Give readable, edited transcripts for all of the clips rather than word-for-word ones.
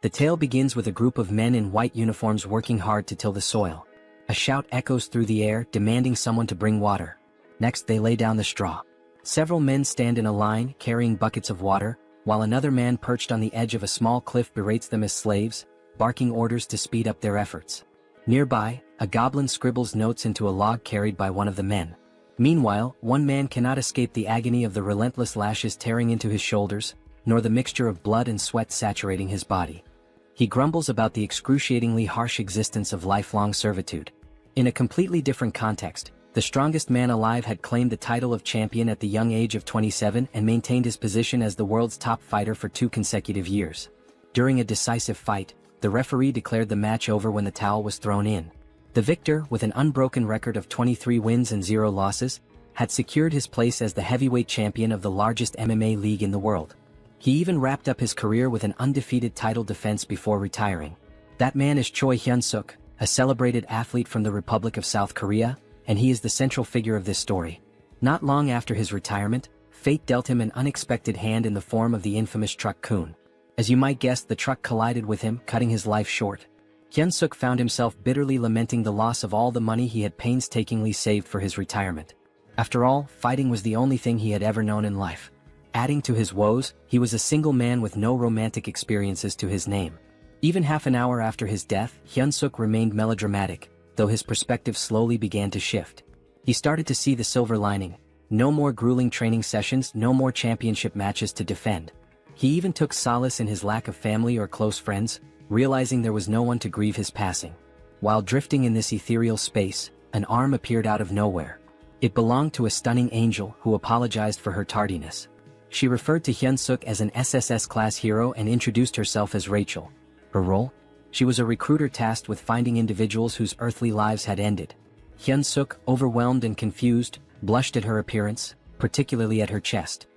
The tale begins with a group of men in white uniforms working hard to till the soil. A shout echoes through the air demanding someone to bring water. Next they lay down the straw. Several men stand in a line carrying buckets of water, while another man perched on the edge of a small cliff berates them as slaves, barking orders to speed up their efforts. Nearby, a goblin scribbles notes into a log carried by one of the men. Meanwhile, one man cannot escape the agony of the relentless lashes tearing into his shoulders, nor the mixture of blood and sweat saturating his body. He grumbles about the excruciatingly harsh existence of lifelong servitude. In a completely different context, the strongest man alive had claimed the title of champion at the young age of 27 and maintained his position as the world's top fighter for 2 consecutive years. During a decisive fight, the referee declared the match over when the towel was thrown in. The victor, with an unbroken record of 23 wins and 0 losses, had secured his place as the heavyweight champion of the largest MMA league in the world. He even wrapped up his career with an undefeated title defense before retiring. That man is Choi Hyunseok, a celebrated athlete from the Republic of South Korea, and he is the central figure of this story. Not long after his retirement, fate dealt him an unexpected hand in the form of the infamous truck Kun. As you might guess, the truck collided with him, cutting his life short. Hyunseok found himself bitterly lamenting the loss of all the money he had painstakingly saved for his retirement. After all, fighting was the only thing he had ever known in life. Adding to his woes, he was a single man with no romantic experiences to his name. Even half an hour after his death, Hyunseok remained melodramatic, though his perspective slowly began to shift. He started to see the silver lining. No more grueling training sessions, no more championship matches to defend. He even took solace in his lack of family or close friends, realizing there was no one to grieve his passing. While drifting in this ethereal space, an arm appeared out of nowhere. It belonged to a stunning angel who apologized for her tardiness. She referred to Hyunseok as an SSS-class hero and introduced herself as Rachel. Her role? She was a recruiter tasked with finding individuals whose earthly lives had ended. Hyunseok, overwhelmed and confused, blushed at her appearance, particularly at her chest.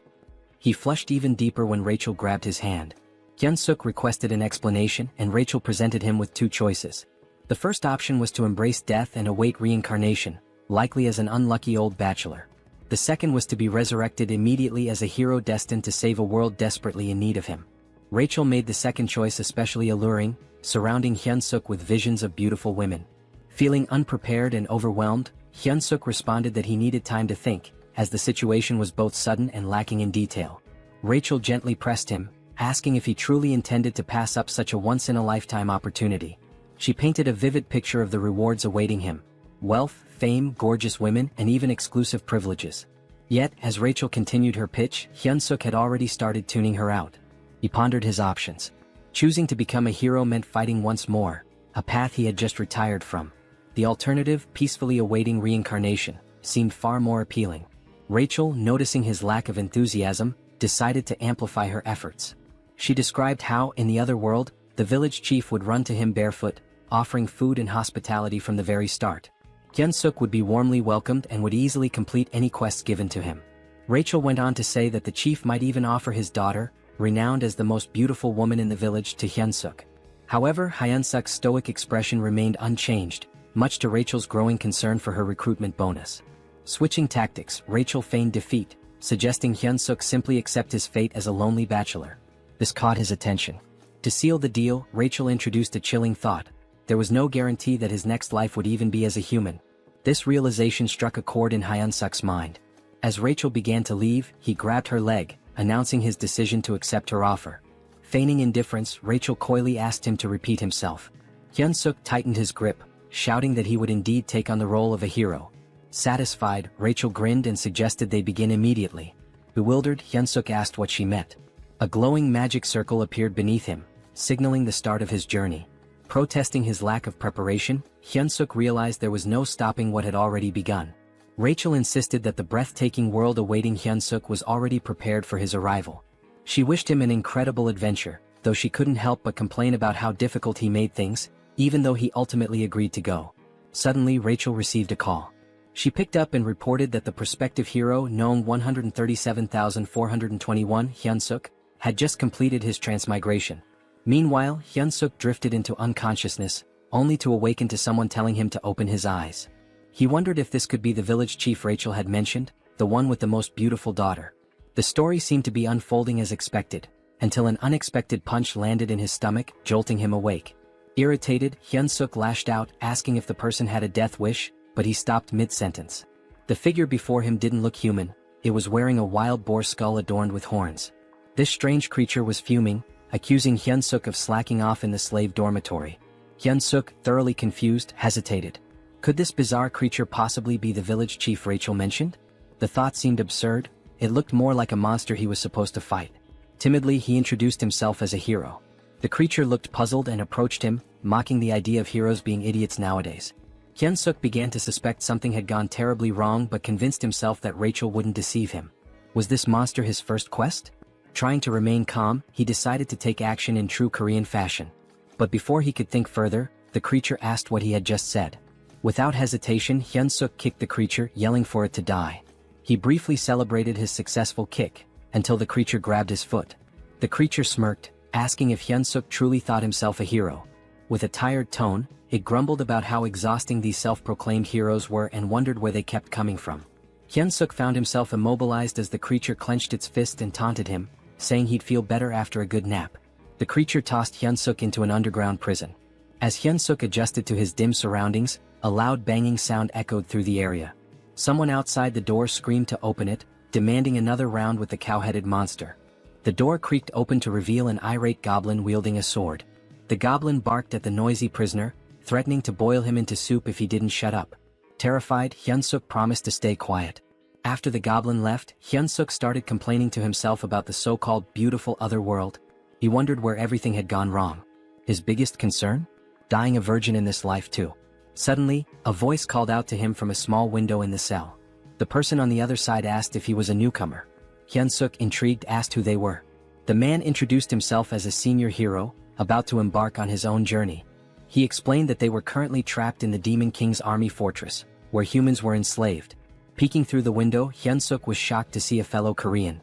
He flushed even deeper when Rachel grabbed his hand. Hyunseok requested an explanation, and Rachel presented him with 2 choices. The first option was to embrace death and await reincarnation, likely as an unlucky old bachelor. The second was to be resurrected immediately as a hero destined to save a world desperately in need of him. Rachel made the second choice especially alluring, surrounding Hyunseok with visions of beautiful women. Feeling unprepared and overwhelmed, Hyunseok responded that he needed time to think, as the situation was both sudden and lacking in detail. Rachel gently pressed him, asking if he truly intended to pass up such a once-in-a-lifetime opportunity. She painted a vivid picture of the rewards awaiting him: wealth, fame, gorgeous women, and even exclusive privileges. Yet, as Rachel continued her pitch, Hyunseok had already started tuning her out. He pondered his options. Choosing to become a hero meant fighting once more, a path he had just retired from. The alternative, peacefully awaiting reincarnation, seemed far more appealing. Rachel, noticing his lack of enthusiasm, decided to amplify her efforts. She described how, in the other world, the village chief would run to him barefoot, offering food and hospitality from the very start. Hyunseok would be warmly welcomed and would easily complete any quests given to him. Rachel went on to say that the chief might even offer his daughter, renowned as the most beautiful woman in the village, to Hyunseok. However, Hyunseok's stoic expression remained unchanged, much to Rachel's growing concern for her recruitment bonus. Switching tactics, Rachel feigned defeat, suggesting Hyunseok simply accept his fate as a lonely bachelor. This caught his attention. To seal the deal, Rachel introduced a chilling thought: there was no guarantee that his next life would even be as a human. This realization struck a chord in Hyunseok's mind. As Rachel began to leave, he grabbed her leg, announcing his decision to accept her offer. Feigning indifference, Rachel coyly asked him to repeat himself. Hyunseok tightened his grip, shouting that he would indeed take on the role of a hero. Satisfied, Rachel grinned and suggested they begin immediately. Bewildered, Hyunseok asked what she meant. A glowing magic circle appeared beneath him, signaling the start of his journey. Protesting his lack of preparation, Hyunseok realized there was no stopping what had already begun. Rachel insisted that the breathtaking world awaiting Hyunseok was already prepared for his arrival. She wished him an incredible adventure, though she couldn't help but complain about how difficult he made things, even though he ultimately agreed to go. Suddenly, Rachel received a call. She picked up and reported that the prospective hero, known 137,421, Hyunseok, had just completed his transmigration. Meanwhile, Hyunseok drifted into unconsciousness, only to awaken to someone telling him to open his eyes. He wondered if this could be the village chief Rachel had mentioned, the one with the most beautiful daughter. The story seemed to be unfolding as expected, until an unexpected punch landed in his stomach, jolting him awake. Irritated, Hyunseok lashed out, asking if the person had a death wish, but he stopped mid-sentence. The figure before him didn't look human, it was wearing a wild boar skull adorned with horns. This strange creature was fuming, accusing Hyunseok of slacking off in the slave dormitory. Hyunseok, thoroughly confused, hesitated. Could this bizarre creature possibly be the village chief Rachel mentioned? The thought seemed absurd, it looked more like a monster he was supposed to fight. Timidly he introduced himself as a hero. The creature looked puzzled and approached him, mocking the idea of heroes being idiots nowadays. Hyunseok began to suspect something had gone terribly wrong but convinced himself that Rachel wouldn't deceive him. Was this monster his first quest? Trying to remain calm, he decided to take action in true Korean fashion. But before he could think further, the creature asked what he had just said. Without hesitation, Hyunseok kicked the creature, yelling for it to die. He briefly celebrated his successful kick, until the creature grabbed his foot. The creature smirked, asking if Hyunseok truly thought himself a hero. With a tired tone, it grumbled about how exhausting these self-proclaimed heroes were and wondered where they kept coming from. Hyunseok found himself immobilized as the creature clenched its fist and taunted him, saying he'd feel better after a good nap. The creature tossed Hyunseok into an underground prison. As Hyunseok adjusted to his dim surroundings, a loud banging sound echoed through the area. Someone outside the door screamed to open it, demanding another round with the cow-headed monster. The door creaked open to reveal an irate goblin wielding a sword. The goblin barked at the noisy prisoner, threatening to boil him into soup if he didn't shut up. Terrified, Hyunseok promised to stay quiet. After the goblin left, Hyunseok started complaining to himself about the so-called beautiful other world. He wondered where everything had gone wrong. His biggest concern? Dying a virgin in this life too. Suddenly, a voice called out to him from a small window in the cell. The person on the other side asked if he was a newcomer. Hyunseok, intrigued, asked who they were. The man introduced himself as a senior hero, about to embark on his own journey. He explained that they were currently trapped in the Demon King's army fortress, where humans were enslaved. Peeking through the window, Hyunseok was shocked to see a fellow Korean.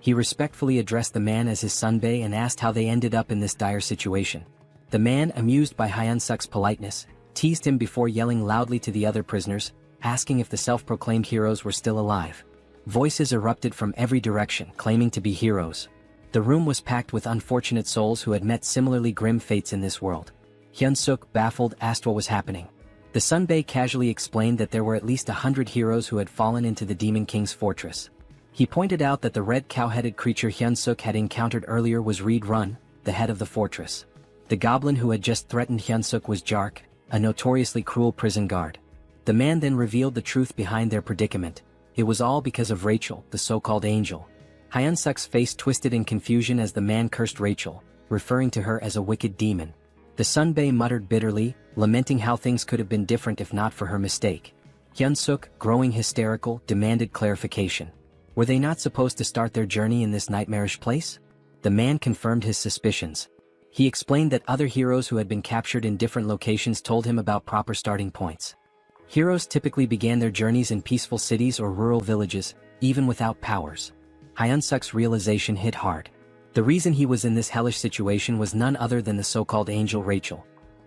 He respectfully addressed the man as his sunbae and asked how they ended up in this dire situation. The man, amused by Hyunseok's politeness, teased him before yelling loudly to the other prisoners, asking if the self-proclaimed heroes were still alive. Voices erupted from every direction, claiming to be heroes. The room was packed with unfortunate souls who had met similarly grim fates in this world. Hyunseok, baffled, asked what was happening. The sunbae casually explained that there were at least 100 heroes who had fallen into the Demon King's fortress. He pointed out that the red cow-headed creature Hyunseok had encountered earlier was Reed Run, the head of the fortress. The goblin who had just threatened Hyunseok was Jark, a notoriously cruel prison guard. The man then revealed the truth behind their predicament. It was all because of Rachel, the so-called angel. Hyunseok's face twisted in confusion as the man cursed Rachel, referring to her as a wicked demon. The sunbae muttered bitterly, lamenting how things could have been different if not for her mistake. Hyunseok, growing hysterical, demanded clarification. Were they not supposed to start their journey in this nightmarish place? The man confirmed his suspicions. He explained that other heroes who had been captured in different locations told him about proper starting points. Heroes typically began their journeys in peaceful cities or rural villages, even without powers. Hyunseok's realization hit hard. The reason he was in this hellish situation was none other than the so-called angel Rachel.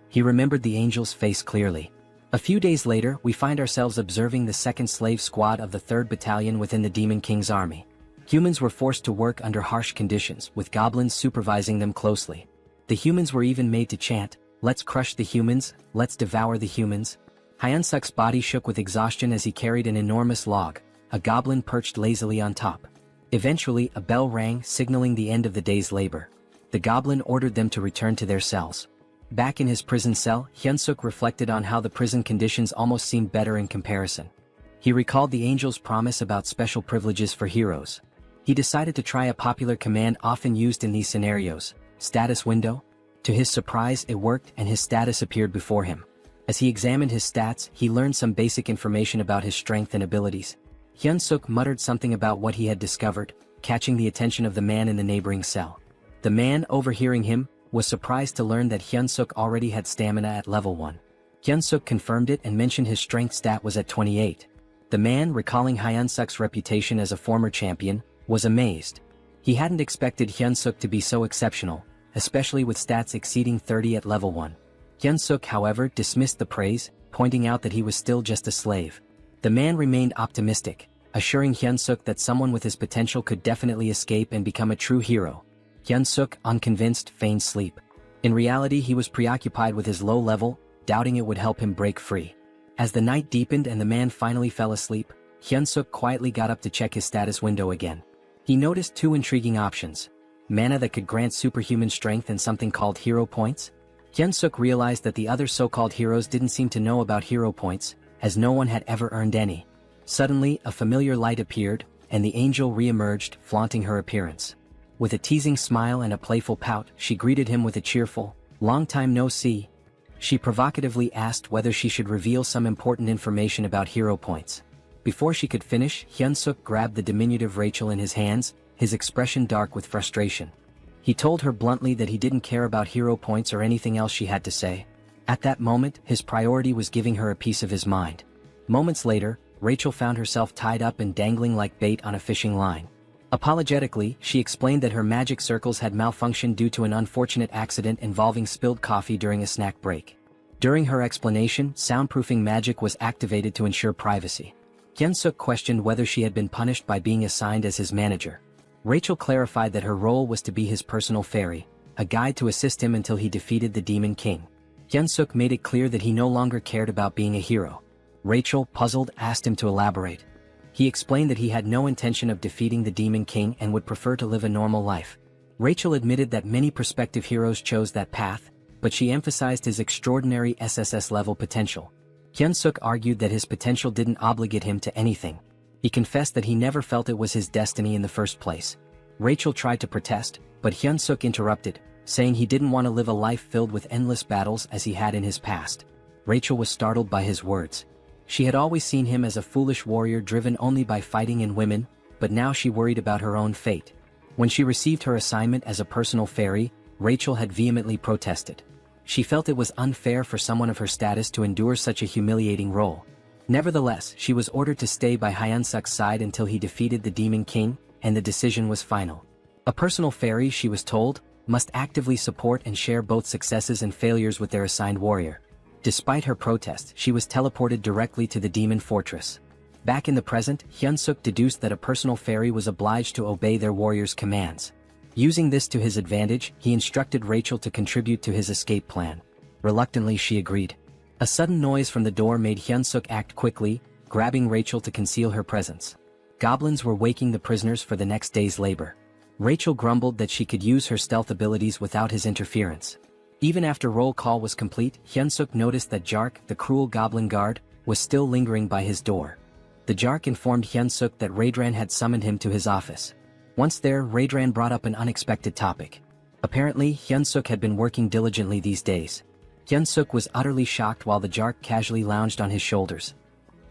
He remembered the angel's face clearly. A few days later, we find ourselves observing the 2nd Slave Squad of the 3rd Battalion within the Demon King's army. Humans were forced to work under harsh conditions, with goblins supervising them closely. The humans were even made to chant, "Let's crush the humans, let's devour the humans." Hyunseok's body shook with exhaustion as he carried an enormous log, a goblin perched lazily on top. Eventually, a bell rang, signaling the end of the day's labor. The goblin ordered them to return to their cells. Back in his prison cell, Hyunseok reflected on how the prison conditions almost seemed better in comparison. He recalled the angel's promise about special privileges for heroes. He decided to try a popular command often used in these scenarios, status window. To his surprise, it worked and his status appeared before him. As he examined his stats, he learned some basic information about his strength and abilities. Hyunseok muttered something about what he had discovered, catching the attention of the man in the neighboring cell. The man, overhearing him, was surprised to learn that Hyunseok already had stamina at level 1. Hyunseok confirmed it and mentioned his strength stat was at 28. The man, recalling Hyunseok's reputation as a former champion, was amazed. He hadn't expected Hyunseok to be so exceptional, especially with stats exceeding 30 at level 1. Hyunseok, however, dismissed the praise, pointing out that he was still just a slave. The man remained optimistic, assuring Hyunseok that someone with his potential could definitely escape and become a true hero. Hyunseok, unconvinced, feigned sleep. In reality, he was preoccupied with his low level, doubting it would help him break free. As the night deepened and the man finally fell asleep, Hyunseok quietly got up to check his status window again. He noticed two intriguing options: mana that could grant superhuman strength and something called hero points. Hyunseok realized that the other so-called heroes didn't seem to know about hero points, as no one had ever earned any. Suddenly, a familiar light appeared, and the angel re-emerged, flaunting her appearance. With a teasing smile and a playful pout, she greeted him with a cheerful, "Long time no see." She provocatively asked whether she should reveal some important information about hero points. Before she could finish, Hyunseok grabbed the diminutive Rachel in his hands, his expression dark with frustration. He told her bluntly that he didn't care about hero points or anything else she had to say. At that moment, his priority was giving her a piece of his mind. Moments later, Rachel found herself tied up and dangling like bait on a fishing line. Apologetically, she explained that her magic circles had malfunctioned due to an unfortunate accident involving spilled coffee during a snack break. During her explanation, soundproofing magic was activated to ensure privacy. Hyunseok questioned whether she had been punished by being assigned as his manager. Rachel clarified that her role was to be his personal fairy, a guide to assist him until he defeated the Demon King. Hyunseok made it clear that he no longer cared about being a hero. Rachel, puzzled, asked him to elaborate. He explained that he had no intention of defeating the Demon King and would prefer to live a normal life. Rachel admitted that many prospective heroes chose that path, but she emphasized his extraordinary SSS-level potential. Hyunseok argued that his potential didn't obligate him to anything. He confessed that he never felt it was his destiny in the first place. Rachel tried to protest, but Hyunseok interrupted, saying he didn't want to live a life filled with endless battles as he had in his past. Rachel was startled by his words. She had always seen him as a foolish warrior driven only by fighting and women, but now she worried about her own fate. When she received her assignment as a personal fairy, Rachel had vehemently protested. She felt it was unfair for someone of her status to endure such a humiliating role. Nevertheless, she was ordered to stay by Hyunseok's side until he defeated the Demon King, and the decision was final. A personal fairy, she was told, must actively support and share both successes and failures with their assigned warrior. Despite her protest, she was teleported directly to the demon fortress. Back in the present, Hyunseok deduced that a personal fairy was obliged to obey their warrior's commands. Using this to his advantage, he instructed Rachel to contribute to his escape plan. Reluctantly, she agreed. A sudden noise from the door made Hyunseok act quickly, grabbing Rachel to conceal her presence. Goblins were waking the prisoners for the next day's labor. Rachel grumbled that she could use her stealth abilities without his interference. Even after roll call was complete, Hyunseok noticed that Jark, the cruel goblin guard, was still lingering by his door. The Jark informed Hyunseok that Raedran had summoned him to his office. Once there, Raedran brought up an unexpected topic. Apparently, Hyunseok had been working diligently these days. Hyunseok was utterly shocked while the Jark casually lounged on his shoulders.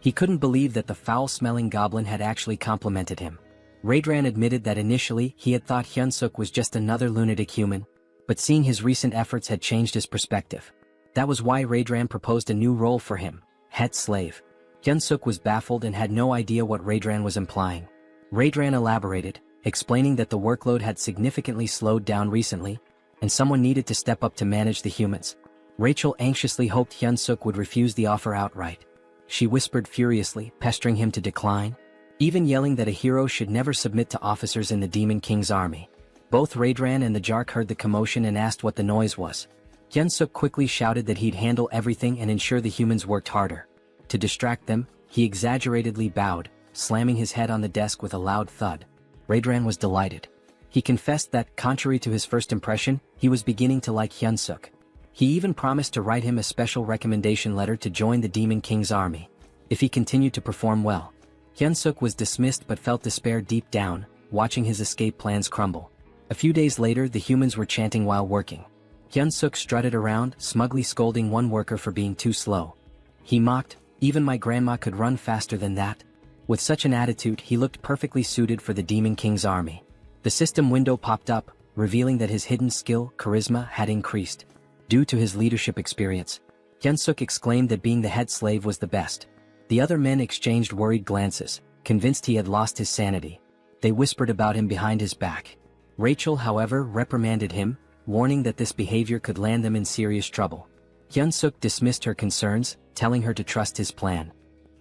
He couldn't believe that the foul-smelling goblin had actually complimented him. Raedran admitted that initially he had thought Hyunseok was just another lunatic human, but seeing his recent efforts had changed his perspective. That was why Raedran proposed a new role for him, head slave. Hyunseok was baffled and had no idea what Raedran was implying. Raedran elaborated, explaining that the workload had significantly slowed down recently, and someone needed to step up to manage the humans. Rachel anxiously hoped Hyunseok would refuse the offer outright. She whispered furiously, pestering him to decline, even yelling that a hero should never submit to officers in the Demon King's army. Both Raedran and the Jark heard the commotion and asked what the noise was. Hyunseok quickly shouted that he'd handle everything and ensure the humans worked harder. To distract them, he exaggeratedly bowed, slamming his head on the desk with a loud thud. Raedran was delighted. He confessed that, contrary to his first impression, he was beginning to like Hyunseok. He even promised to write him a special recommendation letter to join the Demon King's army, if he continued to perform well. Hyunseok was dismissed but felt despair deep down, watching his escape plans crumble. A few days later, the humans were chanting while working. Hyunseok strutted around, smugly scolding one worker for being too slow. He mocked, "Even my grandma could run faster than that." With such an attitude, he looked perfectly suited for the Demon King's army. The system window popped up, revealing that his hidden skill, charisma, had increased. Due to his leadership experience, Hyunseok exclaimed that being the head slave was the best. The other men exchanged worried glances, convinced he had lost his sanity. They whispered about him behind his back. Rachel, however, reprimanded him, warning that this behavior could land them in serious trouble. Hyunseok dismissed her concerns, telling her to trust his plan.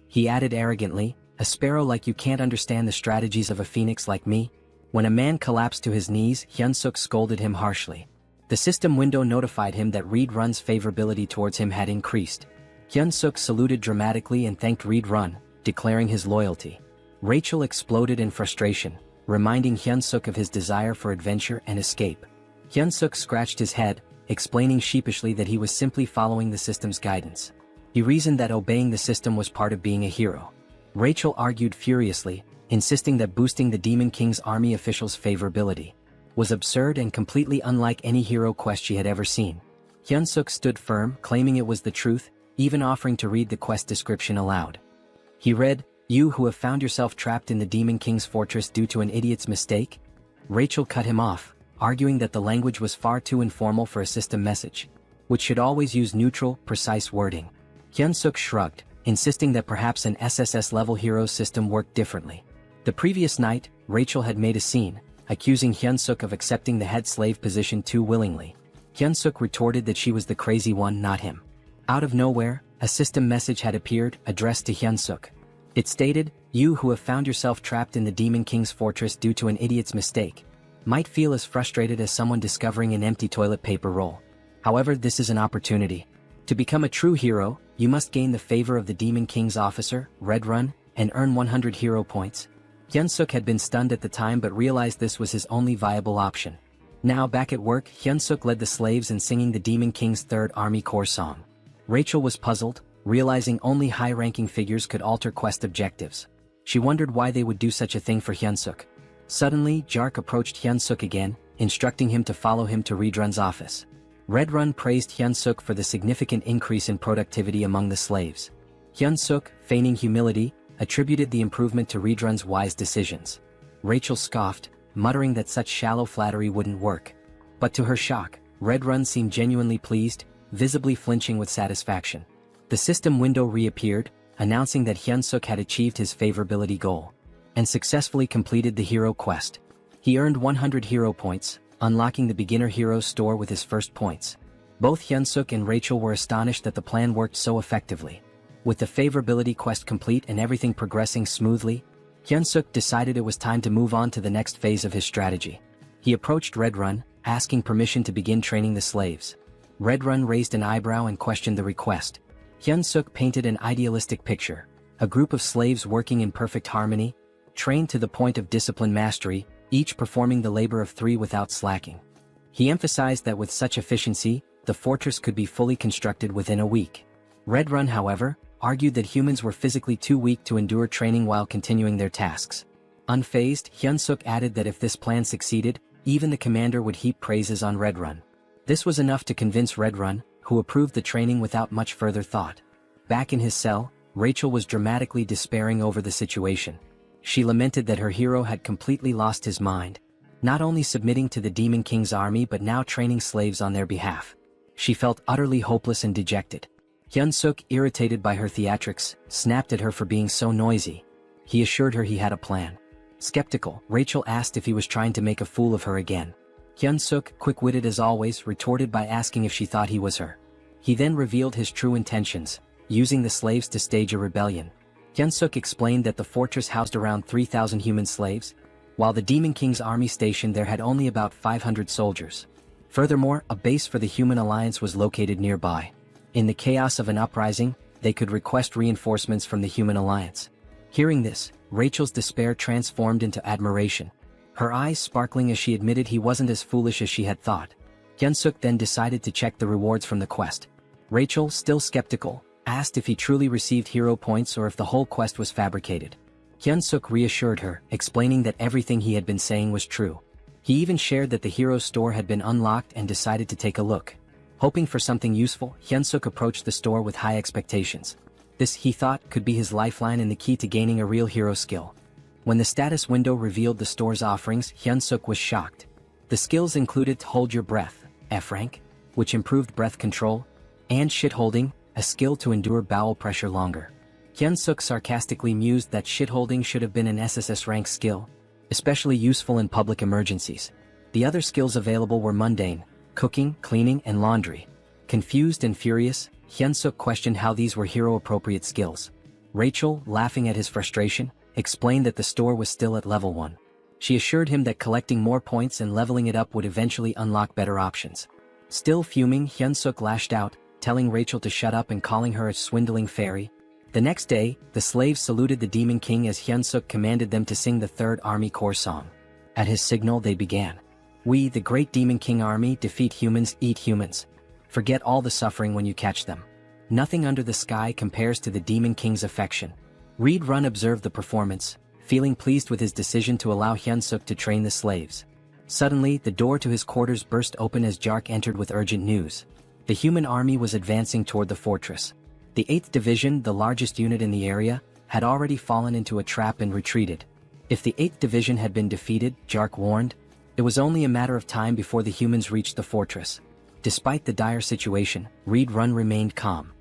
He added arrogantly, "A sparrow like you can't understand the strategies of a phoenix like me?" When a man collapsed to his knees, Hyunseok scolded him harshly. The system window notified him that Reed-run's favorability towards him had increased. Hyunseok saluted dramatically and thanked Reed-run, declaring his loyalty. Rachel exploded in frustration, reminding Hyunseok of his desire for adventure and escape. Hyunseok scratched his head, explaining sheepishly that he was simply following the system's guidance. He reasoned that obeying the system was part of being a hero. Rachel argued furiously, insisting that boosting the Demon King's army officials' favorability was absurd and completely unlike any hero quest she had ever seen. Hyunseok stood firm, claiming it was the truth, even offering to read the quest description aloud. He read, "You who have found yourself trapped in the Demon King's fortress due to an idiot's mistake?" Rachel cut him off, arguing that the language was far too informal for a system message, which should always use neutral, precise wording. Hyunseok shrugged, insisting that perhaps an SSS-level hero system worked differently. The previous night, Rachel had made a scene, accusing Hyunseok of accepting the head slave position too willingly. Hyunseok retorted that she was the crazy one, not him. Out of nowhere, a system message had appeared, addressed to Hyunseok. It stated, "You who have found yourself trapped in the Demon King's fortress due to an idiot's mistake might feel as frustrated as someone discovering an empty toilet paper roll. However, this is an opportunity. To become a true hero, you must gain the favor of the Demon King's officer, Red Run, and earn 100 hero points." Hyunseok had been stunned at the time but realized this was his only viable option. Now back at work, Hyunseok led the slaves in singing the Demon King's Third Army Corps song. Rachel was puzzled, realizing only high-ranking figures could alter quest objectives. She wondered why they would do such a thing for Hyunseok. Suddenly, Jark approached Hyunseok again, instructing him to follow him to Redrun's office. Redrun praised Hyunseok for the significant increase in productivity among the slaves. Hyunseok, feigning humility, attributed the improvement to Redrun's wise decisions. Rachel scoffed, muttering that such shallow flattery wouldn't work. But to her shock, Redrun seemed genuinely pleased, visibly flinching with satisfaction. The system window reappeared, announcing that Hyunseok had achieved his favorability goal and successfully completed the hero quest. He earned 100 hero points, unlocking the beginner hero store with his first points. Both Hyunseok and Rachel were astonished that the plan worked so effectively. With the favorability quest complete and everything progressing smoothly, Hyunseok decided it was time to move on to the next phase of his strategy. He approached Redrun, asking permission to begin training the slaves. Redrun raised an eyebrow and questioned the request. Hyunseok painted an idealistic picture, a group of slaves working in perfect harmony, trained to the point of discipline mastery, each performing the labor of 3 without slacking. He emphasized that with such efficiency, the fortress could be fully constructed within a week. Redrun, however, argued that humans were physically too weak to endure training while continuing their tasks. Unfazed, Hyunseok added that if this plan succeeded, even the commander would heap praises on Redrun. This was enough to convince Redrun, who approved the training without much further thought. Back in his cell, Rachel was dramatically despairing over the situation. She lamented that her hero had completely lost his mind, not only submitting to the Demon King's army but now training slaves on their behalf. She felt utterly hopeless and dejected. Hyunseok, irritated by her theatrics, snapped at her for being so noisy. He assured her he had a plan. Skeptical, Rachel asked if he was trying to make a fool of her again. Hyunseok, quick-witted as always, retorted by asking if she thought he was her. He then revealed his true intentions, using the slaves to stage a rebellion. Hyunseok explained that the fortress housed around 3,000 human slaves, while the Demon King's army station there had only about 500 soldiers. Furthermore, a base for the Human Alliance was located nearby. In the chaos of an uprising, they could request reinforcements from the Human Alliance. Hearing this, Rachel's despair transformed into admiration, her eyes sparkling as she admitted he wasn't as foolish as she had thought. Hyunseok then decided to check the rewards from the quest. Rachel, still skeptical, asked if he truly received hero points or if the whole quest was fabricated. Hyunseok reassured her, explaining that everything he had been saying was true. He even shared that the hero store had been unlocked and decided to take a look. Hoping for something useful, Hyunseok approached the store with high expectations. This, he thought, could be his lifeline and the key to gaining a real hero skill. When the status window revealed the store's offerings, Hyunseok was shocked. The skills included Hold Your Breath, F rank, which improved breath control, and Shitholding, a skill to endure bowel pressure longer. Hyunseok sarcastically mused that shitholding should have been an SSS rank skill, especially useful in public emergencies. The other skills available were mundane, cooking, cleaning, and laundry. Confused and furious, Hyunseok questioned how these were hero-appropriate skills. Rachel, laughing at his frustration, explained that the store was still at level 1. She assured him that collecting more points and leveling it up would eventually unlock better options. Still fuming, Hyunseok lashed out, telling Rachel to shut up and calling her a swindling fairy. The next day, the slaves saluted the Demon King as Hyunseok commanded them to sing the Third Army Corps song. At his signal they began. We, the great Demon King army, defeat humans, eat humans. Forget all the suffering when you catch them. Nothing under the sky compares to the Demon King's affection. Reed Run observed the performance, feeling pleased with his decision to allow Hyunseok to train the slaves. Suddenly, the door to his quarters burst open as Jark entered with urgent news. The human army was advancing toward the fortress. The 8th Division, the largest unit in the area, had already fallen into a trap and retreated. If the 8th Division had been defeated, Jark warned, it was only a matter of time before the humans reached the fortress. Despite the dire situation, Reed Run remained calm.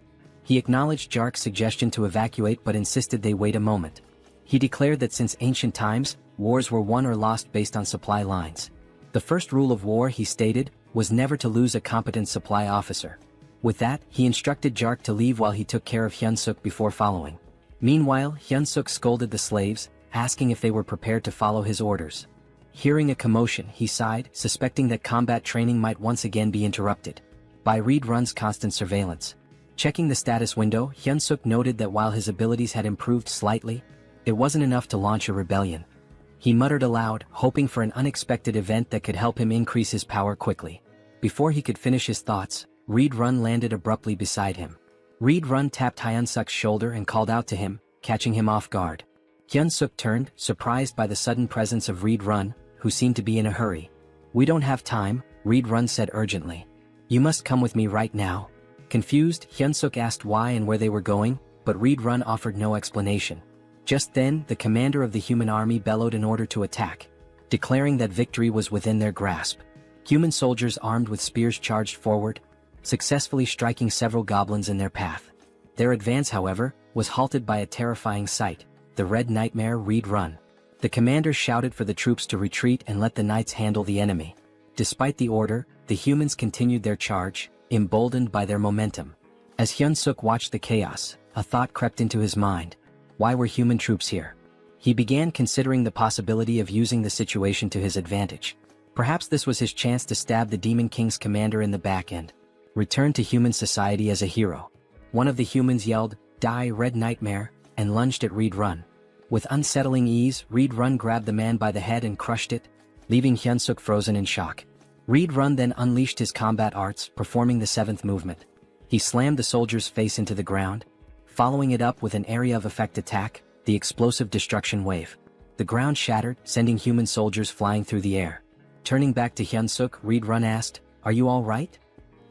He acknowledged Jark's suggestion to evacuate but insisted they wait a moment. He declared that since ancient times, wars were won or lost based on supply lines. The first rule of war, he stated, was never to lose a competent supply officer. With that, he instructed Jark to leave while he took care of Hyunseok before following. Meanwhile, Hyunseok scolded the slaves, asking if they were prepared to follow his orders. Hearing a commotion, he sighed, suspecting that combat training might once again be interrupted by Reed Run's constant surveillance. Checking the status window, Hyunseok noted that while his abilities had improved slightly, it wasn't enough to launch a rebellion. He muttered aloud, hoping for an unexpected event that could help him increase his power quickly. Before he could finish his thoughts, Reed Run landed abruptly beside him. Reed Run tapped Hyunseok's shoulder and called out to him, catching him off guard. Hyunseok turned, surprised by the sudden presence of Reed Run, who seemed to be in a hurry. We don't have time, Reed Run said urgently. You must come with me right now. Confused, Hyunseok asked why and where they were going, but Reed Run offered no explanation. Just then, the commander of the human army bellowed an order to attack, declaring that victory was within their grasp. Human soldiers armed with spears charged forward, successfully striking several goblins in their path. Their advance, however, was halted by a terrifying sight, the Red Nightmare Reed Run. The commander shouted for the troops to retreat and let the knights handle the enemy. Despite the order, the humans continued their charge, emboldened by their momentum. As Hyunseok watched the chaos, a thought crept into his mind. Why were human troops here? He began considering the possibility of using the situation to his advantage. Perhaps this was his chance to stab the Demon King's commander in the back end. Return to human society as a hero. One of the humans yelled, "Die, Red Nightmare," and lunged at Reed Run. With unsettling ease, Reed Run grabbed the man by the head and crushed it, leaving Hyunseok frozen in shock. Reed Run then unleashed his combat arts, performing the 7th movement. He slammed the soldier's face into the ground, following it up with an area of effect attack, the explosive destruction wave. The ground shattered, sending human soldiers flying through the air. Turning back to Hyunseok, Reed Run asked, "Are you all right?"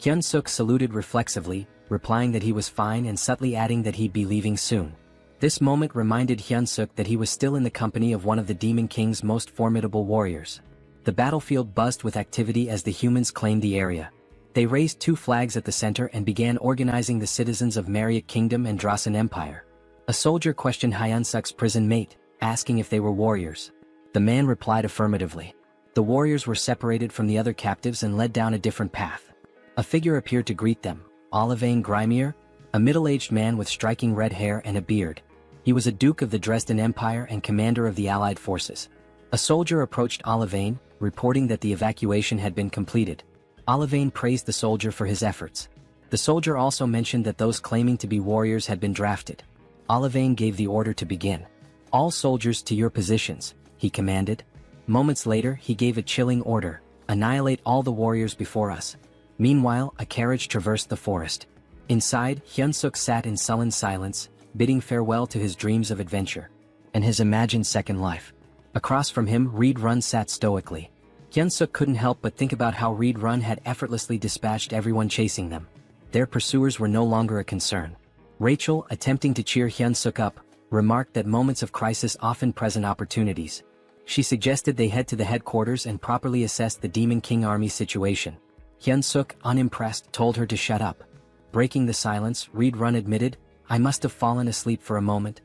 Hyunseok saluted reflexively, replying that he was fine and subtly adding that he'd be leaving soon. This moment reminded Hyunseok that he was still in the company of one of the Demon King's most formidable warriors. The battlefield buzzed with activity as the humans claimed the area. They raised 2 flags at the center and began organizing the citizens of Mariak Kingdom and Drasan Empire. A soldier questioned Hyunseok's prison mate, asking if they were warriors. The man replied affirmatively. The warriors were separated from the other captives and led down a different path. A figure appeared to greet them, Olivane Grimier, a middle-aged man with striking red hair and a beard. He was a duke of the Dresden Empire and commander of the Allied forces. A soldier approached Olivane, reporting that the evacuation had been completed. Olivane praised the soldier for his efforts. The soldier also mentioned that those claiming to be warriors had been drafted. Olivane gave the order to begin. "All soldiers to your positions," he commanded. Moments later, he gave a chilling order, "Annihilate all the warriors before us." Meanwhile, a carriage traversed the forest. Inside, Hyunseok sat in sullen silence, bidding farewell to his dreams of adventure and his imagined second life. Across from him, Reed Run sat stoically. Hyunseok couldn't help but think about how Reed Run had effortlessly dispatched everyone chasing them. Their pursuers were no longer a concern. Rachel, attempting to cheer Hyunseok up, remarked that moments of crisis often present opportunities. She suggested they head to the headquarters and properly assess the Demon King army situation. Hyunseok, unimpressed, told her to shut up. Breaking the silence, Reed Run admitted, "I must have fallen asleep for a moment."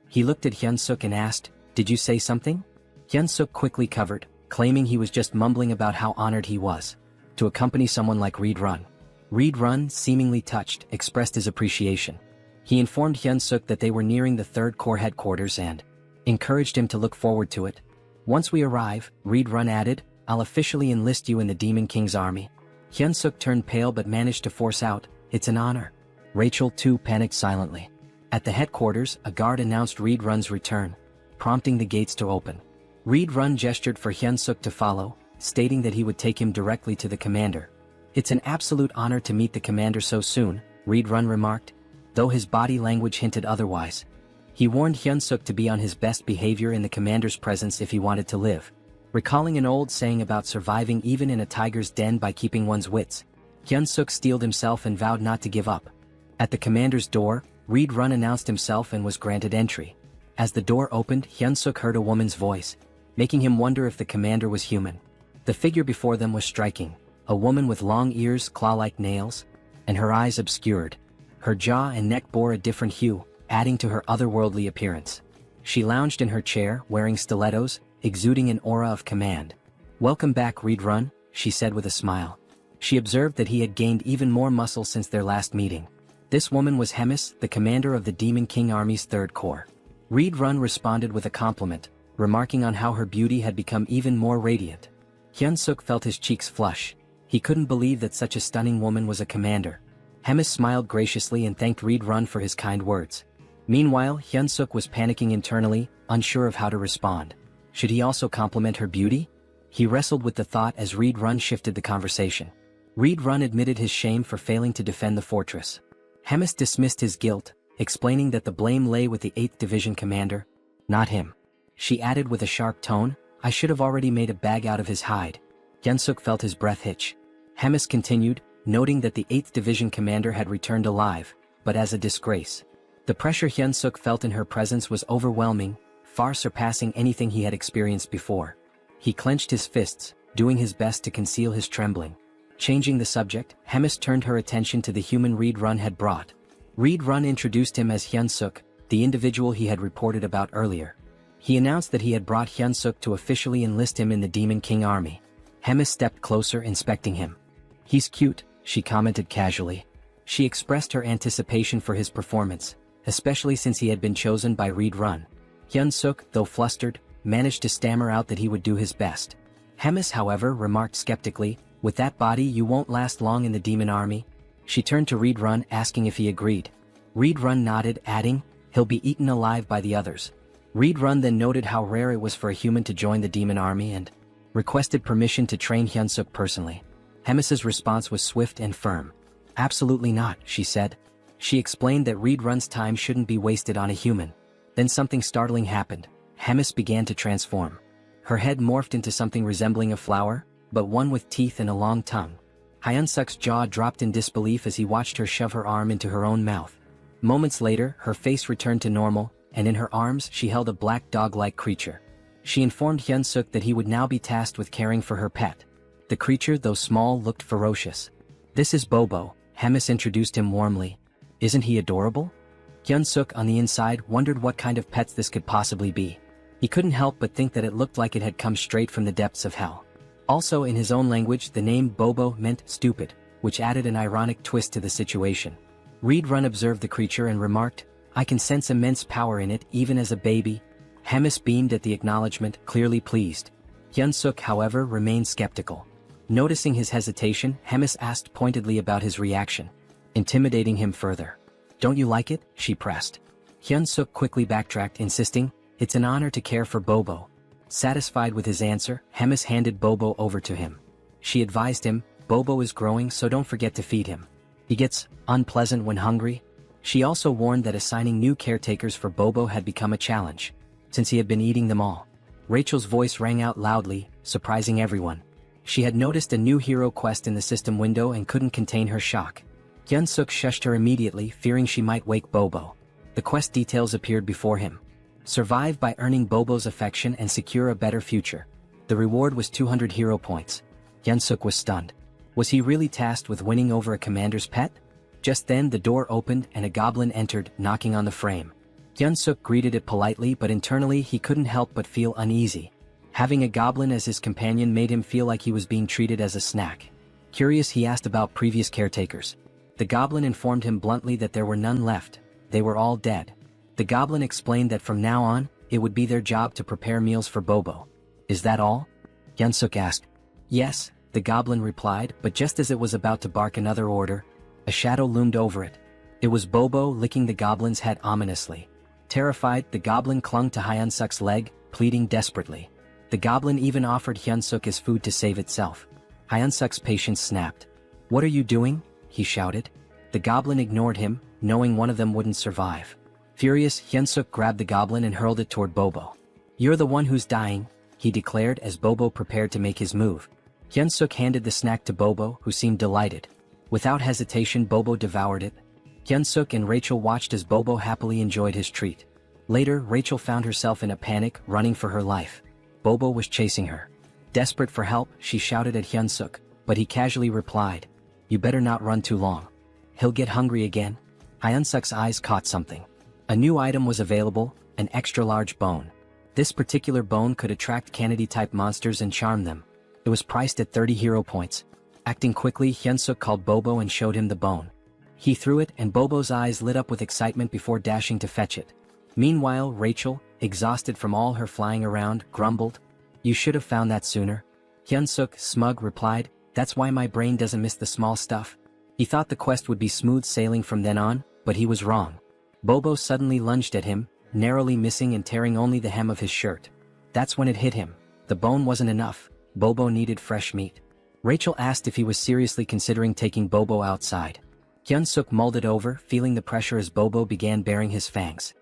He looked at Hyunseok and asked, "Did you say something?" Hyunseok quickly covered, claiming he was just mumbling about how honored he was to accompany someone like Reed Run. Reed Run, seemingly touched, expressed his appreciation. He informed Hyunseok that they were nearing the 3rd Corps headquarters and encouraged him to look forward to it. Once we arrive, Reed Run added, I'll officially enlist you in the Demon King's army. Hyunseok turned pale but managed to force out, it's an honor. Rachel too panicked silently. At the headquarters, a guard announced Reed Run's return, prompting the gates to open. Reed Run gestured for Hyunseok to follow, stating that he would take him directly to the commander. It's an absolute honor to meet the commander so soon, Reed Run remarked, though his body language hinted otherwise. He warned Hyunseok to be on his best behavior in the commander's presence if he wanted to live. Recalling an old saying about surviving even in a tiger's den by keeping one's wits, Hyunseok steeled himself and vowed not to give up. At the commander's door, Reed Run announced himself and was granted entry. As the door opened, Hyunseok heard a woman's voice, making him wonder if the commander was human. The figure before them was striking, a woman with long ears, claw-like nails, and her eyes obscured. Her jaw and neck bore a different hue, adding to her otherworldly appearance. She lounged in her chair, wearing stilettos, exuding an aura of command. Welcome back, Reed Run, she said with a smile. She observed that he had gained even more muscle since their last meeting. This woman was Hemis, the commander of the Demon King Army's 3rd Corps. Reed Run responded with a compliment, remarking on how her beauty had become even more radiant. Hyunseok felt his cheeks flush. He couldn't believe that such a stunning woman was a commander. Hemis smiled graciously and thanked Reed Run for his kind words. Meanwhile, Hyunseok was panicking internally, unsure of how to respond. Should he also compliment her beauty? He wrestled with the thought as Reed Run shifted the conversation. Reed Run admitted his shame for failing to defend the fortress. Hemis dismissed his guilt, explaining that the blame lay with the 8th Division commander, not him. She added with a sharp tone, I should have already made a bag out of his hide. Hyunseok felt his breath hitch. Hemis continued, noting that the 8th Division commander had returned alive, but as a disgrace. The pressure Hyunseok felt in her presence was overwhelming, far surpassing anything he had experienced before. He clenched his fists, doing his best to conceal his trembling. Changing the subject, Hemis turned her attention to the human Reed Run had brought. Reed Run introduced him as Hyunseok, the individual he had reported about earlier. He announced that he had brought Hyunseok to officially enlist him in the Demon King Army. Hemis stepped closer, inspecting him. He's cute, she commented casually. She expressed her anticipation for his performance, especially since he had been chosen by Reed Run. Hyunseok, though flustered, managed to stammer out that he would do his best. Hemis, however, remarked skeptically, with that body you won't last long in the demon army. She turned to Reed Run, asking if he agreed. Reed Run nodded, adding, he'll be eaten alive by the others. Reed Run then noted how rare it was for a human to join the demon army and requested permission to train Hyunseok personally. Hemis's response was swift and firm. Absolutely not, she said. She explained that Reed Run's time shouldn't be wasted on a human. Then something startling happened. Hemis began to transform. Her head morphed into something resembling a flower, but one with teeth and a long tongue. Hyunseok's jaw dropped in disbelief as he watched her shove her arm into her own mouth. Moments later, her face returned to normal, and in her arms she held a black dog-like creature. She informed Hyunseok that he would now be tasked with caring for her pet. The creature, though small, looked ferocious. This is Bobo, Hemis introduced him warmly. Isn't he adorable? Hyunseok, on the inside, wondered what kind of pets this could possibly be. He couldn't help but think that it looked like it had come straight from the depths of hell. Also, in his own language, the name Bobo meant stupid, which added an ironic twist to the situation. Reed Run observed the creature and remarked, I can sense immense power in it, even as a baby. Hemis beamed at the acknowledgement, clearly pleased. Hyunseok, however, remained skeptical. Noticing his hesitation, Hemis asked pointedly about his reaction, intimidating him further. Don't you like it? She pressed. Hyunseok quickly backtracked, insisting, it's an honor to care for Bobo. Satisfied with his answer, Hemis handed Bobo over to him. She advised him, Bobo is growing, so don't forget to feed him. He gets unpleasant when hungry. She also warned that assigning new caretakers for Bobo had become a challenge, since he had been eating them all. Rachel's voice rang out loudly, surprising everyone. She had noticed a new hero quest in the system window and couldn't contain her shock. Hyunseok shushed her immediately, fearing she might wake Bobo. The quest details appeared before him. Survive by earning Bobo's affection and secure a better future. The reward was 200 hero points. Hyunseok was stunned. Was he really tasked with winning over a commander's pet? Just then the door opened and a goblin entered, knocking on the frame. Hyunseok greeted it politely, but internally he couldn't help but feel uneasy. Having a goblin as his companion made him feel like he was being treated as a snack. Curious, he asked about previous caretakers. The goblin informed him bluntly that there were none left. They were all dead. The goblin explained that from now on, it would be their job to prepare meals for Bobo. Is that all? Hyunseok asked. Yes, the goblin replied, but just as it was about to bark another order, a shadow loomed over it. It was Bobo licking the goblin's head ominously. Terrified, the goblin clung to Hyunseok's leg, pleading desperately. The goblin even offered Hyunseok his food to save itself. Hyunseok's patience snapped. What are you doing? He shouted. The goblin ignored him, knowing one of them wouldn't survive. Furious, Hyunseok grabbed the goblin and hurled it toward Bobo. You're the one who's dying, he declared as Bobo prepared to make his move. Hyunseok handed the snack to Bobo, who seemed delighted. Without hesitation, Bobo devoured it. Hyunseok and Rachel watched as Bobo happily enjoyed his treat. Later, Rachel found herself in a panic, running for her life. Bobo was chasing her. Desperate for help, she shouted at Hyunseok, but he casually replied, "You better not run too long. He'll get hungry again." Hyunseok's eyes caught something. A new item was available, an extra-large bone. This particular bone could attract Kennedy-type monsters and charm them. It was priced at 30 hero points. Acting quickly, Hyunseok called Bobo and showed him the bone. He threw it and Bobo's eyes lit up with excitement before dashing to fetch it. Meanwhile, Rachel, exhausted from all her flying around, grumbled, "You should have found that sooner." Hyunseok, smug, replied, "That's why my brain doesn't miss the small stuff." He thought the quest would be smooth sailing from then on, but he was wrong. Bobo suddenly lunged at him, narrowly missing and tearing only the hem of his shirt. That's when it hit him. The bone wasn't enough. Bobo needed fresh meat. Rachel asked if he was seriously considering taking Bobo outside. Hyunseok mulled it over, feeling the pressure as Bobo began baring his fangs.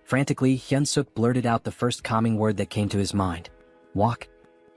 Frantically, Hyunseok blurted out the first calming word that came to his mind. "Walk."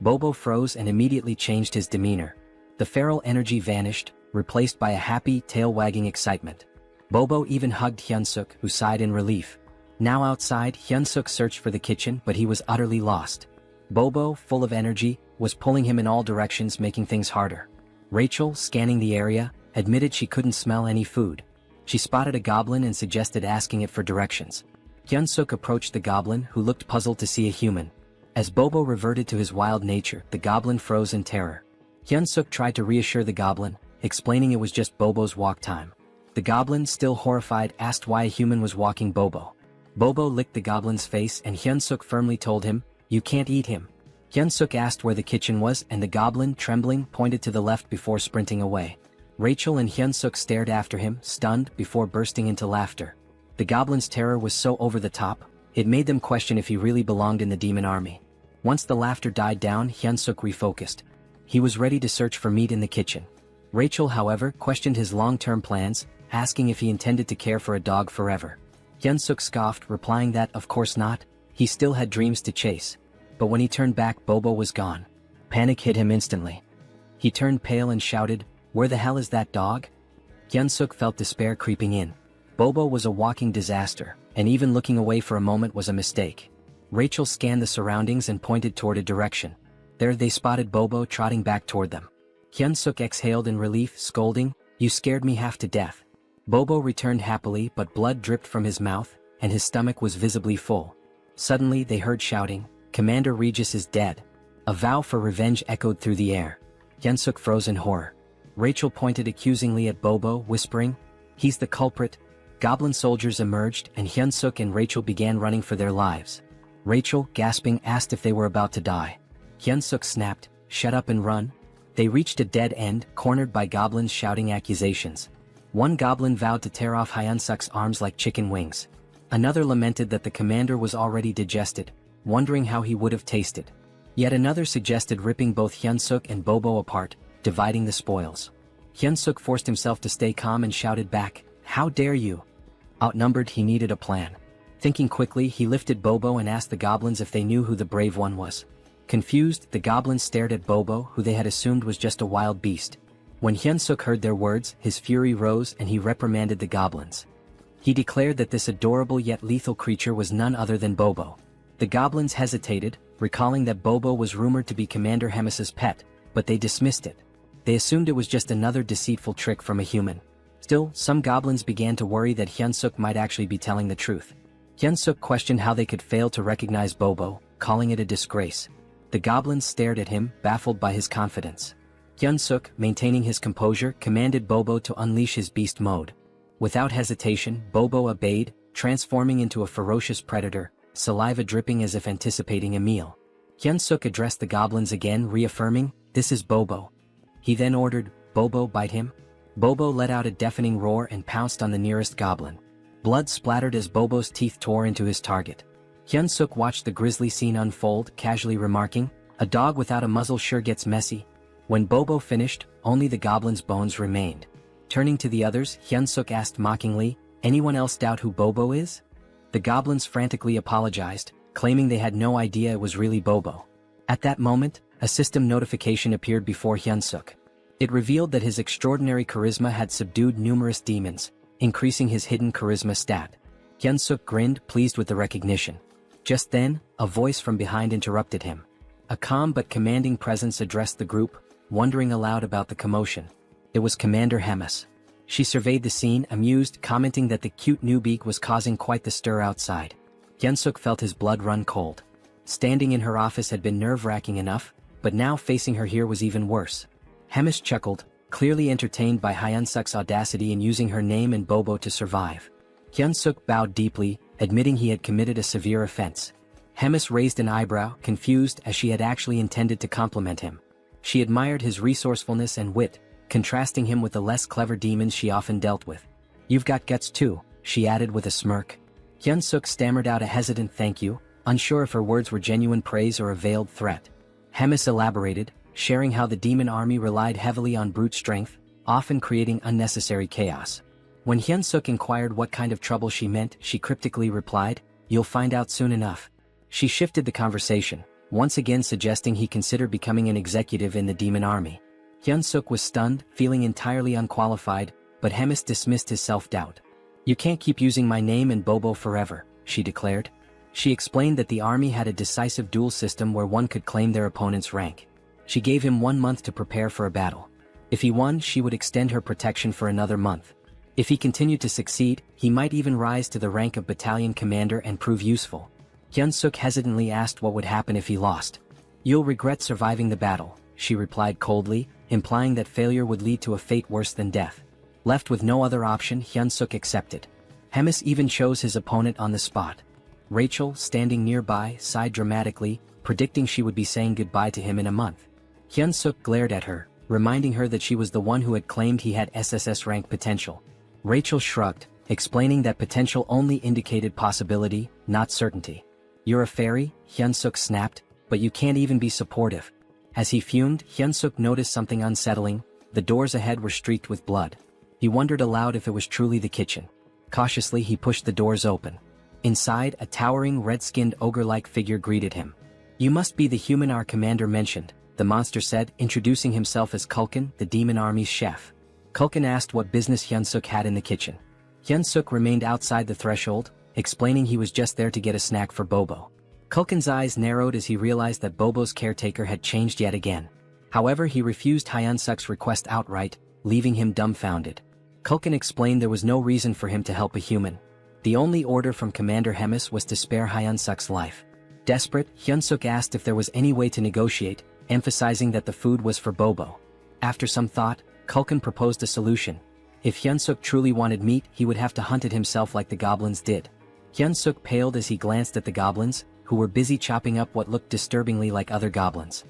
Bobo froze and immediately changed his demeanor. The feral energy vanished, replaced by a happy, tail-wagging excitement. Bobo even hugged Hyunseok, who sighed in relief. Now outside, Hyunseok searched for the kitchen, but he was utterly lost. Bobo, full of energy, was pulling him in all directions, making things harder. Rachel, scanning the area, admitted she couldn't smell any food. She spotted a goblin and suggested asking it for directions. Hyunseok approached the goblin, who looked puzzled to see a human. As Bobo reverted to his wild nature, the goblin froze in terror. Hyunseok tried to reassure the goblin, explaining it was just Bobo's walk time. The goblin, still horrified, asked why a human was walking Bobo. Bobo licked the goblin's face and Hyunseok firmly told him, "You can't eat him." Hyunseok asked where the kitchen was and the goblin, trembling, pointed to the left before sprinting away. Rachel and Hyunseok stared after him, stunned, before bursting into laughter. The goblin's terror was so over the top, it made them question if he really belonged in the demon army. Once the laughter died down, Hyunseok refocused. He was ready to search for meat in the kitchen. Rachel, however, questioned his long-term plans, asking if he intended to care for a dog forever. Hyunseok scoffed, replying that, of course not, he still had dreams to chase. But when he turned back, Bobo was gone. Panic hit him instantly. He turned pale and shouted, "Where the hell is that dog?" Hyunseok felt despair creeping in. Bobo was a walking disaster, and even looking away for a moment was a mistake. Rachel scanned the surroundings and pointed toward a direction. There they spotted Bobo trotting back toward them. Hyunseok exhaled in relief, scolding, "You scared me half to death." Bobo returned happily, but blood dripped from his mouth, and his stomach was visibly full. Suddenly they heard shouting, "Commander Regis is dead." A vow for revenge echoed through the air. Hyunseok froze in horror. Rachel pointed accusingly at Bobo, whispering, "He's the culprit." Goblin soldiers emerged, and Hyunseok and Rachel began running for their lives. Rachel, gasping, asked if they were about to die. Hyunseok snapped, "Shut up and run." They reached a dead end, cornered by goblins shouting accusations. One goblin vowed to tear off Hyunseok's arms like chicken wings. Another lamented that the commander was already digested, wondering how he would have tasted. Yet another suggested ripping both Hyunseok and Bobo apart, dividing the spoils. Hyunseok forced himself to stay calm and shouted back, "How dare you?" Outnumbered, he needed a plan. Thinking quickly, he lifted Bobo and asked the goblins if they knew who the brave one was. Confused, the goblins stared at Bobo, who they had assumed was just a wild beast. When Hyunseok heard their words, his fury rose and he reprimanded the goblins. He declared that this adorable yet lethal creature was none other than Bobo. The goblins hesitated, recalling that Bobo was rumored to be Commander Hemis's pet, but they dismissed it. They assumed it was just another deceitful trick from a human. Still, some goblins began to worry that Hyunseok might actually be telling the truth. Hyunseok questioned how they could fail to recognize Bobo, calling it a disgrace. The goblins stared at him, baffled by his confidence. Hyunseok, maintaining his composure, commanded Bobo to unleash his beast mode. Without hesitation, Bobo obeyed, transforming into a ferocious predator, saliva dripping as if anticipating a meal. Hyunsuk addressed the goblins again, reaffirming, "This is Bobo." He then ordered, "Bobo, bite him." Bobo let out a deafening roar and pounced on the nearest goblin. Blood splattered as Bobo's teeth tore into his target. Hyunsuk watched the grisly scene unfold, casually remarking, "A dog without a muzzle sure gets messy." When Bobo finished, only the goblin's bones remained. Turning to the others, Hyunsuk asked mockingly, "Anyone else doubt who Bobo is?" The goblins frantically apologized, claiming they had no idea it was really Bobo. At that moment, a system notification appeared before Hyunsuk. It revealed that his extraordinary charisma had subdued numerous demons, increasing his hidden charisma stat. Hyunsuk grinned, pleased with the recognition. Just then, a voice from behind interrupted him. A calm but commanding presence addressed the group, wondering aloud about the commotion. It was Commander Hemis. She surveyed the scene, amused, commenting that the cute newbie was causing quite the stir outside. Hyunsuk felt his blood run cold. Standing in her office had been nerve-wracking enough, but now facing her here was even worse. Hemis chuckled, clearly entertained by Hyunsuk's audacity in using her name and Bobo to survive. Hyunsuk bowed deeply, admitting he had committed a severe offense. Hemis raised an eyebrow, confused, as she had actually intended to compliment him. She admired his resourcefulness and wit, contrasting him with the less clever demons she often dealt with. "You've got guts too," she added with a smirk. Hyunsuk stammered out a hesitant thank you, unsure if her words were genuine praise or a veiled threat. Hemis elaborated, sharing how the demon army relied heavily on brute strength, often creating unnecessary chaos. When Hyunsuk inquired what kind of trouble she meant, she cryptically replied, "You'll find out soon enough." She shifted the conversation, once again suggesting he consider becoming an executive in the demon army. Hyunsuk was stunned, feeling entirely unqualified, but Hemis dismissed his self-doubt. "You can't keep using my name and Bobo forever," she declared. She explained that the army had a decisive duel system where one could claim their opponent's rank. She gave him 1 month to prepare for a battle. If he won, she would extend her protection for another month. If he continued to succeed, he might even rise to the rank of battalion commander and prove useful. Hyunsuk hesitantly asked what would happen if he lost. "You'll regret surviving the battle," she replied coldly, implying that failure would lead to a fate worse than death. Left with no other option, Hyunsuk accepted. Hemis even chose his opponent on the spot. Rachel, standing nearby, sighed dramatically, predicting she would be saying goodbye to him in a month. Hyunsuk glared at her, reminding her that she was the one who had claimed he had SSS rank potential. Rachel shrugged, explaining that potential only indicated possibility, not certainty. "You're a fairy," Hyunsuk snapped, "but you can't even be supportive." As he fumed, Hyunsuk noticed something unsettling. The doors ahead were streaked with blood. He wondered aloud if it was truly the kitchen. Cautiously he pushed the doors open. Inside, a towering red-skinned ogre-like figure greeted him. "You must be the human our commander mentioned," the monster said, introducing himself as Kulkin, the demon army's chef. Kulkin asked what business Hyunsuk had in the kitchen. Hyunsuk remained outside the threshold, explaining he was just there to get a snack for Bobo. Kulkin's eyes narrowed as he realized that Bobo's caretaker had changed yet again. However, he refused Hyunsuk's request outright, leaving him dumbfounded. Kulkin explained there was no reason for him to help a human. The only order from Commander Hemis was to spare Hyunsuk's life. Desperate, Hyunsuk asked if there was any way to negotiate, emphasizing that the food was for Bobo. After some thought, Kulkin proposed a solution. If Hyunsuk truly wanted meat, he would have to hunt it himself like the goblins did. Hyunsuk paled as he glanced at the goblins, who were busy chopping up what looked disturbingly like other goblins.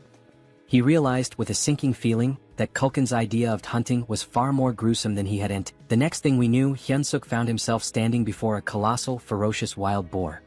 He realized with a sinking feeling that Kulkin's idea of hunting was far more gruesome than he had anticipated. The next thing we knew, Hyunsuk found himself standing before a colossal, ferocious wild boar.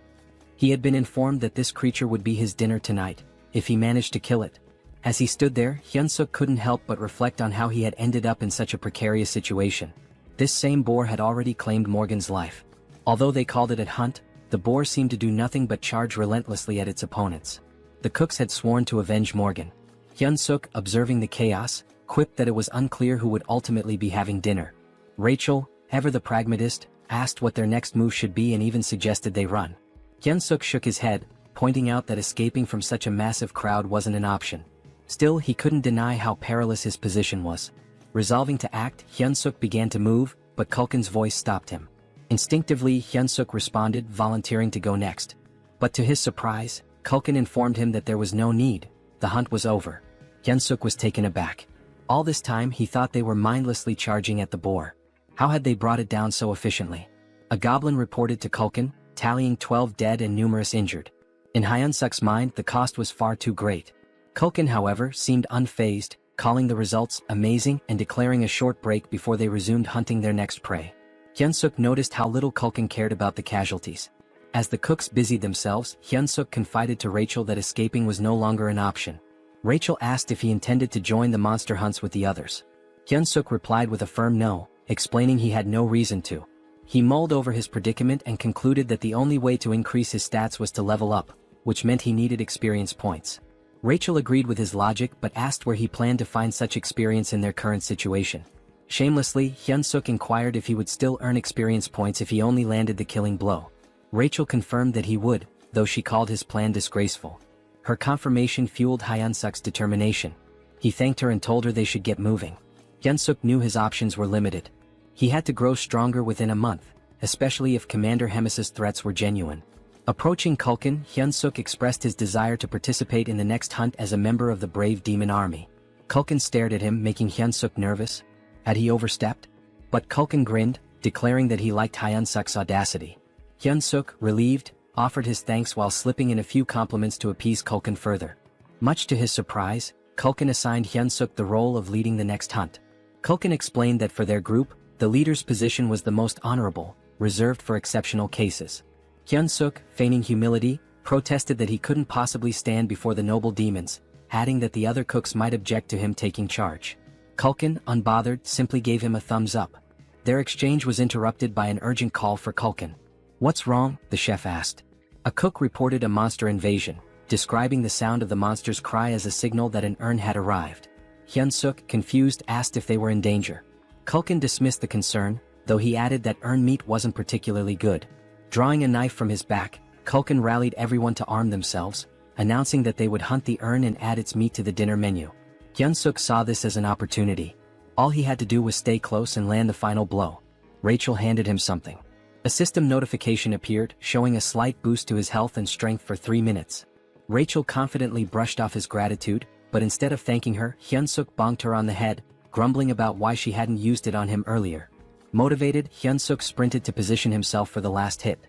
He had been informed that this creature would be his dinner tonight, if he managed to kill it. As he stood there, Hyunsuk couldn't help but reflect on how he had ended up in such a precarious situation. This same boar had already claimed Morgan's life. Although they called it a hunt, the boar seemed to do nothing but charge relentlessly at its opponents. The cooks had sworn to avenge Morgan. Hyunsuk, observing the chaos, quipped that it was unclear who would ultimately be having dinner. Rachel, ever the pragmatist, asked what their next move should be and even suggested they run. Hyunsuk shook his head, pointing out that escaping from such a massive crowd wasn't an option. Still, he couldn't deny how perilous his position was. Resolving to act, Hyunsuk began to move, but Kulkin's voice stopped him. Instinctively, Hyunsuk responded, volunteering to go next. But to his surprise, Kulkin informed him that there was no need. The hunt was over. Hyunsuk was taken aback. All this time he thought they were mindlessly charging at the boar. How had they brought it down so efficiently? A goblin reported to Kulkin, tallying 12 dead and numerous injured. In Hyunsuk's mind, the cost was far too great. Culkin, however, seemed unfazed, calling the results amazing and declaring a short break before they resumed hunting their next prey. Hyunsuk noticed how little Culkin cared about the casualties. As the cooks busied themselves, Hyunsuk confided to Rachel that escaping was no longer an option. Rachel asked if he intended to join the monster hunts with the others. Hyunsuk replied with a firm no, explaining he had no reason to. He mulled over his predicament and concluded that the only way to increase his stats was to level up, which meant he needed experience points. Rachel agreed with his logic but asked where he planned to find such experience in their current situation. Shamelessly, Hyunsuk inquired if he would still earn experience points if he only landed the killing blow. Rachel confirmed that he would, though she called his plan disgraceful. Her confirmation fueled Hyunsuk's determination. He thanked her and told her they should get moving. Hyunsuk knew his options were limited. He had to grow stronger within a month, especially if Commander Hemis's threats were genuine. Approaching Culkin, Hyunsuk expressed his desire to participate in the next hunt as a member of the brave demon army. Culkin stared at him, making Hyunsuk nervous. Had he overstepped? But Culkin grinned, declaring that he liked Hyunsuk's audacity. Hyunsuk, relieved, offered his thanks while slipping in a few compliments to appease Culkin further. Much to his surprise, Culkin assigned Hyunsuk the role of leading the next hunt. Culkin explained that for their group, the leader's position was the most honorable, reserved for exceptional cases. Hyunsuk, feigning humility, protested that he couldn't possibly stand before the noble demons, adding that the other cooks might object to him taking charge. Culkin, unbothered, simply gave him a thumbs up. Their exchange was interrupted by an urgent call for Culkin. "What's wrong?" the chef asked. A cook reported a monster invasion, describing the sound of the monster's cry as a signal that an urn had arrived. Hyunsuk, confused, asked if they were in danger. Culkin dismissed the concern, though he added that urn meat wasn't particularly good. Drawing a knife from his back, Culkin rallied everyone to arm themselves, announcing that they would hunt the urn and add its meat to the dinner menu. Hyunsuk saw this as an opportunity. All he had to do was stay close and land the final blow. Rachel handed him something. A system notification appeared, showing a slight boost to his health and strength for 3 minutes. Rachel confidently brushed off his gratitude, but instead of thanking her, Hyunsuk bonked her on the head, grumbling about why she hadn't used it on him earlier. Motivated, Hyunsuk sprinted to position himself for the last hit.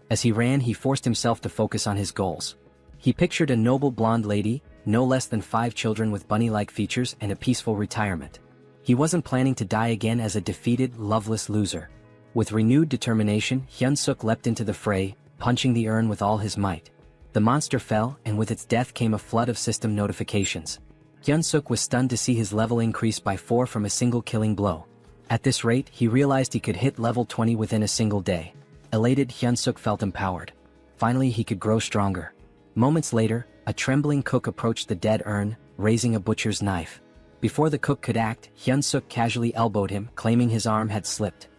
As he ran, he forced himself to focus on his goals. He pictured a noble blonde lady, no less than 5 children with bunny-like features and a peaceful retirement. He wasn't planning to die again as a defeated, loveless loser. With renewed determination, Hyunsuk leapt into the fray, punching the urn with all his might. The monster fell, and with its death came a flood of system notifications. Hyunsuk was stunned to see his level increase by 4 from a single killing blow. At this rate, he realized he could hit level 20 within a single day. Elated, Hyunsuk felt empowered. Finally, he could grow stronger. Moments later, a trembling cook approached the dead urn, raising a butcher's knife. Before the cook could act, Hyunsuk casually elbowed him, claiming his arm had slipped.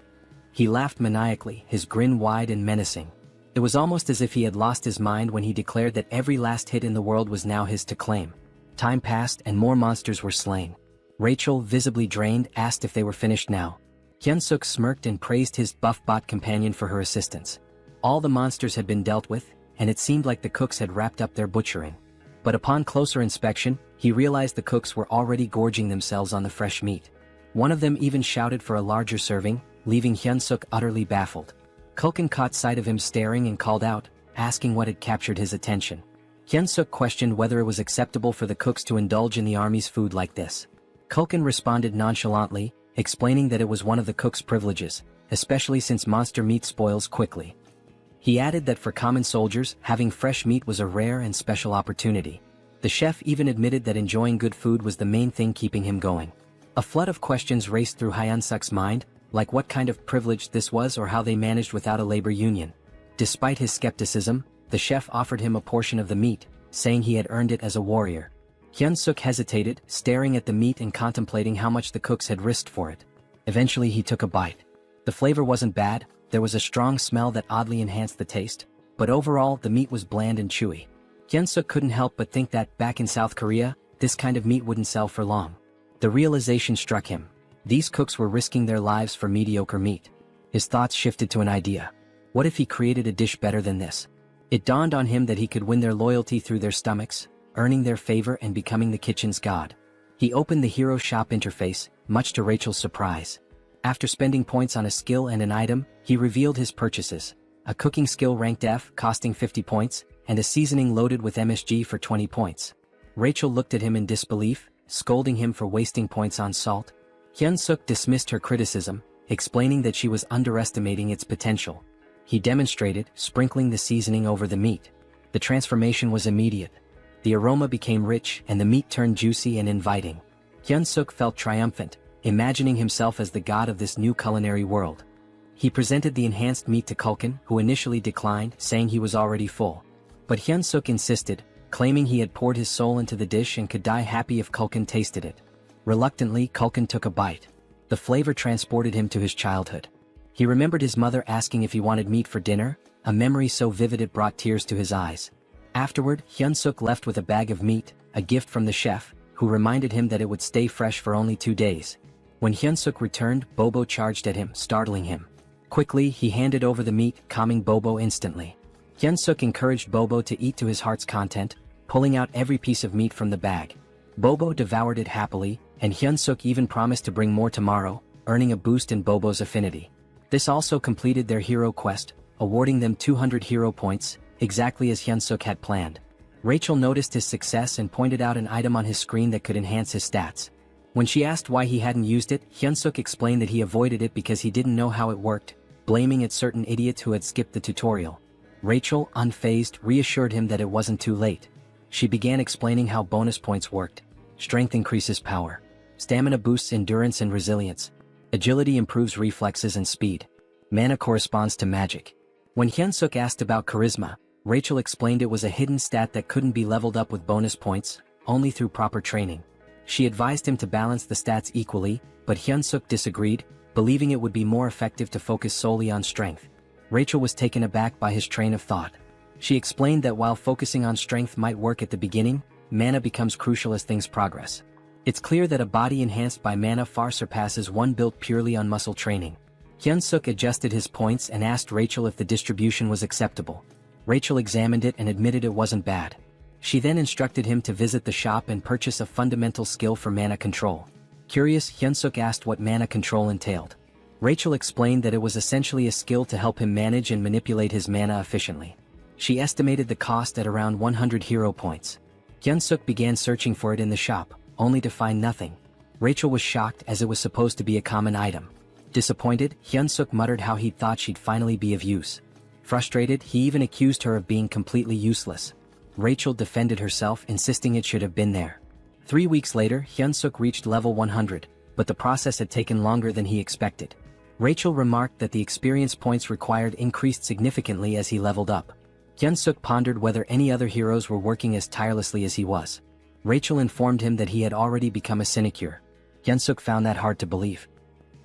He laughed maniacally, his grin wide and menacing. It was almost as if he had lost his mind when he declared that every last hit in the world was now his to claim. Time passed and more monsters were slain. Rachel, visibly drained, asked if they were finished now. Hyunsuk smirked and praised his buff-bot companion for her assistance. All the monsters had been dealt with, and it seemed like the cooks had wrapped up their butchering. But upon closer inspection, he realized the cooks were already gorging themselves on the fresh meat. One of them even shouted for a larger serving, leaving Hyunsuk utterly baffled. Culkin caught sight of him staring and called out, asking what had captured his attention. Hyunsuk questioned whether it was acceptable for the cooks to indulge in the army's food like this. Culkin responded nonchalantly, explaining that it was one of the cook's privileges, especially since monster meat spoils quickly. He added that for common soldiers, having fresh meat was a rare and special opportunity. The chef even admitted that enjoying good food was the main thing keeping him going. A flood of questions raced through Hyunsuk's mind, like what kind of privilege this was or how they managed without a labor union. Despite his skepticism, the chef offered him a portion of the meat, saying he had earned it as a warrior. Hyunsuk hesitated, staring at the meat and contemplating how much the cooks had risked for it. Eventually he took a bite. The flavor wasn't bad, there was a strong smell that oddly enhanced the taste, but overall the meat was bland and chewy. Hyunsuk couldn't help but think that, back in South Korea, this kind of meat wouldn't sell for long. The realization struck him. These cooks were risking their lives for mediocre meat. His thoughts shifted to an idea. What if he created a dish better than this? It dawned on him that he could win their loyalty through their stomachs, earning their favor and becoming the kitchen's god. He opened the Hero Shop interface, much to Rachel's surprise. After spending points on a skill and an item, he revealed his purchases. A cooking skill ranked F, costing 50 points, and a seasoning loaded with MSG for 20 points. Rachel looked at him in disbelief, scolding him for wasting points on salt. Hyunseok dismissed her criticism, explaining that she was underestimating its potential. He demonstrated, sprinkling the seasoning over the meat. The transformation was immediate. The aroma became rich and the meat turned juicy and inviting. Hyunseok felt triumphant, imagining himself as the god of this new culinary world. He presented the enhanced meat to Kulkin, who initially declined, saying he was already full. But Hyunseok insisted, claiming he had poured his soul into the dish and could die happy if Kulkin tasted it. Reluctantly, Kulkin took a bite. The flavor transported him to his childhood. He remembered his mother asking if he wanted meat for dinner, a memory so vivid it brought tears to his eyes. Afterward, Hyunseok left with a bag of meat, a gift from the chef, who reminded him that it would stay fresh for only 2 days. When Hyunseok returned, Bobo charged at him, startling him. Quickly, he handed over the meat, calming Bobo instantly. Hyunseok encouraged Bobo to eat to his heart's content, pulling out every piece of meat from the bag. Bobo devoured it happily, and Hyunseok even promised to bring more tomorrow, earning a boost in Bobo's affinity. This also completed their hero quest, awarding them 200 hero points, exactly as Hyunseok had planned. Rachel noticed his success and pointed out an item on his screen that could enhance his stats. When she asked why he hadn't used it, Hyunseok explained that he avoided it because he didn't know how it worked, blaming it certain idiots who had skipped the tutorial. Rachel, unfazed, reassured him that it wasn't too late. She began explaining how bonus points worked. Strength increases power. Stamina boosts endurance and resilience. Agility improves reflexes and speed. Mana corresponds to magic. When Hyunseok asked about charisma, Rachel explained it was a hidden stat that couldn't be leveled up with bonus points, only through proper training. She advised him to balance the stats equally, but Hyunseok disagreed, believing it would be more effective to focus solely on strength. Rachel was taken aback by his train of thought. She explained that while focusing on strength might work at the beginning, mana becomes crucial as things progress. It's clear that a body enhanced by mana far surpasses one built purely on muscle training. Hyunseok adjusted his points and asked Rachel if the distribution was acceptable. Rachel examined it and admitted it wasn't bad. She then instructed him to visit the shop and purchase a fundamental skill for mana control. Curious, Hyunseok asked what mana control entailed. Rachel explained that it was essentially a skill to help him manage and manipulate his mana efficiently. She estimated the cost at around 100 hero points. Hyunseok began searching for it in the shop, only to find nothing. Rachel was shocked as it was supposed to be a common item. Disappointed, Hyunseok muttered how he'd thought she'd finally be of use. Frustrated, he even accused her of being completely useless. Rachel defended herself, insisting it should have been there. 3 weeks later, Hyunseok reached level 100, but the process had taken longer than he expected. Rachel remarked that the experience points required increased significantly as he leveled up. Hyunseok pondered whether any other heroes were working as tirelessly as he was. Rachel informed him that he had already become a sinecure. Hyunseok found that hard to believe.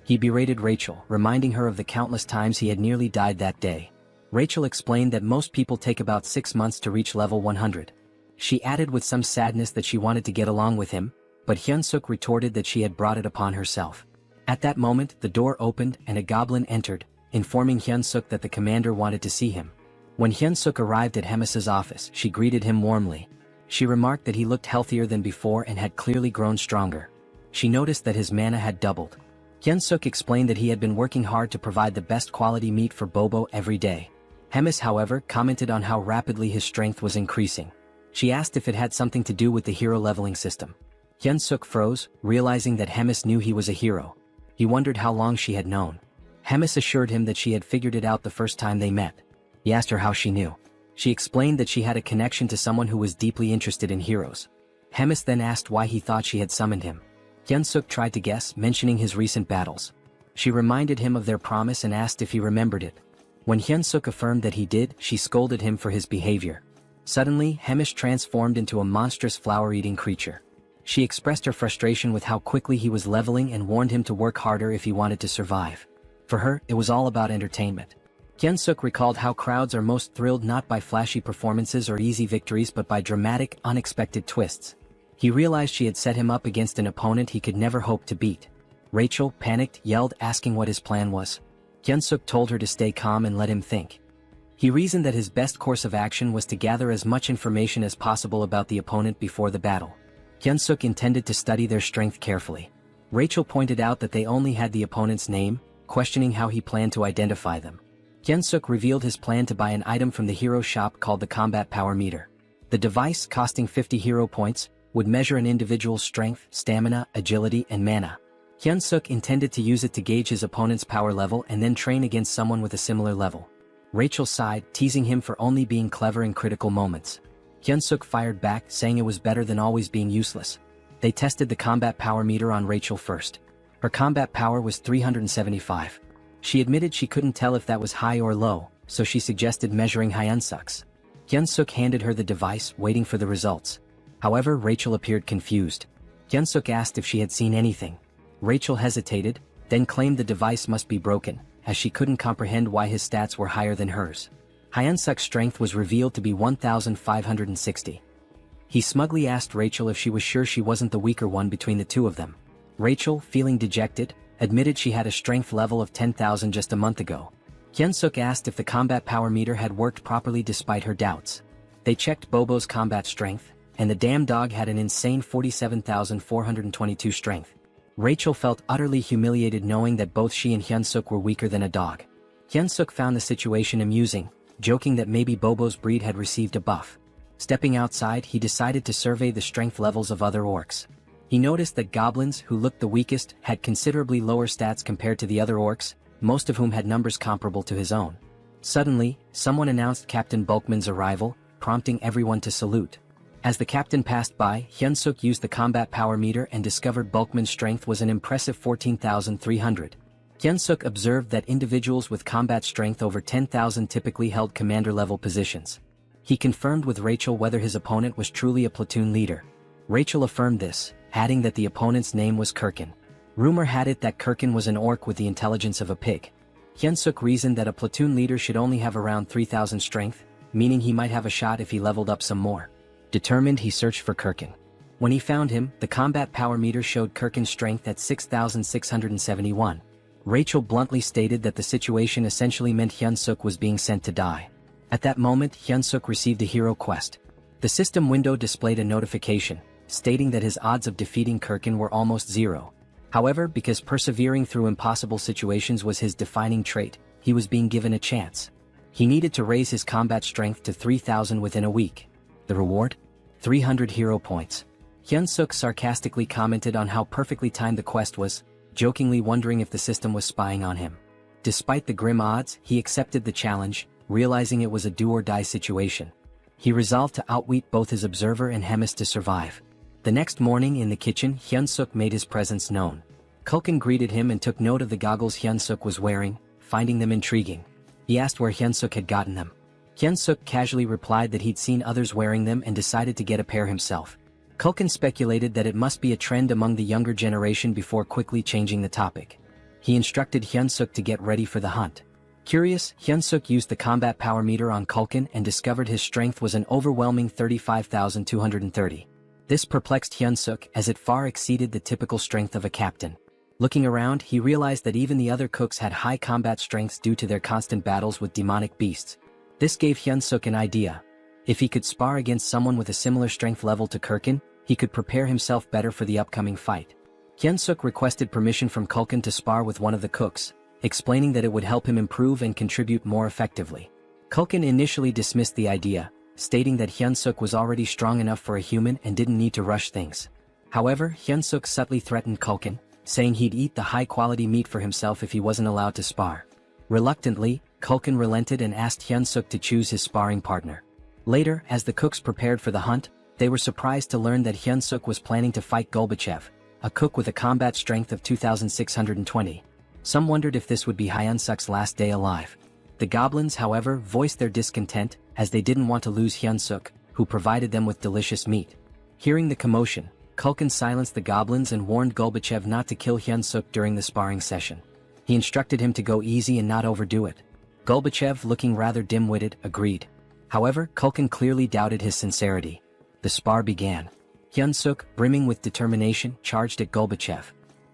He berated Rachel, reminding her of the countless times he had nearly died that day. Rachel explained that most people take about 6 months to reach level 100. She added with some sadness that she wanted to get along with him, but Hyunseok retorted that she had brought it upon herself. At that moment, the door opened and a goblin entered, informing Hyunseok that the commander wanted to see him. When Hyunseok arrived at Hemis's office, she greeted him warmly. She remarked that he looked healthier than before and had clearly grown stronger. She noticed that his mana had doubled. Hyunseok explained that he had been working hard to provide the best quality meat for Bobo every day. Hemis, however, commented on how rapidly his strength was increasing. She asked if it had something to do with the hero leveling system. Hyunseok froze, realizing that Hemis knew he was a hero. He wondered how long she had known. Hemis assured him that she had figured it out the first time they met. He asked her how she knew. She explained that she had a connection to someone who was deeply interested in heroes. Hemis then asked why he thought she had summoned him. Hyunseok tried to guess, mentioning his recent battles. She reminded him of their promise and asked if he remembered it. When Hyunseok affirmed that he did, she scolded him for his behavior. Suddenly, Hemis transformed into a monstrous flower-eating creature. She expressed her frustration with how quickly he was leveling and warned him to work harder if he wanted to survive. For her, it was all about entertainment. Hyunseok recalled how crowds are most thrilled not by flashy performances or easy victories but by dramatic, unexpected twists. He realized she had set him up against an opponent he could never hope to beat. Rachel, panicked, yelled, asking what his plan was. Hyunseok told her to stay calm and let him think. He reasoned that his best course of action was to gather as much information as possible about the opponent before the battle. Hyunseok intended to study their strength carefully. Rachel pointed out that they only had the opponent's name, questioning how he planned to identify them. Hyunsuk revealed his plan to buy an item from the hero shop called the Combat Power Meter. The device, costing 50 hero points, would measure an individual's strength, stamina, agility, and mana. Hyunsuk intended to use it to gauge his opponent's power level and then train against someone with a similar level. Rachel sighed, teasing him for only being clever in critical moments. Hyunsuk fired back, saying it was better than always being useless. They tested the combat power meter on Rachel first. Her combat power was 375. She admitted she couldn't tell if that was high or low, so she suggested measuring Hyunsuk's. Hyunsuk handed her the device, waiting for the results. However, Rachel appeared confused. Hyunsuk asked if she had seen anything. Rachel hesitated, then claimed the device must be broken, as she couldn't comprehend why his stats were higher than hers. Hyunsuk's strength was revealed to be 1,560. He smugly asked Rachel if she was sure she wasn't the weaker one between the two of them. Rachel, feeling dejected, admitted she had a strength level of 10,000 just a month ago. Hyunsuk asked if the combat power meter had worked properly despite her doubts. They checked Bobo's combat strength, and the damn dog had an insane 47,422 strength. Rachel felt utterly humiliated knowing that both she and Hyunsuk were weaker than a dog. Hyunsuk found the situation amusing, joking that maybe Bobo's breed had received a buff. Stepping outside, he decided to survey the strength levels of other orcs. He noticed that goblins, who looked the weakest, had considerably lower stats compared to the other orcs, most of whom had numbers comparable to his own. Suddenly, someone announced Captain Bulkman's arrival, prompting everyone to salute. As the captain passed by, Hyunsuk used the combat power meter and discovered Bulkman's strength was an impressive 14,300. Hyunsuk observed that individuals with combat strength over 10,000 typically held commander-level positions. He confirmed with Rachel whether his opponent was truly a platoon leader. Rachel affirmed this, adding that the opponent's name was Kirkin. Rumor had it that Kirkin was an orc with the intelligence of a pig. Hyunsuk reasoned that a platoon leader should only have around 3,000 strength, meaning he might have a shot if he leveled up some more. Determined, he searched for Kirkin. When he found him, the combat power meter showed Kirkin's strength at 6,671. Rachel bluntly stated that the situation essentially meant Hyunsuk was being sent to die. At that moment, Hyunsuk received a hero quest. The system window displayed a notification, stating that his odds of defeating Kirkin were almost zero. However, because persevering through impossible situations was his defining trait, he was being given a chance. He needed to raise his combat strength to 3,000 within a week. The reward? 300 hero points. Hyunsuk sarcastically commented on how perfectly timed the quest was, jokingly wondering if the system was spying on him. Despite the grim odds, he accepted the challenge, realizing it was a do-or-die situation. He resolved to outwit both his observer and Hemis to survive. The next morning in the kitchen, Hyunsuk made his presence known. Kulkin greeted him and took note of the goggles Hyunsuk was wearing, finding them intriguing. He asked where Hyunsuk had gotten them. Hyunsuk casually replied that he'd seen others wearing them and decided to get a pair himself. Kulkin speculated that it must be a trend among the younger generation before quickly changing the topic. He instructed Hyunsuk to get ready for the hunt. Curious, Hyunsuk used the combat power meter on Kulkin and discovered his strength was an overwhelming 35,230. This perplexed Hyunsuk as it far exceeded the typical strength of a captain. Looking around, he realized that even the other cooks had high combat strengths due to their constant battles with demonic beasts. This gave Hyunsuk an idea. If he could spar against someone with a similar strength level to Kirkin, he could prepare himself better for the upcoming fight. Hyunsuk requested permission from Kulkin to spar with one of the cooks, explaining that it would help him improve and contribute more effectively. Kulkin initially dismissed the idea, stating that Hyunsuk was already strong enough for a human and didn't need to rush things. However, Hyunsuk subtly threatened Kulkin, saying he'd eat the high-quality meat for himself if he wasn't allowed to spar. Reluctantly, Kulkin relented and asked Hyunsuk to choose his sparring partner. Later, as the cooks prepared for the hunt, they were surprised to learn that Hyunsuk was planning to fight Golbachev, a cook with a combat strength of 2,620. Some wondered if this would be Hyunsuk's last day alive. The goblins, however, voiced their discontent, as they didn't want to lose Hyunsuk, who provided them with delicious meat. Hearing the commotion, Kulkin silenced the goblins and warned Golbachev not to kill Hyunsuk during the sparring session. He instructed him to go easy and not overdo it. Golbachev, looking rather dim-witted, agreed. However, Kulkin clearly doubted his sincerity. The spar began. Hyunsuk, brimming with determination, charged at Golbachev.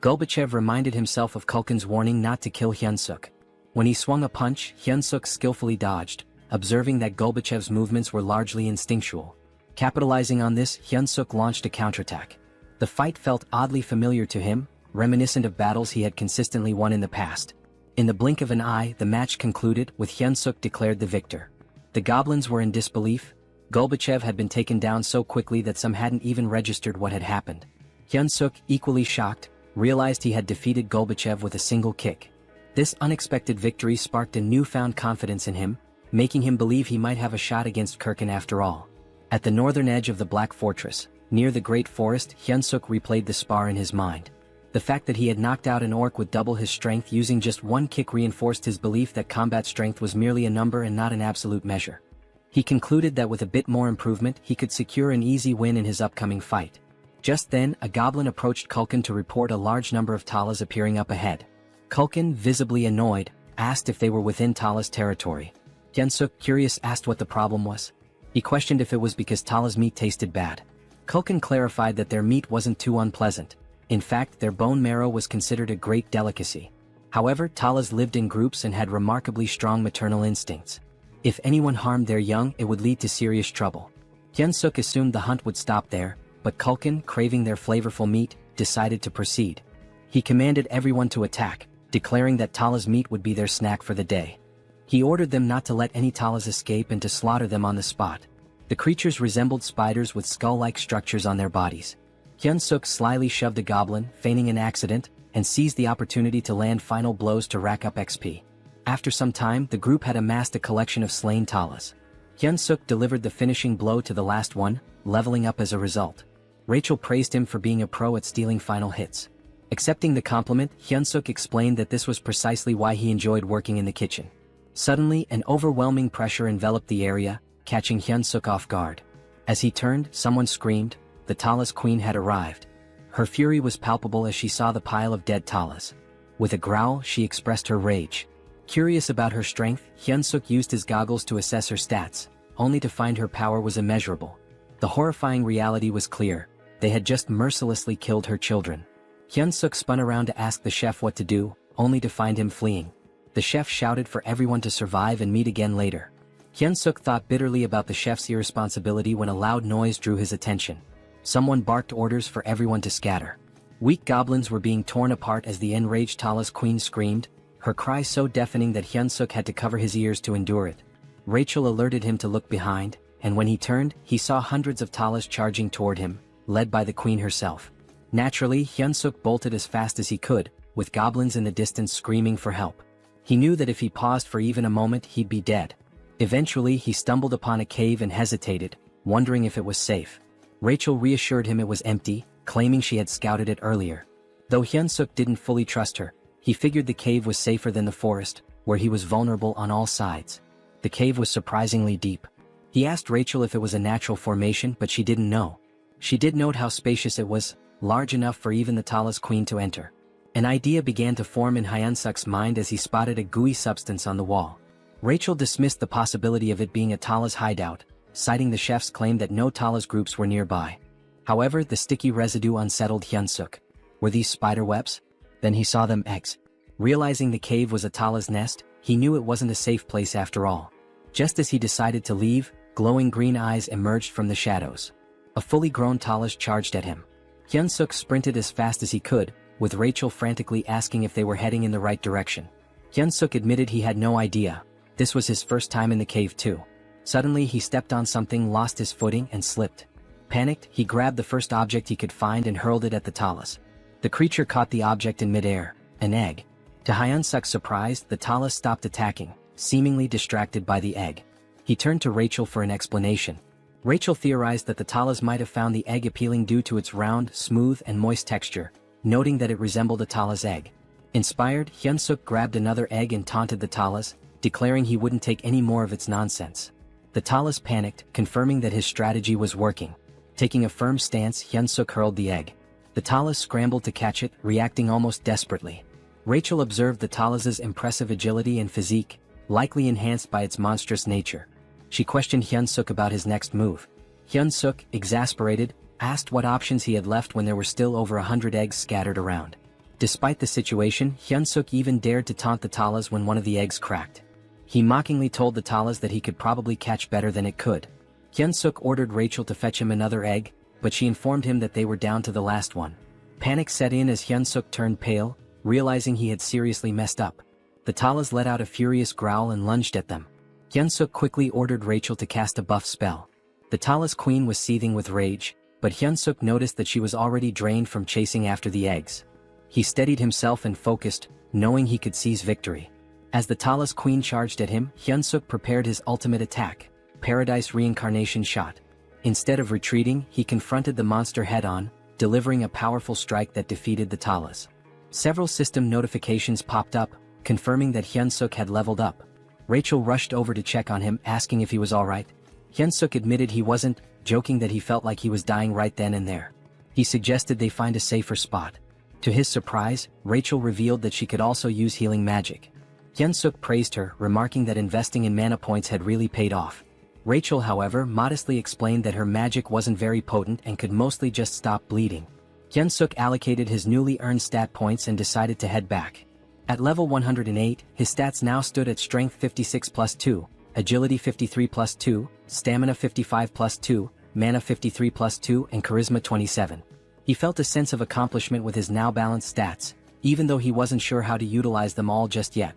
Golbachev reminded himself of Kulkin's warning not to kill Hyunsuk. When he swung a punch, Hyunsuk skillfully dodged, observing that Golbachev's movements were largely instinctual. Capitalizing on this, Hyunsuk launched a counterattack. The fight felt oddly familiar to him, reminiscent of battles he had consistently won in the past. In the blink of an eye, the match concluded with Hyunseok declared the victor. The goblins were in disbelief. Gorbachev had been taken down so quickly that some hadn't even registered what had happened. Hyunseok, equally shocked, realized he had defeated Gorbachev with a single kick. This unexpected victory sparked a newfound confidence in him, making him believe he might have a shot against Kirkin after all. At the northern edge of the Black Fortress, near the Great Forest, Hyunseok replayed the spar in his mind. The fact that he had knocked out an orc with double his strength using just one kick reinforced his belief that combat strength was merely a number and not an absolute measure. He concluded that with a bit more improvement he could secure an easy win in his upcoming fight. Just then, a goblin approached Kulkin to report a large number of Talas appearing up ahead. Kulkin, visibly annoyed, asked if they were within Tala's territory. Hyunseok, curious, asked what the problem was. He questioned if it was because Tala's meat tasted bad. Kulkin clarified that their meat wasn't too unpleasant. In fact, their bone marrow was considered a great delicacy. However, Talas lived in groups and had remarkably strong maternal instincts. If anyone harmed their young, it would lead to serious trouble. Hyunseok assumed the hunt would stop there, but Kulkin, craving their flavorful meat, decided to proceed. He commanded everyone to attack, declaring that Tala's meat would be their snack for the day. He ordered them not to let any Talas escape and to slaughter them on the spot. The creatures resembled spiders with skull-like structures on their bodies. Hyunseok slyly shoved a goblin, feigning an accident, and seized the opportunity to land final blows to rack up XP. After some time, the group had amassed a collection of slain Talas. Hyunseok delivered the finishing blow to the last one, leveling up as a result. Rachel praised him for being a pro at stealing final hits. Accepting the compliment, Hyunseok explained that this was precisely why he enjoyed working in the kitchen. Suddenly, an overwhelming pressure enveloped the area, catching Hyunseok off guard. As he turned, someone screamed. The Talas queen had arrived. Her fury was palpable as she saw the pile of dead Talas. With a growl, she expressed her rage. Curious about her strength, Hyunseok used his goggles to assess her stats, only to find her power was immeasurable. The horrifying reality was clear. They had just mercilessly killed her children. Hyunseok spun around to ask the chef what to do, only to find him fleeing. The chef shouted for everyone to survive and meet again later. Hyunseok thought bitterly about the chef's irresponsibility when a loud noise drew his attention. Someone barked orders for everyone to scatter. Weak goblins were being torn apart as the enraged Tala's queen screamed, her cry so deafening that Hyunseok had to cover his ears to endure it. Rachel alerted him to look behind, and when he turned, he saw hundreds of Talas charging toward him, led by the queen herself. Naturally, Hyunseok bolted as fast as he could, with goblins in the distance screaming for help. He knew that if he paused for even a moment he'd be dead. Eventually he stumbled upon a cave and hesitated, wondering if it was safe. Rachel reassured him it was empty, claiming she had scouted it earlier. Though Hyunseok didn't fully trust her, he figured the cave was safer than the forest, where he was vulnerable on all sides. The cave was surprisingly deep. He asked Rachel if it was a natural formation, but she didn't know. She did note how spacious it was, large enough for even the Tala's queen to enter. An idea began to form in Hyunseok's mind as he spotted a gooey substance on the wall. Rachel dismissed the possibility of it being a Tala's hideout, citing the chef's claim that no Talas groups were nearby. However, the sticky residue unsettled Hyunseok. Were these spiderwebs? Then he saw them eggs. Realizing the cave was a Tala's nest, he knew it wasn't a safe place after all. Just as he decided to leave, glowing green eyes emerged from the shadows. A fully grown Talas charged at him. Hyunseok sprinted as fast as he could, with Rachel frantically asking if they were heading in the right direction. Hyunseok admitted he had no idea. This was his first time in the cave too. Suddenly he stepped on something, lost his footing, and slipped. Panicked, he grabbed the first object he could find and hurled it at the Talas. The creature caught the object in midair, an egg. To Hyunseok's surprise, the Talas stopped attacking, seemingly distracted by the egg. He turned to Rachel for an explanation. Rachel theorized that the Talas might have found the egg appealing due to its round, smooth, and moist texture, noting that it resembled a Tala's egg. Inspired, Hyunseok grabbed another egg and taunted the Talas, declaring he wouldn't take any more of its nonsense. The Talas panicked, confirming that his strategy was working. Taking a firm stance, Hyunseok hurled the egg. The Talas scrambled to catch it, reacting almost desperately. Rachel observed the Talas's impressive agility and physique, likely enhanced by its monstrous nature. She questioned Hyunseok about his next move. Hyunseok, exasperated, asked what options he had left when there were still over 100 eggs scattered around. Despite the situation, Hyunseok even dared to taunt the Talas when one of the eggs cracked. He mockingly told the Talas that he could probably catch better than it could. Hyunseok ordered Rachel to fetch him another egg, but she informed him that they were down to the last one. Panic set in as Hyunseok turned pale, realizing he had seriously messed up. The Talas let out a furious growl and lunged at them. Hyunsuk quickly ordered Rachel to cast a buff spell. The Talas queen was seething with rage, but Hyunsuk noticed that she was already drained from chasing after the eggs. He steadied himself and focused, knowing he could seize victory. As the Talas queen charged at him, Hyunsuk prepared his ultimate attack, Paradise Reincarnation Shot. Instead of retreating, he confronted the monster head-on, delivering a powerful strike that defeated the Talas. Several system notifications popped up, confirming that Hyunsuk had leveled up. Rachel rushed over to check on him, asking if he was alright. Hyunsuk admitted he wasn't, joking that he felt like he was dying right then and there. He suggested they find a safer spot. To his surprise, Rachel revealed that she could also use healing magic. Hyunsuk praised her, remarking that investing in mana points had really paid off. Rachel, however, modestly explained that her magic wasn't very potent and could mostly just stop bleeding. Hyunsuk allocated his newly earned stat points and decided to head back. At level 108, his stats now stood at Strength 56 plus 2, Agility 53 plus 2, Stamina 55 plus 2, Mana 53 plus 2 and Charisma 27. He felt a sense of accomplishment with his now balanced stats, even though he wasn't sure how to utilize them all just yet.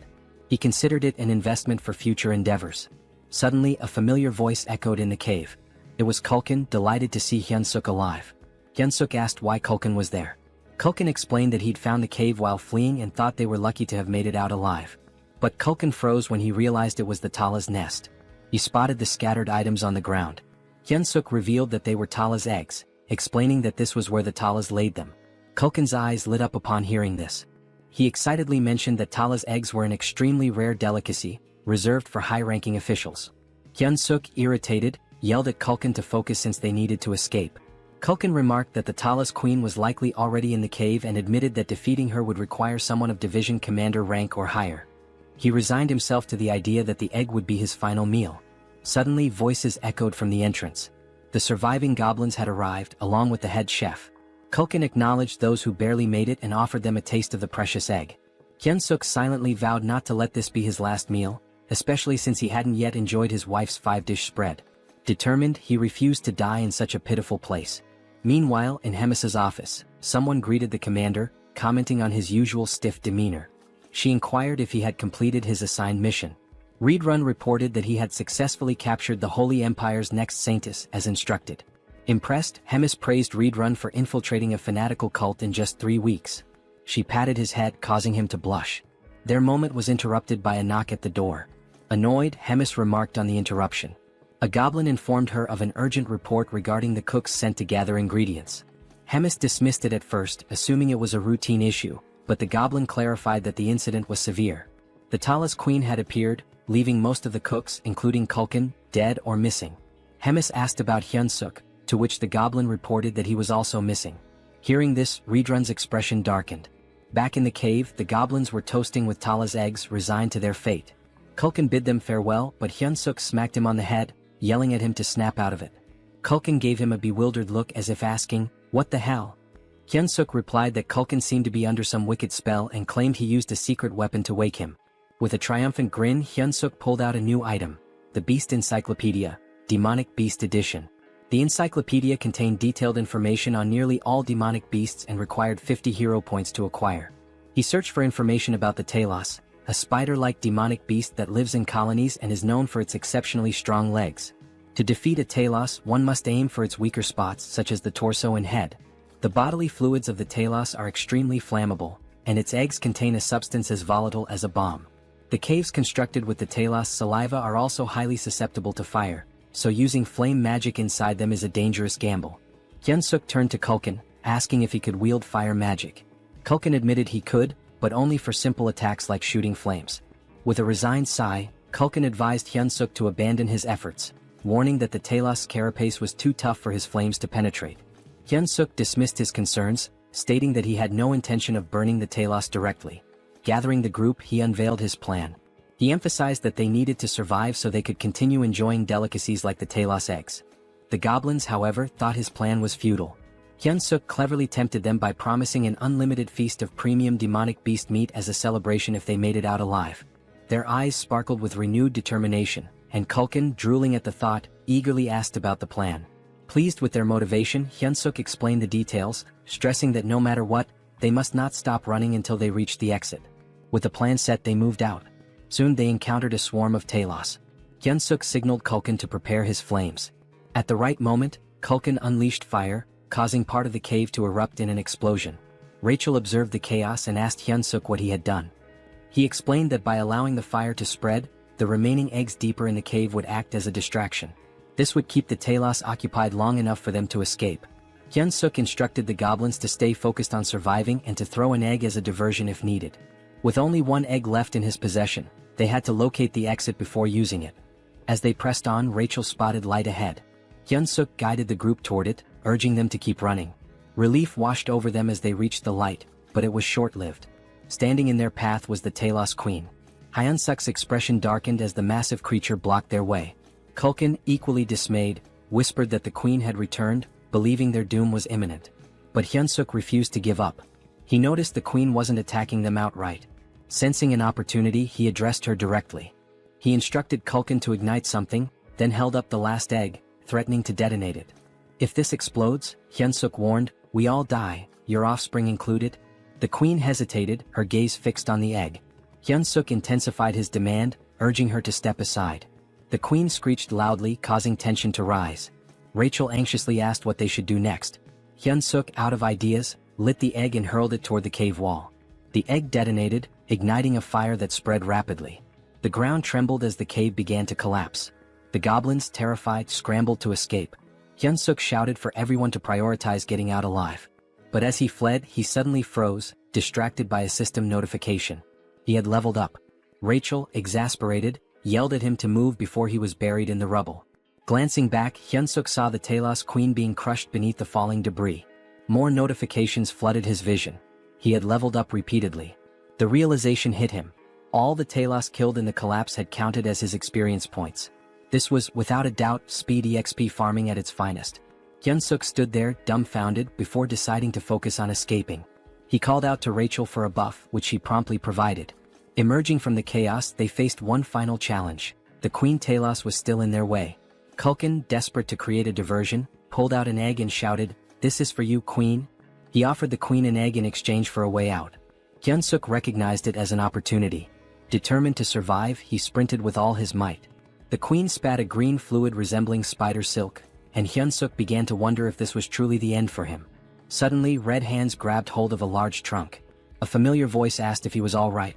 He considered it an investment for future endeavors. Suddenly, a familiar voice echoed in the cave. It was Kulkin, delighted to see Hyunsuk alive. Hyunsuk asked why Kulkin was there. Kulkin explained that he'd found the cave while fleeing and thought they were lucky to have made it out alive. But Kulkin froze when he realized it was the Tala's nest. He spotted the scattered items on the ground. Hyunsuk revealed that they were Tala's eggs, explaining that this was where the Talas laid them. Kulkin's eyes lit up upon hearing this. He excitedly mentioned that Tala's eggs were an extremely rare delicacy, reserved for high-ranking officials. Hyunsuk, irritated, yelled at Kulkin to focus since they needed to escape. Kulkin remarked that the Talas queen was likely already in the cave and admitted that defeating her would require someone of division commander rank or higher. He resigned himself to the idea that the egg would be his final meal. Suddenly, voices echoed from the entrance. The surviving goblins had arrived, along with the head chef. Kulkin acknowledged those who barely made it and offered them a taste of the precious egg. Hyunsuk silently vowed not to let this be his last meal, especially since he hadn't yet enjoyed his wife's 5-dish spread. Determined, he refused to die in such a pitiful place. Meanwhile, in Hemis's office, someone greeted the commander, commenting on his usual stiff demeanor. She inquired if he had completed his assigned mission. Readrun reported that he had successfully captured the Holy Empire's next saintess as instructed. Impressed, Hemis praised Readrun for infiltrating a fanatical cult in just 3 weeks. She patted his head, causing him to blush. Their moment was interrupted by a knock at the door. Annoyed, Hemis remarked on the interruption. A goblin informed her of an urgent report regarding the cooks sent to gather ingredients. Hemis dismissed it at first, assuming it was a routine issue, but the goblin clarified that the incident was severe. The Talas queen had appeared, leaving most of the cooks, including Kulkin, dead or missing. Hemis asked about Hyunsuk, to which the goblin reported that he was also missing. Hearing this, Readrun's expression darkened. Back in the cave, the goblins were toasting with Tala's eggs, resigned to their fate. Kulkin bid them farewell, but Hyunsuk smacked him on the head, yelling at him to snap out of it. Kulkin gave him a bewildered look as if asking, "What the hell?" Hyunsuk replied that Kulkin seemed to be under some wicked spell and claimed he used a secret weapon to wake him. With a triumphant grin, Hyunsuk pulled out a new item, the Beast Encyclopedia, Demonic Beast Edition. The encyclopedia contained detailed information on nearly all demonic beasts and required 50 hero points to acquire. He searched for information about the Talos, a spider-like demonic beast that lives in colonies and is known for its exceptionally strong legs. To defeat a Talos, one must aim for its weaker spots such as the torso and head. The bodily fluids of the Talos are extremely flammable, and its eggs contain a substance as volatile as a bomb. The caves constructed with the Talos saliva are also highly susceptible to fire, so using flame magic inside them is a dangerous gamble. Hyunsuk turned to Kulkin, asking if he could wield fire magic. Kulkin admitted he could, but only for simple attacks like shooting flames. With a resigned sigh, Kulkin advised Hyunsuk to abandon his efforts, warning that the Talos carapace was too tough for his flames to penetrate. Hyunsuk dismissed his concerns, stating that he had no intention of burning the Talos directly. Gathering the group, he unveiled his plan. He emphasized that they needed to survive so they could continue enjoying delicacies like the Talos eggs. The goblins, however, thought his plan was futile. Hyunsuk cleverly tempted them by promising an unlimited feast of premium demonic beast meat as a celebration if they made it out alive. Their eyes sparkled with renewed determination, and Kulkin, drooling at the thought, eagerly asked about the plan. Pleased with their motivation, Hyunsuk explained the details, stressing that no matter what, they must not stop running until they reached the exit. With the plan set, they moved out. Soon they encountered a swarm of Talos. Hyunseok signaled Culkin to prepare his flames. At the right moment, Culkin unleashed fire, causing part of the cave to erupt in an explosion. Rachel observed the chaos and asked Hyunseok what he had done. He explained that by allowing the fire to spread, the remaining eggs deeper in the cave would act as a distraction. This would keep the Talos occupied long enough for them to escape. Hyunseok instructed the goblins to stay focused on surviving and to throw an egg as a diversion if needed. With only one egg left in his possession, they had to locate the exit before using it. As they pressed on, Rachel spotted light ahead. Hyunseok guided the group toward it, urging them to keep running. Relief washed over them as they reached the light, but it was short-lived. Standing in their path was the Talos Queen. Hyunseok's expression darkened as the massive creature blocked their way. Culkin, equally dismayed, whispered that the queen had returned, believing their doom was imminent. But Hyunseok refused to give up. He noticed the queen wasn't attacking them outright. Sensing an opportunity, he addressed her directly. He instructed Culkin to ignite something, then held up the last egg, threatening to detonate it. If this explodes, Hyunseok warned, we all die, your offspring included. The queen hesitated, her gaze fixed on the egg. Hyunseok intensified his demand, urging her to step aside. The queen screeched loudly, causing tension to rise. Rachel anxiously asked what they should do next. Hyunseok, out of ideas, lit the egg and hurled it toward the cave wall. The egg detonated, igniting a fire that spread rapidly. The ground trembled as the cave began to collapse. The goblins, terrified, scrambled to escape. Hyunseok shouted for everyone to prioritize getting out alive. But as he fled, he suddenly froze, distracted by a system notification. He had leveled up. Rachel, exasperated, yelled at him to move before he was buried in the rubble. Glancing back, Hyunseok saw the Talos Queen being crushed beneath the falling debris. More notifications flooded his vision. He had leveled up repeatedly. The realization hit him. All the Talos killed in the collapse had counted as his experience points. This was, without a doubt, speed EXP farming at its finest. Hyunseok stood there, dumbfounded, before deciding to focus on escaping. He called out to Rachel for a buff, which she promptly provided. Emerging from the chaos, they faced one final challenge. The Queen Talos was still in their way. Culkin, desperate to create a diversion, pulled out an egg and shouted, "This is for you, Queen." He offered the Queen an egg in exchange for a way out. Hyunseok recognized it as an opportunity. Determined to survive, he sprinted with all his might. The Queen spat a green fluid resembling spider silk, and Hyunseok began to wonder if this was truly the end for him. Suddenly, red hands grabbed hold of a large trunk. A familiar voice asked if he was all right.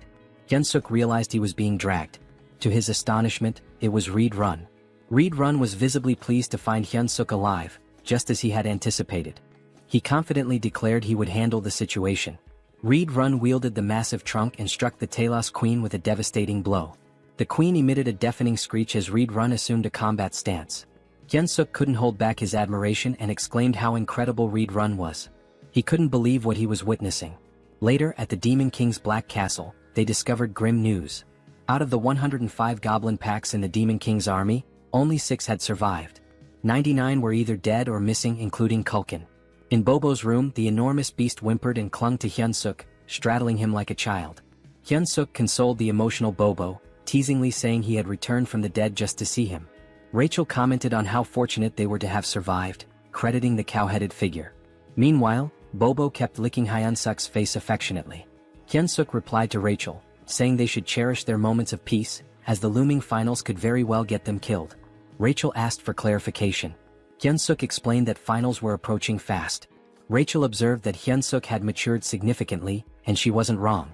Hyunseok realized he was being dragged. To his astonishment, it was Reed Run. Reed Run was visibly pleased to find Hyunseok alive, just as he had anticipated. He confidently declared he would handle the situation. Reed Run wielded the massive trunk and struck the Talos Queen with a devastating blow. The Queen emitted a deafening screech as Reed Run assumed a combat stance. Hyunseok couldn't hold back his admiration and exclaimed how incredible Reed Run was. He couldn't believe what he was witnessing. Later, at the Demon King's Black Castle, they discovered grim news. Out of the 105 goblin packs in the Demon King's army, only 6 had survived. 99 were either dead or missing, including Culkin. In Bobo's room, the enormous beast whimpered and clung to Hyunseok, straddling him like a child. Hyunseok consoled the emotional Bobo, teasingly saying he had returned from the dead just to see him. Rachel commented on how fortunate they were to have survived, crediting the cow-headed figure. Meanwhile, Bobo kept licking Hyunseok's face affectionately. Hyunseok replied to Rachel, saying they should cherish their moments of peace, as the looming finals could very well get them killed. Rachel asked for clarification. Hyunseok explained that finals were approaching fast. Rachel observed that Hyunseok had matured significantly, and she wasn't wrong.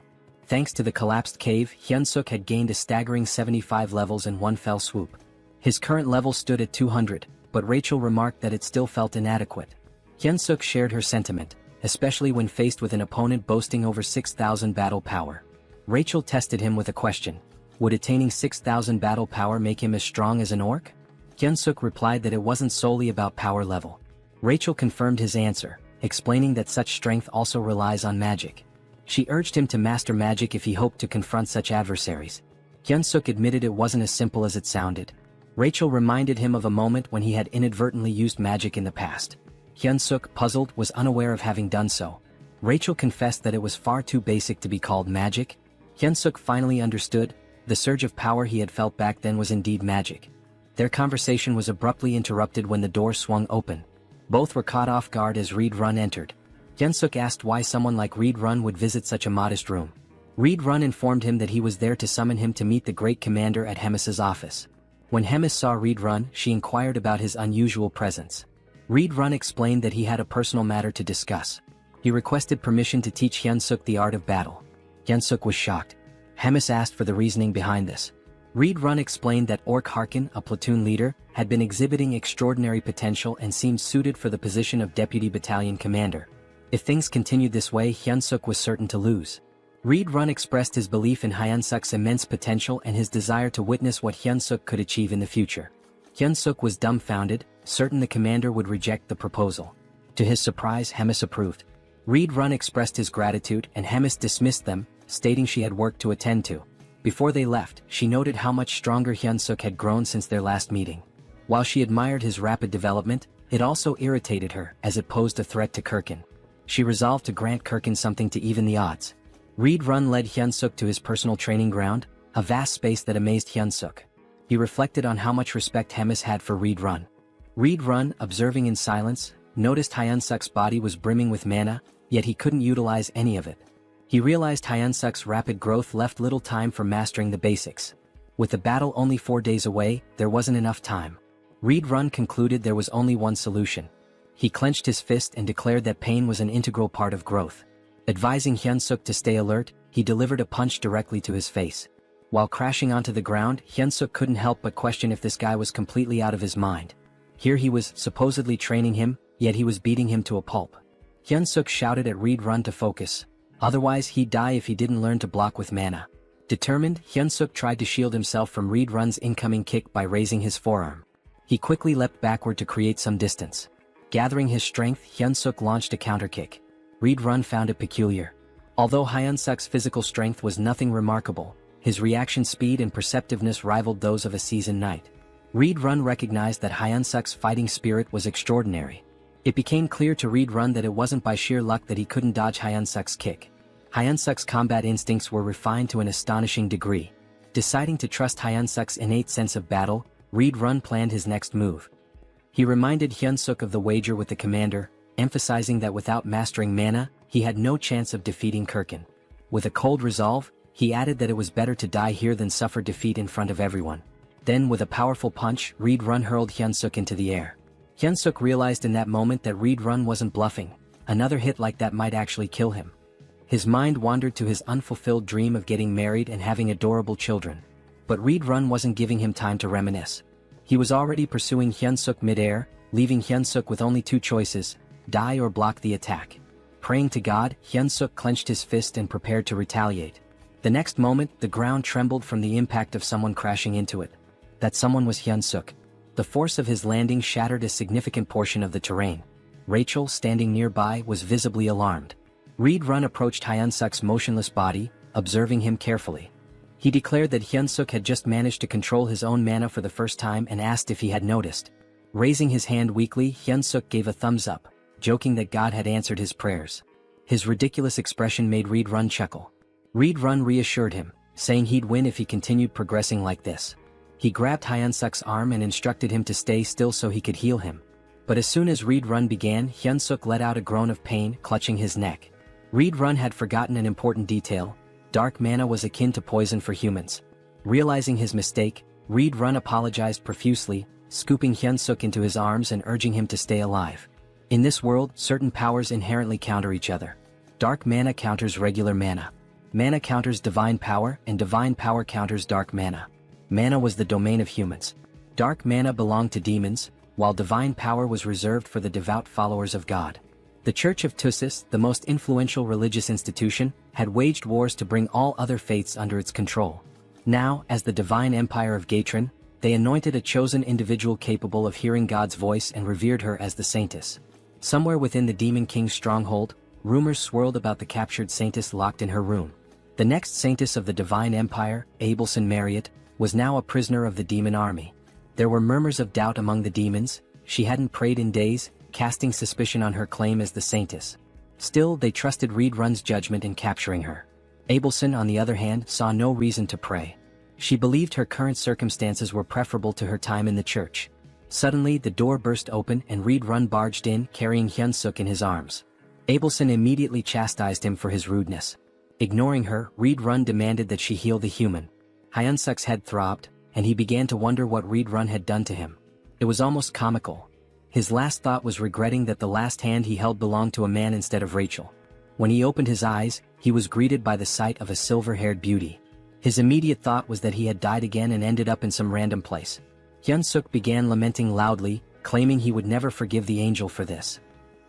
Thanks to the collapsed cave, Hyunseok had gained a staggering 75 levels in one fell swoop. His current level stood at 200, but Rachel remarked that it still felt inadequate. Hyunseok shared her sentiment, especially when faced with an opponent boasting over 6,000 battle power. Rachel tested him with a question. Would attaining 6,000 battle power make him as strong as an orc? Hyunseok replied that it wasn't solely about power level. Rachel confirmed his answer, explaining that such strength also relies on magic. She urged him to master magic if he hoped to confront such adversaries. Hyunseok admitted it wasn't as simple as it sounded. Rachel reminded him of a moment when he had inadvertently used magic in the past. Hyunseok, puzzled, was unaware of having done so. Rachel confessed that it was far too basic to be called magic. Hyunseok finally understood. The surge of power he had felt back then was indeed magic. Their conversation was abruptly interrupted when the door swung open. Both were caught off guard as Reed Run entered. Hyunseok asked why someone like Reed Run would visit such a modest room. Reed Run informed him that he was there to summon him to meet the great commander at Hemis's office. When Hemis saw Reed Run, she inquired about his unusual presence. Reed Run explained that he had a personal matter to discuss. He requested permission to teach Hyunseok the art of battle. Hyunseok was shocked. Hemis asked for the reasoning behind this. Reed Run explained that Orc Harkin, a platoon leader, had been exhibiting extraordinary potential and seemed suited for the position of deputy battalion commander. If things continued this way, Hyunseok was certain to lose. Reed Run expressed his belief in Hyunseok's immense potential and his desire to witness what Hyunseok could achieve in the future. Hyunseok was dumbfounded, certain the commander would reject the proposal. To his surprise, Hemis approved. Reed Run expressed his gratitude and Hemis dismissed them, stating she had work to attend to. Before they left, she noted how much stronger Hyunseok had grown since their last meeting. While she admired his rapid development, it also irritated her as it posed a threat to Kirkin. She resolved to grant Kirkin something to even the odds. Reed Run led Hyunseok to his personal training ground, a vast space that amazed Hyunseok. He reflected on how much respect Hemis had for Reed Run. Reed Run, observing in silence, noticed Hyunseok's body was brimming with mana, yet he couldn't utilize any of it. He realized Hyunseok's rapid growth left little time for mastering the basics. With the battle only 4 days away, there wasn't enough time. Reed Run concluded there was only one solution. He clenched his fist and declared that pain was an integral part of growth. Advising Hyunseok to stay alert, he delivered a punch directly to his face. While crashing onto the ground, Hyunseok couldn't help but question if this guy was completely out of his mind. Here he was supposedly training him, yet he was beating him to a pulp. Hyunseok shouted at Reed Run to focus. Otherwise he'd die if he didn't learn to block with mana. Determined, Hyunseok tried to shield himself from Reed Run's incoming kick by raising his forearm. He quickly leapt backward to create some distance. Gathering his strength, Hyunseok launched a counterkick. Reed Run found it peculiar. Although Hyunseok's physical strength was nothing remarkable, his reaction speed and perceptiveness rivaled those of a seasoned knight. Reed Run recognized that Hyunseok's fighting spirit was extraordinary. It became clear to Reed Run that it wasn't by sheer luck that he couldn't dodge Hyunseok's kick. Hyunseok's combat instincts were refined to an astonishing degree. Deciding to trust Hyunseok's innate sense of battle, Reed Run planned his next move. He reminded Hyunseok of the wager with the commander, emphasizing that without mastering mana, he had no chance of defeating Kirkin. With a cold resolve, he added that it was better to die here than suffer defeat in front of everyone. Then with a powerful punch, Reed Run hurled Hyunseok into the air. Hyunseok realized in that moment that Reed Run wasn't bluffing. Another hit like that might actually kill him. His mind wandered to his unfulfilled dream of getting married and having adorable children. But Reed Run wasn't giving him time to reminisce. He was already pursuing Hyunseok mid-air, leaving Hyunseok with only two choices: die or block the attack. Praying to God, Hyunseok clenched his fist and prepared to retaliate. The next moment, the ground trembled from the impact of someone crashing into it. That someone was Hyunseok. The force of his landing shattered a significant portion of the terrain. Rachel, standing nearby, was visibly alarmed. Reed Run approached Hyunseok's motionless body, observing him carefully. He declared that Hyunseok had just managed to control his own mana for the first time and asked if he had noticed. Raising his hand weakly, Hyunseok gave a thumbs up, joking that God had answered his prayers. His ridiculous expression made Reed Run chuckle. Reed Run reassured him, saying he'd win if he continued progressing like this. He grabbed Hyunseok's arm and instructed him to stay still so he could heal him. But as soon as Reed Run began, Hyunseok let out a groan of pain, clutching his neck. Reed Run had forgotten an important detail: dark mana was akin to poison for humans. Realizing his mistake, Reed Run apologized profusely, scooping Hyunseok into his arms and urging him to stay alive. In this world, certain powers inherently counter each other. Dark mana counters regular mana. Mana counters divine power, and divine power counters dark mana. Mana was the domain of humans. Dark mana belonged to demons, while divine power was reserved for the devout followers of God. The Church of Tussis, the most influential religious institution, had waged wars to bring all other faiths under its control. Now, as the divine empire of Gatron, they anointed a chosen individual capable of hearing God's voice and revered her as the Saintess. Somewhere within the Demon King's stronghold, rumors swirled about the captured Saintess locked in her room. The next Saintess of the divine empire, Abelson Marriott, was now a prisoner of the demon army. There were murmurs of doubt among the demons. She hadn't prayed in days, casting suspicion on her claim as the Saintess. Still, they trusted Reed Run's judgment in capturing her. Abelson, on the other hand, saw no reason to pray. She believed her current circumstances were preferable to her time in the church. Suddenly, the door burst open and Reed Run barged in, carrying Hyunseok in his arms. Abelson immediately chastised him for his rudeness. Ignoring her, Reed Run demanded that she heal the human. Hyunseok's head throbbed, and he began to wonder what Reed Run had done to him. It was almost comical. His last thought was regretting that the last hand he held belonged to a man instead of Rachel. When he opened his eyes, he was greeted by the sight of a silver-haired beauty. His immediate thought was that he had died again and ended up in some random place. Hyunseok began lamenting loudly, claiming he would never forgive the angel for this.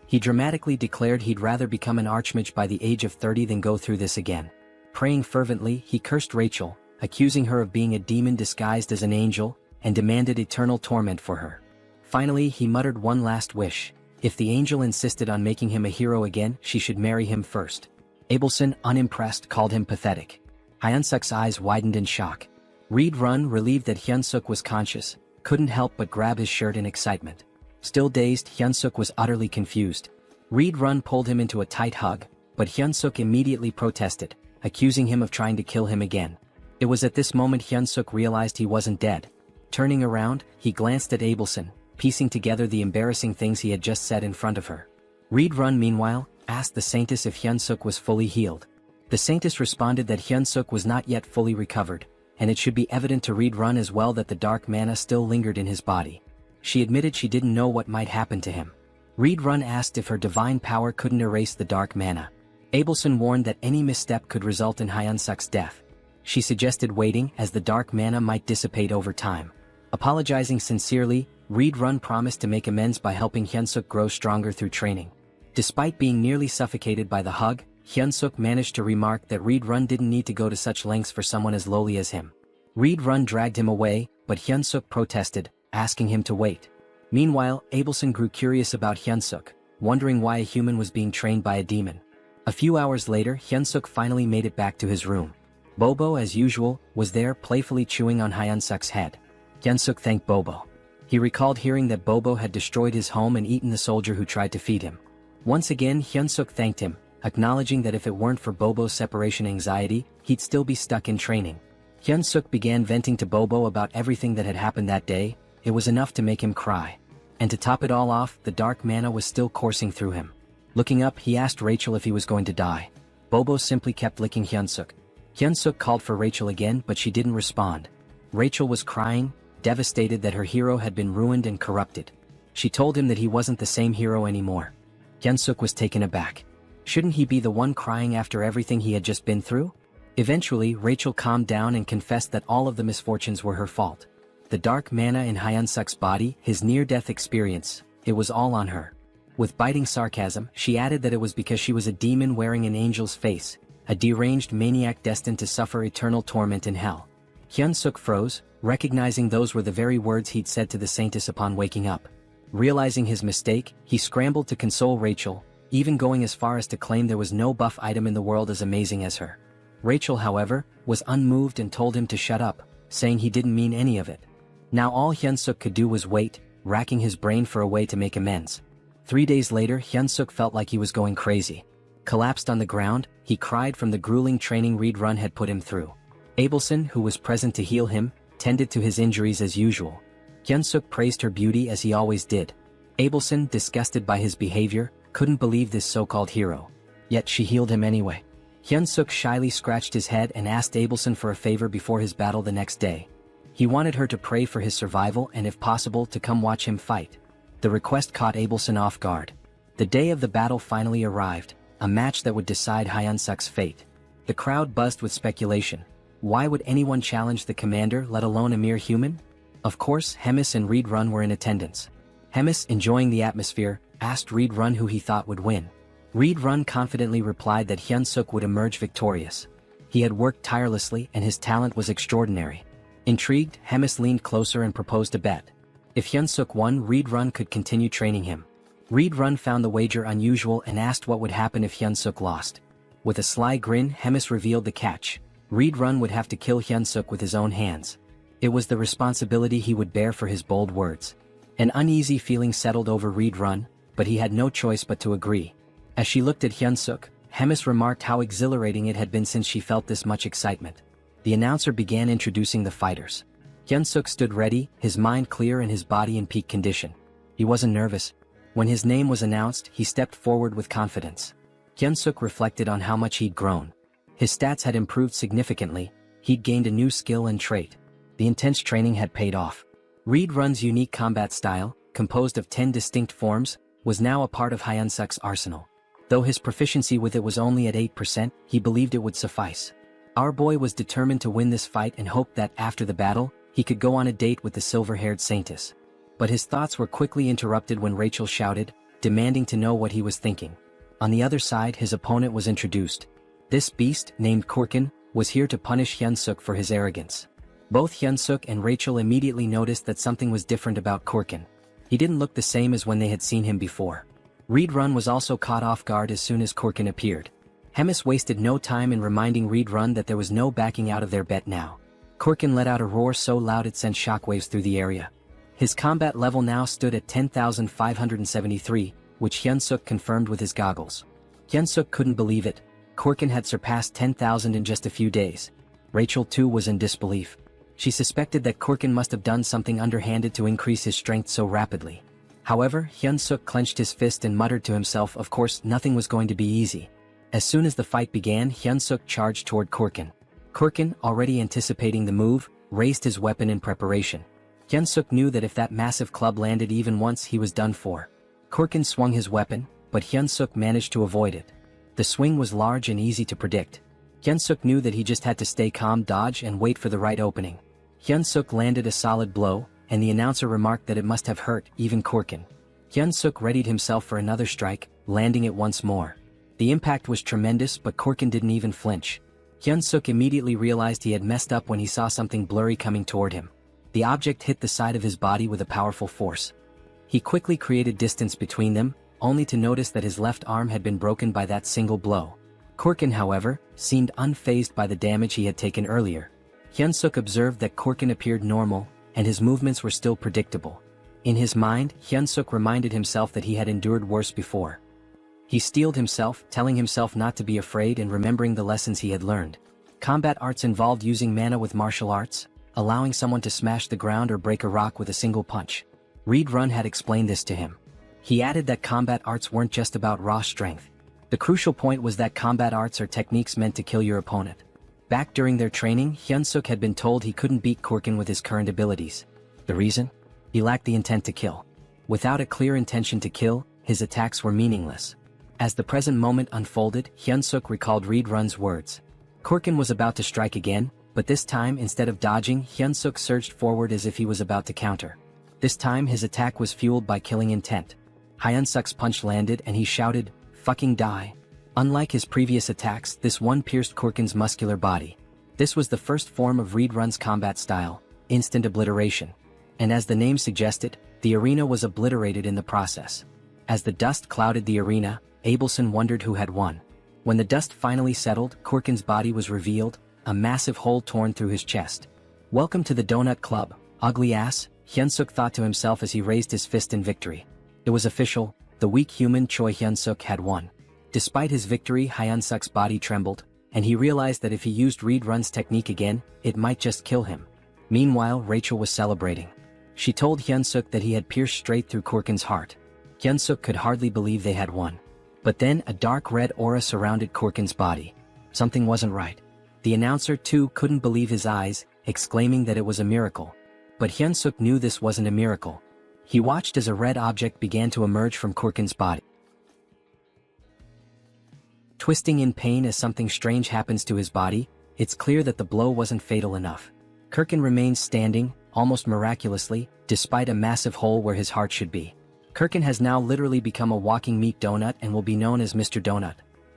He dramatically declared he'd rather become an archmage by the age of 30 than go through this again. Praying fervently, he cursed Rachel, accusing her of being a demon disguised as an angel, and demanded eternal torment for her. Finally, he muttered one last wish. If the angel insisted on making him a hero again, she should marry him first. Abelson, unimpressed, called him pathetic. Hyunseok's eyes widened in shock. Reed Run, relieved that Hyunseok was conscious, couldn't help but grab his shirt in excitement. Still dazed, Hyunseok was utterly confused. Reed Run pulled him into a tight hug, but Hyunseok immediately protested, accusing him of trying to kill him again. It was at this moment Hyunseok realized he wasn't dead. Turning around, he glanced at Abelson, piecing together the embarrassing things he had just said in front of her. Reed Run, meanwhile, asked the Saintess if Hyunseok was fully healed. The Saintess responded that Hyunseok was not yet fully recovered, and it should be evident to Reed Run as well that the dark mana still lingered in his body. She admitted she didn't know what might happen to him. Reed Run asked if her divine power couldn't erase the dark mana. Abelson warned that any misstep could result in Hyunseok's death. She suggested waiting, as the dark mana might dissipate over time. Apologizing sincerely, Reed Run promised to make amends by helping Hyunseok grow stronger through training. Despite being nearly suffocated by the hug, Hyunseok managed to remark that Reed Run didn't need to go to such lengths for someone as lowly as him. Reed Run dragged him away, but Hyunseok protested, asking him to wait. Meanwhile, Abelson grew curious about Hyunseok, wondering why a human was being trained by a demon. A few hours later, Hyunseok finally made it back to his room. Bobo, as usual, was there playfully chewing on Hyunseok's head. Hyunseok thanked Bobo. He recalled hearing that Bobo had destroyed his home and eaten the soldier who tried to feed him. Once again, Hyunseok thanked him, acknowledging that if it weren't for Bobo's separation anxiety, he'd still be stuck in training. Hyunseok began venting to Bobo about everything that had happened that day. It was enough to make him cry. And to top it all off, the dark mana was still coursing through him. Looking up, he asked Rachel if he was going to die. Bobo simply kept licking Hyunseok. Hyunseok called for Rachel again, but she didn't respond. Rachel was crying, devastated that her hero had been ruined and corrupted. She told him that he wasn't the same hero anymore. Hyunseok was taken aback. Shouldn't he be the one crying after everything he had just been through? Eventually, Rachel calmed down and confessed that all of the misfortunes were her fault. The dark mana in Hyunseok's body, his near-death experience, it was all on her. With biting sarcasm, she added that it was because she was a demon wearing an angel's face, a deranged maniac destined to suffer eternal torment in hell. Hyunseok froze, recognizing those were the very words he'd said to the Saintess upon waking up. Realizing his mistake, he scrambled to console Rachel, even going as far as to claim there was no buff item in the world as amazing as her. Rachel, however, was unmoved and told him to shut up, saying he didn't mean any of it. Now all Hyunseok could do was wait, racking his brain for a way to make amends. 3 days later, Hyunseok felt like he was going crazy. Collapsed on the ground, he cried from the grueling training Reed Run had put him through. Abelson, who was present to heal him, tended to his injuries as usual. Hyunseok praised her beauty as he always did. Abelson, disgusted by his behavior, couldn't believe this so-called hero. Yet she healed him anyway. Hyunseok shyly scratched his head and asked Abelson for a favor before his battle the next day. He wanted her to pray for his survival and if possible to come watch him fight. The request caught Abelson off guard. The day of the battle finally arrived, a match that would decide Hyunseok's fate. The crowd buzzed with speculation. Why would anyone challenge the commander, let alone a mere human? Of course, Hemis and Reed Run were in attendance. Hemis, enjoying the atmosphere, asked Reed Run who he thought would win. Reed Run confidently replied that Hyunseok would emerge victorious. He had worked tirelessly and his talent was extraordinary. Intrigued, Hemis leaned closer and proposed a bet. If Hyunseok won, Reed Run could continue training him. Reed Run found the wager unusual and asked what would happen if Hyunseok lost. With a sly grin, Hemis revealed the catch. Reed Run would have to kill Hyunseok with his own hands. It was the responsibility he would bear for his bold words. An uneasy feeling settled over Reed Run, but he had no choice but to agree. As she looked at Hyunseok, Hemis remarked how exhilarating it had been since she felt this much excitement. The announcer began introducing the fighters. Hyunseok stood ready, his mind clear and his body in peak condition. He wasn't nervous. When his name was announced, he stepped forward with confidence. Hyunseok reflected on how much he'd grown. His stats had improved significantly, he'd gained a new skill and trait. The intense training had paid off. Reed Run's unique combat style, composed of 10 distinct forms, was now a part of Hyunseok's arsenal. Though his proficiency with it was only at 8%, he believed it would suffice. Our boy was determined to win this fight and hoped that after the battle, he could go on a date with the silver-haired saintess. But his thoughts were quickly interrupted when Rachel shouted, demanding to know what he was thinking. On the other side, his opponent was introduced. This beast, named Korkin, was here to punish Hyunseok for his arrogance. Both Hyunseok and Rachel immediately noticed that something was different about Korkin. He didn't look the same as when they had seen him before. Reed Run was also caught off guard as soon as Korkin appeared. Hemis wasted no time in reminding Reed Run that there was no backing out of their bet now. Korkin let out a roar so loud it sent shockwaves through the area. His combat level now stood at 10,573, which Hyunseok confirmed with his goggles. Hyunseok couldn't believe it. Korkin had surpassed 10,000 in just a few days. Rachel too was in disbelief. She suspected that Korkin must have done something underhanded to increase his strength so rapidly. However, Hyunseok clenched his fist and muttered to himself, of course, nothing was going to be easy. As soon as the fight began, Hyunseok charged toward Korkin. Korkin, already anticipating the move, raised his weapon in preparation. Hyunseok knew that if that massive club landed even once, he was done for. Korkin swung his weapon, but Hyunseok managed to avoid it. The swing was large and easy to predict. Hyunseok knew that he just had to stay calm, dodge, and wait for the right opening. Hyunseok landed a solid blow, and the announcer remarked that it must have hurt even Korkin. Hyunseok readied himself for another strike, landing it once more. The impact was tremendous, but Korkin didn't even flinch. Hyunseok immediately realized he had messed up when he saw something blurry coming toward him. The object hit the side of his body with a powerful force. He quickly created distance between them, only to notice that his left arm had been broken by that single blow. Korkin, however, seemed unfazed by the damage he had taken earlier. Hyunseok observed that Korkin appeared normal, and his movements were still predictable. In his mind, Hyunseok reminded himself that he had endured worse before. He steeled himself, telling himself not to be afraid and remembering the lessons he had learned. Combat arts involved using mana with martial arts, allowing someone to smash the ground or break a rock with a single punch. Reed Run had explained this to him. He added that combat arts weren't just about raw strength. The crucial point was that combat arts are techniques meant to kill your opponent. Back during their training, Hyunseok had been told he couldn't beat Korkin with his current abilities. The reason? He lacked the intent to kill. Without a clear intention to kill, his attacks were meaningless. As the present moment unfolded, Hyunseok recalled Reed Run's words. Korkin was about to strike again, but this time, instead of dodging, Hyunseok surged forward as if he was about to counter. This time his attack was fueled by killing intent. Hyunseok's punch landed and he shouted, "Fucking die." Unlike his previous attacks, this one pierced Korkin's muscular body. This was the first form of Reed Run's combat style, instant obliteration. And as the name suggested, the arena was obliterated in the process. As the dust clouded the arena, Abelson wondered who had won. When the dust finally settled, Korkin's body was revealed, a massive hole torn through his chest. "Welcome to the Donut Club, ugly ass," Hyunseok thought to himself as he raised his fist in victory. It was official, the weak human Choi Hyunseok had won. Despite his victory, Hyunseok's body trembled, and he realized that if he used Reed Run's technique again, it might just kill him. Meanwhile, Rachel was celebrating. She told Hyunseok that he had pierced straight through Korkin's heart. Hyunseok could hardly believe they had won. But then a dark red aura surrounded Korkin's body. Something wasn't right. The announcer too couldn't believe his eyes, exclaiming that it was a miracle. But Hyunseok knew this wasn't a miracle. He watched as a red object began to emerge from Korkin's body. Twisting in pain as something strange happens to his body, it's clear that the blow wasn't fatal enough. Korkin remains standing, almost miraculously, despite a massive hole where his heart should be. Korkin has now literally become a walking meat donut and will be known as Mr. Donut.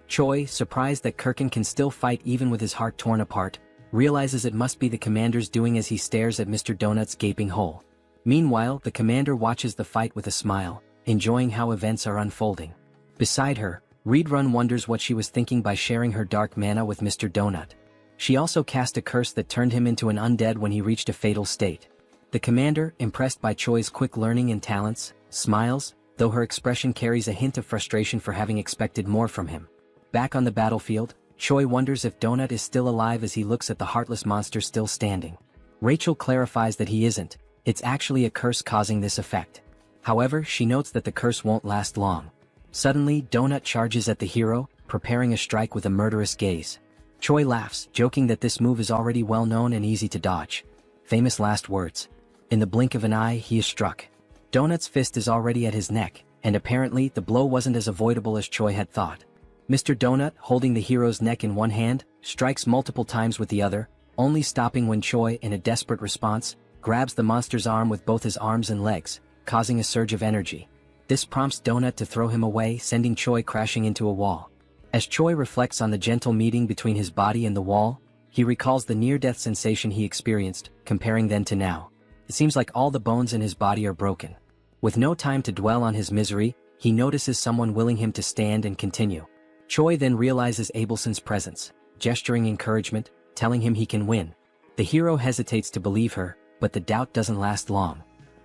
Choi, surprised that Korkin can still fight even with his heart torn apart, realizes it must be the commander's doing as he stares at Mr. Donut's gaping hole. Meanwhile, the commander watches the fight with a smile, enjoying how events are unfolding. Beside her, Reed Run wonders what she was thinking by sharing her dark mana with Mr. Donut. She also cast a curse that turned him into an undead when he reached a fatal state. The commander, impressed by Choi's quick learning and talents, smiles, though her expression carries a hint of frustration for having expected more from him. Back on the battlefield, Choi wonders if Donut is still alive as he looks at the heartless monster still standing. Rachel clarifies that he isn't, it's actually a curse causing this effect. However, she notes that the curse won't last long. Suddenly, Donut charges at the hero, preparing a strike with a murderous gaze. Choi laughs, joking that this move is already well known and easy to dodge. Famous last words. In the blink of an eye, he is struck. Donut's fist is already at his neck, and apparently the blow wasn't as avoidable as Choi had thought. Mr. Donut, holding the hero's neck in one hand, strikes multiple times with the other, only stopping when Choi, in a desperate response, grabs the monster's arm with both his arms and legs, causing a surge of energy. This prompts Donut to throw him away, sending Choi crashing into a wall. As Choi reflects on the gentle meeting between his body and the wall, he recalls the near-death sensation he experienced, comparing then to now. It seems like all the bones in his body are broken. With no time to dwell on his misery, he notices someone willing him to stand and continue. Choi then realizes Abelson's presence, gesturing encouragement, telling him he can win. The hero hesitates to believe her, but the doubt doesn't last long.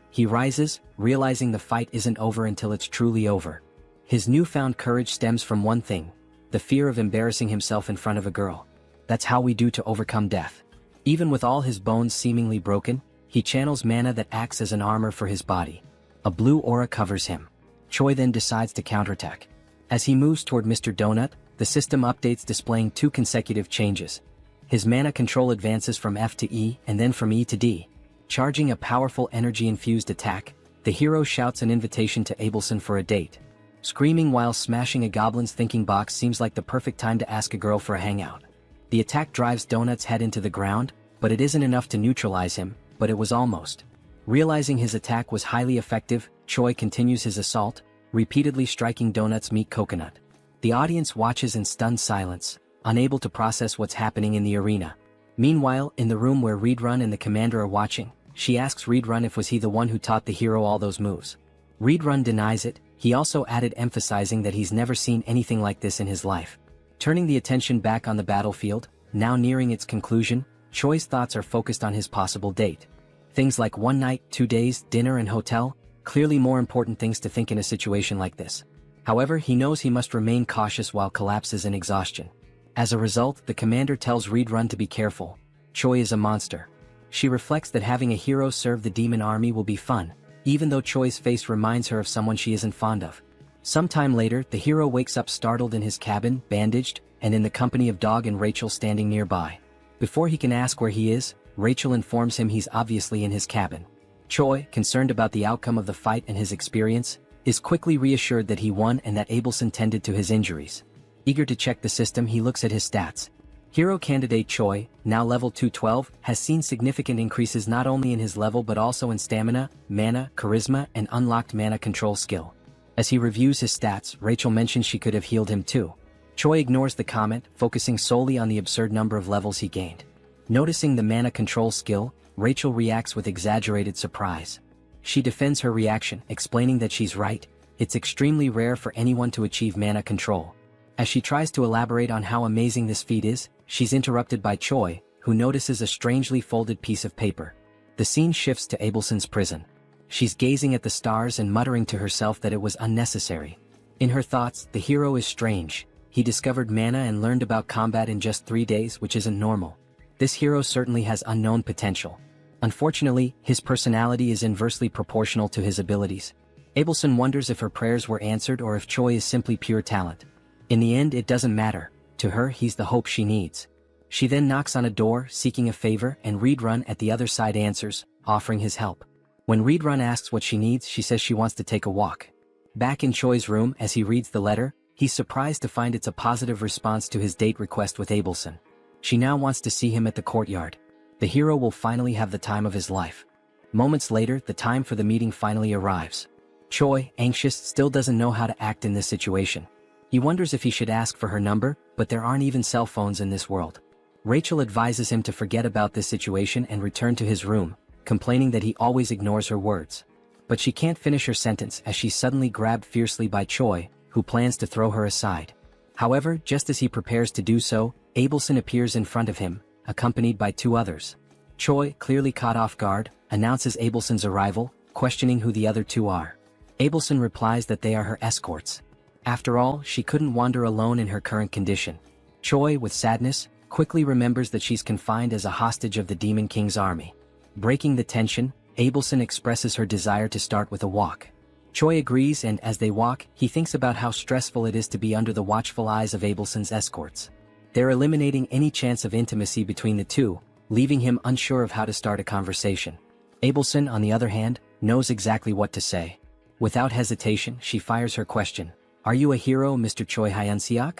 He rises, realizing the fight isn't over until it's truly over. His newfound courage stems from one thing: the fear of embarrassing himself in front of a girl. That's how we do to overcome death. Even with all his bones seemingly broken, he channels mana that acts as an armor for his body. A blue aura covers him. Choi then decides to counterattack. As he moves toward Mr. Donut, the system updates displaying 2 consecutive changes. His mana control advances from F to E and then from E to D. Charging a powerful energy-infused attack, the hero shouts an invitation to Abelson for a date. Screaming while smashing a goblin's thinking box seems like the perfect time to ask a girl for a hangout. The attack drives Donut's head into the ground, but it isn't enough to neutralize him, but it was almost. Realizing his attack was highly effective, Choi continues his assault, repeatedly striking Donut's meat coconut. The audience watches in stunned silence, unable to process what's happening in the arena. Meanwhile, in the room where Reedrun and the commander are watching, she asks Reedrun if was he the one who taught the hero all those moves. Reedrun denies it. He also added, emphasizing that he's never seen anything like this in his life. Turning the attention back on the battlefield, now nearing its conclusion, Choi's thoughts are focused on his possible date. Things like 1 night, 2 days, dinner and hotel, clearly more important things to think in a situation like this. However, he knows he must remain cautious while collapses in exhaustion. As a result, the commander tells Reedrun to be careful. Choi is a monster. She reflects that having a hero serve the demon army will be fun, even though Choi's face reminds her of someone she isn't fond of. Sometime later, the hero wakes up startled in his cabin, bandaged, and in the company of Dog and Rachel standing nearby. Before he can ask where he is, Rachel informs him he's obviously in his cabin. Choi, concerned about the outcome of the fight and his experience, is quickly reassured that he won and that Abelson tended to his injuries. Eager to check the system, he looks at his stats. Hero candidate Choi, now level 212, has seen significant increases not only in his level but also in stamina, mana, charisma, and unlocked mana control skill. As he reviews his stats, Rachel mentions she could have healed him too. Choi ignores the comment, focusing solely on the absurd number of levels he gained. Noticing the mana control skill, Rachel reacts with exaggerated surprise. She defends her reaction, explaining that she's right, it's extremely rare for anyone to achieve mana control. As she tries to elaborate on how amazing this feat is, she's interrupted by Choi, who notices a strangely folded piece of paper. The scene shifts to Abelson's prison. She's gazing at the stars and muttering to herself that it was unnecessary. In her thoughts, the hero is strange. He discovered mana and learned about combat in just 3 days, which isn't normal. This hero certainly has unknown potential. Unfortunately, his personality is inversely proportional to his abilities. Abelson wonders if her prayers were answered or if Choi is simply pure talent. In the end, it doesn't matter. To her, he's the hope she needs. She then knocks on a door, seeking a favor, and Reedrun at the other side answers, offering his help. When Reedrun asks what she needs, she says she wants to take a walk. Back in Choi's room, as he reads the letter, he's surprised to find it's a positive response to his date request with Abelson. She now wants to see him at the courtyard. The hero will finally have the time of his life. Moments later, the time for the meeting finally arrives. Choi, anxious, still doesn't know how to act in this situation. He wonders if he should ask for her number, but there aren't even cell phones in this world. Rachel advises him to forget about this situation and return to his room, complaining that he always ignores her words. But she can't finish her sentence as she's suddenly grabbed fiercely by Choi, who plans to throw her aside. However, just as he prepares to do so, Abelson appears in front of him, accompanied by 2 others. Choi, clearly caught off guard, announces Abelson's arrival, questioning who the other 2 are. Abelson replies that they are her escorts. After all, she couldn't wander alone in her current condition. Choi, with sadness, quickly remembers that she's confined as a hostage of the Demon King's army. Breaking the tension, Abelson expresses her desire to start with a walk. Choi agrees, and as they walk, he thinks about how stressful it is to be under the watchful eyes of Abelson's escorts. They're eliminating any chance of intimacy between the two, leaving him unsure of how to start a conversation. Abelson, on the other hand, knows exactly what to say. Without hesitation, she fires her question. Are you a hero, Mr. Choi Hyunseok?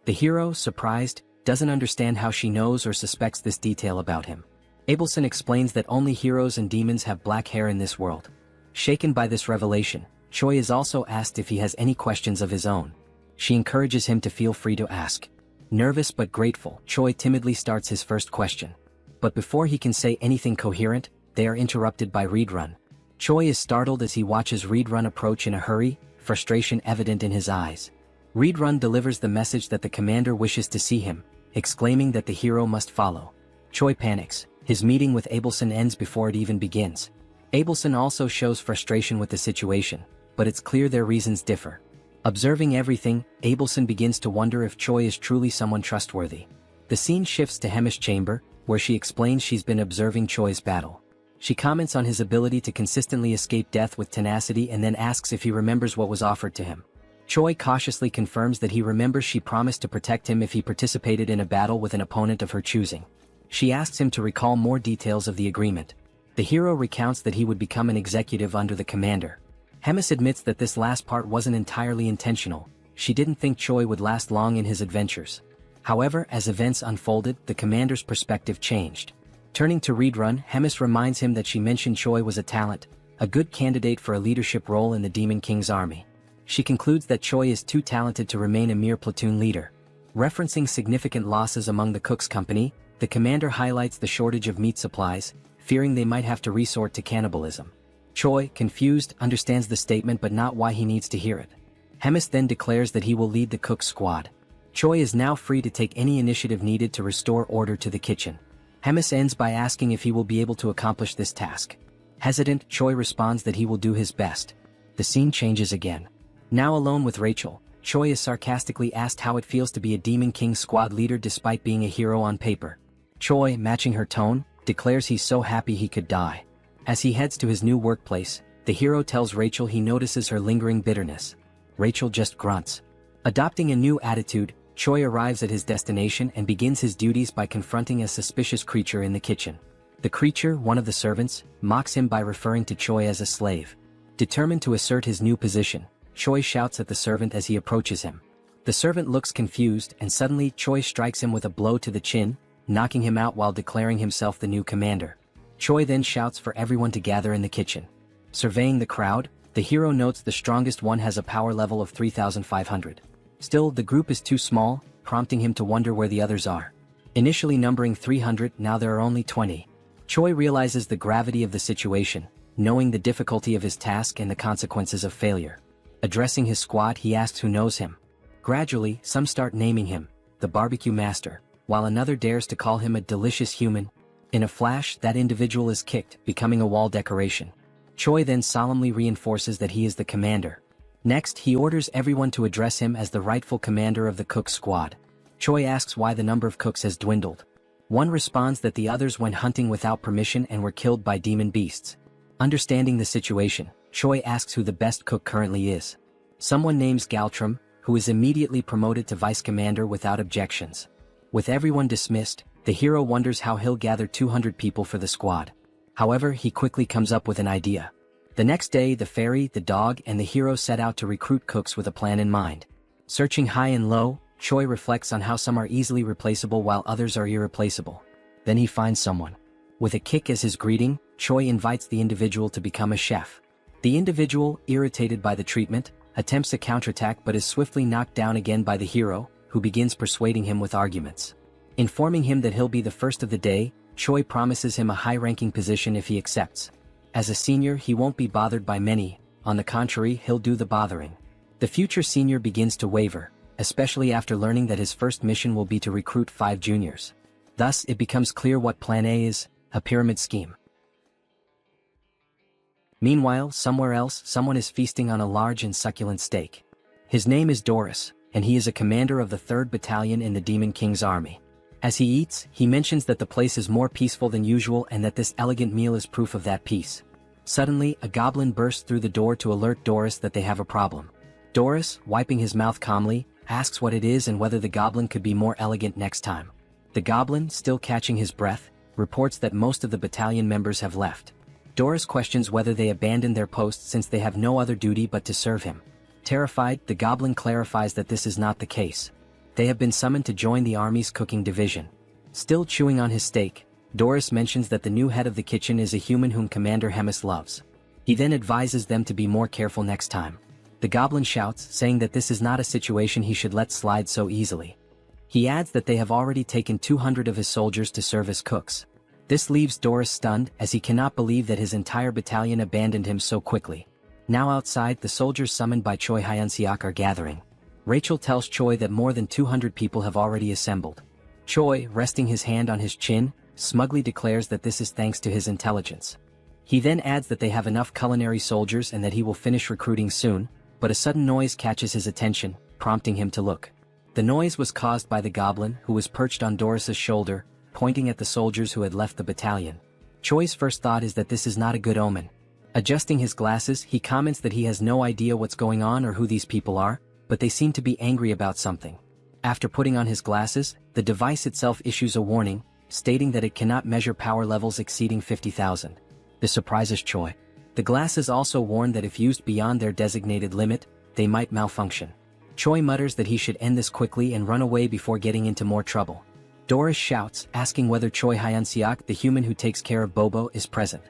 The hero, surprised, doesn't understand how she knows or suspects this detail about him. Abelson explains that only heroes and demons have black hair in this world. Shaken by this revelation, Choi is also asked if he has any questions of his own. She encourages him to feel free to ask. Nervous but grateful, Choi timidly starts his first question. But before he can say anything coherent, they are interrupted by Readrun. Choi is startled as he watches Readrun approach in a hurry, frustration evident in his eyes. Readrun delivers the message that the commander wishes to see him, exclaiming that the hero must follow. Choi panics. His meeting with Abelson ends before it even begins. Abelson also shows frustration with the situation, but it's clear their reasons differ. Observing everything, Abelson begins to wonder if Choi is truly someone trustworthy. The scene shifts to Hemi's chamber, where she explains she's been observing Choi's battle. She comments on his ability to consistently escape death with tenacity and then asks if he remembers what was offered to him. Choi cautiously confirms that he remembers she promised to protect him if he participated in a battle with an opponent of her choosing. She asks him to recall more details of the agreement. The hero recounts that he would become an executive under the commander. Hemis admits that this last part wasn't entirely intentional. She didn't think Choi would last long in his adventures. However, as events unfolded, the commander's perspective changed. Turning to Readrun, Hemis reminds him that she mentioned Choi was a talent, a good candidate for a leadership role in the Demon King's army. She concludes that Choi is too talented to remain a mere platoon leader. Referencing significant losses among the Cook's company, the commander highlights the shortage of meat supplies, fearing they might have to resort to cannibalism. Choi, confused, understands the statement but not why he needs to hear it. Hemis then declares that he will lead the Cook's squad. Choi is now free to take any initiative needed to restore order to the kitchen. Hemis ends by asking if he will be able to accomplish this task. Hesitant, Choi responds that he will do his best. The scene changes again. Now alone with Rachel, Choi is sarcastically asked how it feels to be a Demon King squad leader despite being a hero on paper. Choi, matching her tone, declares he's so happy he could die. As he heads to his new workplace, the hero tells Rachel he notices her lingering bitterness. Rachel just grunts. Adopting a new attitude, Choi arrives at his destination and begins his duties by confronting a suspicious creature in the kitchen. The creature, one of the servants, mocks him by referring to Choi as a slave. Determined to assert his new position, Choi shouts at the servant as he approaches him. The servant looks confused and suddenly Choi strikes him with a blow to the chin, knocking him out while declaring himself the new commander. Choi then shouts for everyone to gather in the kitchen. Surveying the crowd, the hero notes the strongest one has a power level of 3,500. Still, the group is too small, prompting him to wonder where the others are. Initially numbering 300, now there are only 20. Choi realizes the gravity of the situation, knowing the difficulty of his task and the consequences of failure. Addressing his squad, he asks who knows him. Gradually, some start naming him, the barbecue master, while another dares to call him a delicious human. In a flash, that individual is kicked, becoming a wall decoration. Choi then solemnly reinforces that he is the commander. Next, he orders everyone to address him as the rightful commander of the Cook's squad. Choi asks why the number of cooks has dwindled. One responds that the others went hunting without permission and were killed by demon beasts. Understanding the situation, Choi asks who the best cook currently is. Someone names Galtram, who is immediately promoted to vice commander without objections. With everyone dismissed, the hero wonders how he'll gather 200 people for the squad. However, he quickly comes up with an idea. The next day, the fairy, the dog, and the hero set out to recruit cooks with a plan in mind. Searching high and low, Choi reflects on how some are easily replaceable while others are irreplaceable. Then he finds someone. With a kick as his greeting, Choi invites the individual to become a chef. The individual, irritated by the treatment, attempts a counterattack but is swiftly knocked down again by the hero, who begins persuading him with arguments. Informing him that he'll be the first of the day, Choi promises him a high-ranking position if he accepts. As a senior, he won't be bothered by many, on the contrary, he'll do the bothering. The future senior begins to waver, especially after learning that his first mission will be to recruit 5 juniors. Thus, it becomes clear what Plan A is, a pyramid scheme. Meanwhile, somewhere else, someone is feasting on a large and succulent steak. His name is Doris, and he is a commander of the 3rd Battalion in the Demon King's army. As he eats, he mentions that the place is more peaceful than usual and that this elegant meal is proof of that peace. Suddenly, a goblin bursts through the door to alert Doris that they have a problem. Doris, wiping his mouth calmly, asks what it is and whether the goblin could be more elegant next time. The goblin, still catching his breath, reports that most of the battalion members have left. Doris questions whether they abandoned their posts since they have no other duty but to serve him. Terrified, the goblin clarifies that this is not the case. They have been summoned to join the army's cooking division. Still chewing on his steak, Doris mentions that the new head of the kitchen is a human whom Commander Hemis loves. He then advises them to be more careful next time. The goblin shouts, saying that this is not a situation he should let slide so easily. He adds that they have already taken 200 of his soldiers to serve as cooks. This leaves Doris stunned, as he cannot believe that his entire battalion abandoned him so quickly. Now outside, the soldiers summoned by Choi Hyunseok are gathering. Rachel tells Choi that more than 200 people have already assembled. Choi, resting his hand on his chin, smugly declares that this is thanks to his intelligence. He then adds that they have enough culinary soldiers and that he will finish recruiting soon, but a sudden noise catches his attention, prompting him to look. The noise was caused by the goblin, who was perched on Doris's shoulder, pointing at the soldiers who had left the battalion. Choi's first thought is that this is not a good omen. Adjusting his glasses, he comments that he has no idea what's going on or who these people are, but they seem to be angry about something. After putting on his glasses, the device itself issues a warning, stating that it cannot measure power levels exceeding 50,000. This surprises Choi. The glasses also warn that if used beyond their designated limit, they might malfunction. Choi mutters that he should end this quickly and run away before getting into more trouble. Doris shouts, asking whether Choi Hyunseok, the human who takes care of Bobo, is present.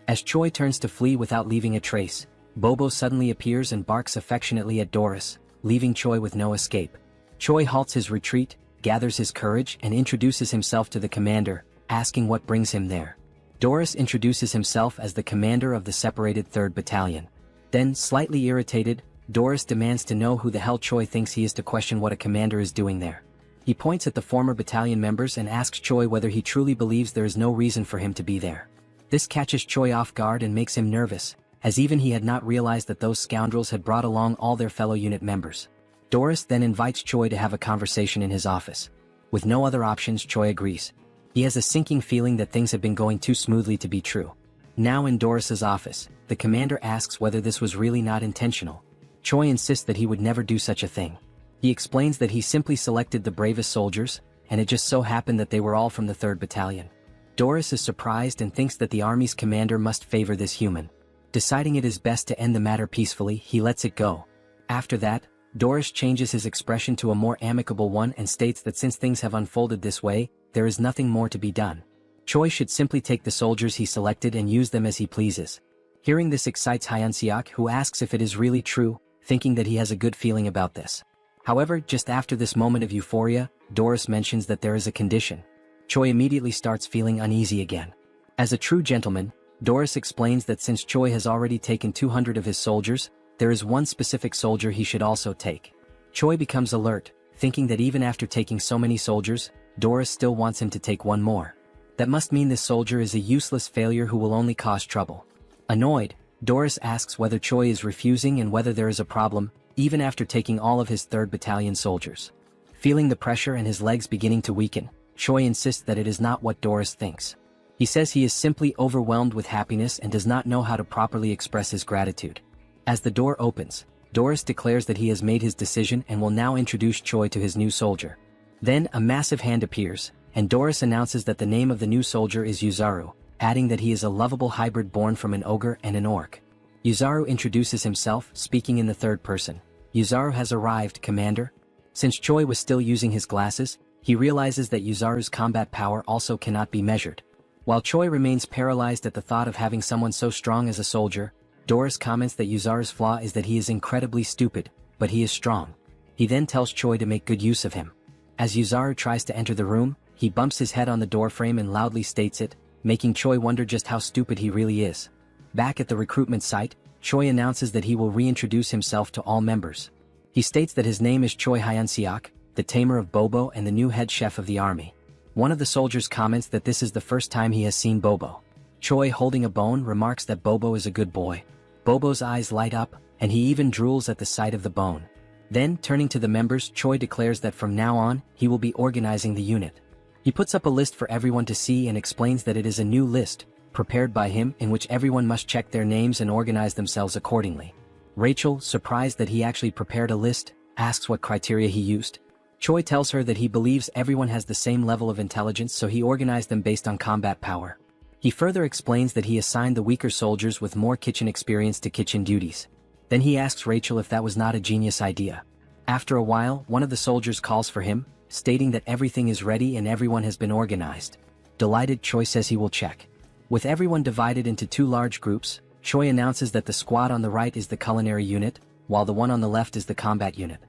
As Choi turns to flee without leaving a trace, Bobo suddenly appears and barks affectionately at Doris, leaving Choi with no escape. Choi halts his retreat, gathers his courage and introduces himself to the commander, asking what brings him there. Doris introduces himself as the commander of the separated 3rd Battalion. Then, slightly irritated, Doris demands to know who the hell Choi thinks he is to question what a commander is doing there. He points at the former battalion members and asks Choi whether he truly believes there is no reason for him to be there. This catches Choi off guard and makes him nervous, as even he had not realized that those scoundrels had brought along all their fellow unit members. Doris then invites Choi to have a conversation in his office. With no other options, Choi agrees. He has a sinking feeling that things have been going too smoothly to be true. Now in Doris's office, the commander asks whether this was really not intentional. Choi insists that he would never do such a thing. He explains that he simply selected the bravest soldiers, and it just so happened that they were all from the 3rd Battalion. Doris is surprised and thinks that the army's commander must favor this human. Deciding it is best to end the matter peacefully, he lets it go. After that, Doris changes his expression to a more amicable one and states that since things have unfolded this way, there is nothing more to be done. Choi should simply take the soldiers he selected and use them as he pleases. Hearing this excites Hyunseok, who asks if it is really true, thinking that he has a good feeling about this. However, just after this moment of euphoria, Doris mentions that there is a condition. Choi immediately starts feeling uneasy again. As a true gentleman, Doris explains that since Choi has already taken 200 of his soldiers, there is one specific soldier he should also take. Choi becomes alert, thinking that even after taking so many soldiers, Doris still wants him to take one more. That must mean this soldier is a useless failure who will only cause trouble. Annoyed, Doris asks whether Choi is refusing and whether there is a problem, even after taking all of his 3rd Battalion soldiers. Feeling the pressure and his legs beginning to weaken, Choi insists that it is not what Doris thinks. He says he is simply overwhelmed with happiness and does not know how to properly express his gratitude. As the door opens, Doris declares that he has made his decision and will now introduce Choi to his new soldier. Then a massive hand appears, and Doris announces that the name of the new soldier is Yuzaru, adding that he is a lovable hybrid born from an ogre and an orc. Yuzaru introduces himself, speaking in the 3rd person. Yuzaru has arrived, Commander. Since Choi was still using his glasses, he realizes that Yuzaru's combat power also cannot be measured. While Choi remains paralyzed at the thought of having someone so strong as a soldier, Doris comments that Yuzaru's flaw is that he is incredibly stupid, but he is strong. He then tells Choi to make good use of him. As Yuzaru tries to enter the room, he bumps his head on the doorframe and loudly states it, making Choi wonder just how stupid he really is. Back at the recruitment site, Choi announces that he will reintroduce himself to all members. He states that his name is Choi Hyunseok, the tamer of Bobo and the new head chef of the army. One of the soldiers comments that this is the first time he has seen Bobo. Choi, holding a bone, remarks that Bobo is a good boy. Bobo's eyes light up, and he even drools at the sight of the bone. Then, turning to the members, Choi declares that from now on, he will be organizing the unit. He puts up a list for everyone to see and explains that it is a new list, prepared by him, in which everyone must check their names and organize themselves accordingly. Rachel, surprised that he actually prepared a list, asks what criteria he used. Choi tells her that he believes everyone has the same level of intelligence, so he organized them based on combat power. He further explains that he assigned the weaker soldiers with more kitchen experience to kitchen duties. Then he asks Rachel if that was not a genius idea. After a while, one of the soldiers calls for him, stating that everything is ready and everyone has been organized. Delighted, Choi says he will check. With everyone divided into two large groups, Choi announces that the squad on the right is the culinary unit, while the one on the left is the combat unit.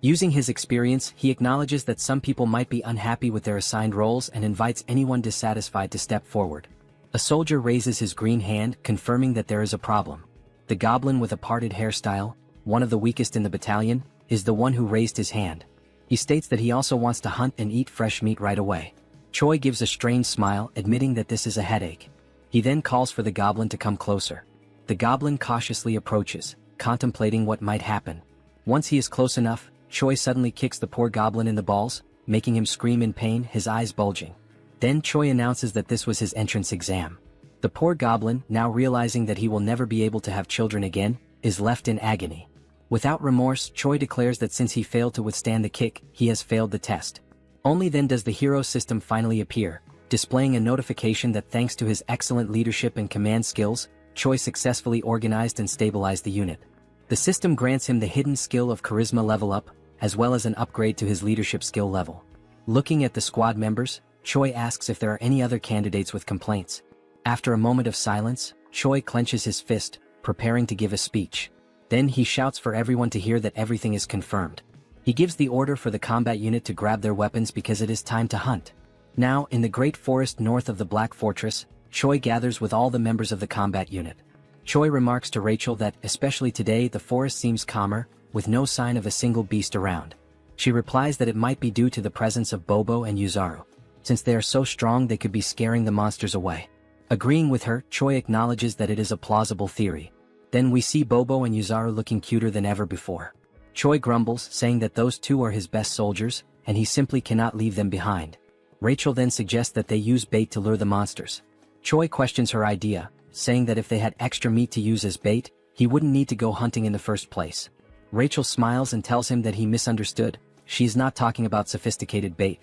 Using his experience, he acknowledges that some people might be unhappy with their assigned roles and invites anyone dissatisfied to step forward. A soldier raises his green hand, confirming that there is a problem. The goblin with a parted hairstyle, one of the weakest in the battalion, is the one who raised his hand. He states that he also wants to hunt and eat fresh meat right away. Choi gives a strange smile, admitting that this is a headache. He then calls for the goblin to come closer. The goblin cautiously approaches, contemplating what might happen. Once he is close enough, Choi suddenly kicks the poor goblin in the balls, making him scream in pain, his eyes bulging. Then Choi announces that this was his entrance exam. The poor goblin, now realizing that he will never be able to have children again, is left in agony. Without remorse, Choi declares that since he failed to withstand the kick, he has failed the test. Only then does the hero system finally appear, displaying a notification that thanks to his excellent leadership and command skills, Choi successfully organized and stabilized the unit. The system grants him the hidden skill of charisma level up, as well as an upgrade to his leadership skill level. Looking at the squad members, Choi asks if there are any other candidates with complaints. After a moment of silence, Choi clenches his fist, preparing to give a speech. Then he shouts for everyone to hear that everything is confirmed. He gives the order for the combat unit to grab their weapons because it is time to hunt. Now, in the great forest north of the Black Fortress, Choi gathers with all the members of the combat unit. Choi remarks to Rachel that, especially today, the forest seems calmer, with no sign of a single beast around. She replies that it might be due to the presence of Bobo and Yuzaru. Since they are so strong, they could be scaring the monsters away. Agreeing with her, Choi acknowledges that it is a plausible theory. Then we see Bobo and Yuzaru looking cuter than ever before. Choi grumbles, saying that those two are his best soldiers, and he simply cannot leave them behind. Rachel then suggests that they use bait to lure the monsters. Choi questions her idea, saying that if they had extra meat to use as bait, he wouldn't need to go hunting in the first place. Rachel smiles and tells him that he misunderstood. She is not talking about sophisticated bait.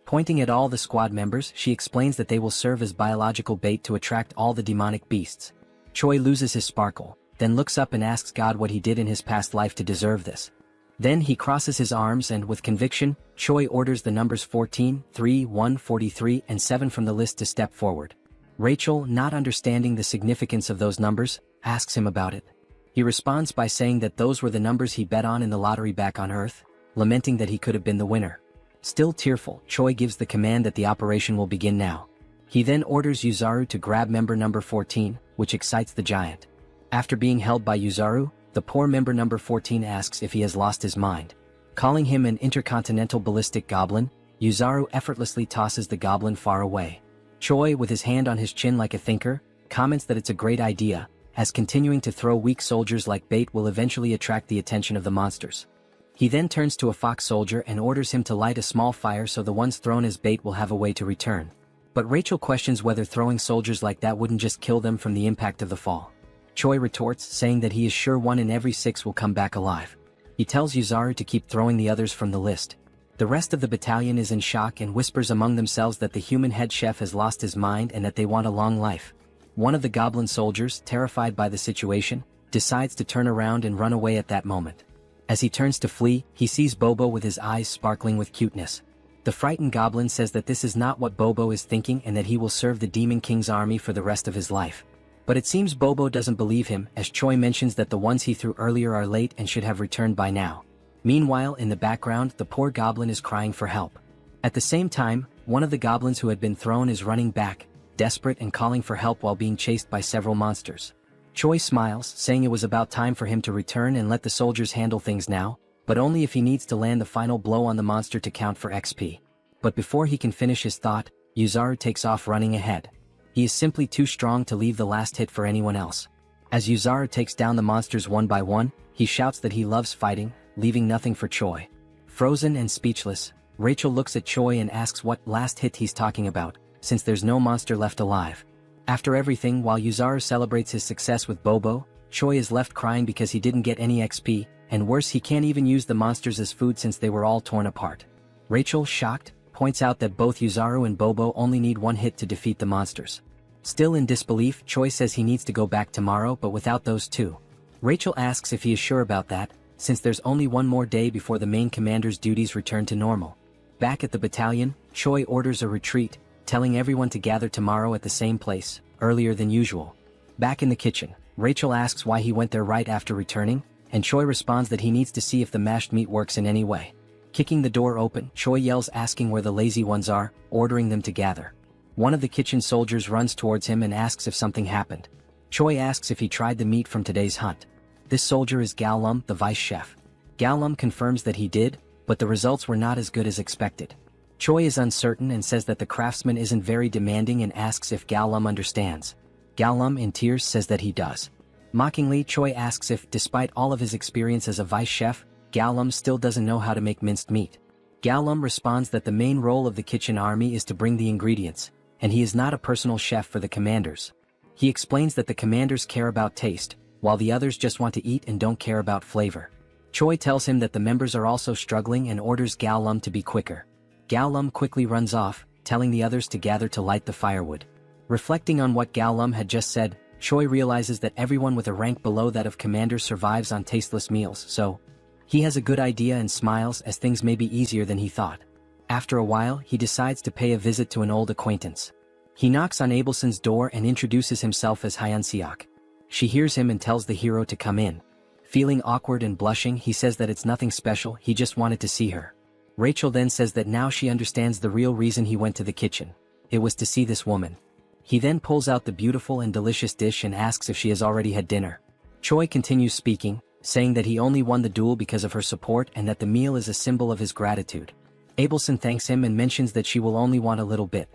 Pointing at all the squad members, she explains that they will serve as biological bait to attract all the demonic beasts. Choi loses his sparkle, then looks up and asks God what he did in his past life to deserve this. Then he crosses his arms and, with conviction, Choi orders the numbers 14, 3, 1, 43, and 7 from the list to step forward. Rachel, not understanding the significance of those numbers, asks him about it. He responds by saying that those were the numbers he bet on in the lottery back on Earth, lamenting that he could have been the winner. Still tearful, Choi gives the command that the operation will begin now. He then orders Yuzaru to grab member number 14, which excites the giant. After being held by Yuzaru, the poor member number 14 asks if he has lost his mind. Calling him an intercontinental ballistic goblin, Yuzaru effortlessly tosses the goblin far away. Choi, with his hand on his chin like a thinker, comments that it's a great idea, as continuing to throw weak soldiers like bait will eventually attract the attention of the monsters. He then turns to a fox soldier and orders him to light a small fire so the ones thrown as bait will have a way to return. But Rachel questions whether throwing soldiers like that wouldn't just kill them from the impact of the fall. Choi retorts, saying that he is sure 1 in every 6 will come back alive. He tells Yuzaru to keep throwing the others from the list. The rest of the battalion is in shock and whispers among themselves that the human head chef has lost his mind and that they want a long life. One of the goblin soldiers, terrified by the situation, decides to turn around and run away at that moment. As he turns to flee, he sees Bobo with his eyes sparkling with cuteness. The frightened goblin says that this is not what Bobo is thinking and that he will serve the Demon King's army for the rest of his life. But it seems Bobo doesn't believe him, as Choi mentions that the ones he threw earlier are late and should have returned by now. Meanwhile, in the background, the poor goblin is crying for help. At the same time, one of the goblins who had been thrown is running back, desperate and calling for help while being chased by several monsters. Choi smiles, saying it was about time for him to return and let the soldiers handle things now, but only if he needs to land the final blow on the monster to count for XP. But before he can finish his thought, Yuzaru takes off running ahead. He is simply too strong to leave the last hit for anyone else. As Yuzaru takes down the monsters one by one, he shouts that he loves fighting, leaving nothing for Choi. Frozen and speechless, Rachel looks at Choi and asks what last hit he's talking about, since there's no monster left alive. After everything, while Yuzaru celebrates his success with Bobo, Choi is left crying because he didn't get any XP, and worse, he can't even use the monsters as food since they were all torn apart. Rachel, shocked, points out that both Yuzaru and Bobo only need one hit to defeat the monsters. Still in disbelief, Choi says he needs to go back tomorrow but without those two. Rachel asks if he is sure about that, since there's only one more day before the main commander's duties return to normal. Back at the battalion, Choi orders a retreat, telling everyone to gather tomorrow at the same place, earlier than usual. Back in the kitchen, Rachel asks why he went there right after returning, and Choi responds that he needs to see if the mashed meat works in any way. Kicking the door open, Choi yells asking where the lazy ones are, ordering them to gather. One of the kitchen soldiers runs towards him and asks if something happened. Choi asks if he tried the meat from today's hunt. This soldier is Galum, the vice chef. Galum confirms that he did, but the results were not as good as expected. Choi is uncertain and says that the craftsman isn't very demanding and asks if Galum understands. Galum, in tears, says that he does. Mockingly, Choi asks if, despite all of his experience as a vice chef, Galum still doesn't know how to make minced meat. Galum responds that the main role of the kitchen army is to bring the ingredients, and he is not a personal chef for the commanders. He explains that the commanders care about taste, while the others just want to eat and don't care about flavor. Choi tells him that the members are also struggling and orders Galum to be quicker. Galum quickly runs off, telling the others to gather to light the firewood. Reflecting on what Galum had just said, Choi realizes that everyone with a rank below that of commander survives on tasteless meals, so he has a good idea and smiles as things may be easier than he thought. After a while, he decides to pay a visit to an old acquaintance. He knocks on Abelson's door and introduces himself as Hyunseok. She hears him and tells the hero to come in. Feeling awkward and blushing, he says that it's nothing special, he just wanted to see her. Rachel then says that now she understands the real reason he went to the kitchen. It was to see this woman. He then pulls out the beautiful and delicious dish and asks if she has already had dinner. Choi continues speaking, saying that he only won the duel because of her support and that the meal is a symbol of his gratitude. Abelson thanks him and mentions that she will only want a little bit.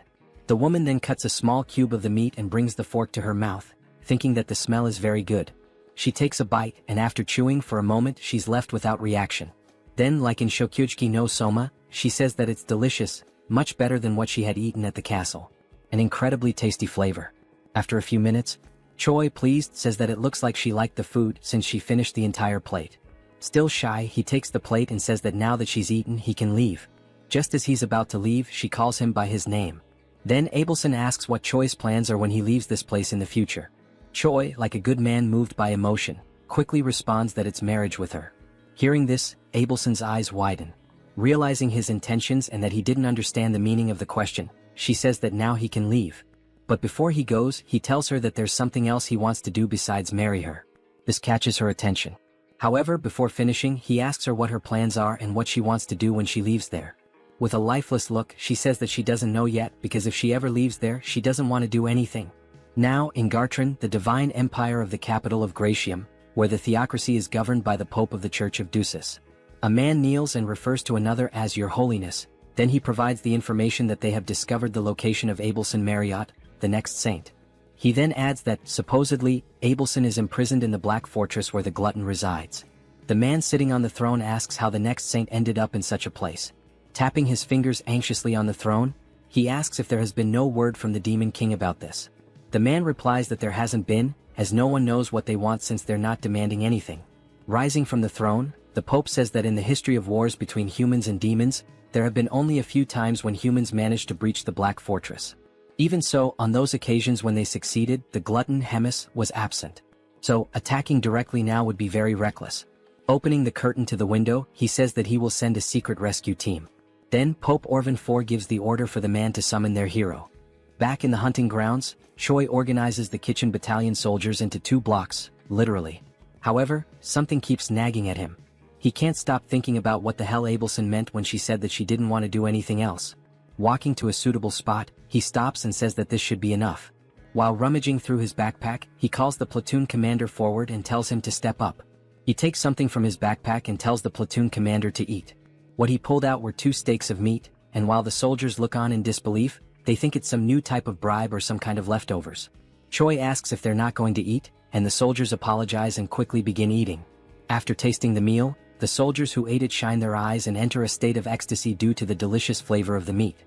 The woman then cuts a small cube of the meat and brings the fork to her mouth, thinking that the smell is very good. She takes a bite and after chewing for a moment she's left without reaction. Then, like in Shokyuji no Soma, she says that it's delicious, much better than what she had eaten at the castle. An incredibly tasty flavor. After a few minutes, Choi, pleased, says that it looks like she liked the food since she finished the entire plate. Still shy, he takes the plate and says that now that she's eaten, he can leave. Just as he's about to leave, she calls him by his name. Then Abelson asks what Choi's plans are when he leaves this place in the future. Choi, like a good man moved by emotion, quickly responds that it's marriage with her. Hearing this, Abelson's eyes widen. Realizing his intentions and that he didn't understand the meaning of the question, she says that now he can leave. But before he goes, he tells her that there's something else he wants to do besides marry her. This catches her attention. However, before finishing, he asks her what her plans are and what she wants to do when she leaves there. With a lifeless look, she says that she doesn't know yet because if she ever leaves there, she doesn't want to do anything. Now, in Gartran, the divine empire of the capital of Gratium, where the theocracy is governed by the Pope of the Church of Ducis. A man kneels and refers to another as Your Holiness, then he provides the information that they have discovered the location of Abelson Marriott, the next saint. He then adds that, supposedly, Abelson is imprisoned in the Black Fortress where the glutton resides. The man sitting on the throne asks how the next saint ended up in such a place. Tapping his fingers anxiously on the throne, he asks if there has been no word from the Demon King about this. The man replies that there hasn't been, as no one knows what they want since they're not demanding anything. Rising from the throne, the Pope says that in the history of wars between humans and demons, there have been only a few times when humans managed to breach the Black Fortress. Even so, on those occasions when they succeeded, the glutton Hemis was absent. So, attacking directly now would be very reckless. Opening the curtain to the window, he says that he will send a secret rescue team. Then, Pope Orvan IV gives the order for the man to summon their hero. Back in the hunting grounds, Choi organizes the kitchen battalion soldiers into 2 blocks, literally. However, something keeps nagging at him. He can't stop thinking about what the hell Abelson meant when she said that she didn't want to do anything else. Walking to a suitable spot, he stops and says that this should be enough. While rummaging through his backpack, he calls the platoon commander forward and tells him to step up. He takes something from his backpack and tells the platoon commander to eat. What he pulled out were 2 steaks of meat, and while the soldiers look on in disbelief, they think it's some new type of bribe or some kind of leftovers. Choi asks if they're not going to eat, and the soldiers apologize and quickly begin eating. After tasting the meal, the soldiers who ate it shine their eyes and enter a state of ecstasy due to the delicious flavor of the meat.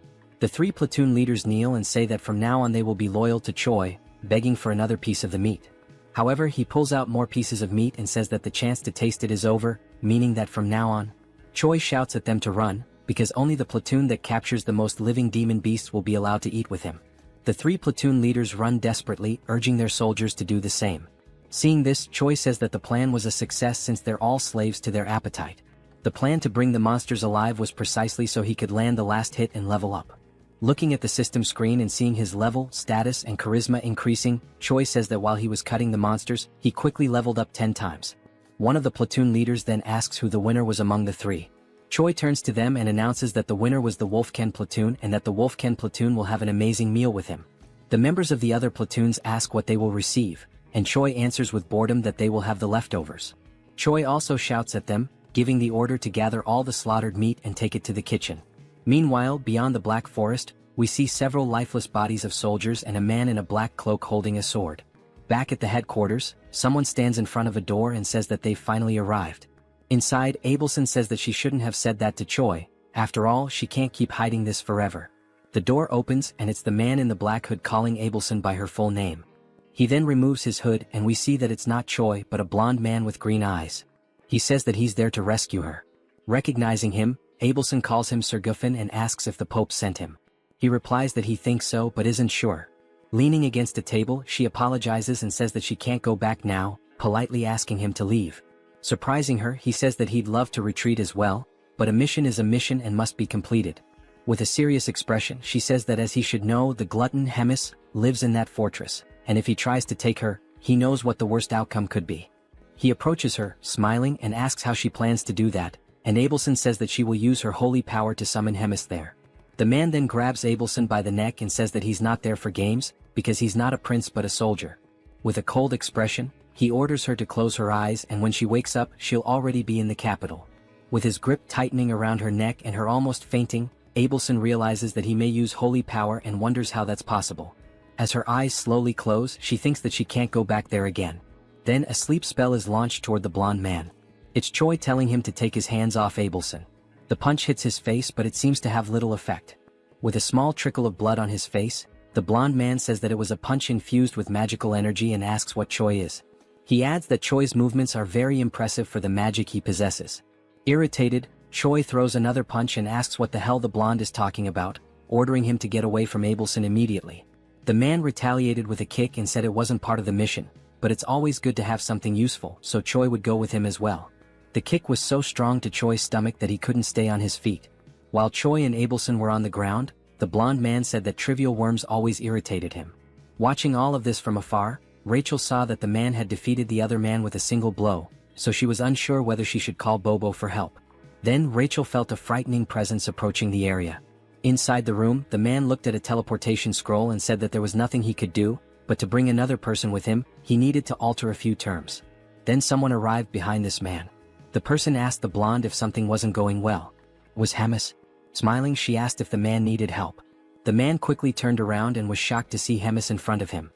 The 3 platoon leaders kneel and say that from now on they will be loyal to Choi, begging for another piece of the meat. However, he pulls out more pieces of meat and says that the chance to taste it is over, meaning that from now on, Choi shouts at them to run, because only the platoon that captures the most living demon beasts will be allowed to eat with him. The 3 platoon leaders run desperately, urging their soldiers to do the same. Seeing this, Choi says that the plan was a success since they're all slaves to their appetite. The plan to bring the monsters alive was precisely so he could land the last hit and level up. Looking at the system screen and seeing his level, status, and charisma increasing, Choi says that while he was cutting the monsters, he quickly leveled up 10 times. One of the platoon leaders then asks who the winner was among the 3. Choi turns to them and announces that the winner was the Wolfken platoon and that the Wolfken platoon will have an amazing meal with him. The members of the other platoons ask what they will receive, and Choi answers with boredom that they will have the leftovers. Choi also shouts at them, giving the order to gather all the slaughtered meat and take it to the kitchen. Meanwhile, beyond the Black Forest, we see several lifeless bodies of soldiers and a man in a black cloak holding a sword. Back at the headquarters, someone stands in front of a door and says that they've finally arrived. Inside, Abelson says that she shouldn't have said that to Choi. After all, she can't keep hiding this forever. The door opens and it's the man in the black hood calling Abelson by her full name. He then removes his hood and we see that it's not Choi but a blonde man with green eyes. He says that he's there to rescue her. Recognizing him, Abelson calls him Sir Guffin and asks if the Pope sent him. He replies that he thinks so but isn't sure. Leaning against a table, she apologizes and says that she can't go back now, politely asking him to leave. Surprising her, he says that he'd love to retreat as well, but a mission is a mission and must be completed. With a serious expression, she says that as he should know, the glutton Hemis lives in that fortress, and if he tries to take her, he knows what the worst outcome could be. He approaches her, smiling, and asks how she plans to do that, and Abelson says that she will use her holy power to summon Hemis there. The man then grabs Abelson by the neck and says that he's not there for games, because he's not a prince but a soldier. With a cold expression, he orders her to close her eyes, and when she wakes up, she'll already be in the capital. With his grip tightening around her neck and her almost fainting, Abelson realizes that he may use holy power and wonders how that's possible. As her eyes slowly close, she thinks that she can't go back there again. Then a sleep spell is launched toward the blonde man. It's Choi telling him to take his hands off Abelson. The punch hits his face but it seems to have little effect. With a small trickle of blood on his face, the blonde man says that it was a punch infused with magical energy and asks what Choi is. He adds that Choi's movements are very impressive for the magic he possesses. Irritated, Choi throws another punch and asks what the hell the blonde is talking about, ordering him to get away from Abelson immediately. The man retaliated with a kick and said it wasn't part of the mission, but it's always good to have something useful, so Choi would go with him as well. The kick was so strong to Choi's stomach that he couldn't stay on his feet. While Choi and Abelson were on the ground, the blonde man said that trivial worms always irritated him. Watching all of this from afar, Rachel saw that the man had defeated the other man with a single blow, so she was unsure whether she should call Bobo for help. Then Rachel felt a frightening presence approaching the area. Inside the room, the man looked at a teleportation scroll and said that there was nothing he could do, but to bring another person with him, he needed to alter a few terms. Then someone arrived behind this man. The person asked the blonde if something wasn't going well. Was Hemis? Smiling, she asked if the man needed help. The man quickly turned around and was shocked to see Hemis in front of him.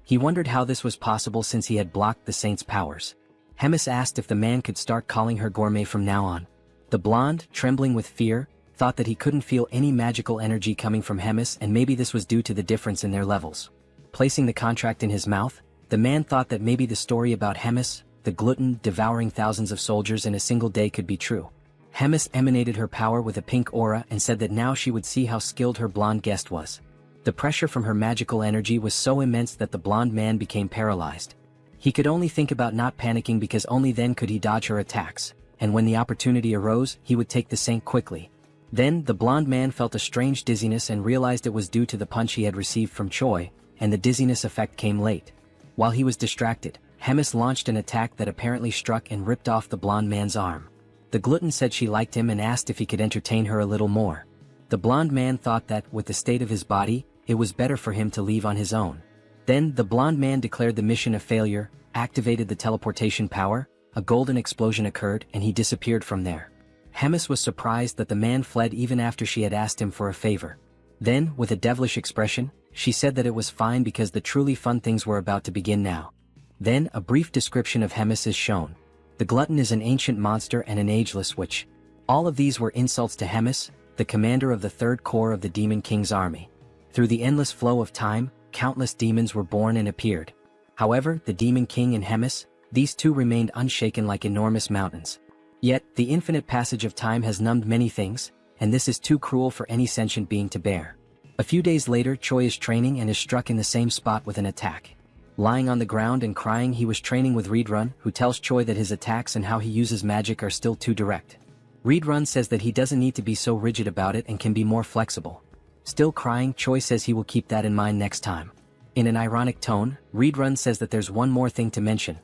He wondered how this was possible since he had blocked the saint's powers. Hemis asked if the man could start calling her gourmet from now on. The blonde, trembling with fear, thought that he couldn't feel any magical energy coming from Hemis and maybe this was due to the difference in their levels. Placing the contract in his mouth, the man thought that maybe the story about Hemis, the glutton devouring thousands of soldiers in a single day, could be true. Hemis emanated her power with a pink aura and said that now she would see how skilled her blonde guest was. The pressure from her magical energy was so immense that the blonde man became paralyzed. He could only think about not panicking because only then could he dodge her attacks, and when the opportunity arose, he would take the saint quickly. Then, the blonde man felt a strange dizziness and realized it was due to the punch he had received from Choi, and the dizziness effect came late. While he was distracted, Hemis launched an attack that apparently struck and ripped off the blonde man's arm. The glutton said she liked him and asked if he could entertain her a little more. The blonde man thought that, with the state of his body, it was better for him to leave on his own. Then, the blonde man declared the mission a failure, activated the teleportation power, a golden explosion occurred and he disappeared from there. Hemis was surprised that the man fled even after she had asked him for a favor. Then, with a devilish expression, she said that it was fine because the truly fun things were about to begin now. Then, a brief description of Hemis is shown. The glutton is an ancient monster and an ageless witch. All of these were insults to Hemis, the commander of the Third Corps of the Demon King's army. Through the endless flow of time, countless demons were born and appeared. However, the Demon King and Hemis, these two remained unshaken like enormous mountains. Yet, the infinite passage of time has numbed many things, and this is too cruel for any sentient being to bear. A few days later, Choi is training and is struck in the same spot with an attack. Lying on the ground and crying, he was training with Reedrun, who tells Choi that his attacks and how he uses magic are still too direct. Reedrun says that he doesn't need to be so rigid about it and can be more flexible. Still crying, Choi says he will keep that in mind next time. In an ironic tone, Reedrun says that there's one more thing to mention.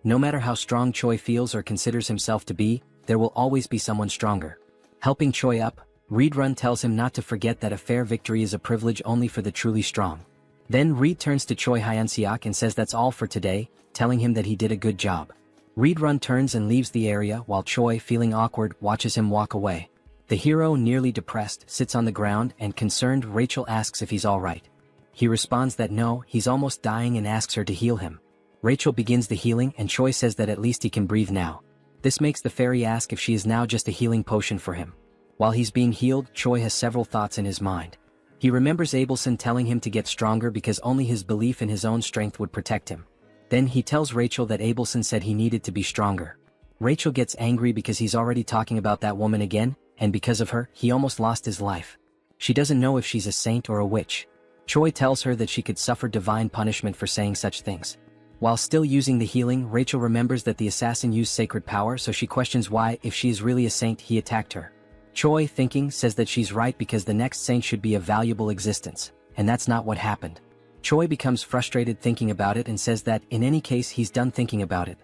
No matter how strong Choi feels or considers himself to be, there will always be someone stronger. Helping Choi up, Reedrun tells him not to forget that a fair victory is a privilege only for the truly strong. Then Reed turns to Choi Hyunseok and says that's all for today, telling him that he did a good job. Reedrun turns and leaves the area while Choi, feeling awkward, watches him walk away. The hero, nearly depressed, sits on the ground and concerned Rachel asks if he's alright. He responds that no, he's almost dying and asks her to heal him. Rachel begins the healing and Choi says that at least he can breathe now. This makes the fairy ask if she is now just a healing potion for him. While he's being healed, Choi has several thoughts in his mind. He remembers Abelson telling him to get stronger because only his belief in his own strength would protect him. Then he tells Rachel that Abelson said he needed to be stronger. Rachel gets angry because he's already talking about that woman again, and because of her, he almost lost his life. She doesn't know if she's a saint or a witch. Choi tells her that she could suffer divine punishment for saying such things. While still using the healing, Rachel remembers that the assassin used sacred power, so she questions why, if she is really a saint, he attacked her. Choi, thinking, says that she's right because the next saint should be a valuable existence, and that's not what happened. Choi becomes frustrated thinking about it and says that, in any case, he's done thinking about it.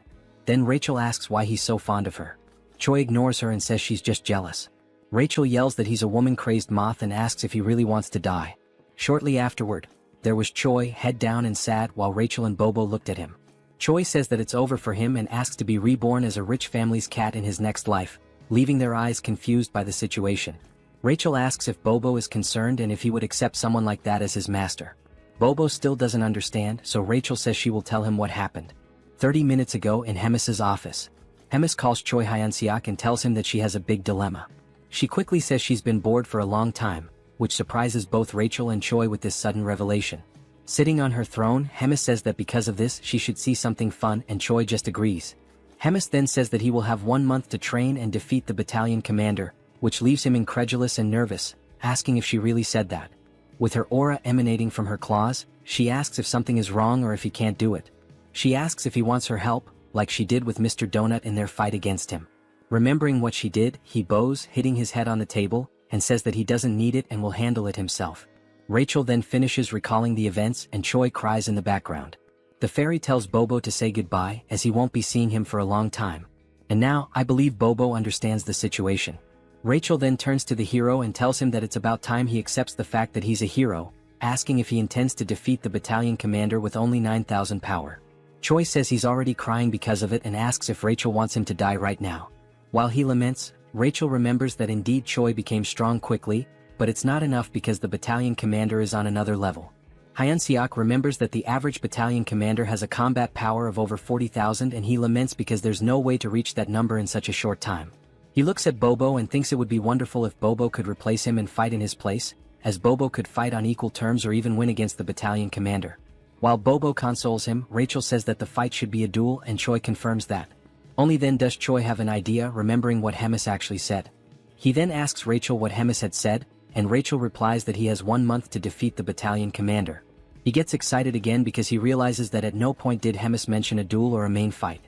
Then Rachel asks why he's so fond of her. Choi ignores her and says she's just jealous. Rachel yells that he's a woman-crazed moth and asks if he really wants to die. Shortly afterward, there was Choi, head down and sad, while Rachel and Bobo looked at him. Choi says that it's over for him and asks to be reborn as a rich family's cat in his next life, leaving their eyes confused by the situation. Rachel asks if Bobo is concerned and if he would accept someone like that as his master. Bobo still doesn't understand, so Rachel says she will tell him what happened. 30 minutes ago in Hemis's office. Hemis calls Choi Hyunseok and tells him that she has a big dilemma. She quickly says she's been bored for a long time, which surprises both Rachel and Choi with this sudden revelation. Sitting on her throne, Hemis says that because of this she should see something fun and Choi just agrees. Hemis then says that he will have 1 month to train and defeat the battalion commander, which leaves him incredulous and nervous, asking if she really said that. With her aura emanating from her claws, she asks if something is wrong or if he can't do it. She asks if he wants her help, like she did with Mr. Donut in their fight against him. Remembering what she did, he bows, hitting his head on the table, and says that he doesn't need it and will handle it himself. Rachel then finishes recalling the events and Choi cries in the background. The fairy tells Bobo to say goodbye as he won't be seeing him for a long time. And now, I believe Bobo understands the situation. Rachel then turns to the hero and tells him that it's about time he accepts the fact that he's a hero, asking if he intends to defeat the battalion commander with only 9,000 power. Choi says he's already crying because of it and asks if Rachel wants him to die right now. While he laments, Rachel remembers that indeed Choi became strong quickly, but it's not enough because the battalion commander is on another level. Hyunseok remembers that the average battalion commander has a combat power of over 40,000 and he laments because there's no way to reach that number in such a short time. He looks at Bobo and thinks it would be wonderful if Bobo could replace him and fight in his place, as Bobo could fight on equal terms or even win against the battalion commander. While Bobo consoles him, Rachel says that the fight should be a duel and Choi confirms that. Only then does Choi have an idea, remembering what Hemis actually said. He then asks Rachel what Hemis had said, and Rachel replies that he has 1 month to defeat the battalion commander. He gets excited again because he realizes that at no point did Hemis mention a duel or a main fight.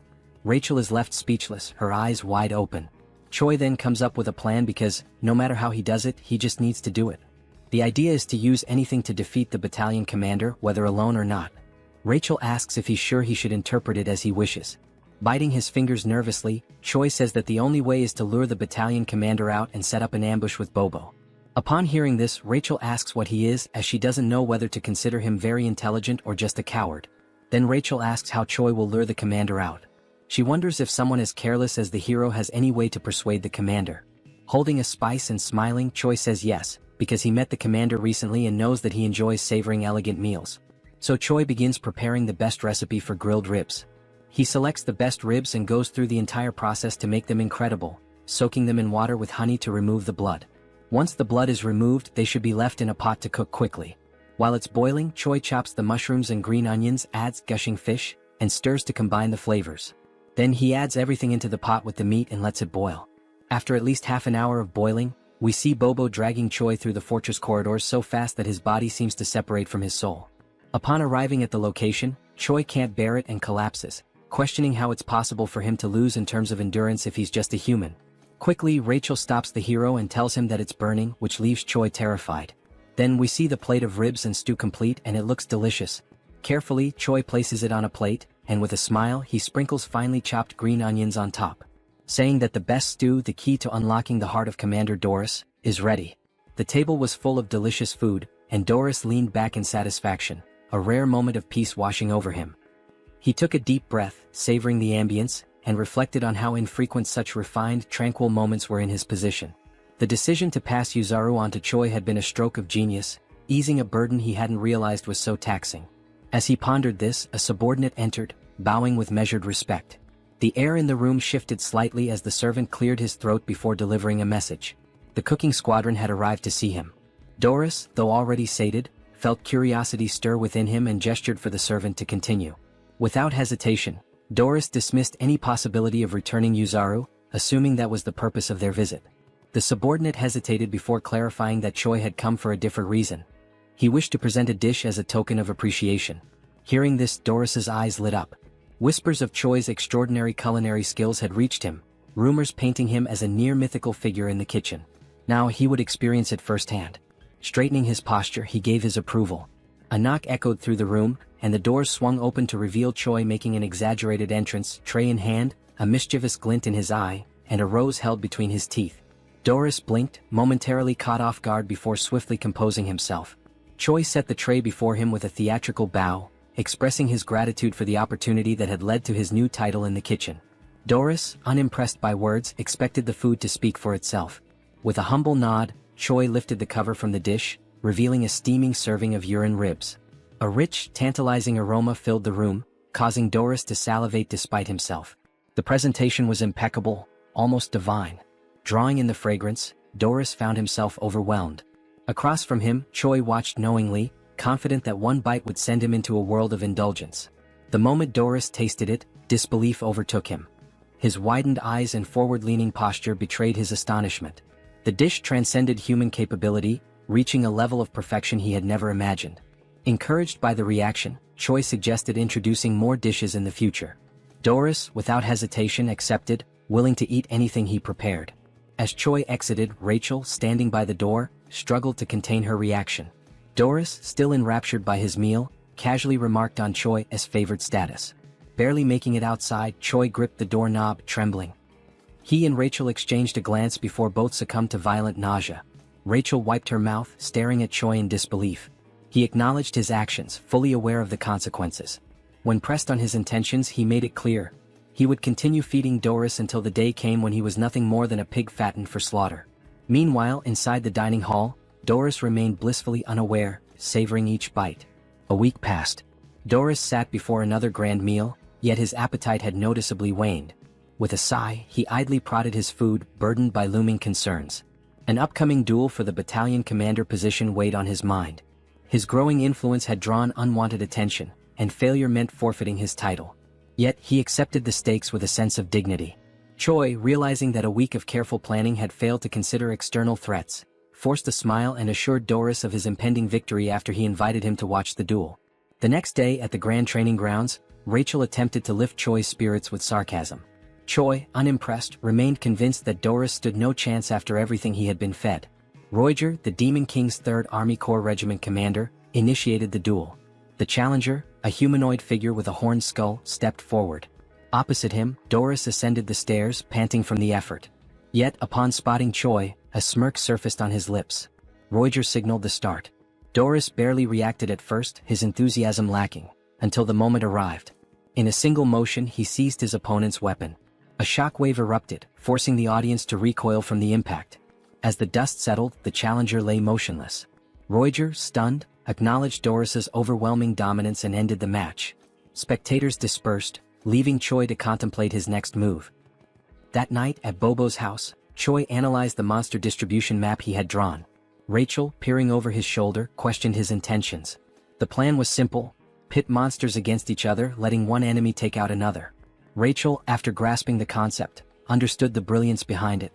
Rachel is left speechless, her eyes wide open. Choi then comes up with a plan because, no matter how he does it, he just needs to do it. The idea is to use anything to defeat the battalion commander, whether alone or not. Rachel asks if he's sure he should interpret it as he wishes. Biting his fingers nervously, Choi says that the only way is to lure the battalion commander out and set up an ambush with Bobo. Upon hearing this, Rachel asks what he is, as she doesn't know whether to consider him very intelligent or just a coward. Then Rachel asks how Choi will lure the commander out. She wonders if someone as careless as the hero has any way to persuade the commander. Holding a spice and smiling, Choi says yes, because he met the commander recently and knows that he enjoys savoring elegant meals. So Choi begins preparing the best recipe for grilled ribs. He selects the best ribs and goes through the entire process to make them incredible, soaking them in water with honey to remove the blood. Once the blood is removed, they should be left in a pot to cook quickly. While it's boiling, Choi chops the mushrooms and green onions, adds gushing fish, and stirs to combine the flavors. Then he adds everything into the pot with the meat and lets it boil. After at least half an hour of boiling, we see Bobo dragging Choi through the fortress corridors so fast that his body seems to separate from his soul. Upon arriving at the location, Choi can't bear it and collapses, questioning how it's possible for him to lose in terms of endurance if he's just a human. Quickly, Rachel stops the hero and tells him that it's burning, which leaves Choi terrified. Then we see the plate of ribs and stew complete and it looks delicious. Carefully, Choi places it on a plate, and with a smile he sprinkles finely chopped green onions on top, saying that the best stew, the key to unlocking the heart of Commander Doris, is ready. The table was full of delicious food, and Doris leaned back in satisfaction, a rare moment of peace washing over him. He took a deep breath, savoring the ambience, and reflected on how infrequent such refined, tranquil moments were in his position. The decision to pass Yuzaru on to Choi had been a stroke of genius, easing a burden he hadn't realized was so taxing. As he pondered this, a subordinate entered, bowing with measured respect. The air in the room shifted slightly as the servant cleared his throat before delivering a message. The cooking squadron had arrived to see him. Doris, though already sated, felt curiosity stir within him and gestured for the servant to continue. Without hesitation, Doris dismissed any possibility of returning Yuzaru, assuming that was the purpose of their visit. The subordinate hesitated before clarifying that Choi had come for a different reason. He wished to present a dish as a token of appreciation. Hearing this, Doris's eyes lit up. Whispers of Choi's extraordinary culinary skills had reached him, rumors painting him as a near-mythical figure in the kitchen. Now he would experience it firsthand. Straightening his posture, he gave his approval. A knock echoed through the room, and the doors swung open to reveal Choi making an exaggerated entrance, tray in hand, a mischievous glint in his eye, and a rose held between his teeth. Doris blinked, momentarily caught off guard before swiftly composing himself. Choi set the tray before him with a theatrical bow, expressing his gratitude for the opportunity that had led to his new title in the kitchen. Doris, unimpressed by words, expected the food to speak for itself. With a humble nod, Choi lifted the cover from the dish, revealing a steaming serving of urine ribs. A rich, tantalizing aroma filled the room, causing Doris to salivate despite himself. The presentation was impeccable, almost divine. Drawing in the fragrance, Doris found himself overwhelmed. Across from him, Choi watched knowingly, confident that one bite would send him into a world of indulgence. The moment Doris tasted it, disbelief overtook him. His widened eyes and forward-leaning posture betrayed his astonishment. The dish transcended human capability, reaching a level of perfection he had never imagined. Encouraged by the reaction, Choi suggested introducing more dishes in the future. Doris, without hesitation, accepted, willing to eat anything he prepared. As Choi exited, Rachel, standing by the door, struggled to contain her reaction. Doris, still enraptured by his meal, casually remarked on Choi as favored status. Barely making it outside, Choi gripped the doorknob, trembling. He and Rachel exchanged a glance before both succumbed to violent nausea. Rachel wiped her mouth, staring at Choi in disbelief. He acknowledged his actions, fully aware of the consequences. When pressed on his intentions, he made it clear. He would continue feeding Doris until the day came when he was nothing more than a pig fattened for slaughter. Meanwhile, inside the dining hall, Doris remained blissfully unaware, savoring each bite. A week passed. Doris sat before another grand meal, yet his appetite had noticeably waned. With a sigh, he idly prodded his food, burdened by looming concerns. An upcoming duel for the battalion commander position weighed on his mind. His growing influence had drawn unwanted attention, and failure meant forfeiting his title. Yet he accepted the stakes with a sense of dignity. Choi, realizing that a week of careful planning had failed to consider external threats, forced a smile and assured Doris of his impending victory after he invited him to watch the duel. The next day at the Grand Training Grounds, Rachel attempted to lift Choi's spirits with sarcasm. Choi, unimpressed, remained convinced that Doris stood no chance after everything he had been fed. Roiger, the Demon King's 3rd Army Corps Regiment commander, initiated the duel. The challenger, a humanoid figure with a horned skull, stepped forward. Opposite him, Doris ascended the stairs, panting from the effort. Yet, upon spotting Choi, a smirk surfaced on his lips. Roiger signaled the start. Doris barely reacted at first, his enthusiasm lacking, until the moment arrived. In a single motion, he seized his opponent's weapon. A shockwave erupted, forcing the audience to recoil from the impact. As the dust settled, the challenger lay motionless. Roiger, stunned, acknowledged Doris's overwhelming dominance and ended the match. Spectators dispersed, leaving Choi to contemplate his next move. That night, at Bobo's house, Choi analyzed the monster distribution map he had drawn. Rachel, peering over his shoulder, questioned his intentions. The plan was simple: pit monsters against each other, letting one enemy take out another. Rachel, after grasping the concept, understood the brilliance behind it.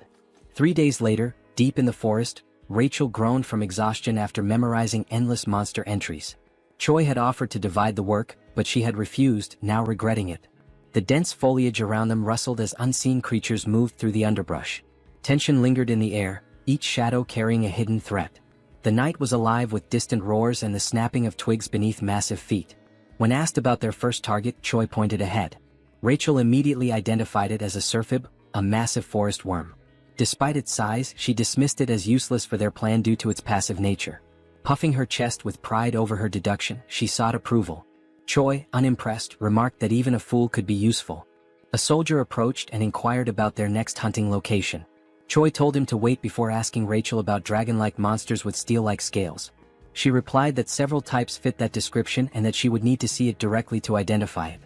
3 days later, deep in the forest, Rachel groaned from exhaustion after memorizing endless monster entries. Choi had offered to divide the work, but she had refused, now regretting it. The dense foliage around them rustled as unseen creatures moved through the underbrush. Tension lingered in the air, each shadow carrying a hidden threat. The night was alive with distant roars and the snapping of twigs beneath massive feet. When asked about their first target, Choi pointed ahead. Rachel immediately identified it as a surfib, a massive forest worm. Despite its size, she dismissed it as useless for their plan due to its passive nature. Puffing her chest with pride over her deduction, she sought approval. Choi, unimpressed, remarked that even a fool could be useful. A soldier approached and inquired about their next hunting location. Choi told him to wait before asking Rachel about dragon-like monsters with steel-like scales. She replied that several types fit that description and that she would need to see it directly to identify it.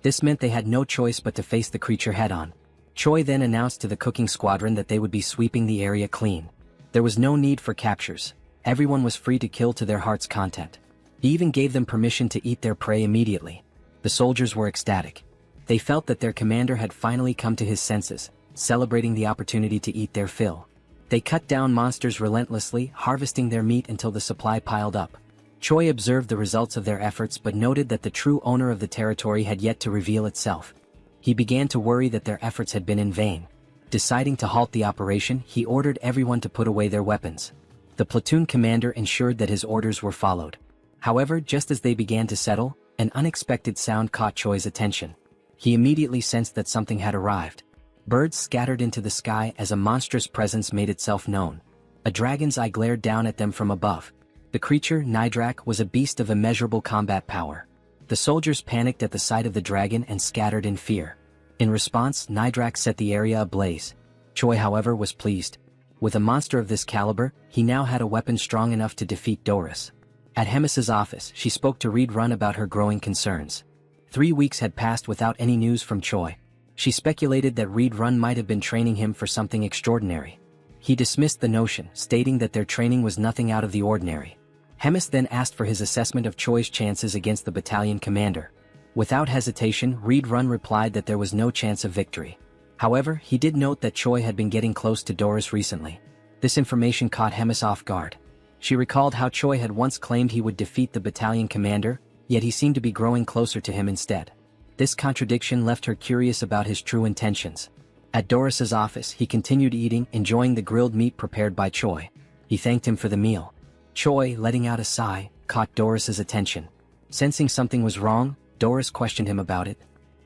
This meant they had no choice but to face the creature head-on. Choi then announced to the cooking squadron that they would be sweeping the area clean. There was no need for captures. Everyone was free to kill to their heart's content. He even gave them permission to eat their prey immediately. The soldiers were ecstatic. They felt that their commander had finally come to his senses, celebrating the opportunity to eat their fill. They cut down monsters relentlessly, harvesting their meat until the supply piled up. Choi observed the results of their efforts but noted that the true owner of the territory had yet to reveal itself. He began to worry that their efforts had been in vain. Deciding to halt the operation, he ordered everyone to put away their weapons. The platoon commander ensured that his orders were followed. However, just as they began to settle, an unexpected sound caught Choi's attention. He immediately sensed that something had arrived. Birds scattered into the sky as a monstrous presence made itself known. A dragon's eye glared down at them from above. The creature, Nidrak, was a beast of immeasurable combat power. The soldiers panicked at the sight of the dragon and scattered in fear. In response, Nidrak set the area ablaze. Choi, however, was pleased. With a monster of this caliber, he now had a weapon strong enough to defeat Doris. At Hemis's office, she spoke to Reed Run about her growing concerns. 3 weeks had passed without any news from Choi. She speculated that Reed Run might have been training him for something extraordinary. He dismissed the notion, stating that their training was nothing out of the ordinary. Hemis then asked for his assessment of Choi's chances against the battalion commander. Without hesitation, Reed Run replied that there was no chance of victory. However, he did note that Choi had been getting close to Doris recently. This information caught Hemis off guard. She recalled how Choi had once claimed he would defeat the battalion commander, yet he seemed to be growing closer to him instead. This contradiction left her curious about his true intentions. At Doris's office, he continued eating, enjoying the grilled meat prepared by Choi. He thanked him for the meal. Choi, letting out a sigh, caught Doris's attention. Sensing something was wrong, Doris questioned him about it.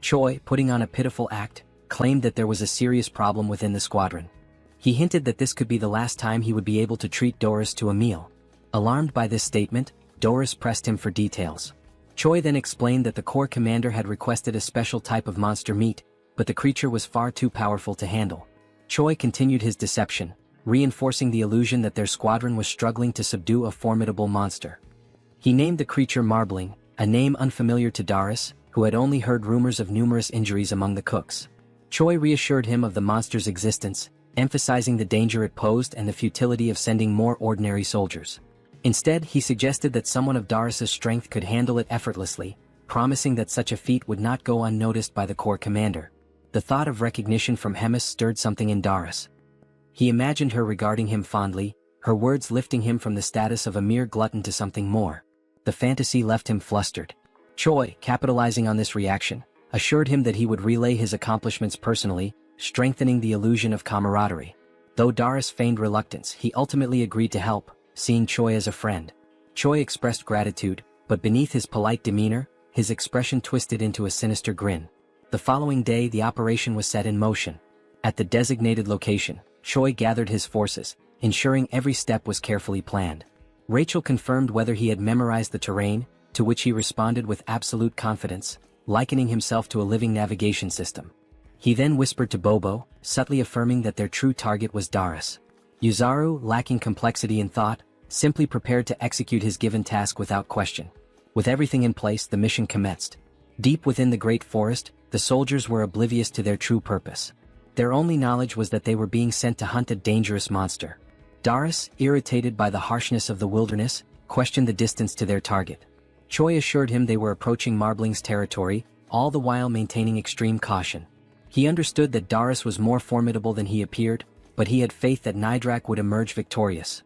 Choi, putting on a pitiful act, claimed that there was a serious problem within the squadron. He hinted that this could be the last time he would be able to treat Doris to a meal. Alarmed by this statement, Doris pressed him for details. Choi then explained that the corps commander had requested a special type of monster meat, but the creature was far too powerful to handle. Choi continued his deception, reinforcing the illusion that their squadron was struggling to subdue a formidable monster. He named the creature Marbling, a name unfamiliar to Doris, who had only heard rumors of numerous injuries among the cooks. Choi reassured him of the monster's existence, emphasizing the danger it posed and the futility of sending more ordinary soldiers. Instead, he suggested that someone of Doris's strength could handle it effortlessly, promising that such a feat would not go unnoticed by the corps commander. The thought of recognition from Hemis stirred something in Doris. He imagined her regarding him fondly, her words lifting him from the status of a mere glutton to something more. The fantasy left him flustered. Choi, capitalizing on this reaction, assured him that he would relay his accomplishments personally, strengthening the illusion of camaraderie. Though Doris feigned reluctance, he ultimately agreed to help, seeing Choi as a friend. Choi expressed gratitude, but beneath his polite demeanor, his expression twisted into a sinister grin. The following day, the operation was set in motion. At the designated location, Choi gathered his forces, ensuring every step was carefully planned. Rachel confirmed whether he had memorized the terrain, to which he responded with absolute confidence, likening himself to a living navigation system. He then whispered to Bobo, subtly affirming that their true target was Doris. Yuzaru, lacking complexity in thought, simply prepared to execute his given task without question. With everything in place, the mission commenced. Deep within the great forest, the soldiers were oblivious to their true purpose. Their only knowledge was that they were being sent to hunt a dangerous monster. Darius, irritated by the harshness of the wilderness, questioned the distance to their target. Choi assured him they were approaching Marbling's territory, all the while maintaining extreme caution. He understood that Darius was more formidable than he appeared, but he had faith that Nidrak would emerge victorious.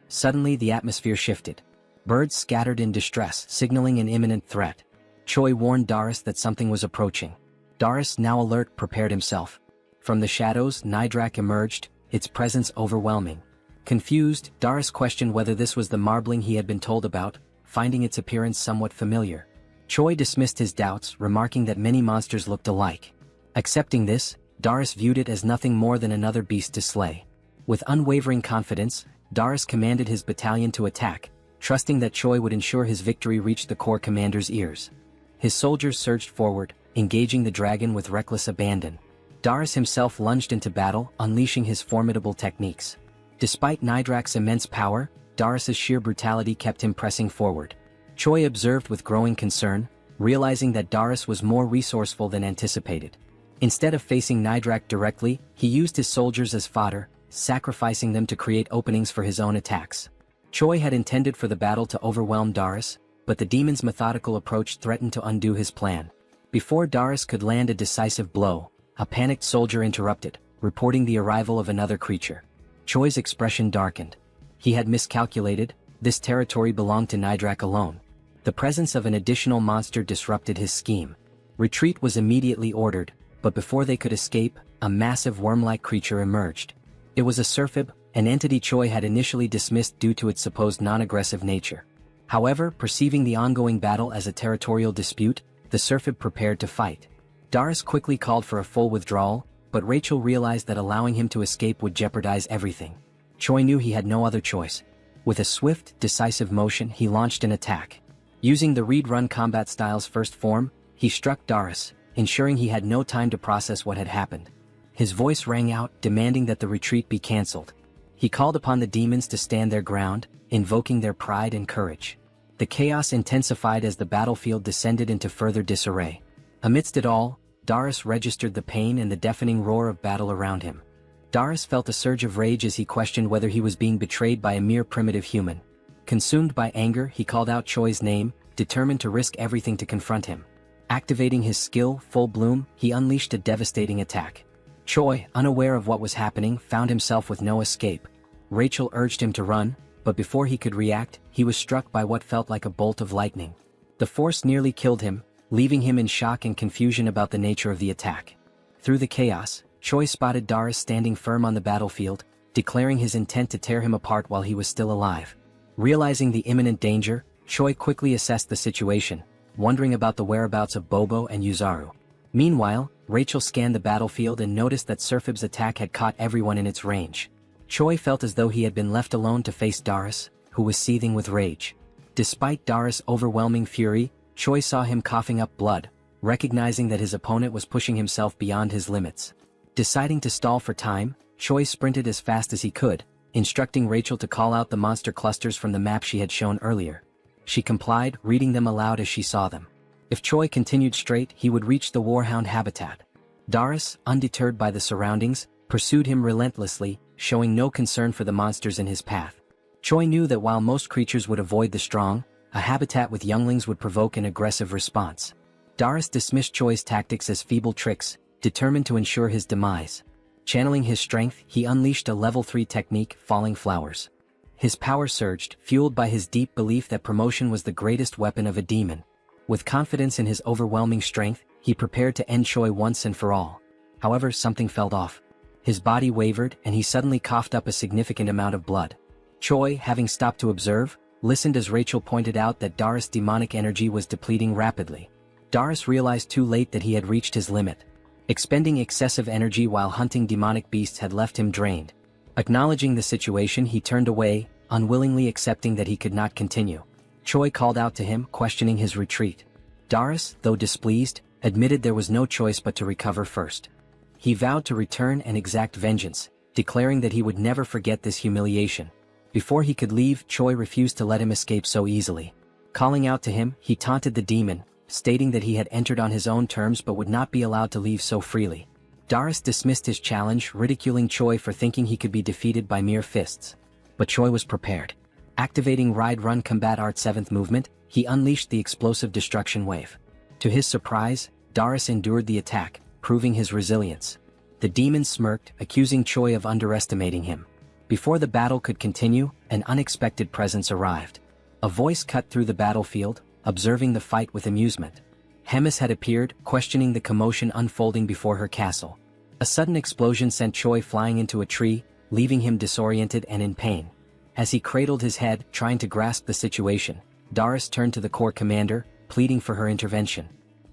Suddenly the atmosphere shifted. Birds scattered in distress, signaling an imminent threat. Choi warned Darius that something was approaching. Darius, now alert, prepared himself. From the shadows, Nidrak emerged, its presence overwhelming. Confused, Darius questioned whether this was the Marbling he had been told about, finding its appearance somewhat familiar. Choi dismissed his doubts, remarking that many monsters looked alike. Accepting this, Darius viewed it as nothing more than another beast to slay. With unwavering confidence, Darius commanded his battalion to attack, trusting that Choi would ensure his victory reached the corps commander's ears. His soldiers surged forward, engaging the dragon with reckless abandon. Darius himself lunged into battle, unleashing his formidable techniques. Despite Nidrak's immense power, Darius's sheer brutality kept him pressing forward. Choi observed with growing concern, realizing that Darius was more resourceful than anticipated. Instead of facing Nidrak directly, he used his soldiers as fodder, sacrificing them to create openings for his own attacks. Choi had intended for the battle to overwhelm Darius, but the demon's methodical approach threatened to undo his plan. Before Darius could land a decisive blow, a panicked soldier interrupted, reporting the arrival of another creature. Choi's expression darkened. He had miscalculated, this territory belonged to Nidrak alone. The presence of an additional monster disrupted his scheme. Retreat was immediately ordered, but before they could escape, a massive worm-like creature emerged. It was a Surfib, an entity Choi had initially dismissed due to its supposed non-aggressive nature. However, perceiving the ongoing battle as a territorial dispute, the Surfib prepared to fight. Darius quickly called for a full withdrawal, but Rachel realized that allowing him to escape would jeopardize everything. Choi knew he had no other choice. With a swift, decisive motion, he launched an attack. Using the read-run combat style's first form, he struck Darius, ensuring he had no time to process what had happened. His voice rang out, demanding that the retreat be cancelled. He called upon the demons to stand their ground, invoking their pride and courage. The chaos intensified as the battlefield descended into further disarray. Amidst it all, Darius registered the pain and the deafening roar of battle around him. Darius felt a surge of rage as he questioned whether he was being betrayed by a mere primitive human. Consumed by anger, he called out Choi's name, determined to risk everything to confront him. Activating his skill, Full Bloom, he unleashed a devastating attack. Choi, unaware of what was happening, found himself with no escape. Rachel urged him to run, but before he could react, he was struck by what felt like a bolt of lightning. The force nearly killed him, leaving him in shock and confusion about the nature of the attack. Through the chaos, Choi spotted Darius standing firm on the battlefield, declaring his intent to tear him apart while he was still alive. Realizing the imminent danger, Choi quickly assessed the situation, wondering about the whereabouts of Bobo and Yuzaru. Meanwhile, Rachel scanned the battlefield and noticed that Surfib's attack had caught everyone in its range. Choi felt as though he had been left alone to face Darius, who was seething with rage. Despite Darius' overwhelming fury, Choi saw him coughing up blood, recognizing that his opponent was pushing himself beyond his limits. Deciding to stall for time, Choi sprinted as fast as he could, instructing Rachel to call out the monster clusters from the map she had shown earlier. She complied, reading them aloud as she saw them. If Choi continued straight, he would reach the Warhound habitat. Darius, undeterred by the surroundings, pursued him relentlessly, showing no concern for the monsters in his path. Choi knew that while most creatures would avoid the strong, a habitat with younglings would provoke an aggressive response. Darius dismissed Choi's tactics as feeble tricks, determined to ensure his demise. Channeling his strength, he unleashed a level 3 technique, Falling Flowers. His power surged, fueled by his deep belief that promotion was the greatest weapon of a demon. With confidence in his overwhelming strength, he prepared to end Choi once and for all. However, something felt off. His body wavered, and he suddenly coughed up a significant amount of blood. Choi, having stopped to observe, listened as Rachel pointed out that Darius' demonic energy was depleting rapidly. Darius realized too late that he had reached his limit. Expending excessive energy while hunting demonic beasts had left him drained. Acknowledging the situation, he turned away, unwillingly accepting that he could not continue. Choi called out to him, questioning his retreat. Darius, though displeased, admitted there was no choice but to recover first. He vowed to return and exact vengeance, declaring that he would never forget this humiliation. Before he could leave, Choi refused to let him escape so easily. Calling out to him, he taunted the demon, stating that he had entered on his own terms but would not be allowed to leave so freely. Darius dismissed his challenge, ridiculing Choi for thinking he could be defeated by mere fists. but Choi was prepared. Activating Ride Run Combat Art 7th movement, he unleashed the explosive destruction wave. To his surprise, Darius endured the attack, proving his resilience. The demon smirked, accusing Choi of underestimating him. Before the battle could continue, an unexpected presence arrived. A voice cut through the battlefield, observing the fight with amusement. Hemis had appeared, questioning the commotion unfolding before her castle. A sudden explosion sent Choi flying into a tree, leaving him disoriented and in pain. As he cradled his head, trying to grasp the situation, Darius turned to the corps commander, pleading for her intervention.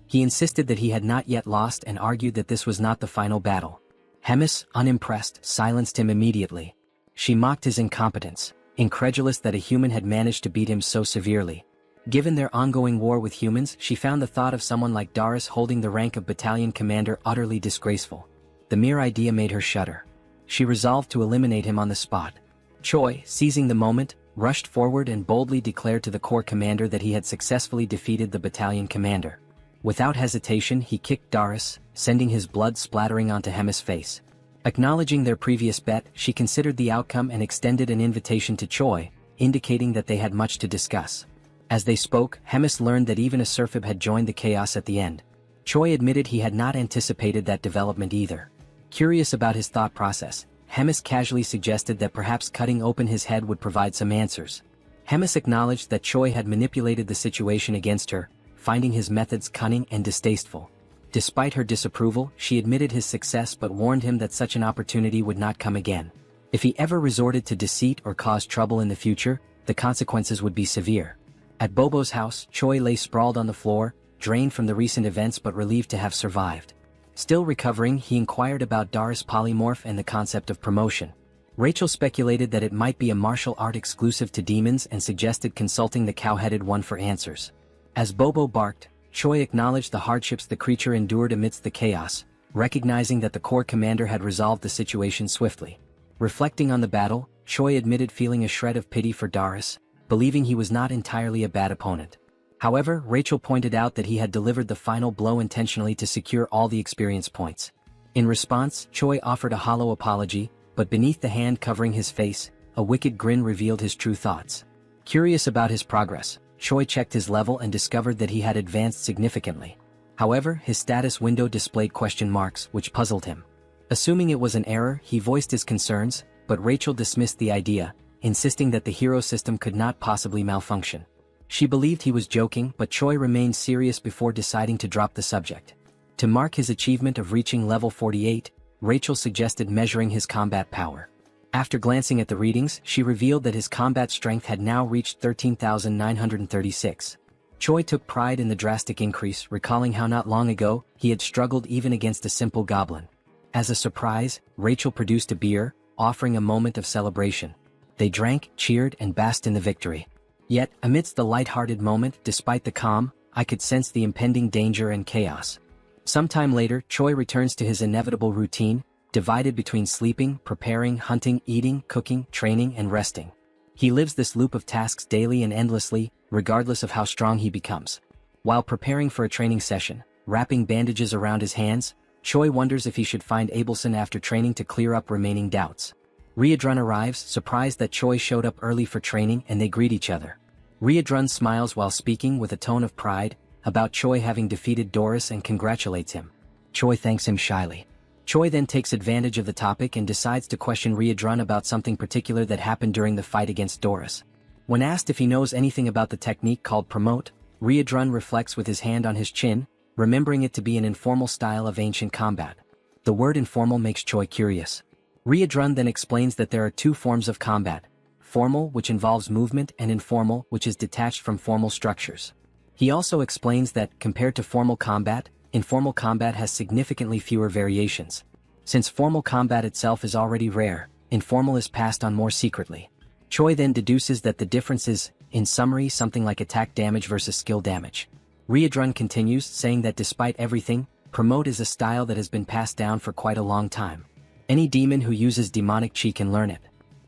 He insisted that he had not yet lost and argued that this was not the final battle. Hemis, unimpressed, silenced him immediately. She mocked his incompetence, incredulous that a human had managed to beat him so severely. Given their ongoing war with humans, she found the thought of someone like Darius holding the rank of battalion commander utterly disgraceful. The mere idea made her shudder. She resolved to eliminate him on the spot. Choi, seizing the moment, rushed forward and boldly declared to the corps commander that he had successfully defeated the battalion commander. Without hesitation, he kicked Darius, sending his blood splattering onto Hemis' face. Acknowledging their previous bet, she considered the outcome and extended an invitation to Choi, indicating that they had much to discuss. As they spoke, Hemis learned that even a Serphib had joined the chaos at the end. Choi admitted he had not anticipated that development either. Curious about his thought process, Hemis casually suggested that perhaps cutting open his head would provide some answers. Hemis acknowledged that Choi had manipulated the situation against her, finding his methods cunning and distasteful. Despite her disapproval, she admitted his success but warned him that such an opportunity would not come again. If he ever resorted to deceit or caused trouble in the future, the consequences would be severe. At Bobo's house, Choi lay sprawled on the floor, drained from the recent events but relieved to have survived. Still recovering, he inquired about Darius' polymorph and the concept of promotion. Rachel speculated that it might be a martial art exclusive to demons and suggested consulting the cow-headed one for answers. As Bobo barked, Choi acknowledged the hardships the creature endured amidst the chaos, recognizing that the corps commander had resolved the situation swiftly. Reflecting on the battle, Choi admitted feeling a shred of pity for Darius, believing he was not entirely a bad opponent. However, Rachel pointed out that he had delivered the final blow intentionally to secure all the experience points. In response, Choi offered a hollow apology, but beneath the hand covering his face, a wicked grin revealed his true thoughts. Curious about his progress, Choi checked his level and discovered that he had advanced significantly. However, his status window displayed question marks, which puzzled him. Assuming it was an error, he voiced his concerns, but Rachel dismissed the idea, insisting that the hero system could not possibly malfunction. She believed he was joking, but Choi remained serious before deciding to drop the subject. To mark his achievement of reaching level 48, Rachel suggested measuring his combat power. After glancing at the readings, she revealed that his combat strength had now reached 13,936. Choi took pride in the drastic increase, recalling how not long ago, he had struggled even against a simple goblin. As a surprise, Rachel produced a beer, offering a moment of celebration. They drank, cheered, and basked in the victory. Yet, amidst the light-hearted moment, despite the calm, I could sense the impending danger and chaos. Sometime later, Choi returns to his inevitable routine, divided between sleeping, preparing, hunting, eating, cooking, training, and resting. He lives this loop of tasks daily and endlessly, regardless of how strong he becomes. While preparing for a training session, wrapping bandages around his hands, Choi wonders if he should find Abelson after training to clear up remaining doubts. Riedrun arrives, surprised that Choi showed up early for training, and they greet each other. Riedrun smiles while speaking with a tone of pride about Choi having defeated Doris and congratulates him. Choi thanks him shyly. Choi then takes advantage of the topic and decides to question Riedrun about something particular that happened during the fight against Doris. When asked if he knows anything about the technique called promote, Riedrun reflects with his hand on his chin, remembering it to be an informal style of ancient combat. The word informal makes Choi curious. Riedrun then explains that there are two forms of combat: formal, which involves movement, and informal, which is detached from formal structures. He also explains that, compared to formal combat, informal combat has significantly fewer variations. Since formal combat itself is already rare, informal is passed on more secretly. Choi then deduces that the difference is, in summary, something like attack damage versus skill damage. Riedrun continues, saying that despite everything, promote is a style that has been passed down for quite a long time. Any demon who uses demonic chi can learn it.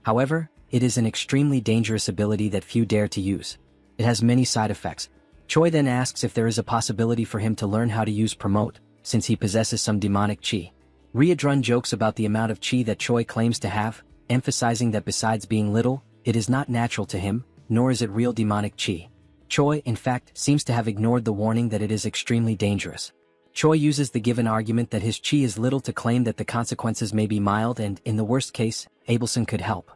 However, it is an extremely dangerous ability that few dare to use. It has many side effects. Choi then asks if there is a possibility for him to learn how to use promote, since he possesses some demonic chi. Riedrun jokes about the amount of chi that Choi claims to have, emphasizing that besides being little, it is not natural to him, nor is it real demonic chi. Choi, in fact, seems to have ignored the warning that it is extremely dangerous. Choi uses the given argument that his chi is little to claim that the consequences may be mild and, in the worst case, Abelson could help.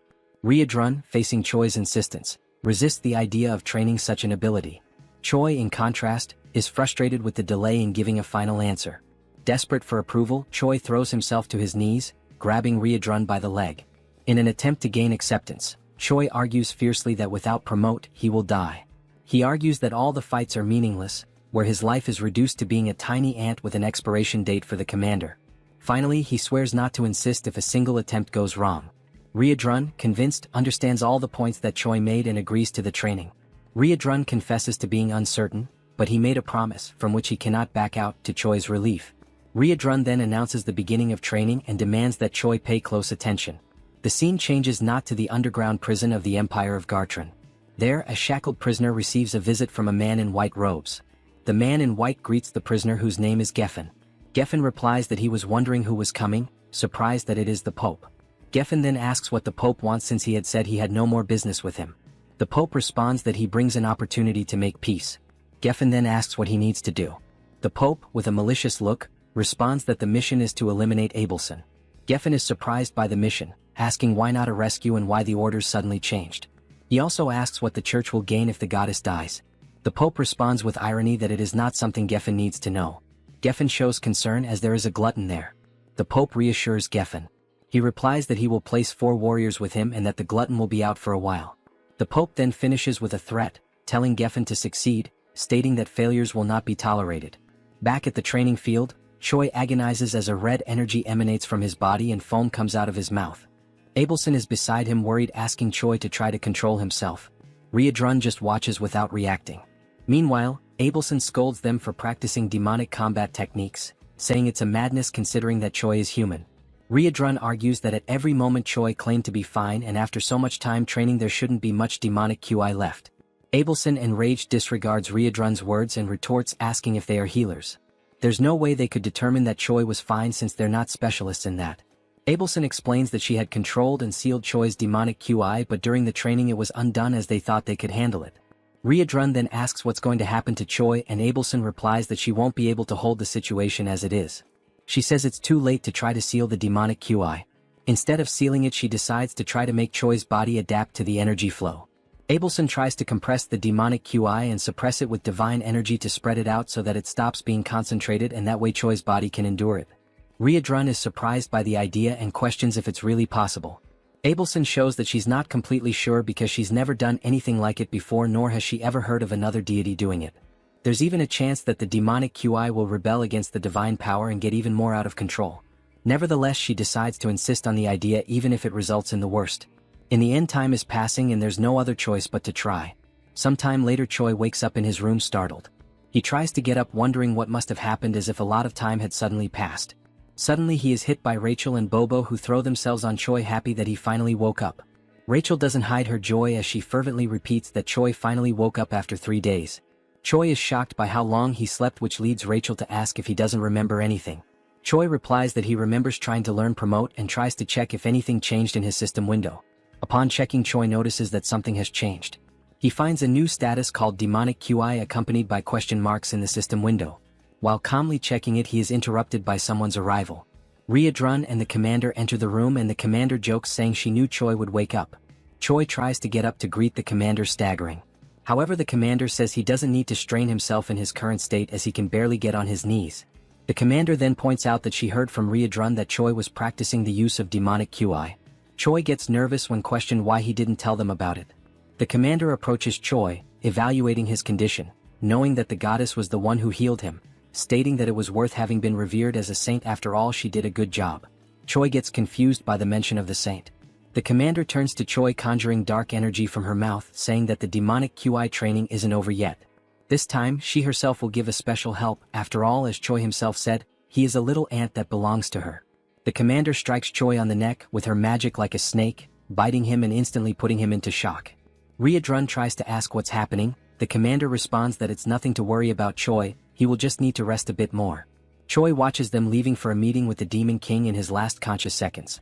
Ryodrun, facing Choi's insistence, resists the idea of training such an ability. Choi, in contrast, is frustrated with the delay in giving a final answer. Desperate for approval, Choi throws himself to his knees, grabbing Ryodrun by the leg. In an attempt to gain acceptance, Choi argues fiercely that without promote, he will die. He argues that all the fights are meaningless, where his life is reduced to being a tiny ant with an expiration date for the commander. Finally, he swears not to insist if a single attempt goes wrong. Ryodrun, convinced, understands all the points that Choi made and agrees to the training. Ryodrun confesses to being uncertain, but he made a promise from which he cannot back out, to Choi's relief. Ryodrun then announces the beginning of training and demands that Choi pay close attention. The scene changes not to the underground prison of the Empire of Gartran. There, a shackled prisoner receives a visit from a man in white robes. The man in white greets the prisoner, whose name is Geffen. Geffen replies that he was wondering who was coming, surprised that it is the Pope. Geffen then asks what the Pope wants, since he had said he had no more business with him. The Pope responds that he brings an opportunity to make peace. Geffen then asks what he needs to do. The Pope, with a malicious look, responds that the mission is to eliminate Abelson. Geffen is surprised by the mission, asking why not a rescue and why the orders suddenly changed. He also asks what the church will gain if the goddess dies. The Pope responds with irony that it is not something Geffen needs to know. Geffen shows concern as there is a glutton there. The Pope reassures Geffen. He replies that he will place 4 warriors with him and that the glutton will be out for a while. The Pope then finishes with a threat, telling Geffen to succeed, stating that failures will not be tolerated. Back at the training field, Choi agonizes as a red energy emanates from his body and foam comes out of his mouth. Abelson is beside him, worried, asking Choi to try to control himself. Ryodrun just watches without reacting. Meanwhile, Abelson scolds them for practicing demonic combat techniques, saying it's a madness considering that Choi is human. Ryodrun argues that at every moment Choi claimed to be fine, and after so much time training there shouldn't be much demonic QI left. Abelson, enraged, disregards Ryodrun's words and retorts, asking if they are healers. There's no way they could determine that Choi was fine since they're not specialists in that. Abelson explains that she had controlled and sealed Choi's demonic QI, but during the training it was undone as they thought they could handle it. Ryodrun then asks what's going to happen to Choi, and Abelson replies that she won't be able to hold the situation as it is. She says it's too late to try to seal the demonic QI. Instead of sealing it, she decides to try to make Choi's body adapt to the energy flow. Abelson tries to compress the demonic QI and suppress it with divine energy to spread it out so that it stops being concentrated, and that way Choi's body can endure it. Ryodrun is surprised by the idea and questions if it's really possible. Abelson shows that she's not completely sure because she's never done anything like it before, nor has she ever heard of another deity doing it. There's even a chance that the demonic QI will rebel against the divine power and get even more out of control. Nevertheless, she decides to insist on the idea even if it results in the worst. In the end, time is passing and there's no other choice but to try. Sometime later, Choi wakes up in his room startled. He tries to get up, wondering what must have happened, as if a lot of time had suddenly passed. Suddenly he is hit by Rachel and Bobo, who throw themselves on Choi, happy that he finally woke up. Rachel doesn't hide her joy as she fervently repeats that Choi finally woke up after 3 days. Choi is shocked by how long he slept, which leads Rachel to ask if he doesn't remember anything. Choi replies that he remembers trying to learn promote and tries to check if anything changed in his system window. Upon checking, Choi notices that something has changed. He finds a new status called demonic QI accompanied by question marks in the system window. While calmly checking it, he is interrupted by someone's arrival. Ryodrun and the commander enter the room, and the commander jokes, saying she knew Choi would wake up. Choi tries to get up to greet the commander, staggering. However, the commander says he doesn't need to strain himself in his current state as he can barely get on his knees. The commander then points out that she heard from Ryodrun that Choi was practicing the use of demonic QI. Choi gets nervous when questioned why he didn't tell them about it. The commander approaches Choi, evaluating his condition, knowing that the goddess was the one who healed him, stating that it was worth having been revered as a saint. After all, she did a good job. Choi gets confused by the mention of the saint. The commander turns to Choi, conjuring dark energy from her mouth, saying that the demonic QI training isn't over yet. This time, she herself will give a special help. After all, as Choi himself said, he is a little ant that belongs to her. The commander strikes Choi on the neck with her magic like a snake, biting him and instantly putting him into shock. Ryodrun tries to ask what's happening. The commander responds that it's nothing to worry about Choi, he will just need to rest a bit more. Choi watches them leaving for a meeting with the Demon King in his last conscious seconds.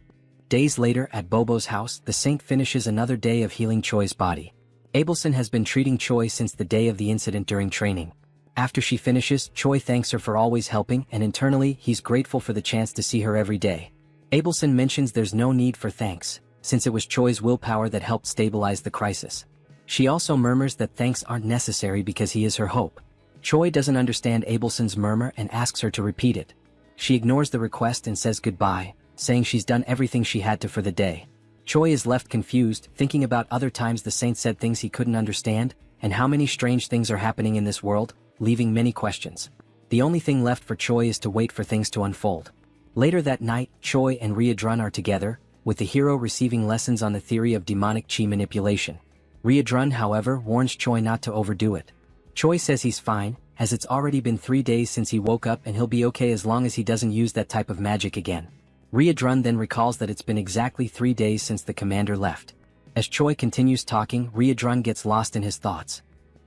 Days later at Bobo's house, the saint finishes another day of healing Choi's body. Abelson has been treating Choi since the day of the incident during training. After she finishes, Choi thanks her for always helping, and internally, he's grateful for the chance to see her every day. Abelson mentions there's no need for thanks, since it was Choi's willpower that helped stabilize the crisis. She also murmurs that thanks aren't necessary because he is her hope. Choi doesn't understand Abelson's murmur and asks her to repeat it. She ignores the request and says goodbye, saying she's done everything she had to for the day. Choi is left confused, thinking about other times the saint said things he couldn't understand, and how many strange things are happening in this world, leaving many questions. The only thing left for Choi is to wait for things to unfold. Later that night, Choi and Ryodrun are together, with the hero receiving lessons on the theory of demonic chi manipulation. Ryodrun, however, warns Choi not to overdo it. Choi says he's fine, as it's already been 3 days since he woke up and he'll be okay as long as he doesn't use that type of magic again. Ryodrun then recalls that it's been exactly 3 days since the commander left. As Choi continues talking, Ryodrun gets lost in his thoughts.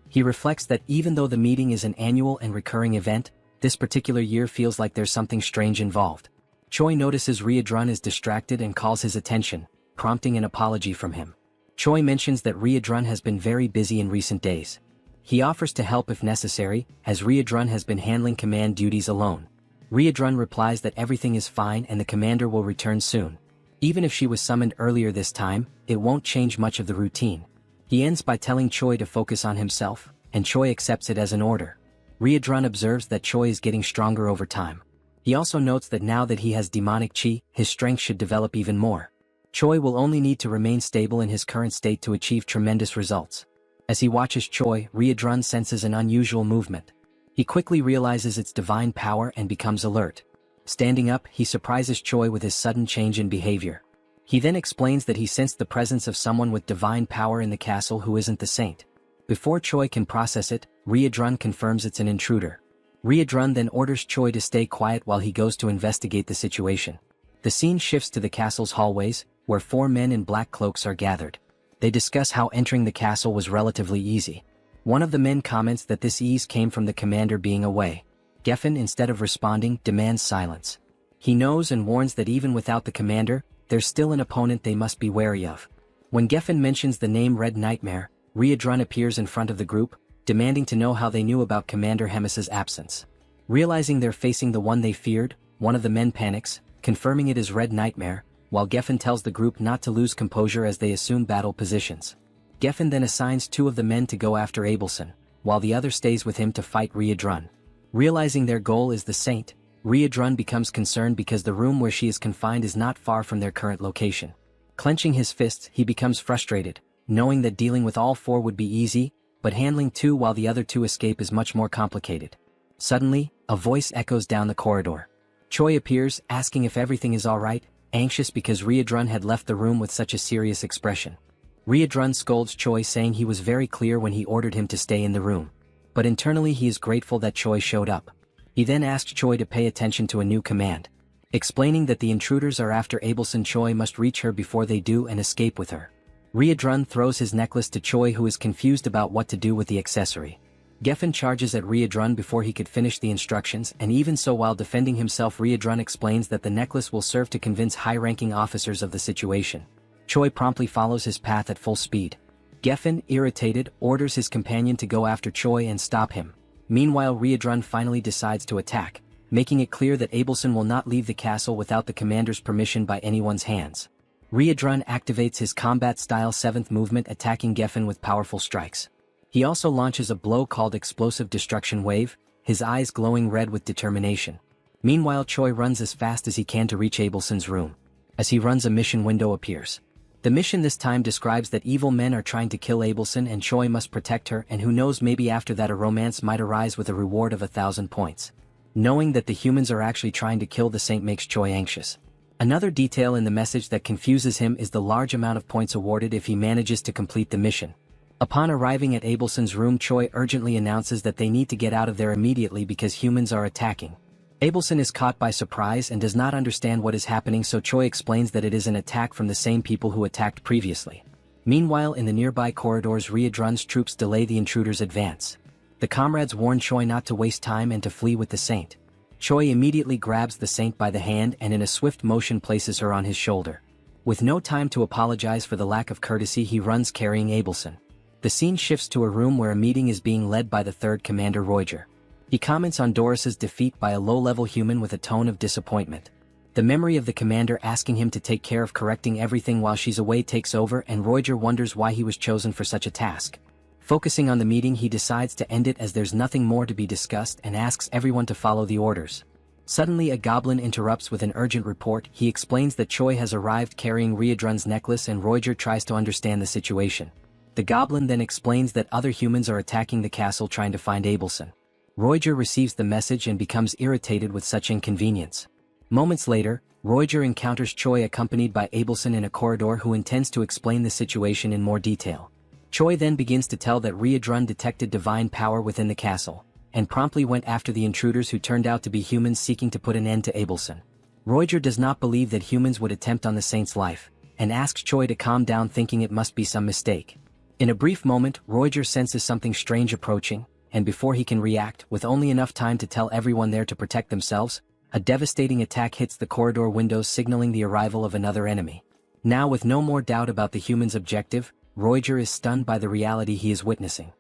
He reflects that even though the meeting is an annual and recurring event, this particular year feels like there's something strange involved. Choi notices Ryodrun is distracted and calls his attention, prompting an apology from him. Choi mentions that Ryodrun has been very busy in recent days. He offers to help if necessary, as Ryodrun has been handling command duties alone. Ryodrun replies that everything is fine and the commander will return soon. Even if she was summoned earlier this time, it won't change much of the routine. He ends by telling Choi to focus on himself, and Choi accepts it as an order. Ryodrun observes that Choi is getting stronger over time. He also notes that now that he has demonic chi, his strength should develop even more. Choi will only need to remain stable in his current state to achieve tremendous results. As he watches Choi, Ryodrun senses an unusual movement. He quickly realizes its divine power and becomes alert. Standing up, he surprises Choi with his sudden change in behavior. He then explains that he sensed the presence of someone with divine power in the castle who isn't the saint. Before Choi can process it, Ryodrun confirms it's an intruder. Ryodrun then orders Choi to stay quiet while he goes to investigate the situation. The scene shifts to the castle's hallways, where 4 men in black cloaks are gathered. They discuss how entering the castle was relatively easy. One of the men comments that this ease came from the commander being away. Geffen, instead of responding, demands silence. He knows and warns that even without the commander, there's still an opponent they must be wary of. When Geffen mentions the name Red Nightmare, Ryodrun appears in front of the group, demanding to know how they knew about Commander Hemis's absence. Realizing they're facing the one they feared, one of the men panics, confirming it is Red Nightmare, while Geffen tells the group not to lose composure as they assume battle positions. Geffen then assigns 2 of the men to go after Abelson, while the other stays with him to fight Ryodrun. Realizing their goal is the saint, Ryodrun becomes concerned because the room where she is confined is not far from their current location. Clenching his fists, he becomes frustrated, knowing that dealing with all 4 would be easy, but handling 2 while the other 2 escape is much more complicated. Suddenly, a voice echoes down the corridor. Choi appears, asking if everything is alright, anxious because Ryodrun had left the room with such a serious expression. Ryodrun scolds Choi, saying he was very clear when he ordered him to stay in the room. But internally he is grateful that Choi showed up. He then asks Choi to pay attention to a new command. Explaining that the intruders are after Abelson, Choi must reach her before they do and escape with her. Ryodrun throws his necklace to Choi, who is confused about what to do with the accessory. Geffen charges at Ryodrun before he could finish the instructions, and even so, while defending himself, Ryodrun explains that the necklace will serve to convince high-ranking officers of the situation. Choi promptly follows his path at full speed. Geffen, irritated, orders his companion to go after Choi and stop him. Meanwhile, Ryodrun finally decides to attack, making it clear that Abelson will not leave the castle without the commander's permission by anyone's hands. Ryodrun activates his combat-style 7th movement, attacking Geffen with powerful strikes. He also launches a blow called Explosive Destruction Wave, his eyes glowing red with determination. Meanwhile, Choi runs as fast as he can to reach Abelson's room. As he runs, a mission window appears. The mission this time describes that evil men are trying to kill Abelson and Choi must protect her, and who knows, maybe after that a romance might arise with a reward of 1,000 points. Knowing that the humans are actually trying to kill the saint makes Choi anxious. Another detail in the message that confuses him is the large amount of points awarded if he manages to complete the mission. Upon arriving at Abelson's room, Choi urgently announces that they need to get out of there immediately because humans are attacking. Abelson is caught by surprise and does not understand what is happening, so Choi explains that it is an attack from the same people who attacked previously. Meanwhile, in the nearby corridors, Ryodrun's troops delay the intruders' advance. The comrades warn Choi not to waste time and to flee with the saint. Choi immediately grabs the saint by the hand and in a swift motion places her on his shoulder. With no time to apologize for the lack of courtesy, he runs carrying Abelson. The scene shifts to a room where a meeting is being led by the third commander Roger. He comments on Doris's defeat by a low-level human with a tone of disappointment. The memory of the commander asking him to take care of correcting everything while she's away takes over, and Roger wonders why he was chosen for such a task. Focusing on the meeting, he decides to end it as there's nothing more to be discussed and asks everyone to follow the orders. Suddenly a goblin interrupts with an urgent report. He explains that Choi has arrived carrying Riadrun's necklace, and Roger tries to understand the situation. The goblin then explains that other humans are attacking the castle trying to find Abelson. Roger receives the message and becomes irritated with such inconvenience. Moments later, Roger encounters Choi accompanied by Abelson in a corridor, who intends to explain the situation in more detail. Choi then begins to tell that Riadrun detected divine power within the castle, and promptly went after the intruders, who turned out to be humans seeking to put an end to Abelson. Roger does not believe that humans would attempt on the saint's life, and asks Choi to calm down, thinking it must be some mistake. In a brief moment, Roger senses something strange approaching, and before he can react, with only enough time to tell everyone there to protect themselves, a devastating attack hits the corridor windows, signaling the arrival of another enemy. Now, with no more doubt about the human's objective, Roger is stunned by the reality he is witnessing.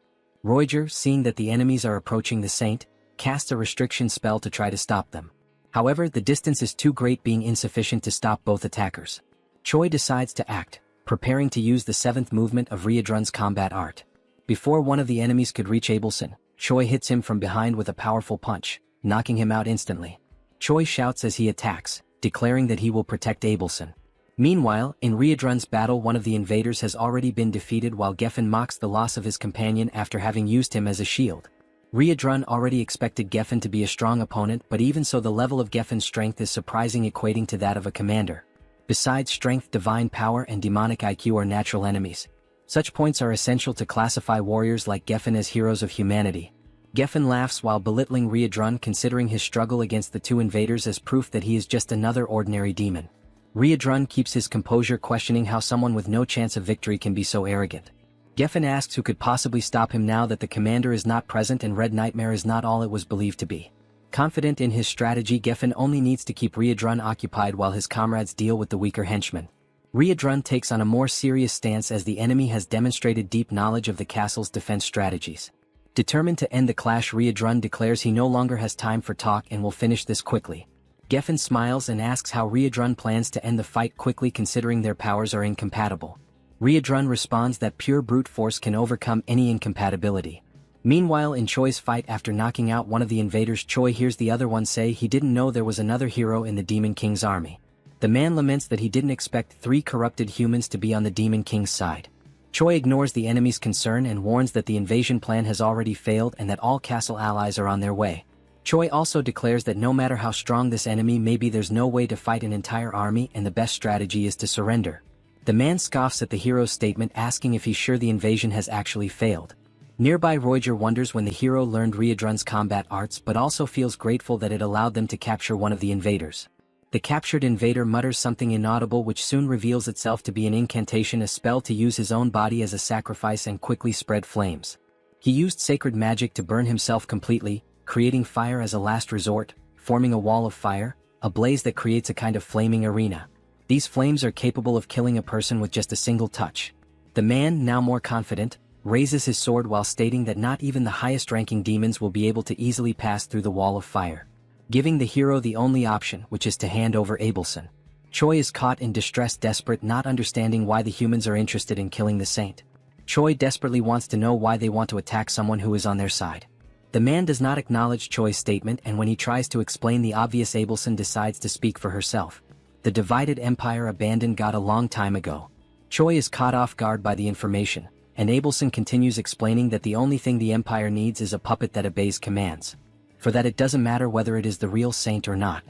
Roger, seeing that the enemies are approaching the saint, casts a restriction spell to try to stop them. However, the distance is too great, being insufficient to stop both attackers. Choi decides to act, preparing to use the 7th movement of Riadrun's combat art. Before one of the enemies could reach Abelson, Choi hits him from behind with a powerful punch, knocking him out instantly. Choi shouts as he attacks, declaring that he will protect Abelson. Meanwhile, in Riadrun's battle, one of the invaders has already been defeated, while Geffen mocks the loss of his companion after having used him as a shield. Riadrun already expected Geffen to be a strong opponent, but even so, the level of Geffen's strength is surprising, equating to that of a commander. Besides strength, divine power and demonic IQ are natural enemies. Such points are essential to classify warriors like Geffen as heroes of humanity. Geffen laughs while belittling Riadrun, considering his struggle against the two invaders as proof that he is just another ordinary demon. Riadrun keeps his composure, questioning how someone with no chance of victory can be so arrogant. Geffen asks who could possibly stop him now that the commander is not present and Red Nightmare is not all it was believed to be. Confident in his strategy, Geffen only needs to keep Riadrun occupied while his comrades deal with the weaker henchmen. Riadrun takes on a more serious stance as the enemy has demonstrated deep knowledge of the castle's defense strategies. Determined to end the clash, Riadrun declares he no longer has time for talk and will finish this quickly. Geffen smiles and asks how Riadrun plans to end the fight quickly, considering their powers are incompatible. Riadrun responds that pure brute force can overcome any incompatibility. Meanwhile, in Choi's fight, after knocking out one of the invaders, Choi hears the other one say he didn't know there was another hero in the Demon King's army. The man laments that he didn't expect 3 corrupted humans to be on the Demon King's side. Choi ignores the enemy's concern and warns that the invasion plan has already failed and that all castle allies are on their way. Choi also declares that no matter how strong this enemy may be, there's no way to fight an entire army and the best strategy is to surrender. The man scoffs at the hero's statement, asking if he's sure the invasion has actually failed. Nearby, Roger wonders when the hero learned Riadrun's combat arts, but also feels grateful that it allowed them to capture one of the invaders. The captured invader mutters something inaudible, which soon reveals itself to be an incantation, a spell to use his own body as a sacrifice and quickly spread flames. He used sacred magic to burn himself completely, creating fire as a last resort, forming a wall of fire, a blaze that creates a kind of flaming arena. These flames are capable of killing a person with just a single touch. The man, now more confident, raises his sword while stating that not even the highest-ranking demons will be able to easily pass through the wall of fire, giving the hero the only option, which is to hand over Abelson. Choi is caught in distress, desperate, not understanding why the humans are interested in killing the saint. Choi desperately wants to know why they want to attack someone who is on their side. The man does not acknowledge Choi's statement, and when he tries to explain the obvious, Abelson decides to speak for herself. The divided empire abandoned God a long time ago. Choi is caught off guard by the information, and Abelson continues explaining that the only thing the empire needs is a puppet that obeys commands. For that it doesn't matter whether it is the real saint or not.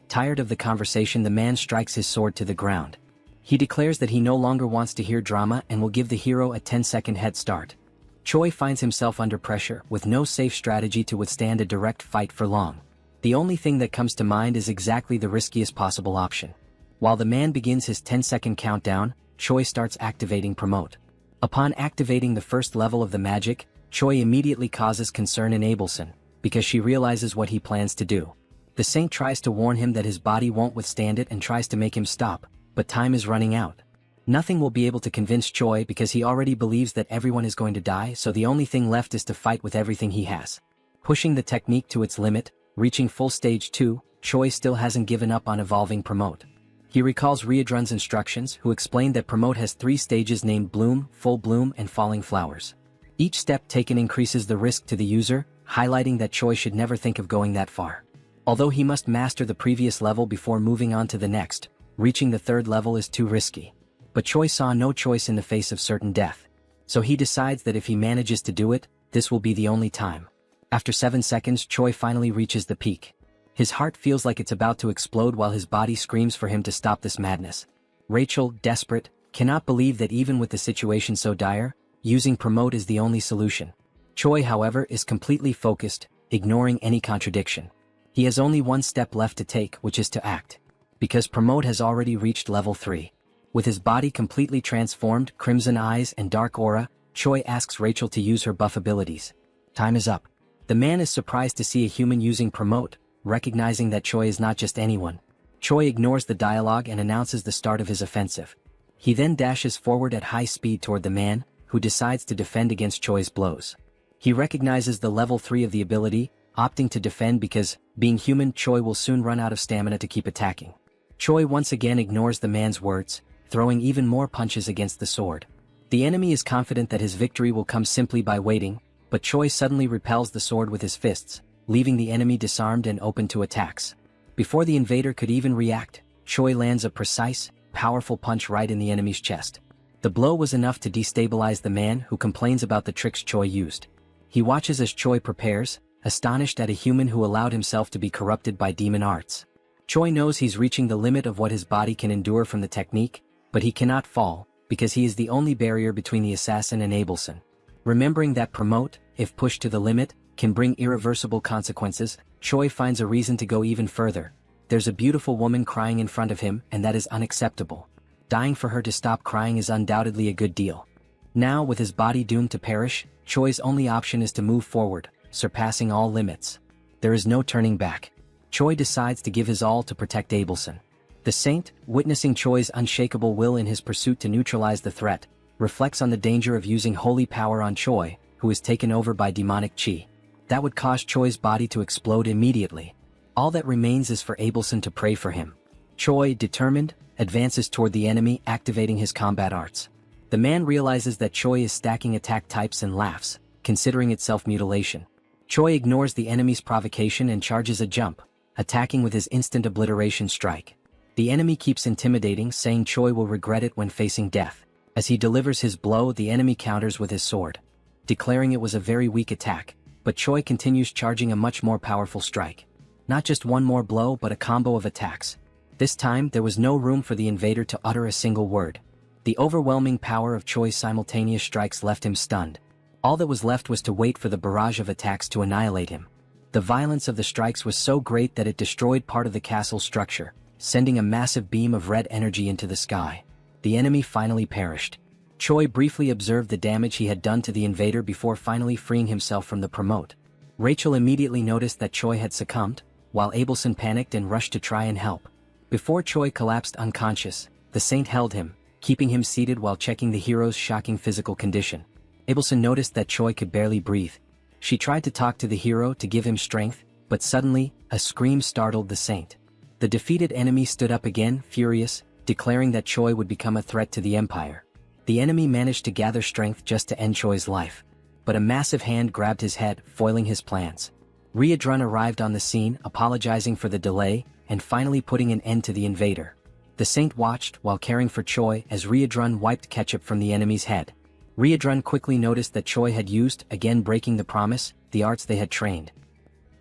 Tired of the conversation, the man strikes his sword to the ground. He declares that he no longer wants to hear drama and will give the hero a 10-second head start. Choi finds himself under pressure, with no safe strategy to withstand a direct fight for long. The only thing that comes to mind is exactly the riskiest possible option. While the man begins his 10-second countdown, Choi starts activating Promote. Upon activating the first level of the magic, Choi immediately causes concern in Abelson, because she realizes what he plans to do. The saint tries to warn him that his body won't withstand it and tries to make him stop, but time is running out. Nothing will be able to convince Choi because he already believes that everyone is going to die, so the only thing left is to fight with everything he has. Pushing the technique to its limit, reaching full stage 2, Choi still hasn't given up on evolving Promote. He recalls Riadrun's instructions, who explained that Promote has 3 stages named Bloom, Full Bloom, and Falling Flowers. Each step taken increases the risk to the user, highlighting that Choi should never think of going that far. Although he must master the previous level before moving on to the next, reaching the 3rd level is too risky. But Choi saw no choice in the face of certain death. So he decides that if he manages to do it, this will be the only time. After 7 seconds, Choi finally reaches the peak. His heart feels like it's about to explode while his body screams for him to stop this madness. Rachel, desperate, cannot believe that even with the situation so dire, using Promote is the only solution. Choi, however, is completely focused, ignoring any contradiction. He has only one step left to take, which is to act. Because Promote has already reached level 3. With his body completely transformed, crimson eyes and dark aura, Choi asks Rachel to use her buff abilities. Time is up. The man is surprised to see a human using Promote, recognizing that Choi is not just anyone. Choi ignores the dialogue and announces the start of his offensive. He then dashes forward at high speed toward the man, who decides to defend against Choi's blows. He recognizes the level 3 of the ability, opting to defend because, being human, Choi will soon run out of stamina to keep attacking. Choi once again ignores the man's words, throwing even more punches against the sword. The enemy is confident that his victory will come simply by waiting, but Choi suddenly repels the sword with his fists, leaving the enemy disarmed and open to attacks. Before the invader could even react, Choi lands a precise, powerful punch right in the enemy's chest. The blow was enough to destabilize the man, who complains about the tricks Choi used. He watches as Choi prepares, astonished at a human who allowed himself to be corrupted by demon arts. Choi knows he's reaching the limit of what his body can endure from the technique, but he cannot fall, because he is the only barrier between the assassin and Abelson. Remembering that Promote, if pushed to the limit, can bring irreversible consequences, Choi finds a reason to go even further. There's a beautiful woman crying in front of him, and that is unacceptable. Dying for her to stop crying is undoubtedly a good deal. Now, with his body doomed to perish, Choi's only option is to move forward, surpassing all limits. There is no turning back. Choi decides to give his all to protect Abelson. The Saint, witnessing Choi's unshakable will in his pursuit to neutralize the threat, reflects on the danger of using holy power on Choi, who is taken over by demonic chi. That would cause Choi's body to explode immediately. All that remains is for Abelson to pray for him. Choi, determined, advances toward the enemy, activating his combat arts. The man realizes that Choi is stacking attack types and laughs, considering it self-mutilation. Choi ignores the enemy's provocation and charges a jump, attacking with his instant obliteration strike. The enemy keeps intimidating, saying Choi will regret it when facing death. As he delivers his blow, the enemy counters with his sword, declaring it was a very weak attack, but Choi continues charging a much more powerful strike. Not just one more blow, but a combo of attacks. This time, there was no room for the invader to utter a single word. The overwhelming power of Choi's simultaneous strikes left him stunned. All that was left was to wait for the barrage of attacks to annihilate him. The violence of the strikes was so great that it destroyed part of the castle's structure, sending a massive beam of red energy into the sky. The enemy finally perished. Choi briefly observed the damage he had done to the invader before finally freeing himself from the Promote. Rachel immediately noticed that Choi had succumbed, while Abelson panicked and rushed to try and help. Before Choi collapsed unconscious, the Saint held him, keeping him seated while checking the hero's shocking physical condition. Abelson noticed that Choi could barely breathe. She tried to talk to the hero to give him strength, but suddenly, a scream startled the Saint. The defeated enemy stood up again, furious, declaring that Choi would become a threat to the Empire. The enemy managed to gather strength just to end Choi's life. But a massive hand grabbed his head, foiling his plans. Riadrun arrived on the scene, apologizing for the delay, and finally putting an end to the invader. The Saint watched while caring for Choi as Riadrun wiped ketchup from the enemy's head. Riadrun quickly noticed that Choi had used, again breaking the promise, the arts they had trained.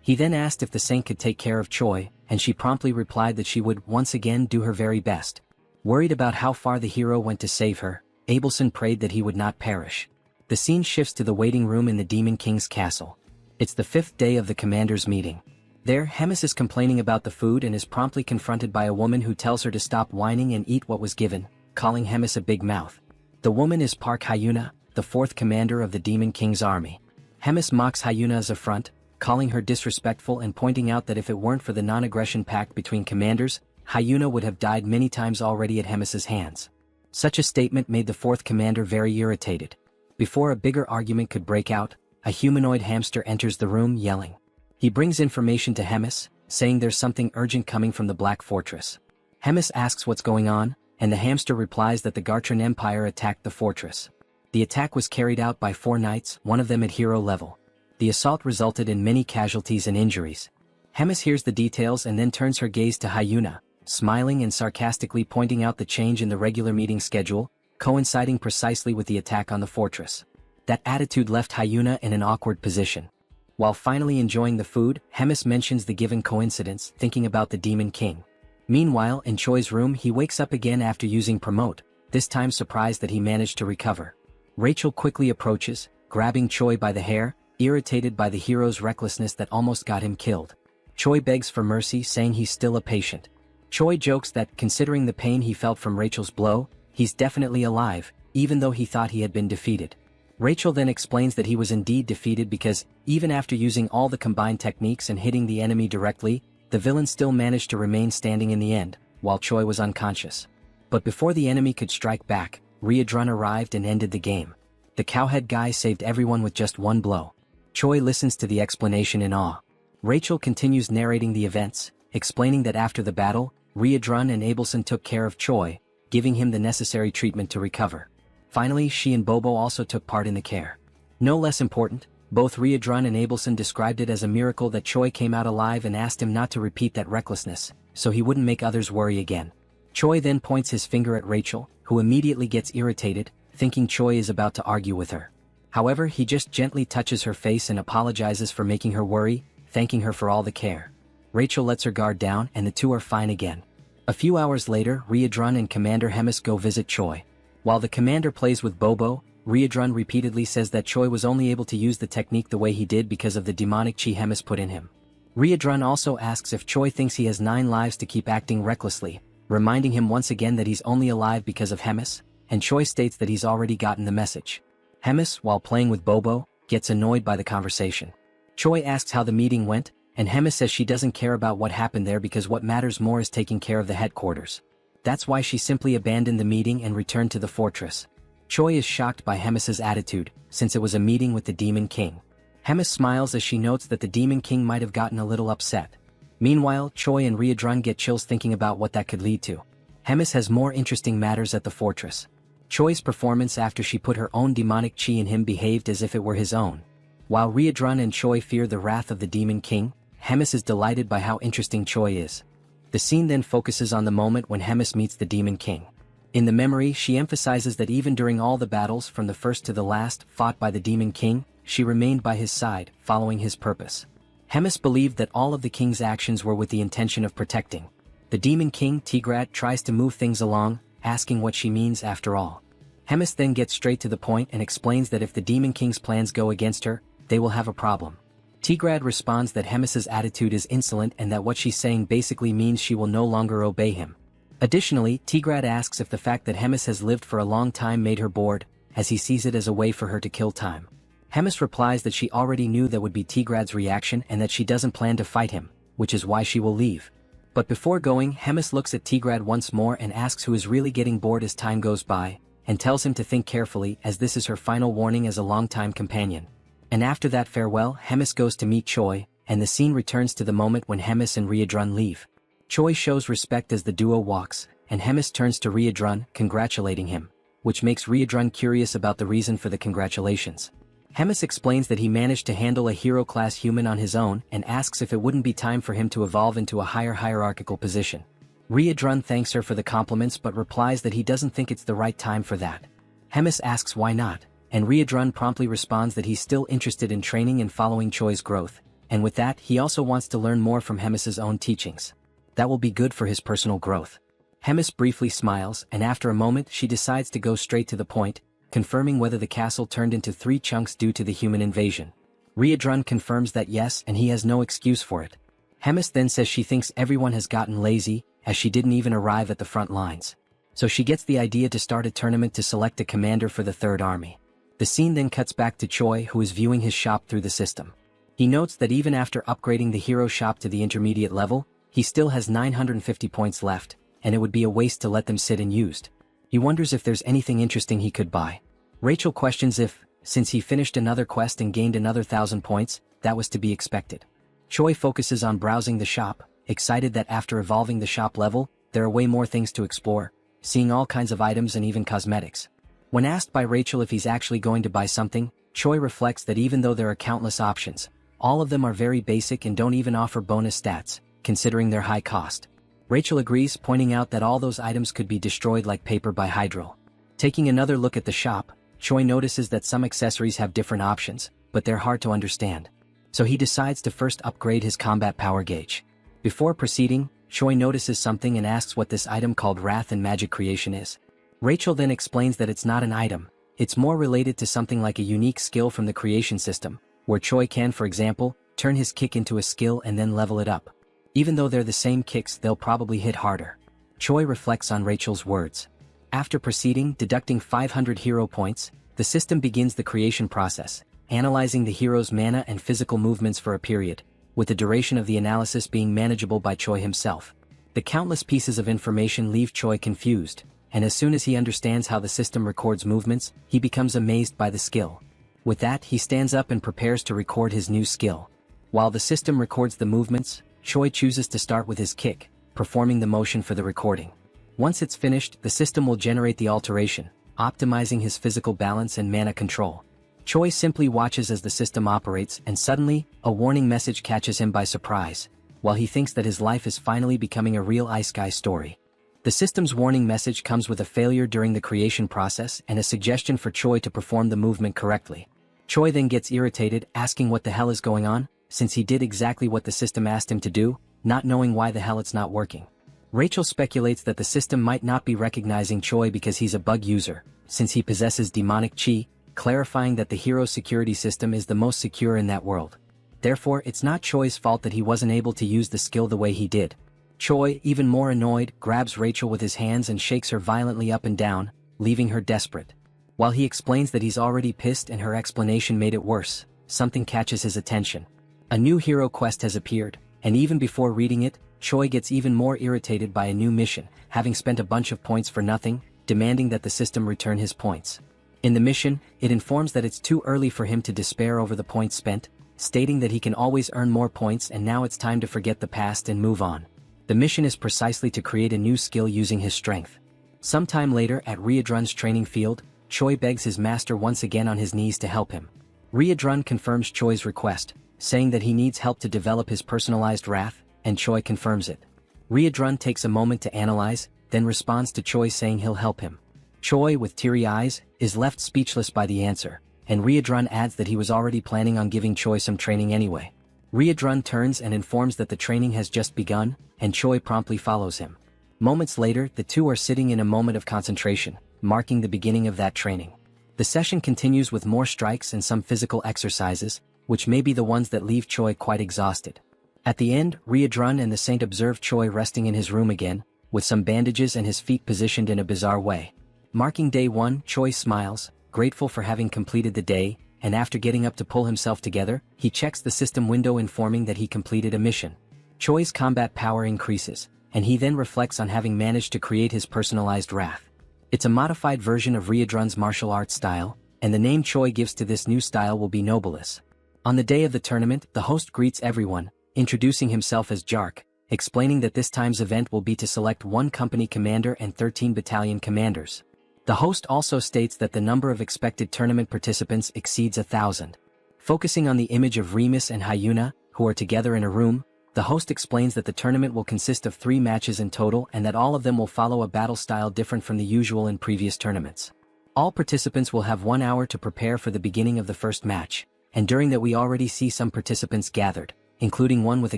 He then asked if the Saint could take care of Choi, and she promptly replied that she would once again do her very best. Worried about how far the hero went to save her, Abelson prayed that he would not perish. The scene shifts to the waiting room in the Demon King's castle. It's the 5th day of the commander's meeting. There, Hemis is complaining about the food and is promptly confronted by a woman who tells her to stop whining and eat what was given, calling Hemis a big mouth. The woman is Park Hyuna, the 4th commander of the Demon King's army. Hemis mocks Hyuna's affront, calling her disrespectful and pointing out that if it weren't for the non-aggression pact between commanders, Hyuna would have died many times already at Hemis's hands. Such a statement made the fourth commander very irritated. Before a bigger argument could break out, a humanoid hamster enters the room yelling. He brings information to Hemis, saying there's something urgent coming from the Black Fortress. Hemis asks what's going on, and the hamster replies that the Gartran Empire attacked the fortress. The attack was carried out by 4 knights, one of them at hero level. The assault resulted in many casualties and injuries. Hemis hears the details and then turns her gaze to Hyuna, smiling and sarcastically pointing out the change in the regular meeting schedule, coinciding precisely with the attack on the fortress. That attitude left Hyuna in an awkward position. While finally enjoying the food, Hemis mentions the given coincidence, thinking about the Demon King. Meanwhile, in Choi's room he wakes up again after using promote, this time surprised that he managed to recover. Rachel quickly approaches, grabbing Choi by the hair, irritated by the hero's recklessness that almost got him killed. Choi begs for mercy, saying he's still a patient. Choi jokes that, considering the pain he felt from Rachel's blow, he's definitely alive, even though he thought he had been defeated. Rachel then explains that he was indeed defeated because, even after using all the combined techniques and hitting the enemy directly, the villain still managed to remain standing in the end, while Choi was unconscious. But before the enemy could strike back, Riadrun arrived and ended the game. The cowhead guy saved everyone with just one blow. Choi listens to the explanation in awe. Rachel continues narrating the events, explaining that after the battle, Riadrun and Abelson took care of Choi, giving him the necessary treatment to recover. Finally, she and Bobo also took part in the care. No less important, both Riadrun and Abelson described it as a miracle that Choi came out alive and asked him not to repeat that recklessness, so he wouldn't make others worry again. Choi then points his finger at Rachel, who immediately gets irritated, thinking Choi is about to argue with her. However, he just gently touches her face and apologizes for making her worry, thanking her for all the care. Rachel lets her guard down and the two are fine again. A few hours later, Riadrun and Commander Hemis go visit Choi. While the commander plays with Bobo, Riadrun repeatedly says that Choi was only able to use the technique the way he did because of the demonic chi Hemis put in him. Riadrun also asks if Choi thinks he has 9 lives to keep acting recklessly, reminding him once again that he's only alive because of Hemis, and Choi states that he's already gotten the message. Hemis, while playing with Bobo, gets annoyed by the conversation. Choi asks how the meeting went, and Hemis says she doesn't care about what happened there because what matters more is taking care of the headquarters. That's why she simply abandoned the meeting and returned to the fortress. Choi is shocked by Hemis's attitude, since it was a meeting with the Demon King. Hemis smiles as she notes that the Demon King might have gotten a little upset. Meanwhile, Choi and Riadrun get chills thinking about what that could lead to. Hemis has more interesting matters at the fortress. Choi's performance after she put her own demonic chi in him behaved as if it were his own. While Riadrun and Choi fear the wrath of the Demon King, Hemis is delighted by how interesting Choi is. The scene then focuses on the moment when Hemis meets the Demon King. In the memory, she emphasizes that even during all the battles from the first to the last fought by the Demon King, she remained by his side, following his purpose. Hemis believed that all of the king's actions were with the intention of protecting. The Demon King, Tigrat, tries to move things along, asking what she means after all. Hemis then gets straight to the point and explains that if the Demon King's plans go against her, they will have a problem. Tigrad responds that Hemis's attitude is insolent and that what she's saying basically means she will no longer obey him. Additionally, Tigrad asks if the fact that Hemis has lived for a long time made her bored, as he sees it as a way for her to kill time. Hemis replies that she already knew that would be Tigrad's reaction and that she doesn't plan to fight him, which is why she will leave. But before going, Hemis looks at Tigrad once more and asks who is really getting bored as time goes by, and tells him to think carefully as this is her final warning as a longtime companion. And after that farewell, Hemis goes to meet Choi, and the scene returns to the moment when Hemis and Riadrun leave. Choi shows respect as the duo walks, and Hemis turns to Riadrun, congratulating him, which makes Riadrun curious about the reason for the congratulations. Hemis explains that he managed to handle a hero-class human on his own and asks if it wouldn't be time for him to evolve into a higher hierarchical position. Riadrun thanks her for the compliments but replies that he doesn't think it's the right time for that. Hemis asks why not, and Riadrun promptly responds that he's still interested in training and following Choi's growth, and with that he also wants to learn more from Hemis's own teachings. That will be good for his personal growth. Hemis briefly smiles, and after a moment she decides to go straight to the point, confirming whether the castle turned into 3 chunks due to the human invasion. Riadrun confirms that yes, and he has no excuse for it. Hemis then says she thinks everyone has gotten lazy, as she didn't even arrive at the front lines. So she gets the idea to start a tournament to select a commander for the Third Army. The scene then cuts back to Choi, who is viewing his shop through the system. He notes that even after upgrading the hero shop to the intermediate level, He still has 950 points left, and it would be a waste to let them sit unused. He wonders if there's anything interesting he could buy. Rachel questions if, since he finished another quest and gained another 1,000 points, that was to be expected. Choi focuses on browsing the shop, excited that after evolving the shop level, there are way more things to explore, seeing all kinds of items and even cosmetics. When asked by Rachel if he's actually going to buy something, Choi reflects that even though there are countless options, all of them are very basic and don't even offer bonus stats, considering their high cost. Rachel agrees, pointing out that all those items could be destroyed like paper by Hydro. Taking another look at the shop, Choi notices that some accessories have different options, but they're hard to understand. So he decides to first upgrade his combat power gauge. Before proceeding, Choi notices something and asks what this item called Wrath and Magic Creation is. Rachel then explains that it's not an item, it's more related to something like a unique skill from the creation system, where Choi can, for example, turn his kick into a skill and then level it up. Even though they're the same kicks, they'll probably hit harder. Choi reflects on Rachel's words. After proceeding, deducting 500 hero points, the system begins the creation process, analyzing the hero's mana and physical movements for a period, with the duration of the analysis being manageable by Choi himself. The countless pieces of information leave Choi confused, and as soon as he understands how the system records movements, he becomes amazed by the skill. With that, he stands up and prepares to record his new skill. While the system records the movements, Choi chooses to start with his kick, performing the motion for the recording. Once it's finished, the system will generate the alteration, optimizing his physical balance and mana control. Choi simply watches as the system operates, and suddenly, a warning message catches him by surprise, while he thinks that his life is finally becoming a real Isekai story. The system's warning message comes with a failure during the creation process and a suggestion for Choi to perform the movement correctly. Choi then gets irritated, asking what the hell is going on, since he did exactly what the system asked him to do, not knowing why the hell it's not working. Rachel speculates that the system might not be recognizing Choi because he's a bug user, since he possesses demonic chi, clarifying that the hero's security system is the most secure in that world. Therefore, it's not Choi's fault that he wasn't able to use the skill the way he did. Choi, even more annoyed, grabs Rachel with his hands and shakes her violently up and down, leaving her desperate. While he explains that he's already pissed and her explanation made it worse, something catches his attention. A new hero quest has appeared, and even before reading it, Choi gets even more irritated by a new mission, having spent a bunch of points for nothing, demanding that the system return his points. In the mission, it informs that it's too early for him to despair over the points spent, stating that he can always earn more points and now it's time to forget the past and move on. The mission is precisely to create a new skill using his strength. Sometime later at Riedrun's training field, Choi begs his master once again on his knees to help him. Riedrun confirms Choi's request, saying that he needs help to develop his personalized wrath, and Choi confirms it. Riedrun takes a moment to analyze, then responds to Choi saying he'll help him. Choi, with teary eyes, is left speechless by the answer, and Riedrun adds that he was already planning on giving Choi some training anyway. Riedrun turns and informs that the training has just begun, and Choi promptly follows him. Moments later, the two are sitting in a moment of concentration, marking the beginning of that training. The session continues with more strikes and some physical exercises, which may be the ones that leave Choi quite exhausted. At the end, Riedrun and the Saint observe Choi resting in his room again, with some bandages and his feet positioned in a bizarre way. Marking day 1, Choi smiles, grateful for having completed the day, and after getting up to pull himself together, he checks the system window informing that he completed a mission. Choi's combat power increases, and he then reflects on having managed to create his personalized wrath. It's a modified version of Riedrun's martial arts style, and the name Choi gives to this new style will be Nobilis. On the day of the tournament, the host greets everyone, introducing himself as Jark, explaining that this time's event will be to select 1 company commander and 13 battalion commanders. The host also states that the number of expected tournament participants exceeds 1,000. Focusing on the image of Remus and Hyuna, who are together in a room, the host explains that the tournament will consist of 3 matches in total and that all of them will follow a battle style different from the usual in previous tournaments. All participants will have 1 hour to prepare for the beginning of the first match, and during that we already see some participants gathered, including one with a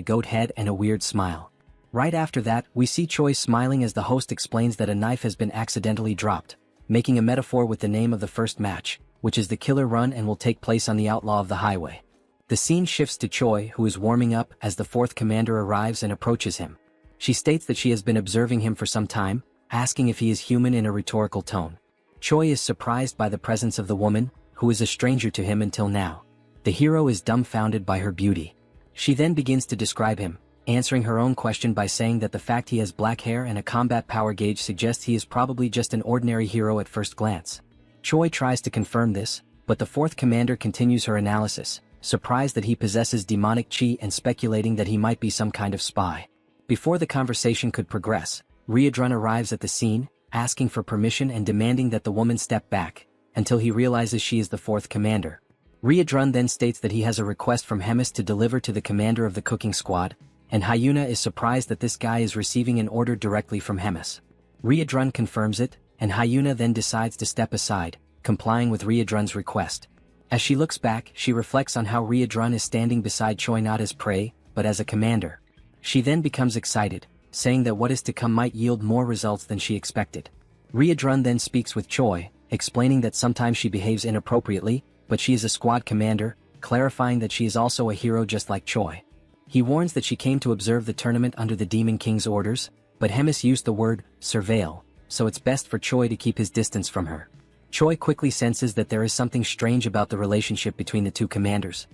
goat head and a weird smile. Right after that, we see Choi smiling as the host explains that a knife has been accidentally dropped, making a metaphor with the name of the first match, which is the Killer Run and will take place on the Outlaw of the Highway. The scene shifts to Choi, who is warming up as the 4th commander arrives and approaches him. She states that she has been observing him for some time, asking if he is human in a rhetorical tone. Choi is surprised by the presence of the woman, who is a stranger to him until now. The hero is dumbfounded by her beauty. She then begins to describe him, answering her own question by saying that the fact he has black hair and a combat power gauge suggests he is probably just an ordinary hero at first glance. Choi tries to confirm this, but the fourth commander continues her analysis, surprised that he possesses demonic chi and speculating that he might be some kind of spy. Before the conversation could progress, Ryodrun arrives at the scene, asking for permission and demanding that the woman step back, until he realizes she is the fourth commander. Ryodrun then states that he has a request from Hemis to deliver to the commander of the cooking squad, and Hyuna is surprised that this guy is receiving an order directly from Hemis. Ryodrun confirms it, and Hyuna then decides to step aside, complying with Ryodrun's request. As she looks back, she reflects on how Ryodrun is standing beside Choi not as prey, but as a commander. She then becomes excited, saying that what is to come might yield more results than she expected. Ryodrun then speaks with Choi, explaining that sometimes she behaves inappropriately, but she is a squad commander, clarifying that she is also a hero just like Choi. He warns that she came to observe the tournament under the Demon King's orders, but Hemis used the word surveil, so it's best for Choi to keep his distance from her. Choi quickly senses that there is something strange about the relationship between the two commanders.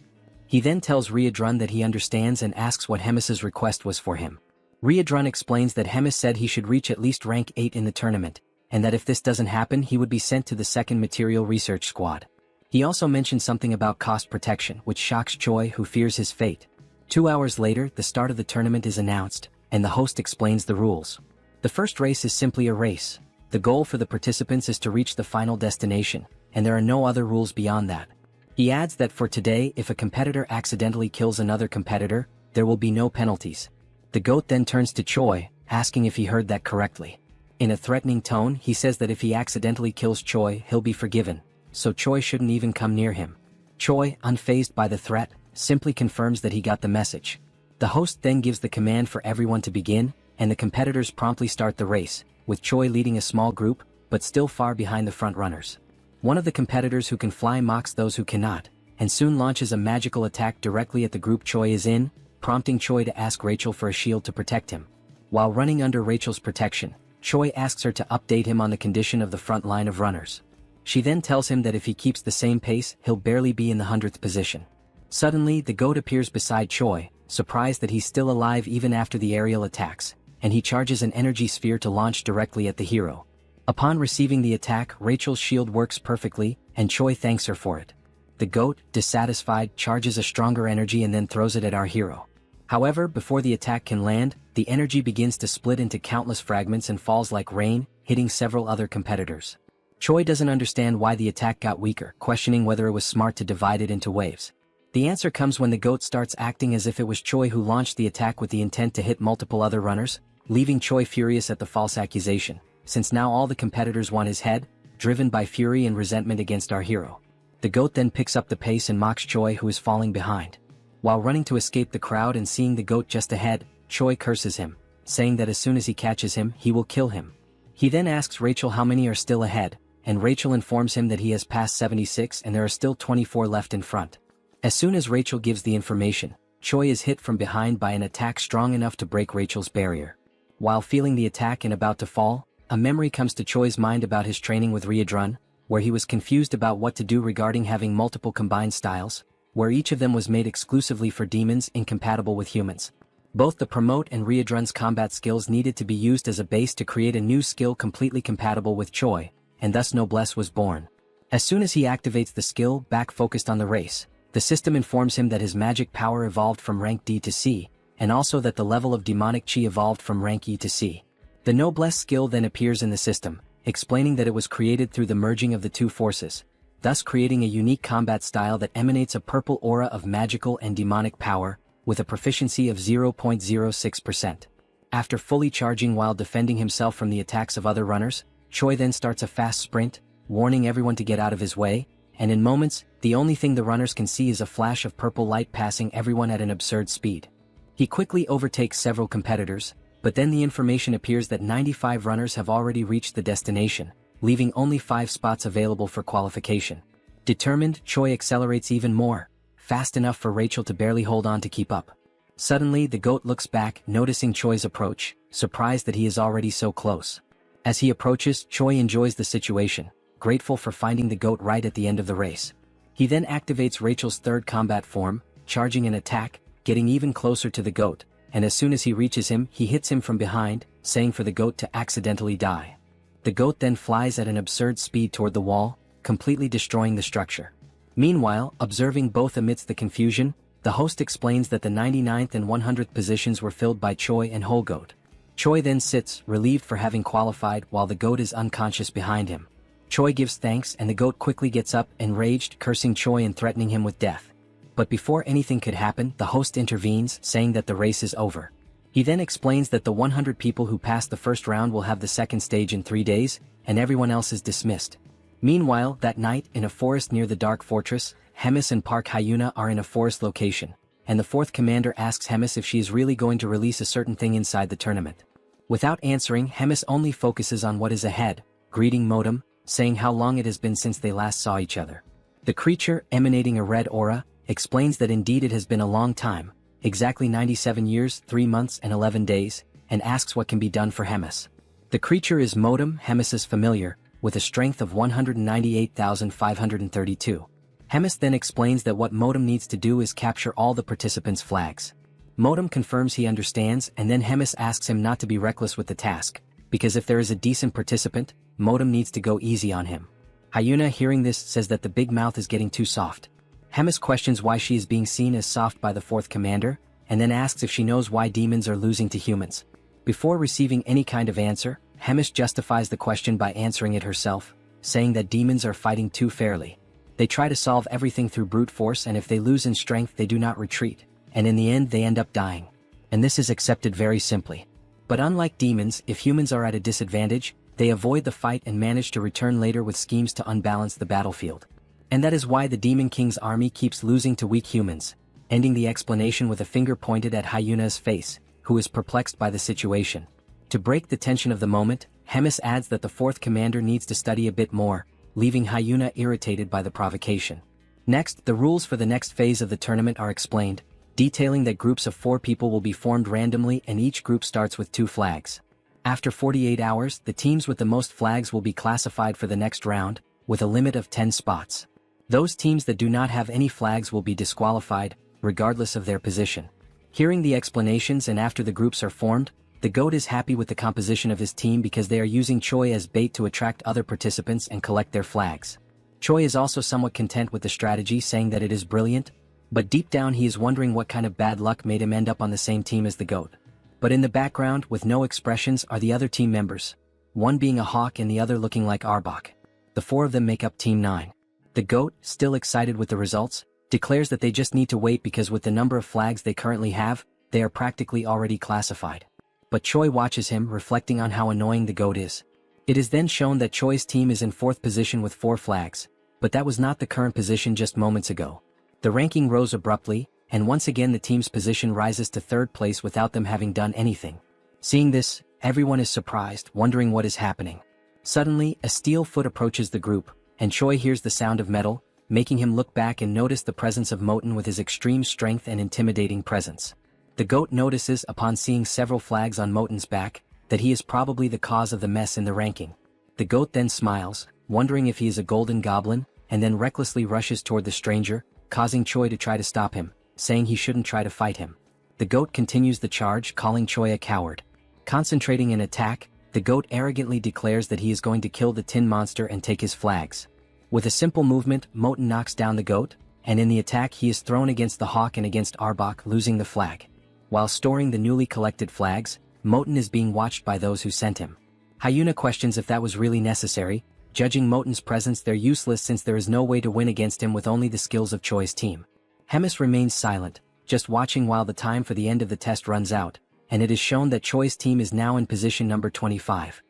He then tells Ryodrun that he understands and asks what Hemis's request was for him. Ryodrun explains that Hemis said he should reach at least rank 8 in the tournament, and that if this doesn't happen he would be sent to the second material research squad. He also mentions something about cost protection, which shocks Choi, who fears his fate. 2 hours later, the start of the tournament is announced, and the host explains the rules. The first race is simply a race. The goal for the participants is to reach the final destination, and there are no other rules beyond that. He adds that for today, if a competitor accidentally kills another competitor, there will be no penalties. The GOAT then turns to Choi, asking if he heard that correctly. In a threatening tone, he says that if he accidentally kills Choi, he'll be forgiven, so Choi shouldn't even come near him. Choi, unfazed by the threat, simply confirms that he got the message. The host then gives the command for everyone to begin, and the competitors promptly start the race, with Choi leading a small group, but still far behind the front runners. One of the competitors who can fly mocks those who cannot, and soon launches a magical attack directly at the group Choi is in, prompting Choi to ask Rachel for a shield to protect him. While running under Rachel's protection, Choi asks her to update him on the condition of the front line of runners. She then tells him that if he keeps the same pace, he'll barely be in the 100th position. Suddenly, the GOAT appears beside Choi, surprised that he's still alive even after the aerial attacks, and he charges an energy sphere to launch directly at the hero. Upon receiving the attack, Rachel's shield works perfectly, and Choi thanks her for it. The GOAT, dissatisfied, charges a stronger energy and then throws it at our hero. However, before the attack can land, the energy begins to split into countless fragments and falls like rain, hitting several other competitors. Choi doesn't understand why the attack got weaker, questioning whether it was smart to divide it into waves. The answer comes when the GOAT starts acting as if it was Choi who launched the attack with the intent to hit multiple other runners, leaving Choi furious at the false accusation, since now all the competitors want his head, driven by fury and resentment against our hero. The GOAT then picks up the pace and mocks Choi, who is falling behind. While running to escape the crowd and seeing the GOAT just ahead, Choi curses him, saying that as soon as he catches him, he will kill him. He then asks Rachel how many are still ahead, and Rachel informs him that he has passed 76 and there are still 24 left in front. As soon as Rachel gives the information, Choi is hit from behind by an attack strong enough to break Rachel's barrier. While feeling the attack and about to fall, a memory comes to Choi's mind about his training with Ryodrun, where he was confused about what to do regarding having multiple combined styles, where each of them was made exclusively for demons incompatible with humans. Both the Promote and Ryodrun's combat skills needed to be used as a base to create a new skill completely compatible with Choi, and thus Noblesse was born. As soon as he activates the skill, back focused on the race, the system informs him that his magic power evolved from rank D to C, and also that the level of demonic chi evolved from rank E to C. The Noblesse skill then appears in the system, explaining that it was created through the merging of the two forces, thus creating a unique combat style that emanates a purple aura of magical and demonic power, with a proficiency of 0.06%. After fully charging while defending himself from the attacks of other runners, Choi then starts a fast sprint, warning everyone to get out of his way, and in moments, the only thing the runners can see is a flash of purple light passing everyone at an absurd speed. He quickly overtakes several competitors, but then the information appears that 95 runners have already reached the destination, leaving only 5 spots available for qualification. Determined, Choi accelerates even more, fast enough for Rachel to barely hold on to keep up. Suddenly, the GOAT looks back, noticing Choi's approach, surprised that he is already so close. As he approaches, Choi enjoys the situation, grateful for finding the GOAT right at the end of the race. He then activates Rachel's third combat form, charging an attack, getting even closer to the GOAT, and as soon as he reaches him, he hits him from behind, saying for the goat to accidentally die. The goat then flies at an absurd speed toward the wall, completely destroying the structure. Meanwhile, observing both amidst the confusion, the host explains that the 99th and 100th positions were filled by Choi and Whole Goat. Choi then sits, relieved for having qualified, while the goat is unconscious behind him. Choi gives thanks and the goat quickly gets up, enraged, cursing Choi and threatening him with death. But before anything could happen, the host intervenes, saying that the race is over. He then explains that the 100 people who passed the first round will have the second stage in 3 days, and everyone else is dismissed. Meanwhile, that night, in a forest near the Dark Fortress, Hemis and Park Hyuna are in a forest location, and the fourth commander asks Hemis if she is really going to release a certain thing inside the tournament. Without answering, Hemis only focuses on what is ahead, greeting Modem, saying how long it has been since they last saw each other. The creature, emanating a red aura, explains that indeed it has been a long time, exactly 97 years, 3 months and 11 days, and asks what can be done for Hemis. The creature is Modem, Hemis's familiar, with a strength of 198,532. Hemis then explains that what Modem needs to do is capture all the participants' flags. Modem confirms he understands, and then Hemis asks him not to be reckless with the task, because if there is a decent participant, Modem needs to go easy on him. Hyuna, hearing this, says that the big mouth is getting too soft. Hemis questions why she is being seen as soft by the fourth commander, and then asks if she knows why demons are losing to humans. Before receiving any kind of answer, Hemis justifies the question by answering it herself, saying that demons are fighting too fairly. They try to solve everything through brute force, and if they lose in strength they do not retreat, and in the end they end up dying. And this is accepted very simply. But unlike demons, if humans are at a disadvantage, they avoid the fight and manage to return later with schemes to unbalance the battlefield. And that is why the Demon King's army keeps losing to weak humans, ending the explanation with a finger pointed at Hyuna's face, who is perplexed by the situation. To break the tension of the moment, Hemis adds that the fourth commander needs to study a bit more, leaving Hyuna irritated by the provocation. Next, the rules for the next phase of the tournament are explained, detailing that groups of 4 people will be formed randomly and each group starts with 2 flags. After 48 hours, the teams with the most flags will be classified for the next round, with a limit of 10 spots. Those teams that do not have any flags will be disqualified, regardless of their position. Hearing the explanations and after the groups are formed, the GOAT is happy with the composition of his team because they are using Choi as bait to attract other participants and collect their flags. Choi is also somewhat content with the strategy, saying that it is brilliant, but deep down he is wondering what kind of bad luck made him end up on the same team as the GOAT. But in the background, with no expressions, are the other team members, one being a hawk and the other looking like Arbok. The 4 of them make up Team 9. The GOAT, still excited with the results, declares that they just need to wait because with the number of flags they currently have, they are practically already classified. But Choi watches him, reflecting on how annoying the GOAT is. It is then shown that Choi's team is in 4th position with 4 flags, but that was not the current position just moments ago. The ranking rose abruptly, and once again the team's position rises to 3rd place without them having done anything. Seeing this, everyone is surprised, wondering what is happening. Suddenly, a steel foot approaches the group, and Choi hears the sound of metal, making him look back and notice the presence of Moten with his extreme strength and intimidating presence. The GOAT notices, upon seeing several flags on Moten's back, that he is probably the cause of the mess in the ranking. The GOAT then smiles, wondering if he is a golden goblin, and then recklessly rushes toward the stranger, causing Choi to try to stop him, saying he shouldn't try to fight him. The GOAT continues the charge, calling Choi a coward. Concentrating an attack, the GOAT arrogantly declares that he is going to kill the tin monster and take his flags. With a simple movement, Moten knocks down the GOAT, and in the attack he is thrown against the hawk and against Arbok, losing the flag. While storing the newly collected flags, Moten is being watched by those who sent him. Hyuna questions if that was really necessary, judging Moten's presence they're useless since there is no way to win against him with only the skills of Choi's team. Hemis remains silent, just watching while the time for the end of the test runs out, and it is shown that Choi's team is now in position number 25.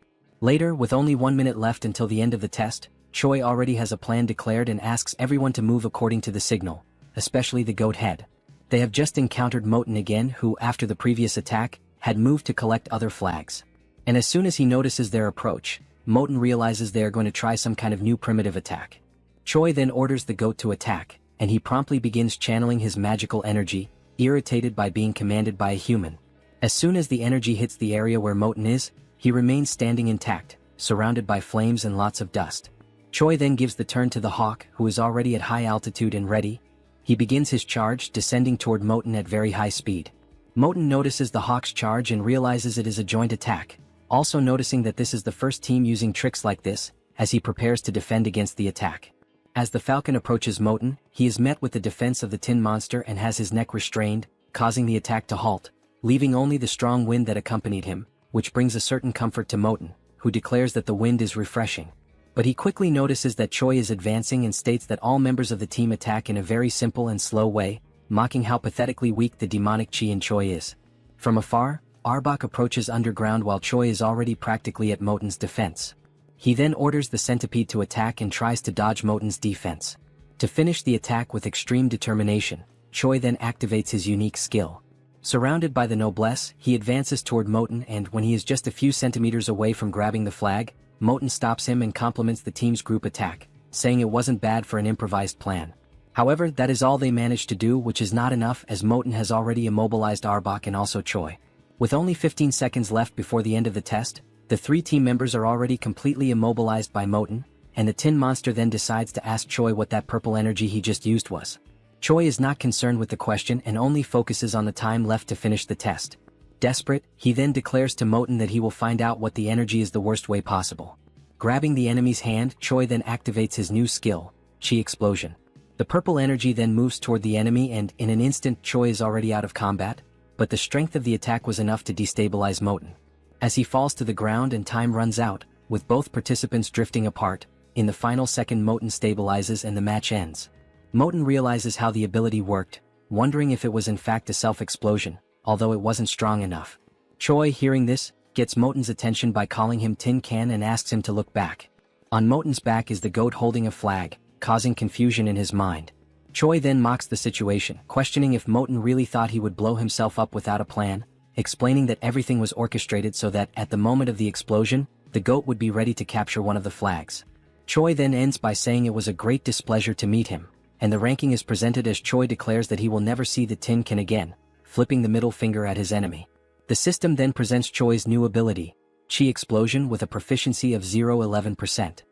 Later, with only 1 minute left until the end of the test, Choi already has a plan declared and asks everyone to move according to the signal, especially the GOAT head. They have just encountered Moten again, who, after the previous attack, had moved to collect other flags. And as soon as he notices their approach, Moten realizes they are going to try some kind of new primitive attack. Choi then orders the GOAT to attack, and he promptly begins channeling his magical energy, irritated by being commanded by a human. As soon as the energy hits the area where Moten is, he remains standing intact, surrounded by flames and lots of dust. Choi then gives the turn to the hawk, who is already at high altitude and ready. He begins his charge, descending toward Moten at very high speed. Moten notices the Hawks charge and realizes it is a joint attack, also noticing that this is the first team using tricks like this, as he prepares to defend against the attack. As the Falcon approaches Moten, he is met with the defense of the tin monster and has his neck restrained, causing the attack to halt, leaving only the strong wind that accompanied him, which brings a certain comfort to Moten, who declares that the wind is refreshing. But he quickly notices that Choi is advancing and states that all members of the team attack in a very simple and slow way, mocking how pathetically weak the demonic chi in Choi is. From afar, Arbok approaches underground while Choi is already practically at Moten's defense. He then orders the centipede to attack and tries to dodge Moten's defense. To finish the attack with extreme determination, Choi then activates his unique skill. Surrounded by the noblesse, he advances toward Moten, and when he is just a few centimeters away from grabbing the flag, Moten stops him and compliments the team's group attack, saying it wasn't bad for an improvised plan. However, that is all they managed to do, which is not enough as Moten has already immobilized Arbok and also Choi. With only 15 seconds left before the end of the test, the 3 team members are already completely immobilized by Moten, and the tin monster then decides to ask Choi what that purple energy he just used was. Choi is not concerned with the question and only focuses on the time left to finish the test. Desperate, he then declares to Moten that he will find out what the energy is the worst way possible. Grabbing the enemy's hand, Choi then activates his new skill, Chi Explosion. The purple energy then moves toward the enemy and in an instant Choi is already out of combat, but the strength of the attack was enough to destabilize Moten. As he falls to the ground and time runs out, with both participants drifting apart, in the final second Moten stabilizes and the match ends. Moten realizes how the ability worked, wondering if it was in fact a self-explosion, although it wasn't strong enough. Choi, hearing this, gets Moten's attention by calling him Tin Can and asks him to look back. On Moten's back is the goat holding a flag, causing confusion in his mind. Choi then mocks the situation, questioning if Moten really thought he would blow himself up without a plan, explaining that everything was orchestrated so that at the moment of the explosion, the goat would be ready to capture one of the flags. Choi then ends by saying it was a great displeasure to meet him, and the ranking is presented as Choi declares that he will never see the Tin Can again, flipping the middle finger at his enemy. The system then presents Choi's new ability, Chi Explosion, with a proficiency of 0.11%.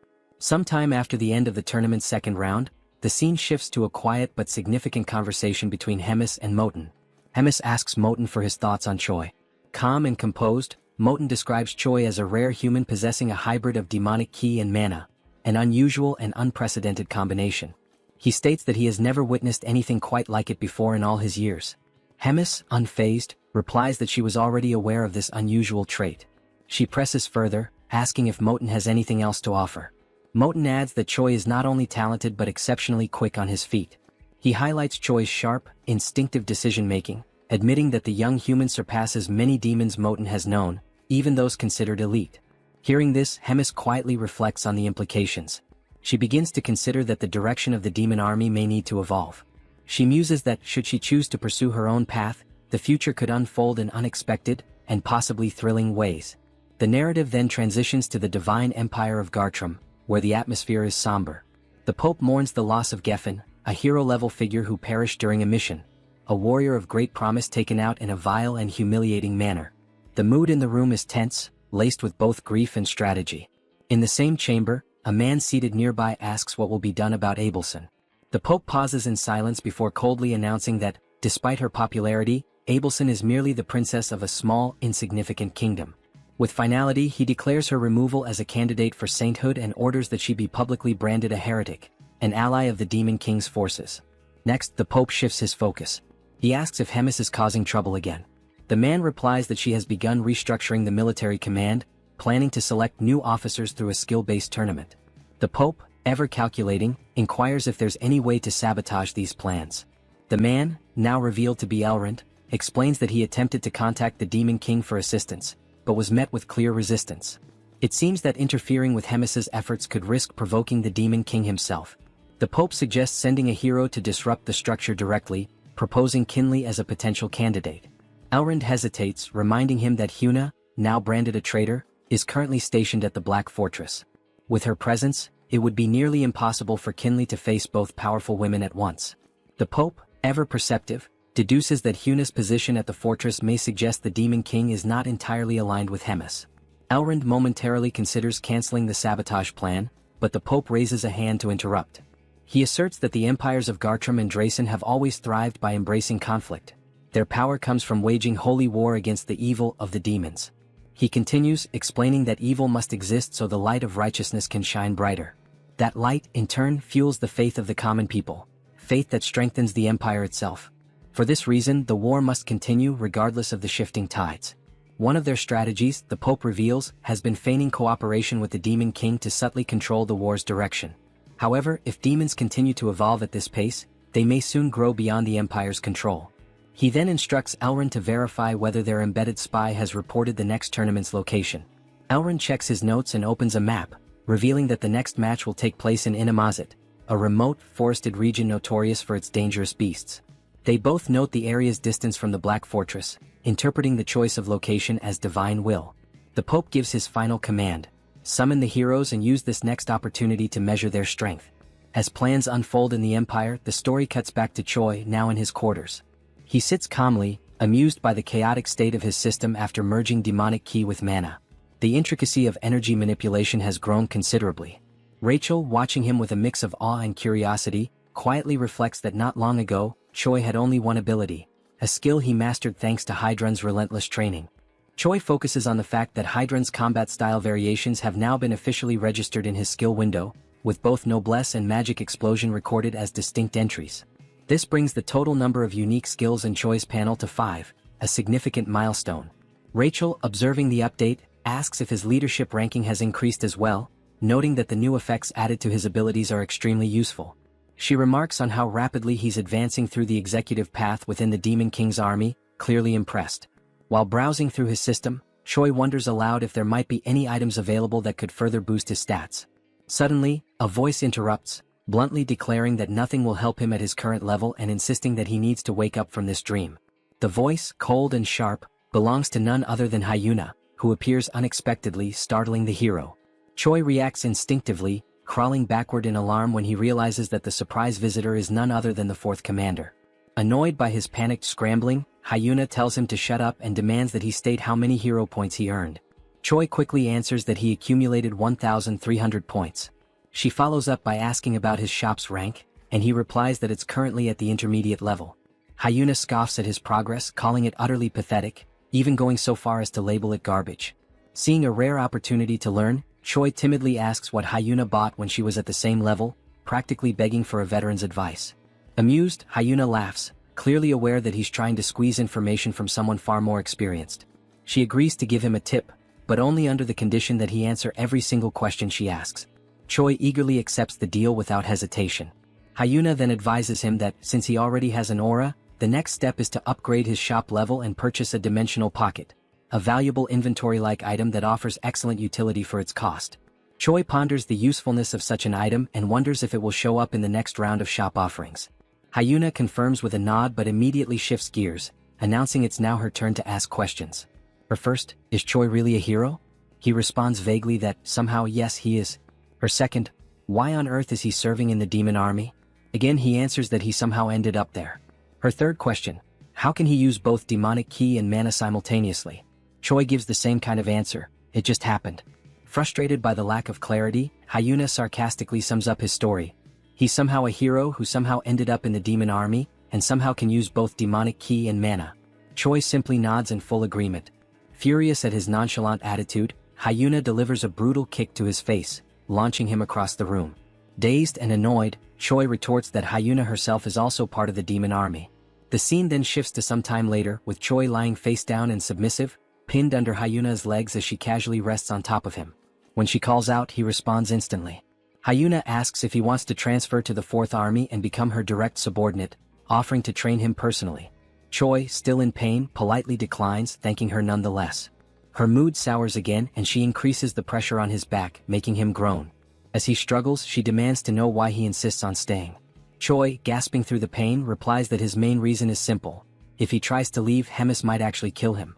Sometime after the end of the tournament's second round, the scene shifts to a quiet but significant conversation between Hemis and Moten. Hemis asks Moten for his thoughts on Choi. Calm and composed, Moten describes Choi as a rare human possessing a hybrid of demonic ki and mana, an unusual and unprecedented combination. He states that he has never witnessed anything quite like it before in all his years. Hemis, unfazed, replies that she was already aware of this unusual trait. She presses further, asking if Moten has anything else to offer. Moten adds that Choi is not only talented but exceptionally quick on his feet. He highlights Choi's sharp, instinctive decision-making, admitting that the young human surpasses many demons Moten has known, even those considered elite. Hearing this, Hemis quietly reflects on the implications. She begins to consider that the direction of the demon army may need to evolve. She muses that, should she choose to pursue her own path, the future could unfold in unexpected, and possibly thrilling ways. The narrative then transitions to the divine empire of Gartrum, where the atmosphere is somber. The Pope mourns the loss of Geffen, a hero-level figure who perished during a mission, a warrior of great promise taken out in a vile and humiliating manner. The mood in the room is tense, laced with both grief and strategy. In the same chamber, a man seated nearby asks what will be done about Abelson. The Pope pauses in silence before coldly announcing that, despite her popularity, Abelson is merely the princess of a small, insignificant kingdom. With finality, he declares her removal as a candidate for sainthood and orders that she be publicly branded a heretic, an ally of the Demon King's forces. Next, the Pope shifts his focus. He asks if Hemis is causing trouble again. The man replies that she has begun restructuring the military command, planning to select new officers through a skill-based tournament. The Pope, ever calculating, inquires if there's any way to sabotage these plans. The man, now revealed to be Elrond, explains that he attempted to contact the Demon King for assistance, but was met with clear resistance. It seems that interfering with Hemis's efforts could risk provoking the Demon King himself. The Pope suggests sending a hero to disrupt the structure directly, proposing Kinley as a potential candidate. Elrond hesitates, reminding him that Huna, now branded a traitor, is currently stationed at the Black Fortress. With her presence, it would be nearly impossible for Kinley to face both powerful women at once. The Pope, ever perceptive, deduces that Huna's position at the fortress may suggest the Demon King is not entirely aligned with Hemis. Elrond momentarily considers canceling the sabotage plan, but the Pope raises a hand to interrupt. He asserts that the empires of Gartrum and Drasen have always thrived by embracing conflict. Their power comes from waging holy war against the evil of the demons. He continues, explaining that evil must exist so the light of righteousness can shine brighter. That light, in turn, fuels the faith of the common people, faith that strengthens the empire itself. For this reason, the war must continue regardless of the shifting tides. One of their strategies, the Pope reveals, has been feigning cooperation with the Demon King to subtly control the war's direction. However, if demons continue to evolve at this pace, they may soon grow beyond the Empire's control. He then instructs Elrond to verify whether their embedded spy has reported the next tournament's location. Elrond checks his notes and opens a map, revealing that the next match will take place in Inamazet, a remote, forested region notorious for its dangerous beasts. They both note the area's distance from the Black Fortress, interpreting the choice of location as divine will. The Pope gives his final command: summon the heroes and use this next opportunity to measure their strength. As plans unfold in the Empire, the story cuts back to Choi, now in his quarters. He sits calmly, amused by the chaotic state of his system after merging demonic ki with mana. The intricacy of energy manipulation has grown considerably. Rachel, watching him with a mix of awe and curiosity, quietly reflects that not long ago, Choi had only one ability, a skill he mastered thanks to Hydrun's relentless training. Choi focuses on the fact that Hydrun's combat style variations have now been officially registered in his skill window, with both Noblesse and Magic Explosion recorded as distinct entries. This brings the total number of unique skills in Choi's panel to 5, a significant milestone. Rachel, observing the update, asks if his leadership ranking has increased as well, noting that the new effects added to his abilities are extremely useful. She remarks on how rapidly he's advancing through the executive path within the Demon King's army, clearly impressed. While browsing through his system, Choi wonders aloud if there might be any items available that could further boost his stats. Suddenly, a voice interrupts, bluntly declaring that nothing will help him at his current level and insisting that he needs to wake up from this dream. The voice, cold and sharp, belongs to none other than Hyuna, who appears unexpectedly, startling the hero. Choi reacts instinctively, crawling backward in alarm when he realizes that the surprise visitor is none other than the fourth commander. Annoyed by his panicked scrambling, Hyuna tells him to shut up and demands that he state how many hero points he earned. Choi quickly answers that he accumulated 1,300 points. She follows up by asking about his shop's rank, and he replies that it's currently at the intermediate level. Hyuna scoffs at his progress, calling it utterly pathetic, even going so far as to label it garbage. Seeing a rare opportunity to learn, Choi timidly asks what Hyuna bought when she was at the same level, practically begging for a veteran's advice. Amused, Hyuna laughs, clearly aware that he's trying to squeeze information from someone far more experienced. She agrees to give him a tip, but only under the condition that he answer every single question she asks. Choi eagerly accepts the deal without hesitation. Hyuna then advises him that, since he already has an aura, the next step is to upgrade his shop level and purchase a dimensional pocket, a valuable inventory-like item that offers excellent utility for its cost. Choi ponders the usefulness of such an item and wonders if it will show up in the next round of shop offerings. Hyuna confirms with a nod but immediately shifts gears, announcing it's now her turn to ask questions. Her first, is Choi really a hero? He responds vaguely that, somehow yes he is. Her second, why on earth is he serving in the demon army? Again he answers that he somehow ended up there. Her third question, how can he use both demonic ki and mana simultaneously? Choi gives the same kind of answer, it just happened. Frustrated by the lack of clarity, Hyuna sarcastically sums up his story. He's somehow a hero who somehow ended up in the demon army, and somehow can use both demonic ki and mana. Choi simply nods in full agreement. Furious at his nonchalant attitude, Hyuna delivers a brutal kick to his face, launching him across the room. Dazed and annoyed, Choi retorts that Hyuna herself is also part of the demon army. The scene then shifts to some time later, with Choi lying face down and submissive, pinned under Hyuna's legs as she casually rests on top of him. When she calls out, he responds instantly. Hyuna asks if he wants to transfer to the 4th Army and become her direct subordinate, offering to train him personally. Choi, still in pain, politely declines, thanking her nonetheless. Her mood sours again and she increases the pressure on his back, making him groan. As he struggles, she demands to know why he insists on staying. Choi, gasping through the pain, replies that his main reason is simple. If he tries to leave, Hemis might actually kill him.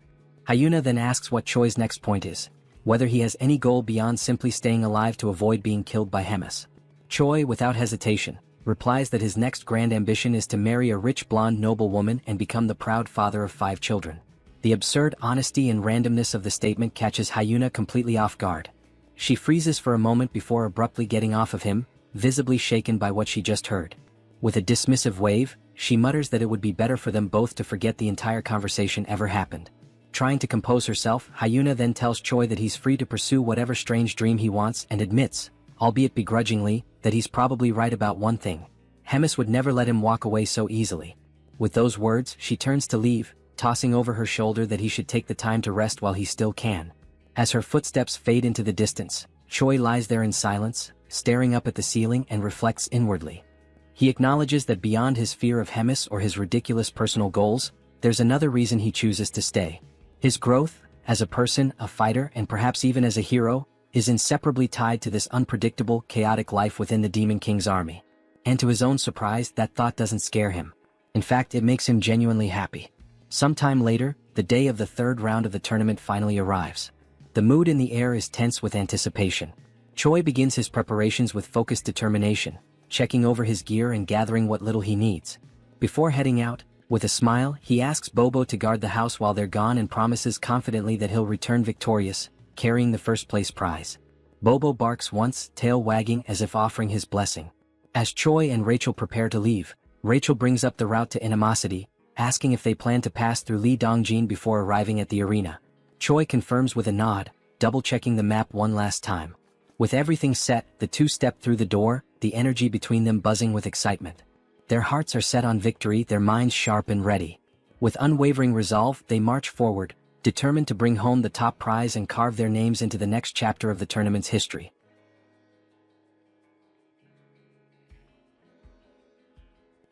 Hyuna then asks what Choi's next point is, whether he has any goal beyond simply staying alive to avoid being killed by Hemis. Choi, without hesitation, replies that his next grand ambition is to marry a rich blonde noblewoman and become the proud father of 5 children. The absurd honesty and randomness of the statement catches Hyuna completely off guard. She freezes for a moment before abruptly getting off of him, visibly shaken by what she just heard. With a dismissive wave, she mutters that it would be better for them both to forget the entire conversation ever happened. Trying to compose herself, Hyuna then tells Choi that he's free to pursue whatever strange dream he wants and admits, albeit begrudgingly, that he's probably right about one thing. Hemis would never let him walk away so easily. With those words, she turns to leave, tossing over her shoulder that he should take the time to rest while he still can. As her footsteps fade into the distance, Choi lies there in silence, staring up at the ceiling and reflects inwardly. He acknowledges that beyond his fear of Hemis or his ridiculous personal goals, there's another reason he chooses to stay. His growth, as a person, a fighter, and perhaps even as a hero, is inseparably tied to this unpredictable, chaotic life within the Demon King's army. And to his own surprise, that thought doesn't scare him. In fact, it makes him genuinely happy. Sometime later, the day of the third round of the tournament finally arrives. The mood in the air is tense with anticipation. Choi begins his preparations with focused determination, checking over his gear and gathering what little he needs. Before heading out, with a smile, he asks Bobo to guard the house while they're gone and promises confidently that he'll return victorious, carrying the first-place prize. Bobo barks once, tail wagging as if offering his blessing. As Choi and Rachel prepare to leave, Rachel brings up the route to Animosity, asking if they plan to pass through Lee Dongjin before arriving at the arena. Choi confirms with a nod, double-checking the map one last time. With everything set, the two step through the door, the energy between them buzzing with excitement. Their hearts are set on victory, their minds sharp and ready. With unwavering resolve, they march forward, determined to bring home the top prize and carve their names into the next chapter of the tournament's history.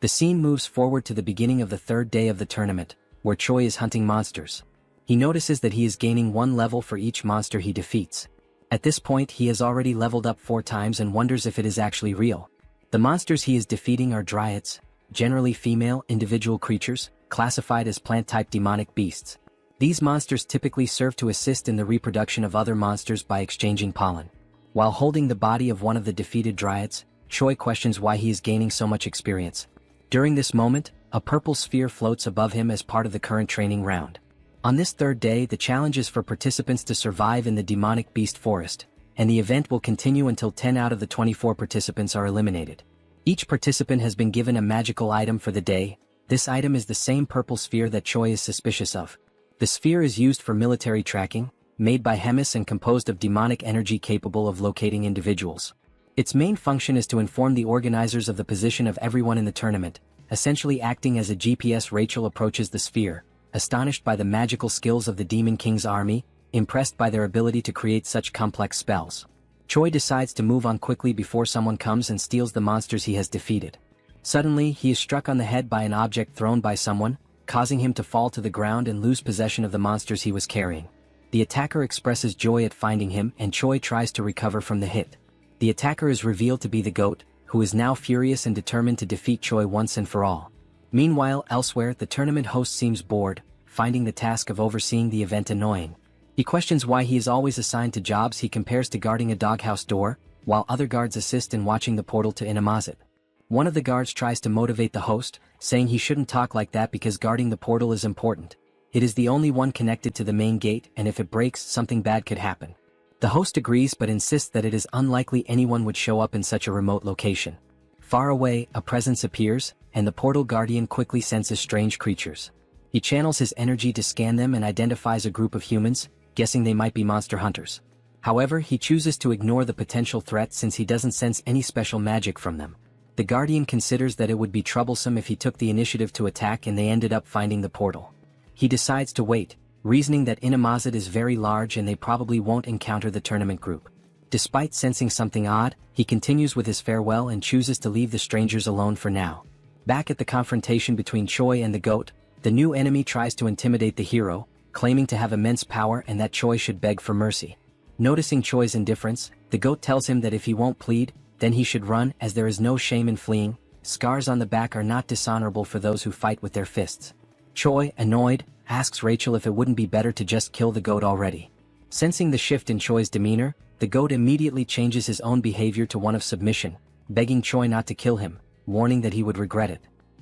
The scene moves forward to the beginning of the third day of the tournament, where Choi is hunting monsters. He notices that he is gaining 1 level for each monster he defeats. At this point, he has already leveled up 4 times and wonders if it is actually real. The monsters he is defeating are dryads, generally female individual creatures, classified as plant-type demonic beasts. These monsters typically serve to assist in the reproduction of other monsters by exchanging pollen. While holding the body of one of the defeated dryads, Choi questions why he is gaining so much experience. During this moment, a purple sphere floats above him as part of the current training round. On this third day, the challenge is for participants to survive in the demonic beast forest, and the event will continue until 10 out of the 24 participants are eliminated. Each participant has been given a magical item for the day. This item is the same purple sphere that Choi is suspicious of. The sphere is used for military tracking, made by Hemis and composed of demonic energy capable of locating individuals. Its main function is to inform the organizers of the position of everyone in the tournament, essentially acting as a GPS. Rachel approaches the sphere, astonished by the magical skills of the Demon King's army, impressed by their ability to create such complex spells. Choi decides to move on quickly before someone comes and steals the monsters he has defeated. Suddenly, he is struck on the head by an object thrown by someone, causing him to fall to the ground and lose possession of the monsters he was carrying. The attacker expresses joy at finding him and Choi tries to recover from the hit. The attacker is revealed to be the goat, who is now furious and determined to defeat Choi once and for all. Meanwhile, elsewhere, the tournament host seems bored, finding the task of overseeing the event annoying. He questions why he is always assigned to jobs he compares to guarding a doghouse door, while other guards assist in watching the portal to Inamazet. One of the guards tries to motivate the host, saying he shouldn't talk like that because guarding the portal is important. It is the only one connected to the main gate, and if it breaks, something bad could happen. The host agrees but insists that it is unlikely anyone would show up in such a remote location. Far away, a presence appears, and the portal guardian quickly senses strange creatures. He channels his energy to scan them and identifies a group of humans, guessing they might be monster hunters. However, he chooses to ignore the potential threat since he doesn't sense any special magic from them. The guardian considers that it would be troublesome if he took the initiative to attack and they ended up finding the portal. He decides to wait, reasoning that Inamazet is very large and they probably won't encounter the tournament group. Despite sensing something odd, he continues with his farewell and chooses to leave the strangers alone for now. Back at the confrontation between Choi and the goat, the new enemy tries to intimidate the hero, claiming to have immense power and that Choi should beg for mercy. Noticing Choi's indifference, the goat tells him that if he won't plead, then he should run as there is no shame in fleeing. Scars on the back are not dishonorable for those who fight with their fists. Choi, annoyed, asks Rachel if it wouldn't be better to just kill the goat already. Sensing the shift in Choi's demeanor, the goat immediately changes his own behavior to one of submission, begging Choi not to kill him, warning that he would regret it.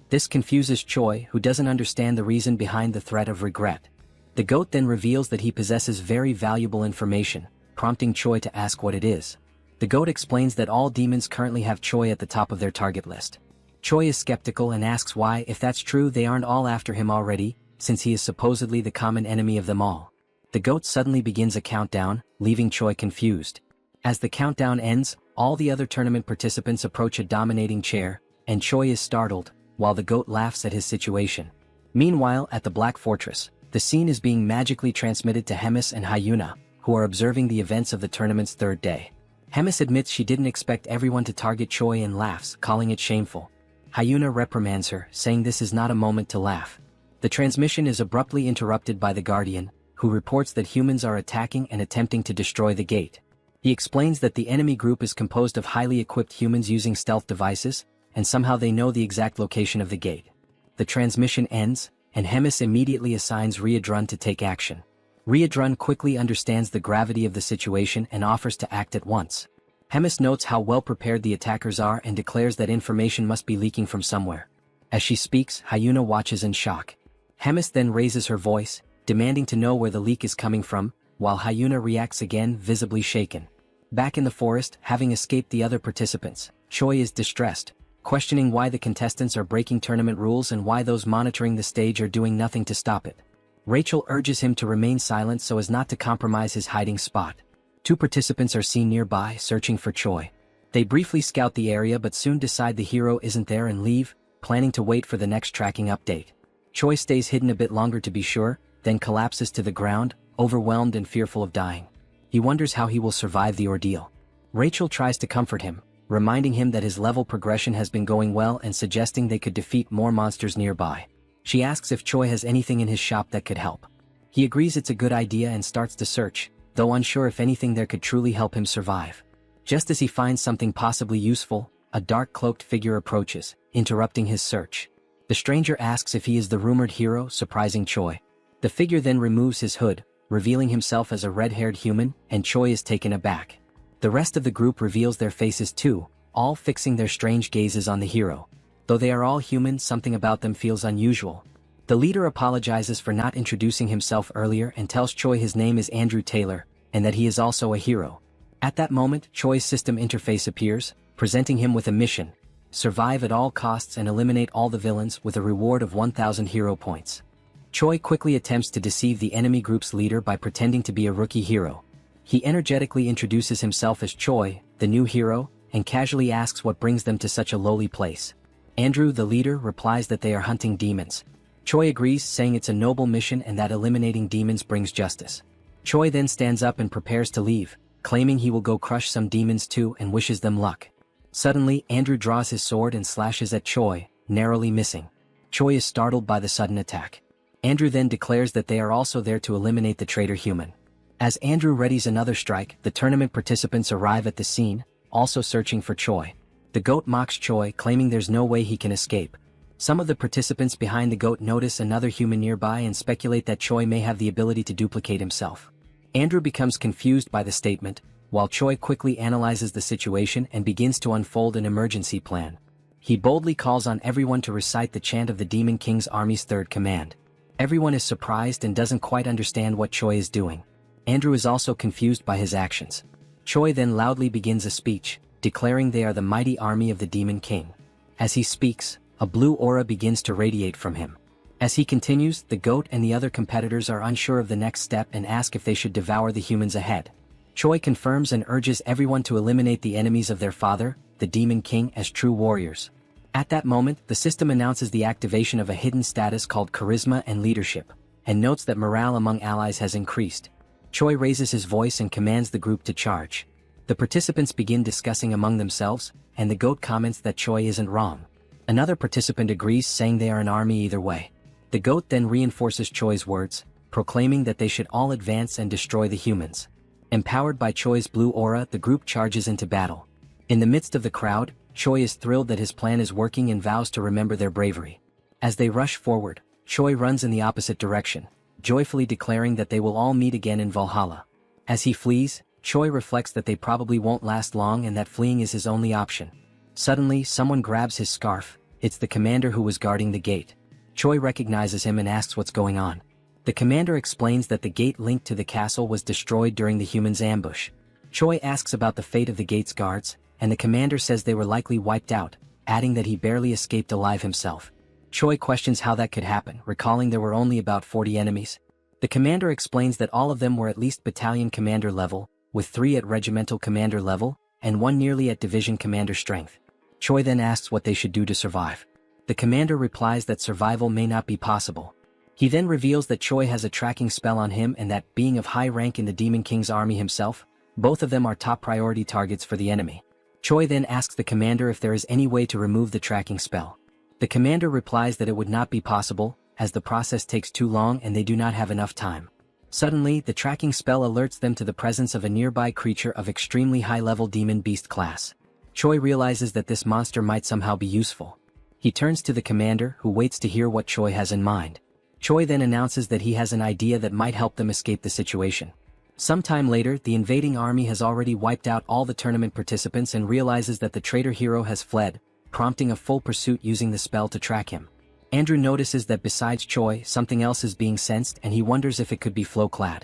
This confuses Choi, who doesn't understand the reason behind the threat of regret. The goat then reveals that he possesses very valuable information, prompting Choi to ask what it is. The goat explains that all demons currently have Choi at the top of their target list. Choi is skeptical and asks why, if that's true, they aren't all after him already, since he is supposedly the common enemy of them all. The goat suddenly begins a countdown, leaving Choi confused. As the countdown ends, all the other tournament participants approach a dominating chair, and Choi is startled, while the goat laughs at his situation. Meanwhile, at the Black Fortress, the scene is being magically transmitted to Hemis and Hyuna, who are observing the events of the tournament's third day. Hemis admits she didn't expect everyone to target Choi and laughs, calling it shameful. Hyuna reprimands her, saying this is not a moment to laugh. The transmission is abruptly interrupted by the Guardian, who reports that humans are attacking and attempting to destroy the gate. He explains that the enemy group is composed of highly equipped humans using stealth devices, and somehow they know the exact location of the gate. The transmission ends, and Hemis immediately assigns Riadrun to take action. Riadrun quickly understands the gravity of the situation and offers to act at once. Hemis notes how well prepared the attackers are and declares that information must be leaking from somewhere. As she speaks, Hyuna watches in shock. Hemis then raises her voice, demanding to know where the leak is coming from, while Hyuna reacts again, visibly shaken. Back in the forest, having escaped the other participants, Choi is distressed, questioning why the contestants are breaking tournament rules and why those monitoring the stage are doing nothing to stop it. Rachel urges him to remain silent so as not to compromise his hiding spot. Two participants are seen nearby, searching for Choi. They briefly scout the area but soon decide the hero isn't there and leave, planning to wait for the next tracking update. Choi stays hidden a bit longer to be sure, then collapses to the ground, overwhelmed and fearful of dying. He wonders how he will survive the ordeal. Rachel tries to comfort him, reminding him that his level progression has been going well and suggesting they could defeat more monsters nearby. She asks if Choi has anything in his shop that could help. He agrees it's a good idea and starts to search, though unsure if anything there could truly help him survive. Just as he finds something possibly useful, a dark cloaked figure approaches, interrupting his search. The stranger asks if he is the rumored hero, surprising Choi. The figure then removes his hood, revealing himself as a red-haired human, and Choi is taken aback. The rest of the group reveals their faces too, all fixing their strange gazes on the hero. Though they are all human, something about them feels unusual. The leader apologizes for not introducing himself earlier and tells Choi his name is Andrew Taylor, and that he is also a hero. At that moment, Choi's system interface appears, presenting him with a mission: survive at all costs and eliminate all the villains with a reward of 1,000 hero points. Choi quickly attempts to deceive the enemy group's leader by pretending to be a rookie hero. He energetically introduces himself as Choi, the new hero, and casually asks what brings them to such a lowly place. Andrew, the leader, replies that they are hunting demons. Choi agrees, saying it's a noble mission and that eliminating demons brings justice. Choi then stands up and prepares to leave, claiming he will go crush some demons too and wishes them luck. Suddenly, Andrew draws his sword and slashes at Choi, narrowly missing. Choi is startled by the sudden attack. Andrew then declares that they are also there to eliminate the traitor human. As Andrew readies another strike, the tournament participants arrive at the scene, also searching for Choi. The goat mocks Choi, claiming there's no way he can escape. Some of the participants behind the goat notice another human nearby and speculate that Choi may have the ability to duplicate himself. Andrew becomes confused by the statement, while Choi quickly analyzes the situation and begins to unfold an emergency plan. He boldly calls on everyone to recite the chant of the Demon King's army's third command. Everyone is surprised and doesn't quite understand what Choi is doing. Andrew is also confused by his actions. Choi then loudly begins a speech, declaring they are the mighty army of the Demon King. As he speaks, a blue aura begins to radiate from him. As he continues, the goat and the other competitors are unsure of the next step and ask if they should devour the humans ahead. Choi confirms and urges everyone to eliminate the enemies of their father, the Demon King, as true warriors. At that moment, the system announces the activation of a hidden status called Charisma and Leadership, and notes that morale among allies has increased. Choi raises his voice and commands the group to charge. The participants begin discussing among themselves, and the goat comments that Choi isn't wrong. Another participant agrees, saying they are an army either way. The goat then reinforces Choi's words, proclaiming that they should all advance and destroy the humans. Empowered by Choi's blue aura, the group charges into battle. In the midst of the crowd, Choi is thrilled that his plan is working and vows to remember their bravery. As they rush forward, Choi runs in the opposite direction, joyfully declaring that they will all meet again in Valhalla. As he flees, Choi reflects that they probably won't last long and that fleeing is his only option. Suddenly, someone grabs his scarf. It's the commander who was guarding the gate. Choi recognizes him and asks what's going on. The commander explains that the gate linked to the castle was destroyed during the humans' ambush. Choi asks about the fate of the gate's guards, and the commander says they were likely wiped out, adding that he barely escaped alive himself. Choi questions how that could happen, recalling there were only about 40 enemies. The commander explains that all of them were at least battalion commander level, with 3 at regimental commander level, and 1 nearly at division commander strength. Choi then asks what they should do to survive. The commander replies that survival may not be possible. He then reveals that Choi has a tracking spell on him and that, being of high rank in the Demon King's army himself, both of them are top priority targets for the enemy. Choi then asks the commander if there is any way to remove the tracking spell. The commander replies that it would not be possible, as the process takes too long and they do not have enough time. Suddenly, the tracking spell alerts them to the presence of a nearby creature of extremely high-level demon beast class. Choi realizes that this monster might somehow be useful. He turns to the commander, who waits to hear what Choi has in mind. Choi then announces that he has an idea that might help them escape the situation. Sometime later, the invading army has already wiped out all the tournament participants and realizes that the traitor hero has fled, prompting a full pursuit using the spell to track him. Andrew notices that besides Choi, something else is being sensed and he wonders if it could be Flowclad.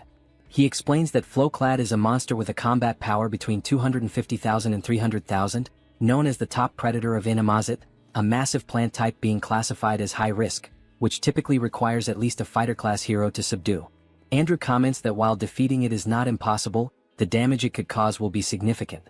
He explains that Flowclad is a monster with a combat power between 250,000 and 300,000, known as the top predator of Inamazet, a massive plant type being classified as high risk, which typically requires at least a fighter-class hero to subdue. Andrew comments that while defeating it is not impossible, the damage it could cause will be significant.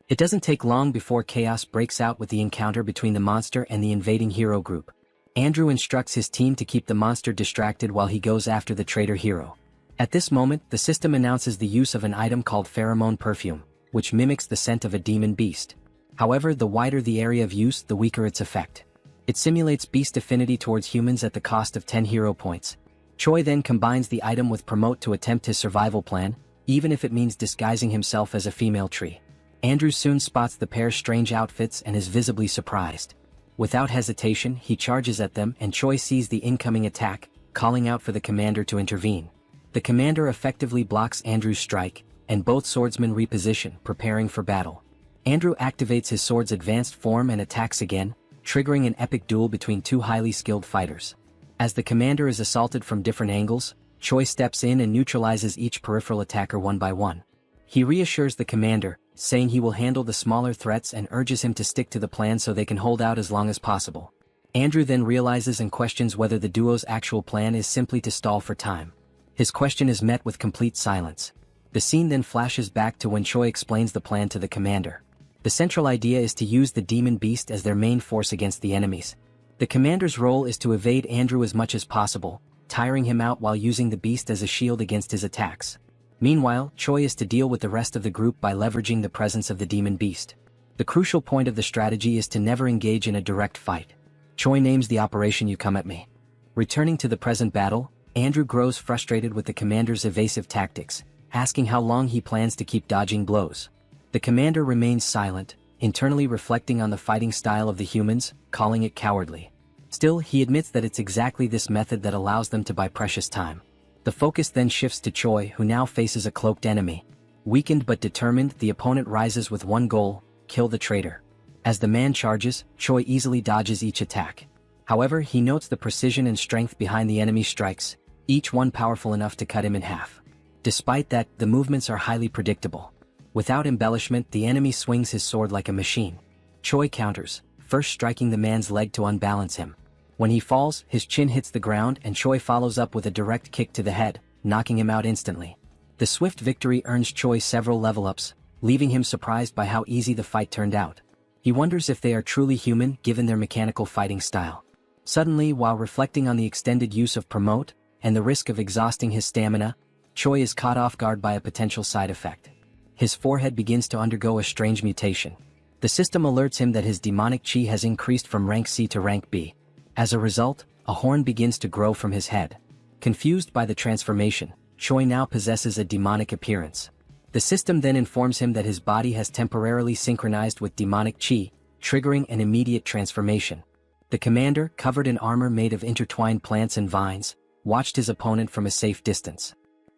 It doesn't take long before chaos breaks out with the encounter between the monster and the invading hero group. Andrew instructs his team to keep the monster distracted while he goes after the traitor hero. At this moment, the system announces the use of an item called pheromone perfume, which mimics the scent of a demon beast. However, the wider the area of use, the weaker its effect. It simulates beast affinity towards humans at the cost of 10 hero points. Choi then combines the item with Promote to attempt his survival plan, even if it means disguising himself as a female tree. Andrew soon spots the pair's strange outfits and is visibly surprised. Without hesitation, he charges at them and Choi sees the incoming attack, calling out for the commander to intervene. The commander effectively blocks Andrew's strike, and both swordsmen reposition, preparing for battle. Andrew activates his sword's advanced form and attacks again, triggering an epic duel between 2 highly skilled fighters. As the commander is assaulted from different angles, Choi steps in and neutralizes each peripheral attacker one by one. He reassures the commander, saying he will handle the smaller threats and urges him to stick to the plan so they can hold out as long as possible. Andrew then realizes and questions whether the duo's actual plan is simply to stall for time. His question is met with complete silence. The scene then flashes back to when Choi explains the plan to the commander. The central idea is to use the demon beast as their main force against the enemies. The commander's role is to evade Andrew as much as possible, tiring him out while using the beast as a shield against his attacks. Meanwhile, Choi is to deal with the rest of the group by leveraging the presence of the demon beast. The crucial point of the strategy is to never engage in a direct fight. Choi names the operation "You Come At Me." Returning to the present battle, Andrew grows frustrated with the commander's evasive tactics, asking how long he plans to keep dodging blows. The commander remains silent, internally reflecting on the fighting style of the humans, calling it cowardly. Still, he admits that it's exactly this method that allows them to buy precious time. The focus then shifts to Choi, who now faces a cloaked enemy. Weakened but determined, the opponent rises with one goal: kill the traitor. As the man charges, Choi easily dodges each attack. However, he notes the precision and strength behind the enemy's strikes, each one powerful enough to cut him in half. Despite that, the movements are highly predictable. Without embellishment, the enemy swings his sword like a machine. Choi counters, first striking the man's leg to unbalance him. When he falls, his chin hits the ground and Choi follows up with a direct kick to the head, knocking him out instantly. The swift victory earns Choi several level-ups, leaving him surprised by how easy the fight turned out. He wonders if they are truly human given their mechanical fighting style. Suddenly, while reflecting on the extended use of Promote, and the risk of exhausting his stamina, Choi is caught off guard by a potential side effect. His forehead begins to undergo a strange mutation. The system alerts him that his demonic chi has increased from rank C to rank B. As a result, a horn begins to grow from his head. Confused by the transformation, Choi now possesses a demonic appearance. The system then informs him that his body has temporarily synchronized with demonic chi, triggering an immediate transformation. The commander, covered in armor made of intertwined plants and vines, watched his opponent from a safe distance.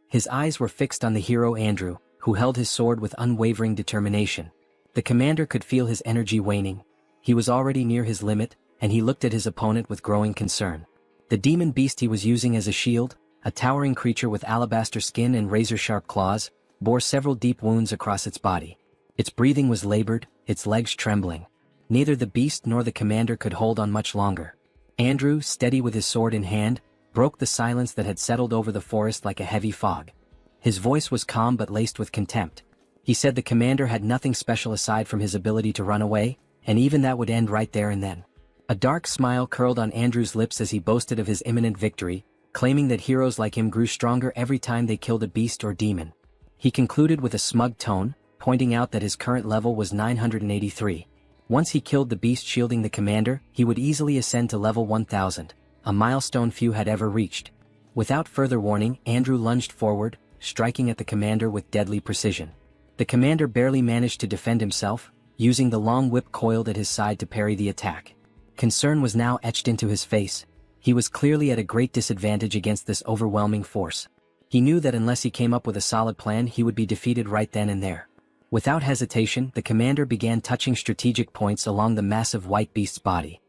His eyes were fixed on the hero Andrew, who held his sword with unwavering determination. The commander could feel his energy waning. He was already near his limit, and he looked at his opponent with growing concern. The demon beast he was using as a shield, a towering creature with alabaster skin and razor-sharp claws, bore several deep wounds across its body. Its breathing was labored, its legs trembling. Neither the beast nor the commander could hold on much longer. Andrew, steady with his sword in hand, broke the silence that had settled over the forest like a heavy fog. His voice was calm but laced with contempt. He said the commander had nothing special aside from his ability to run away, and even that would end right there and then. A dark smile curled on Andrew's lips as he boasted of his imminent victory, claiming that heroes like him grew stronger every time they killed a beast or demon. He concluded with a smug tone, pointing out that his current level was 983. Once he killed the beast shielding the commander, he would easily ascend to level 1000, a milestone few had ever reached. Without further warning, Andrew lunged forward, striking at the commander with deadly precision. The commander barely managed to defend himself, using the long whip coiled at his side to parry the attack. Concern was now etched into his face. He was clearly at a great disadvantage against this overwhelming force. He knew that unless he came up with a solid plan, he would be defeated right then and there. Without hesitation, the commander began touching strategic points along the massive white beast's body.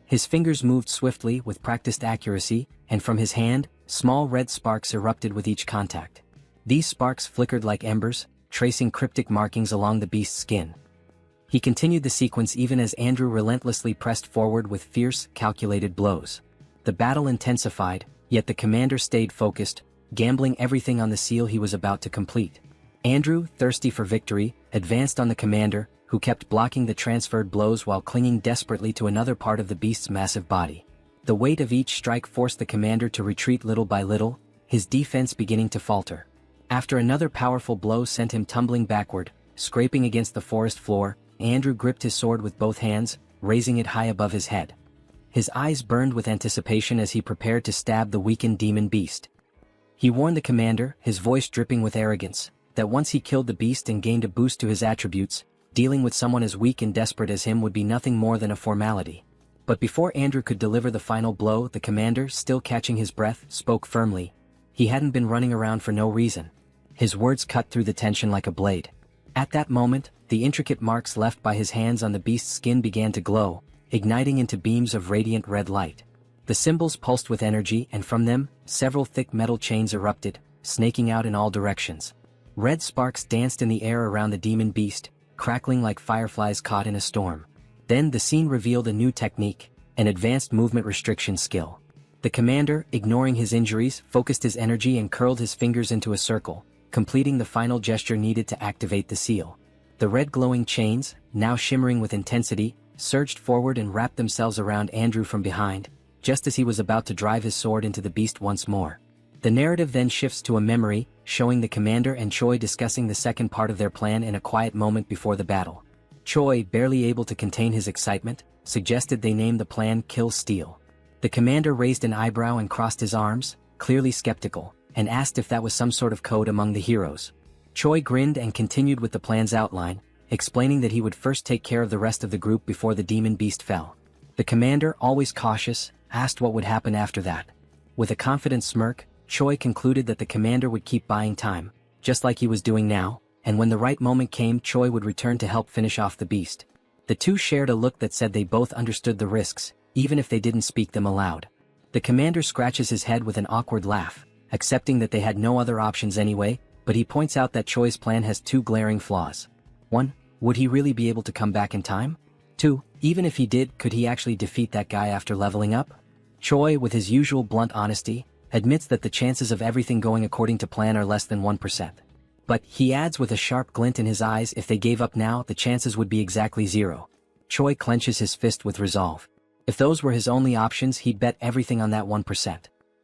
His fingers moved swiftly with practiced accuracy, and from his hand, small red sparks erupted with each contact. These sparks flickered like embers, tracing cryptic markings along the beast's skin. He continued the sequence even as Andrew relentlessly pressed forward with fierce, calculated blows. The battle intensified, yet the commander stayed focused, gambling everything on the seal he was about to complete. Andrew, thirsty for victory, advanced on the commander, who kept blocking the transferred blows while clinging desperately to another part of the beast's massive body. The weight of each strike forced the commander to retreat little by little, his defense beginning to falter. After another powerful blow sent him tumbling backward, scraping against the forest floor, Andrew gripped his sword with both hands, raising it high above his head. His eyes burned with anticipation as he prepared to stab the weakened demon beast. He warned the commander, his voice dripping with arrogance, that once he killed the beast and gained a boost to his attributes, dealing with someone as weak and desperate as him would be nothing more than a formality. But before Andrew could deliver the final blow, the commander, still catching his breath, spoke firmly. He hadn't been running around for no reason. His words cut through the tension like a blade. At that moment, the intricate marks left by his hands on the beast's skin began to glow, igniting into beams of radiant red light. The symbols pulsed with energy, and from them, several thick metal chains erupted, snaking out in all directions. Red sparks danced in the air around the demon beast, crackling like fireflies caught in a storm. Then the scene revealed a new technique, an advanced movement restriction skill. The commander, ignoring his injuries, focused his energy and curled his fingers into a circle, completing the final gesture needed to activate the seal. The red glowing chains, now shimmering with intensity, surged forward and wrapped themselves around Andrew from behind, just as he was about to drive his sword into the beast once more. The narrative then shifts to a memory, showing the commander and Choi discussing the second part of their plan in a quiet moment before the battle. Choi, barely able to contain his excitement, suggested they name the plan Kill Steel. The commander raised an eyebrow and crossed his arms, clearly skeptical, and asked if that was some sort of code among the heroes. Choi grinned and continued with the plan's outline, explaining that he would first take care of the rest of the group before the demon beast fell. The commander, always cautious, asked what would happen after that. With a confident smirk, Choi concluded that the commander would keep buying time, just like he was doing now, and when the right moment came, Choi would return to help finish off the beast. The two shared a look that said they both understood the risks, even if they didn't speak them aloud. The commander scratches his head with an awkward laugh, accepting that they had no other options anyway, but he points out that Choi's plan has two glaring flaws. 1. Would he really be able to come back in time? 2. Even if he did, could he actually defeat that guy after leveling up? Choi, with his usual blunt honesty, admits that the chances of everything going according to plan are less than 1%. But, he adds with a sharp glint in his eyes, if they gave up now, the chances would be exactly 0. Choi clenches his fist with resolve. If those were his only options, he'd bet everything on that 1%.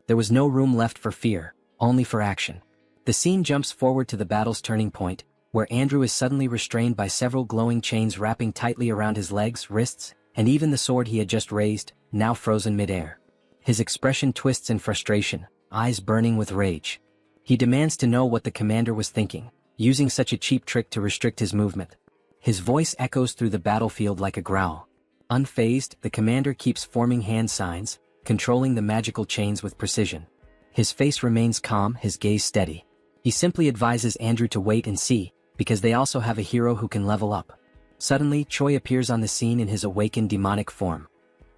There was no room left for fear, only for action. The scene jumps forward to the battle's turning point, where Andrew is suddenly restrained by several glowing chains wrapping tightly around his legs, wrists, and even the sword he had just raised, now frozen mid-air. His expression twists in frustration, eyes burning with rage. He demands to know what the commander was thinking, using such a cheap trick to restrict his movement. His voice echoes through the battlefield like a growl. Unfazed, the commander keeps forming hand signs, controlling the magical chains with precision. His face remains calm, his gaze steady. He simply advises Andrew to wait and see, because they also have a hero who can level up. Suddenly, Choi appears on the scene in his awakened demonic form.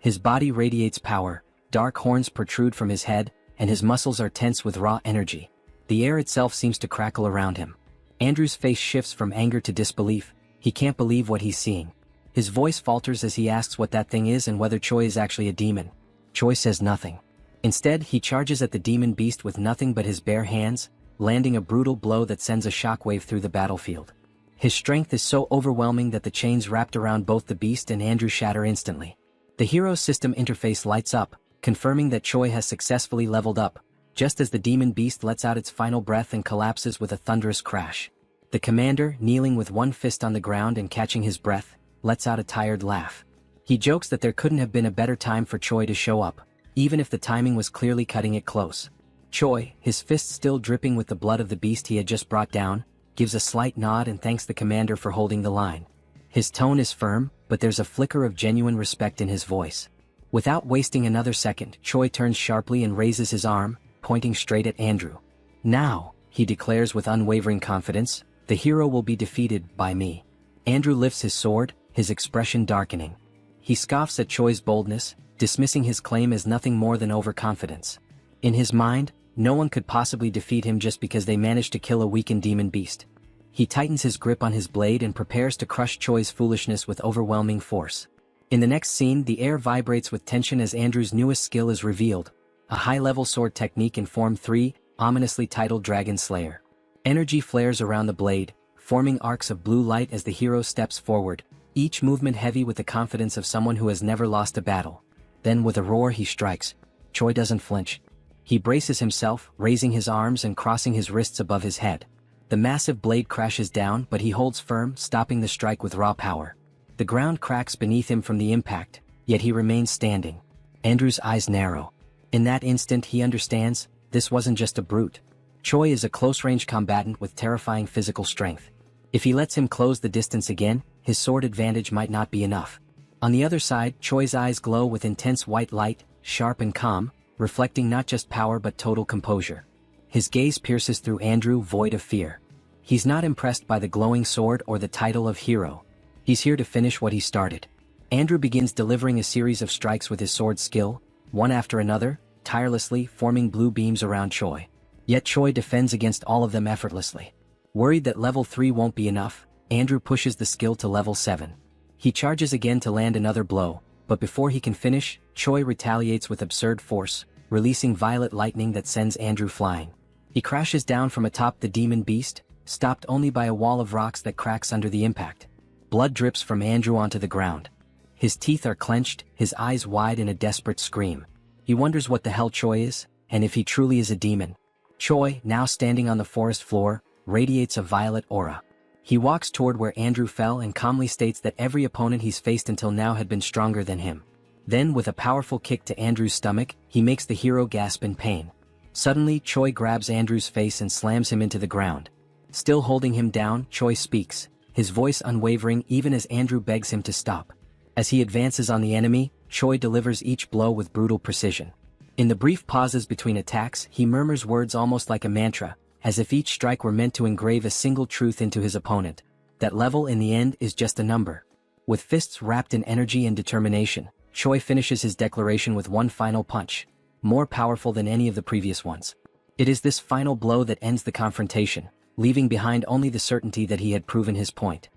His body radiates power, dark horns protrude from his head, and his muscles are tense with raw energy. The air itself seems to crackle around him. Andrew's face shifts from anger to disbelief. He can't believe what he's seeing. His voice falters as he asks what that thing is and whether Choi is actually a demon. Choi says nothing. Instead, he charges at the demon beast with nothing but his bare hands, landing a brutal blow that sends a shockwave through the battlefield. His strength is so overwhelming that the chains wrapped around both the beast and Andrew shatter instantly. The hero's system interface lights up, confirming that Choi has successfully leveled up, just as the demon beast lets out its final breath and collapses with a thunderous crash. The commander, kneeling with one fist on the ground and catching his breath, lets out a tired laugh. He jokes that there couldn't have been a better time for Choi to show up, even if the timing was clearly cutting it close. Choi, his fist still dripping with the blood of the beast he had just brought down, gives a slight nod and thanks the commander for holding the line. His tone is firm, but there's a flicker of genuine respect in his voice. Without wasting another second, Choi turns sharply and raises his arm, pointing straight at Andrew. "Now," he declares with unwavering confidence, "the hero will be defeated by me." Andrew lifts his sword, his expression darkening. He scoffs at Choi's boldness, dismissing his claim as nothing more than overconfidence. In his mind, no one could possibly defeat him just because they managed to kill a weakened demon beast. He tightens his grip on his blade and prepares to crush Choi's foolishness with overwhelming force. In the next scene, the air vibrates with tension as Andrew's newest skill is revealed, a high-level sword technique in Form 3, ominously titled Dragon Slayer. Energy flares around the blade, forming arcs of blue light as the hero steps forward, each movement heavy with the confidence of someone who has never lost a battle. Then with a roar he strikes. Choi doesn't flinch. He braces himself, raising his arms and crossing his wrists above his head. The massive blade crashes down, but he holds firm, stopping the strike with raw power. The ground cracks beneath him from the impact, yet he remains standing. Andrew's eyes narrow. In that instant he understands, this wasn't just a brute. Choi is a close-range combatant with terrifying physical strength. If he lets him close the distance again, his sword advantage might not be enough. On the other side, Choi's eyes glow with intense white light, sharp and calm, reflecting not just power but total composure. His gaze pierces through Andrew, void of fear. He's not impressed by the glowing sword or the title of hero. He's here to finish what he started. Andrew begins delivering a series of strikes with his sword skill, one after another, tirelessly forming blue beams around Choi. Yet Choi defends against all of them effortlessly. Worried that level 3 won't be enough, Andrew pushes the skill to level 7. He charges again to land another blow, but before he can finish, Choi retaliates with absurd force, releasing violet lightning that sends Andrew flying. He crashes down from atop the demon beast, stopped only by a wall of rocks that cracks under the impact. Blood drips from Andrew onto the ground. His teeth are clenched, his eyes wide in a desperate scream. He wonders what the hell Choi is, and if he truly is a demon. Choi, now standing on the forest floor, radiates a violet aura. He walks toward where Andrew fell and calmly states that every opponent he's faced until now had been stronger than him. Then, with a powerful kick to Andrew's stomach, he makes the hero gasp in pain. Suddenly, Choi grabs Andrew's face and slams him into the ground. Still holding him down, Choi speaks, his voice unwavering even as Andrew begs him to stop. As he advances on the enemy, Choi delivers each blow with brutal precision. In the brief pauses between attacks, he murmurs words almost like a mantra, as if each strike were meant to engrave a single truth into his opponent. That level in the end is just a number. With fists wrapped in energy and determination, Choi finishes his declaration with one final punch, more powerful than any of the previous ones. It is this final blow that ends the confrontation, leaving behind only the certainty that he had proven his point.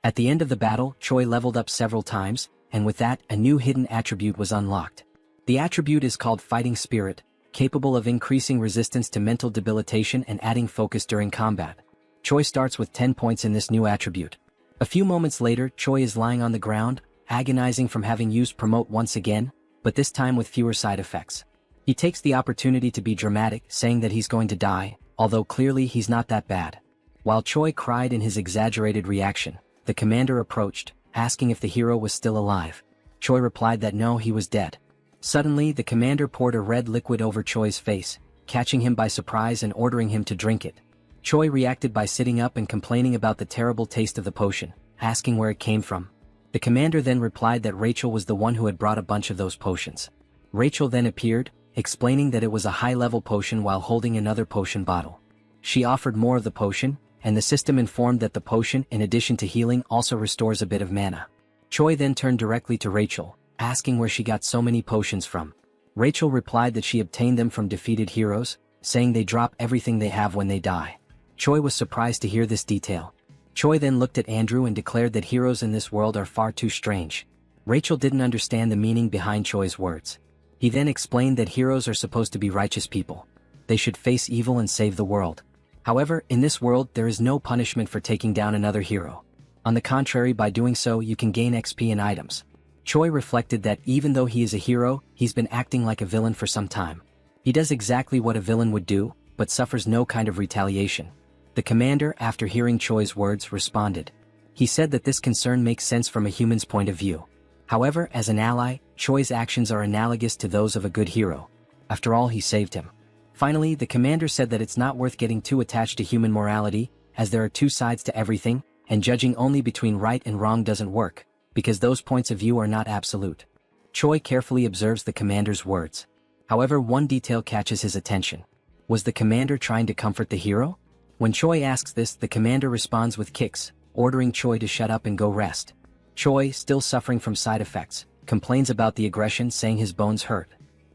At the end of the battle, Choi leveled up several times, and with that, a new hidden attribute was unlocked. The attribute is called Fighting Spirit, capable of increasing resistance to mental debilitation and adding focus during combat. Choi starts with 10 points in this new attribute. A few moments later, Choi is lying on the ground, agonizing from having used Promote once again, but this time with fewer side effects. He takes the opportunity to be dramatic, saying that he's going to die, although clearly he's not that bad. While Choi cried in his exaggerated reaction, the commander approached, asking if the hero was still alive. Choi replied that no, he was dead. Suddenly, the commander poured a red liquid over Choi's face, catching him by surprise and ordering him to drink it. Choi reacted by sitting up and complaining about the terrible taste of the potion, asking where it came from. The commander then replied that Rachel was the one who had brought a bunch of those potions. Rachel then appeared, explaining that it was a high-level potion while holding another potion bottle. She offered more of the potion, and the system informed that the potion, in addition to healing, also restores a bit of mana. Choi then turned directly to Rachel, asking where she got so many potions from. Rachel replied that she obtained them from defeated heroes, saying they drop everything they have when they die. Choi was surprised to hear this detail. Choi then looked at Andrew and declared that heroes in this world are far too strange. Rachel didn't understand the meaning behind Choi's words. He then explained that heroes are supposed to be righteous people. They should face evil and save the world. However, in this world there is no punishment for taking down another hero. On the contrary, by doing so you can gain XP and items. Choi reflected that even though he is a hero, he's been acting like a villain for some time. He does exactly what a villain would do, but suffers no kind of retaliation. The commander, after hearing Choi's words, responded. He said that this concern makes sense from a human's point of view. However, as an ally, Choi's actions are analogous to those of a good hero. After all, he saved him. Finally, the commander said that it's not worth getting too attached to human morality, as there are two sides to everything, and judging only between right and wrong doesn't work, because those points of view are not absolute. Choi carefully observes the commander's words. However, one detail catches his attention. Was the commander trying to comfort the hero? When Choi asks this, the commander responds with kicks, ordering Choi to shut up and go rest. Choi, still suffering from side effects, complains about the aggression, saying his bones hurt.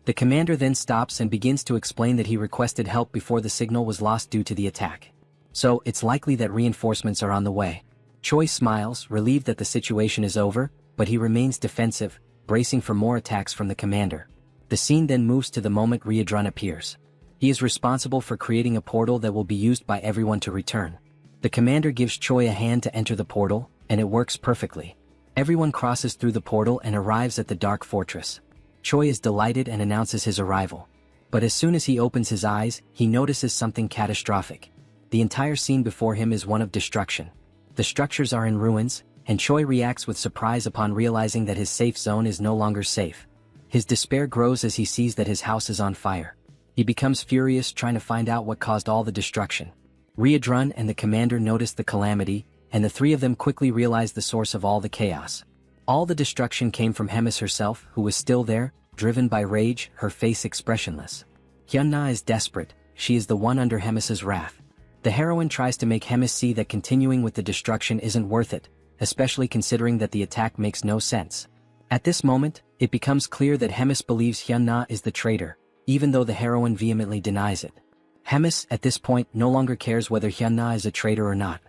The commander then stops and begins to explain that he requested help before the signal was lost due to the attack. So, it's likely that reinforcements are on the way. Choi smiles, relieved that the situation is over, but he remains defensive, bracing for more attacks from the commander. The scene then moves to the moment Riadrun appears. He is responsible for creating a portal that will be used by everyone to return. The commander gives Choi a hand to enter the portal, and it works perfectly. Everyone crosses through the portal and arrives at the Dark Fortress. Choi is delighted and announces his arrival. But as soon as he opens his eyes, he notices something catastrophic. The entire scene before him is one of destruction. The structures are in ruins, and Choi reacts with surprise upon realizing that his safe zone is no longer safe. His despair grows as he sees that his house is on fire. He becomes furious, trying to find out what caused all the destruction. Riadrun and the commander notice the calamity, and the three of them quickly realize the source of all the chaos. All the destruction came from Hemis herself, who was still there, driven by rage, her face expressionless. Hyunna is desperate. She is the one under Hemis's wrath. The heroine tries to make Hemis see that continuing with the destruction isn't worth it, especially considering that the attack makes no sense. At this moment, it becomes clear that Hemis believes Hyunna is the traitor, even though the heroine vehemently denies it. Hemis, at this point, no longer cares whether Hyunna is a traitor or not.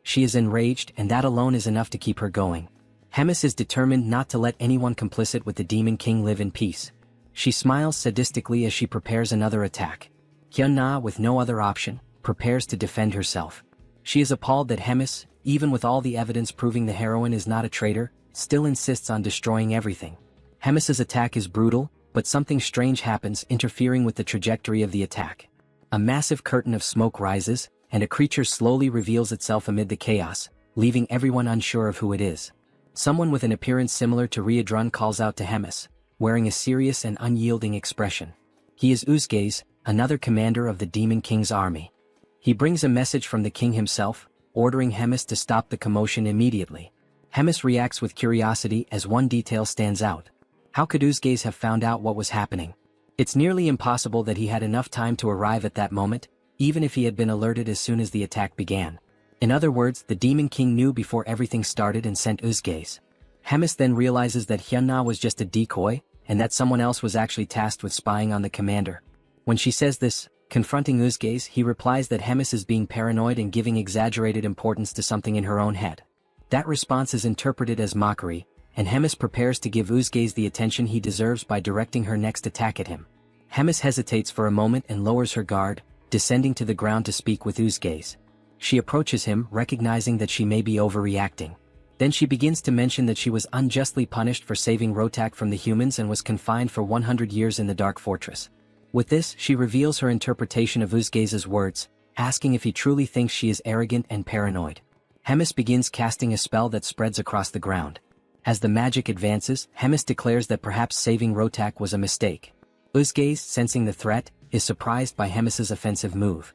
She is enraged, and that alone is enough to keep her going. Hemis is determined not to let anyone complicit with the Demon King live in peace. She smiles sadistically as she prepares another attack. Hyunna, with no other option, prepares to defend herself. She is appalled that Hemis, even with all the evidence proving the heroine is not a traitor, still insists on destroying everything. Hemis's attack is brutal, but something strange happens, interfering with the trajectory of the attack. A massive curtain of smoke rises, and a creature slowly reveals itself amid the chaos, leaving everyone unsure of who it is. Someone with an appearance similar to Riadrun calls out to Hemis, wearing a serious and unyielding expression. He is Uzgaze, another commander of the Demon King's army. He brings a message from the king himself, ordering Hemis to stop the commotion immediately. Hemis reacts with curiosity as one detail stands out. How could Uzgaze have found out what was happening? It's nearly impossible that he had enough time to arrive at that moment, even if he had been alerted as soon as the attack began. In other words, the Demon King knew before everything started and sent Uzgaze. Hemis then realizes that Hyunna was just a decoy, and that someone else was actually tasked with spying on the commander. When she says this, confronting Uzgaze, he replies that Hemis is being paranoid and giving exaggerated importance to something in her own head. That response is interpreted as mockery, and Hemis prepares to give Uzgaze the attention he deserves by directing her next attack at him. Hemis hesitates for a moment and lowers her guard, descending to the ground to speak with Uzgaze. She approaches him, recognizing that she may be overreacting. Then she begins to mention that she was unjustly punished for saving Rotak from the humans and was confined for 100 years in the Dark Fortress. With this, she reveals her interpretation of Uzgaze's words, asking if he truly thinks she is arrogant and paranoid. Hemis begins casting a spell that spreads across the ground. As the magic advances, Hemis declares that perhaps saving Rotak was a mistake. Uzgaze, sensing the threat, is surprised by Hemis's offensive move.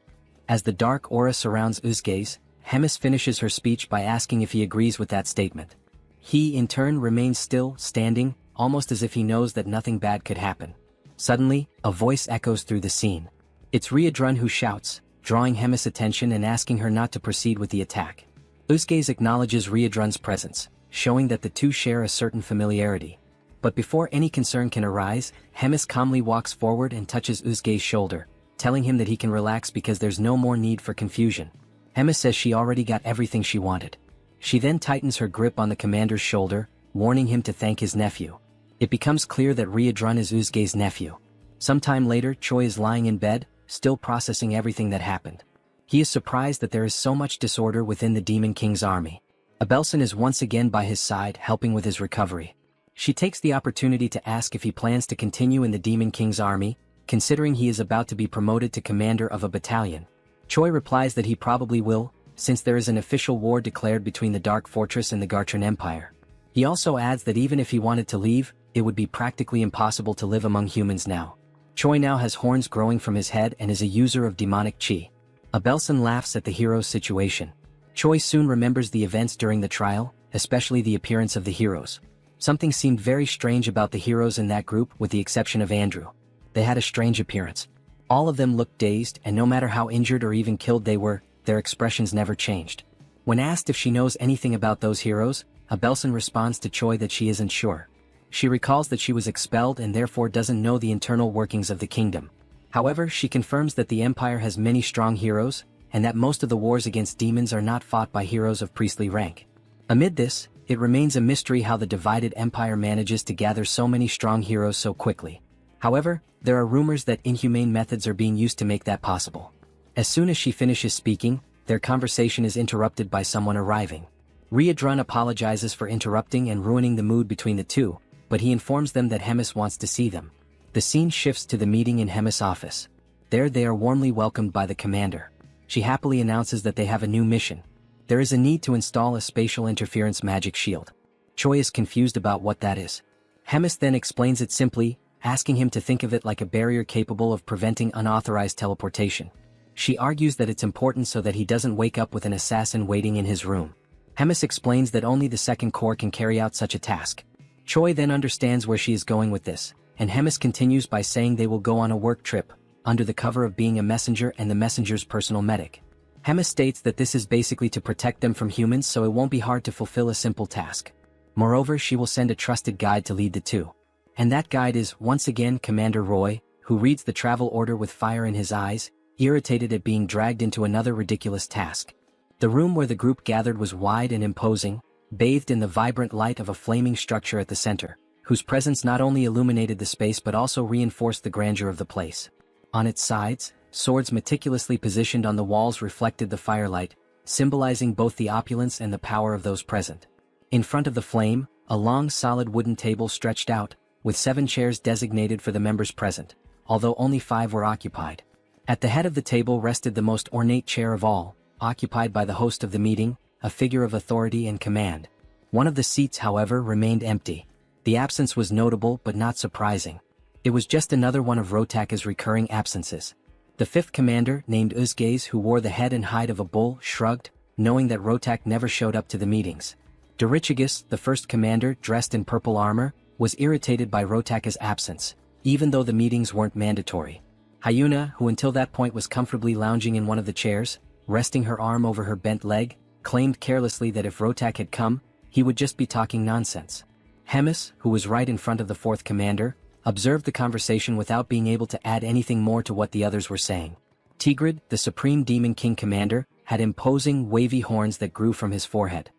As the dark aura surrounds Uzgaze, Hemis finishes her speech by asking if he agrees with that statement. He, in turn, remains still, standing, almost as if he knows that nothing bad could happen. Suddenly, a voice echoes through the scene. It's Riadrun who shouts, drawing Hemis' attention and asking her not to proceed with the attack. Uzgaze acknowledges Riadrun's presence, showing that the two share a certain familiarity. But before any concern can arise, Hemis calmly walks forward and touches Uzgaze's shoulder, telling him that he can relax because there's no more need for confusion. Emma says she already got everything she wanted. She then tightens her grip on the commander's shoulder, warning him to thank his nephew. It becomes clear that Ryodrun is Usuge's nephew. Sometime later, Choi is lying in bed, still processing everything that happened. He is surprised that there is so much disorder within the Demon King's army. Abelson is once again by his side, helping with his recovery. She takes the opportunity to ask if he plans to continue in the Demon King's army, considering he is about to be promoted to commander of a battalion. Choi replies that he probably will, since there is an official war declared between the Dark Fortress and the Gartran Empire. He also adds that even if he wanted to leave, it would be practically impossible to live among humans now. Choi now has horns growing from his head and is a user of demonic chi. Abelson laughs at the hero's situation. Choi soon remembers the events during the trial, especially the appearance of the heroes. Something seemed very strange about the heroes in that group with the exception of Andrew. They had a strange appearance. All of them looked dazed, and no matter how injured or even killed they were, their expressions never changed. When asked if she knows anything about those heroes, Abelson responds to Choi that she isn't sure. She recalls that she was expelled and therefore doesn't know the internal workings of the kingdom. However, she confirms that the Empire has many strong heroes, and that most of the wars against demons are not fought by heroes of priestly rank. Amid this, it remains a mystery how the divided Empire manages to gather so many strong heroes so quickly. However, there are rumors that inhumane methods are being used to make that possible. As soon as she finishes speaking, their conversation is interrupted by someone arriving. Ryodrun apologizes for interrupting and ruining the mood between the two, but he informs them that Hemis wants to see them. The scene shifts to the meeting in Hemis' office. There they are warmly welcomed by the commander. She happily announces that they have a new mission. There is a need to install a spatial interference magic shield. Choi is confused about what that is. Hemis then explains it simply, asking him to think of it like a barrier capable of preventing unauthorized teleportation. She argues that it's important so that he doesn't wake up with an assassin waiting in his room. Hemis explains that only the Second Corps can carry out such a task. Choi then understands where she is going with this, and Hemis continues by saying they will go on a work trip, under the cover of being a messenger and the messenger's personal medic. Hemis states that this is basically to protect them from humans so it won't be hard to fulfill a simple task. Moreover, she will send a trusted guide to lead the two. And that guide is, once again, Commander Roy, who reads the travel order with fire in his eyes, irritated at being dragged into another ridiculous task. The room where the group gathered was wide and imposing, bathed in the vibrant light of a flaming structure at the center, whose presence not only illuminated the space but also reinforced the grandeur of the place. On its sides, swords meticulously positioned on the walls reflected the firelight, symbolizing both the opulence and the power of those present. In front of the flame, a long solid wooden table stretched out, with 7 chairs designated for the members present, although only 5 were occupied. At the head of the table rested the most ornate chair of all, occupied by the host of the meeting, a figure of authority and command. One of the seats, however, remained empty. The absence was notable but not surprising. It was just another one of Rotaka's recurring absences. The 5th commander, named Usuge, who wore the head and hide of a bull, shrugged, knowing that Rotak never showed up to the meetings. Dorichigus, the 1st commander, dressed in purple armor, was irritated by Rotaka's absence, even though the meetings weren't mandatory. Hyuna, who until that point was comfortably lounging in one of the chairs, resting her arm over her bent leg, claimed carelessly that if Rotak had come, he would just be talking nonsense. Hemis, who was right in front of the 4th commander, observed the conversation without being able to add anything more to what the others were saying. Tigrid, the Supreme Demon King commander, had imposing, wavy horns that grew from his forehead.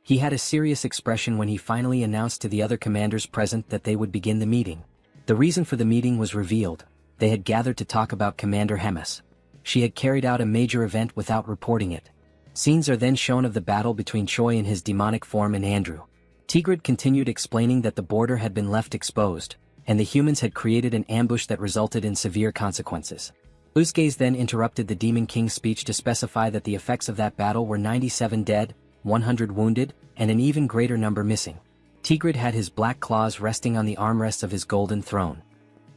He had a serious expression when he finally announced to the other commanders present that they would begin the meeting. The reason for the meeting was revealed. They had gathered to talk about Commander Hemis. She had carried out a major event without reporting it. Scenes are then shown of the battle between Choi in his demonic form and Andrew. Tigrid continued explaining that the border had been left exposed, and the humans had created an ambush that resulted in severe consequences. Usuge then interrupted the Demon King's speech to specify that the effects of that battle were 97 dead, 100 wounded, and an even greater number missing. Tigrid had his black claws resting on the armrests of his golden throne.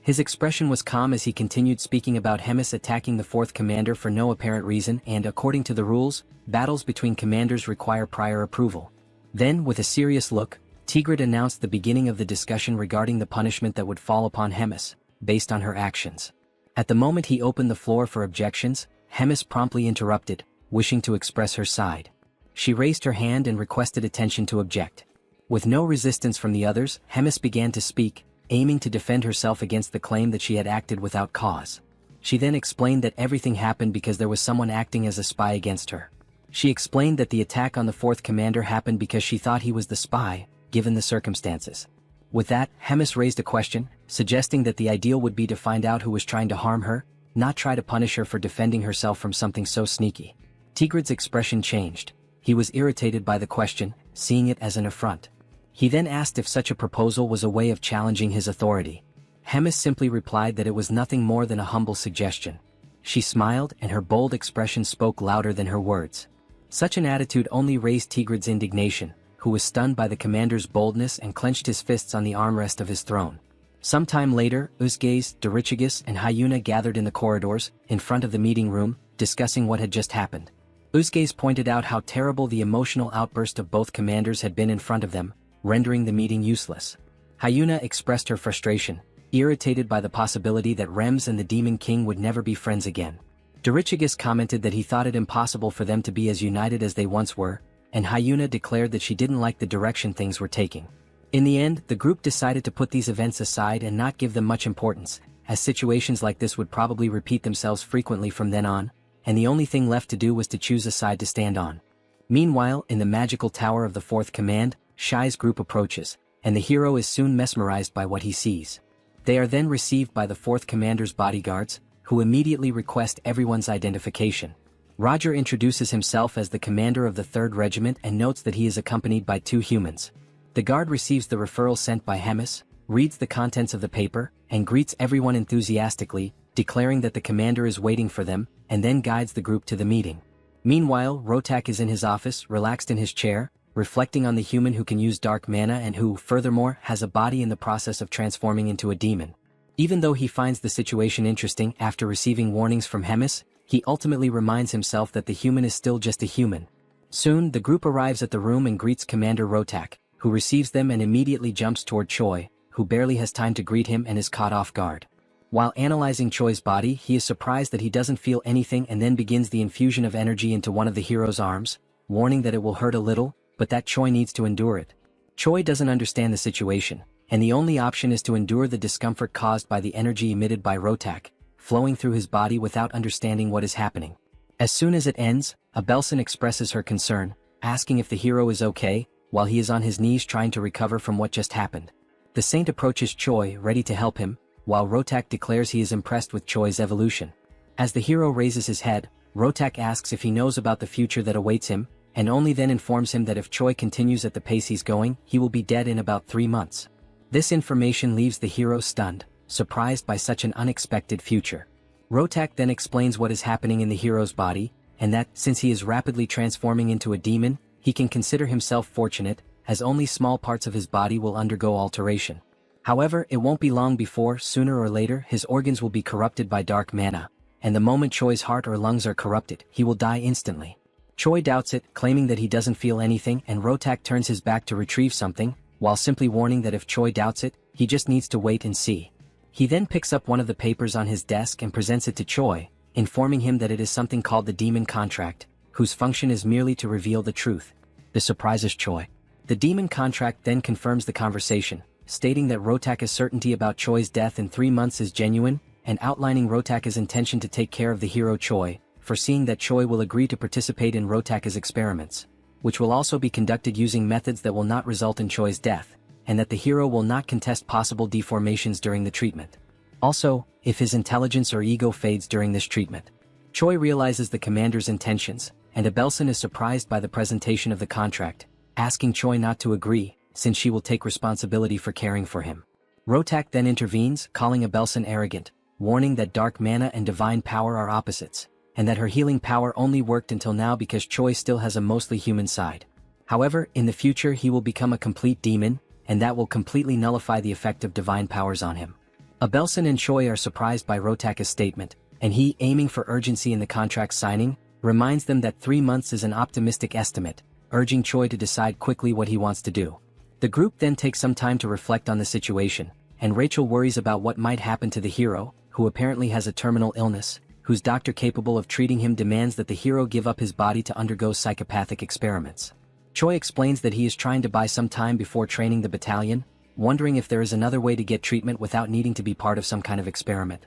His expression was calm as he continued speaking about Hemis attacking the 4th commander for no apparent reason and, according to the rules, battles between commanders require prior approval. Then, with a serious look, Tigrid announced the beginning of the discussion regarding the punishment that would fall upon Hemis, based on her actions. At the moment he opened the floor for objections, Hemis promptly interrupted, wishing to express her side. She raised her hand and requested attention to object. With no resistance from the others, Hemis began to speak, aiming to defend herself against the claim that she had acted without cause. She then explained that everything happened because there was someone acting as a spy against her. She explained that the attack on the fourth commander happened because she thought he was the spy, given the circumstances. With that, Hemis raised a question, suggesting that the ideal would be to find out who was trying to harm her, not try to punish her for defending herself from something so sneaky. Tigrid's expression changed. He was irritated by the question, seeing it as an affront. He then asked if such a proposal was a way of challenging his authority. Hemis simply replied that it was nothing more than a humble suggestion. She smiled, and her bold expression spoke louder than her words. Such an attitude only raised Tigrid's indignation, who was stunned by the commander's boldness and clenched his fists on the armrest of his throne. Some time later, Uzgaze, Dorichigus, and Hyuna gathered in the corridors, in front of the meeting room, discussing what had just happened. Uzgaze pointed out how terrible the emotional outburst of both commanders had been in front of them, rendering the meeting useless. Hyuna expressed her frustration, irritated by the possibility that Rems and the Demon King would never be friends again. Dorichigus commented that he thought it impossible for them to be as united as they once were, and Hyuna declared that she didn't like the direction things were taking. In the end, the group decided to put these events aside and not give them much importance, as situations like this would probably repeat themselves frequently from then on, and the only thing left to do was to choose a side to stand on. Meanwhile, in the magical tower of the fourth command, Shai's group approaches, and the hero is soon mesmerized by what he sees. They are then received by the fourth commander's bodyguards, who immediately request everyone's identification. Roger introduces himself as the commander of the 3rd Regiment and notes that he is accompanied by 2 humans. The guard receives the referral sent by Hemis, reads the contents of the paper, and greets everyone enthusiastically, declaring that the commander is waiting for them, and then guides the group to the meeting. Meanwhile, Rotak is in his office, relaxed in his chair, reflecting on the human who can use dark mana and who, furthermore, has a body in the process of transforming into a demon. Even though he finds the situation interesting after receiving warnings from Hemis, he ultimately reminds himself that the human is still just a human. Soon, the group arrives at the room and greets Commander Rotak, who receives them and immediately jumps toward Choi, who barely has time to greet him and is caught off guard. While analyzing Choi's body, he is surprised that he doesn't feel anything and then begins the infusion of energy into one of the hero's arms, warning that it will hurt a little, but that Choi needs to endure it. Choi doesn't understand the situation, and the only option is to endure the discomfort caused by the energy emitted by Rotak, flowing through his body without understanding what is happening. As soon as it ends, Abelson expresses her concern, asking if the hero is okay, while he is on his knees trying to recover from what just happened. The saint approaches Choi, ready to help him, while Rotak declares he is impressed with Choi's evolution. As the hero raises his head, Rotak asks if he knows about the future that awaits him, and only then informs him that if Choi continues at the pace he's going, he will be dead in about 3 months. This information leaves the hero stunned, surprised by such an unexpected future. Rotak then explains what is happening in the hero's body, and that, since he is rapidly transforming into a demon, he can consider himself fortunate, as only small parts of his body will undergo alteration. However, it won't be long before, sooner or later, his organs will be corrupted by dark mana, and the moment Choi's heart or lungs are corrupted, he will die instantly. Choi doubts it, claiming that he doesn't feel anything, and Rotak turns his back to retrieve something, while simply warning that if Choi doubts it, he just needs to wait and see. He then picks up one of the papers on his desk and presents it to Choi, informing him that it is something called the Demon Contract, whose function is merely to reveal the truth. This surprises Choi. The Demon Contract then confirms the conversation, stating that Rotak's certainty about Choi's death in 3 months is genuine, and outlining Rotak's intention to take care of the hero Choi, foreseeing that Choi will agree to participate in Rotak's experiments, which will also be conducted using methods that will not result in Choi's death, and that the hero will not contest possible deformations during the treatment. Also, if his intelligence or ego fades during this treatment. Choi realizes the commander's intentions, and Abelson is surprised by the presentation of the contract, asking Choi not to agree, since she will take responsibility for caring for him. Rotak then intervenes, calling Abelson arrogant, warning that dark mana and divine power are opposites, and that her healing power only worked until now because Choi still has a mostly human side. However, in the future he will become a complete demon, and that will completely nullify the effect of divine powers on him. Abelson and Choi are surprised by Rotak's statement, and he, aiming for urgency in the contract signing, reminds them that 3 months is an optimistic estimate, urging Choi to decide quickly what he wants to do. The group then takes some time to reflect on the situation, and Rachel worries about what might happen to the hero, who apparently has a terminal illness, whose doctor capable of treating him demands that the hero give up his body to undergo psychopathic experiments. Choi explains that he is trying to buy some time before training the battalion, wondering if there is another way to get treatment without needing to be part of some kind of experiment.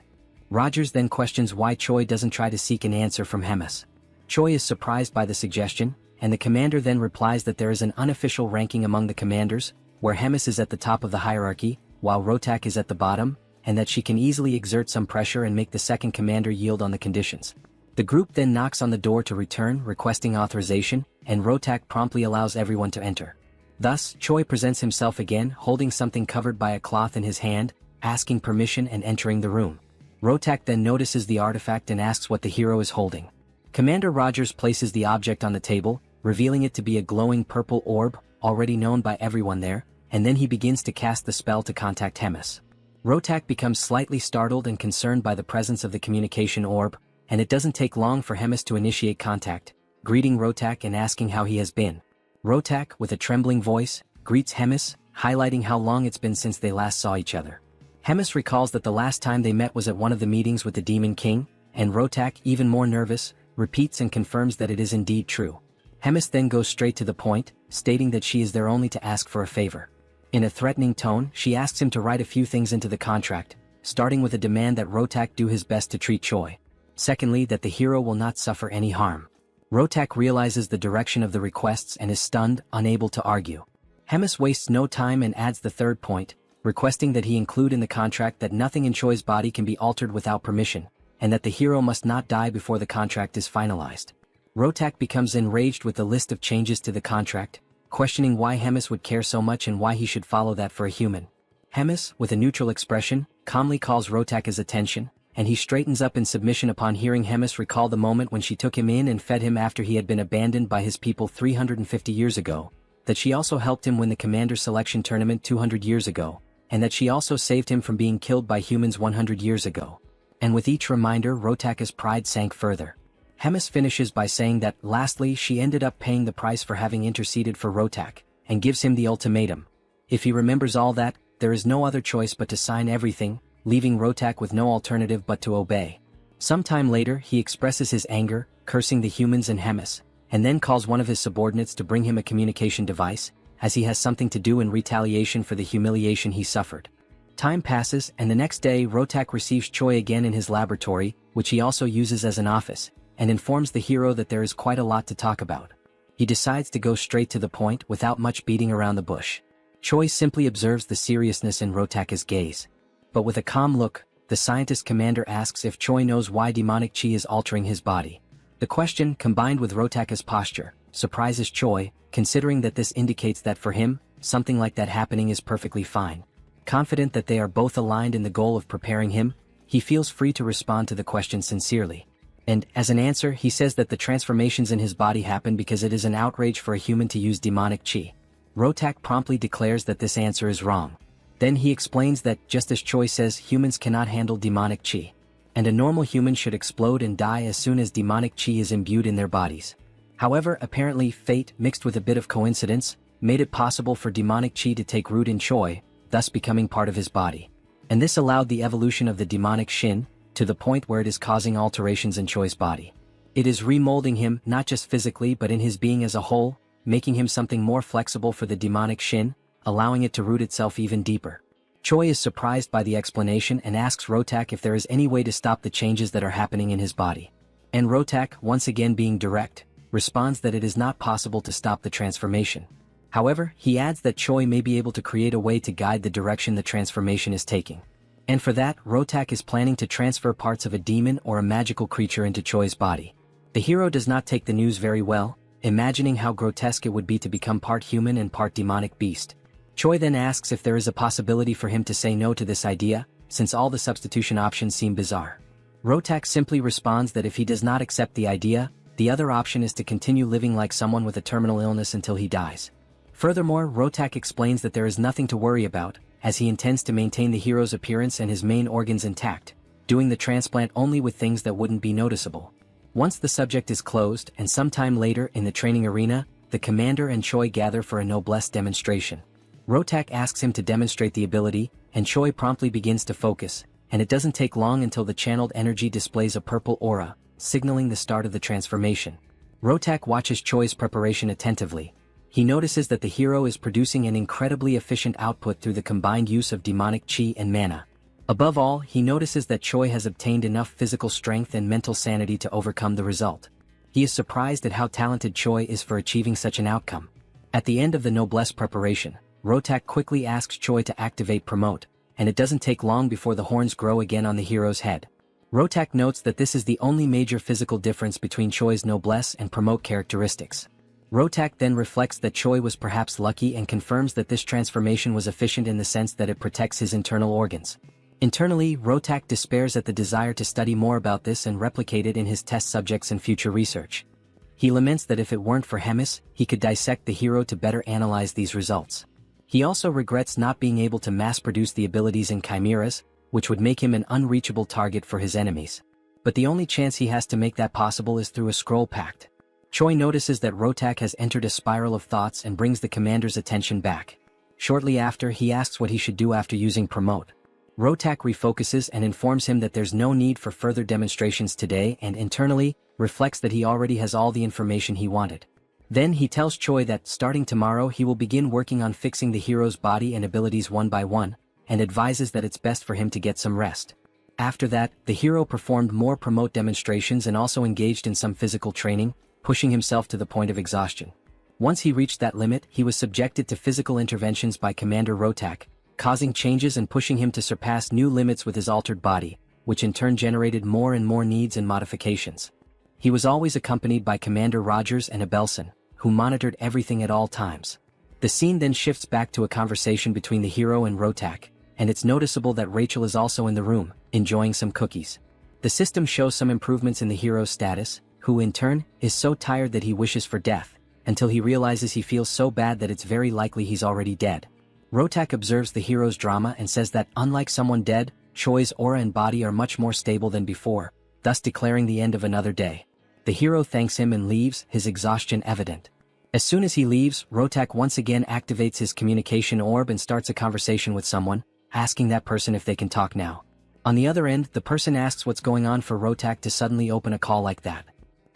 Rogers then questions why Choi doesn't try to seek an answer from Hemis. Choi is surprised by the suggestion, and the commander then replies that there is an unofficial ranking among the commanders, where Hemis is at the top of the hierarchy, while Rotak is at the bottom, and that she can easily exert some pressure and make the second commander yield on the conditions. The group then knocks on the door to return, requesting authorization, and Rotak promptly allows everyone to enter. Thus, Choi presents himself again, holding something covered by a cloth in his hand, asking permission and entering the room. Rotak then notices the artifact and asks what the hero is holding. Commander Rogers places the object on the table, revealing it to be a glowing purple orb, already known by everyone there, and then he begins to cast the spell to contact Hemis. Rotak becomes slightly startled and concerned by the presence of the communication orb, and it doesn't take long for Hemis to initiate contact, greeting Rotak and asking how he has been. Rotak, with a trembling voice, greets Hemis, highlighting how long it's been since they last saw each other. Hemis recalls that the last time they met was at one of the meetings with the Demon King, and Rotak, even more nervous, repeats and confirms that it is indeed true. Hemis then goes straight to the point, stating that she is there only to ask for a favor. In a threatening tone, she asks him to write a few things into the contract, starting with a demand that Rotak do his best to treat Choi. Secondly, that the hero will not suffer any harm. Rotak realizes the direction of the requests and is stunned, unable to argue. Hemis wastes no time and adds the third point, requesting that he include in the contract that nothing in Choi's body can be altered without permission, and that the hero must not die before the contract is finalized. Rotak becomes enraged with the list of changes to the contract, questioning why Hemis would care so much and why he should follow that for a human. Hemis, with a neutral expression, calmly calls Rotak's attention, and he straightens up in submission upon hearing Hemis recall the moment when she took him in and fed him after he had been abandoned by his people 350 years ago, that she also helped him win the commander selection tournament 200 years ago, and that she also saved him from being killed by humans 100 years ago. And with each reminder, Rotak's pride sank further. Hemis finishes by saying that, lastly, she ended up paying the price for having interceded for Rotak, and gives him the ultimatum. If he remembers all that, there is no other choice but to sign everything, leaving Rotak with no alternative but to obey. Sometime later, he expresses his anger, cursing the humans and Hemis, and then calls one of his subordinates to bring him a communication device, as he has something to do in retaliation for the humiliation he suffered. Time passes, and the next day Rotak receives Choi again in his laboratory, which he also uses as an office, and informs the hero that there is quite a lot to talk about. He decides to go straight to the point without much beating around the bush. Choi simply observes the seriousness in Rotak's gaze. But with a calm look, the scientist commander asks if Choi knows why demonic chi is altering his body. The question, combined with Rotak's posture, surprises Choi, considering that this indicates that for him, something like that happening is perfectly fine. Confident that they are both aligned in the goal of preparing him, he feels free to respond to the question sincerely. And, as an answer, he says that the transformations in his body happen because it is an outrage for a human to use demonic chi. Rotak promptly declares that this answer is wrong. Then he explains that, just as Choi says, humans cannot handle demonic chi, and a normal human should explode and die as soon as demonic chi is imbued in their bodies. However, apparently fate, mixed with a bit of coincidence, made it possible for demonic chi to take root in Choi, thus becoming part of his body. And this allowed the evolution of the demonic shin, to the point where it is causing alterations in Choi's body. It is remolding him, not just physically but in his being as a whole, making him something more flexible for the demonic shin, allowing it to root itself even deeper. Choi is surprised by the explanation and asks Rotak if there is any way to stop the changes that are happening in his body. And Rotak, once again being direct, responds that it is not possible to stop the transformation. However, he adds that Choi may be able to create a way to guide the direction the transformation is taking. And for that, Rotak is planning to transfer parts of a demon or a magical creature into Choi's body. The hero does not take the news very well, imagining how grotesque it would be to become part human and part demonic beast. Choi then asks if there is a possibility for him to say no to this idea, since all the substitution options seem bizarre. Rotak simply responds that if he does not accept the idea, the other option is to continue living like someone with a terminal illness until he dies. Furthermore, Rotak explains that there is nothing to worry about, as he intends to maintain the hero's appearance and his main organs intact, doing the transplant only with things that wouldn't be noticeable. Once the subject is closed, and sometime later in the training arena, the commander and Choi gather for a noblesse demonstration. Rotak asks him to demonstrate the ability, and Choi promptly begins to focus, and it doesn't take long until the channeled energy displays a purple aura, signaling the start of the transformation. Rotak watches Choi's preparation attentively. He notices that the hero is producing an incredibly efficient output through the combined use of demonic chi and mana. Above all, he notices that Choi has obtained enough physical strength and mental sanity to overcome the result. He is surprised at how talented Choi is for achieving such an outcome. At the end of the noblesse preparation, Rotak quickly asks Choi to activate promote, and it doesn't take long before the horns grow again on the hero's head. Rotak notes that this is the only major physical difference between Choi's noblesse and promote characteristics. Rotak then reflects that Choi was perhaps lucky and confirms that this transformation was efficient in the sense that it protects his internal organs. Internally, Rotak despairs at the desire to study more about this and replicate it in his test subjects and future research. He laments that if it weren't for Hemis, he could dissect the hero to better analyze these results. He also regrets not being able to mass-produce the abilities in chimeras, which would make him an unreachable target for his enemies. But the only chance he has to make that possible is through a scroll pact. Choi notices that Rotak has entered a spiral of thoughts and brings the commander's attention back. Shortly after, he asks what he should do after using promote. Rotak refocuses and informs him that there's no need for further demonstrations today and internally, reflects that he already has all the information he wanted. Then he tells Choi that starting tomorrow he will begin working on fixing the hero's body and abilities one by one, and advises that it's best for him to get some rest. After that, the hero performed more promote demonstrations and also engaged in some physical training, pushing himself to the point of exhaustion. Once he reached that limit, he was subjected to physical interventions by Commander Rotak, causing changes and pushing him to surpass new limits with his altered body, which in turn generated more and more needs and modifications. He was always accompanied by Commander Rogers and Abelson, who monitored everything at all times. The scene then shifts back to a conversation between the hero and Rotak, and it's noticeable that Rachel is also in the room, enjoying some cookies. The system shows some improvements in the hero's status, who in turn, is so tired that he wishes for death, until he realizes he feels so bad that it's very likely he's already dead. Rotak observes the hero's drama and says that unlike someone dead, Choi's aura and body are much more stable than before, thus declaring the end of another day. The hero thanks him and leaves, his exhaustion evident. As soon as he leaves, Rotak once again activates his communication orb and starts a conversation with someone, asking that person if they can talk now. On the other end, the person asks what's going on for Rotak to suddenly open a call like that.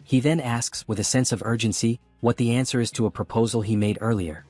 He then asks, with a sense of urgency, what the answer is to a proposal he made earlier.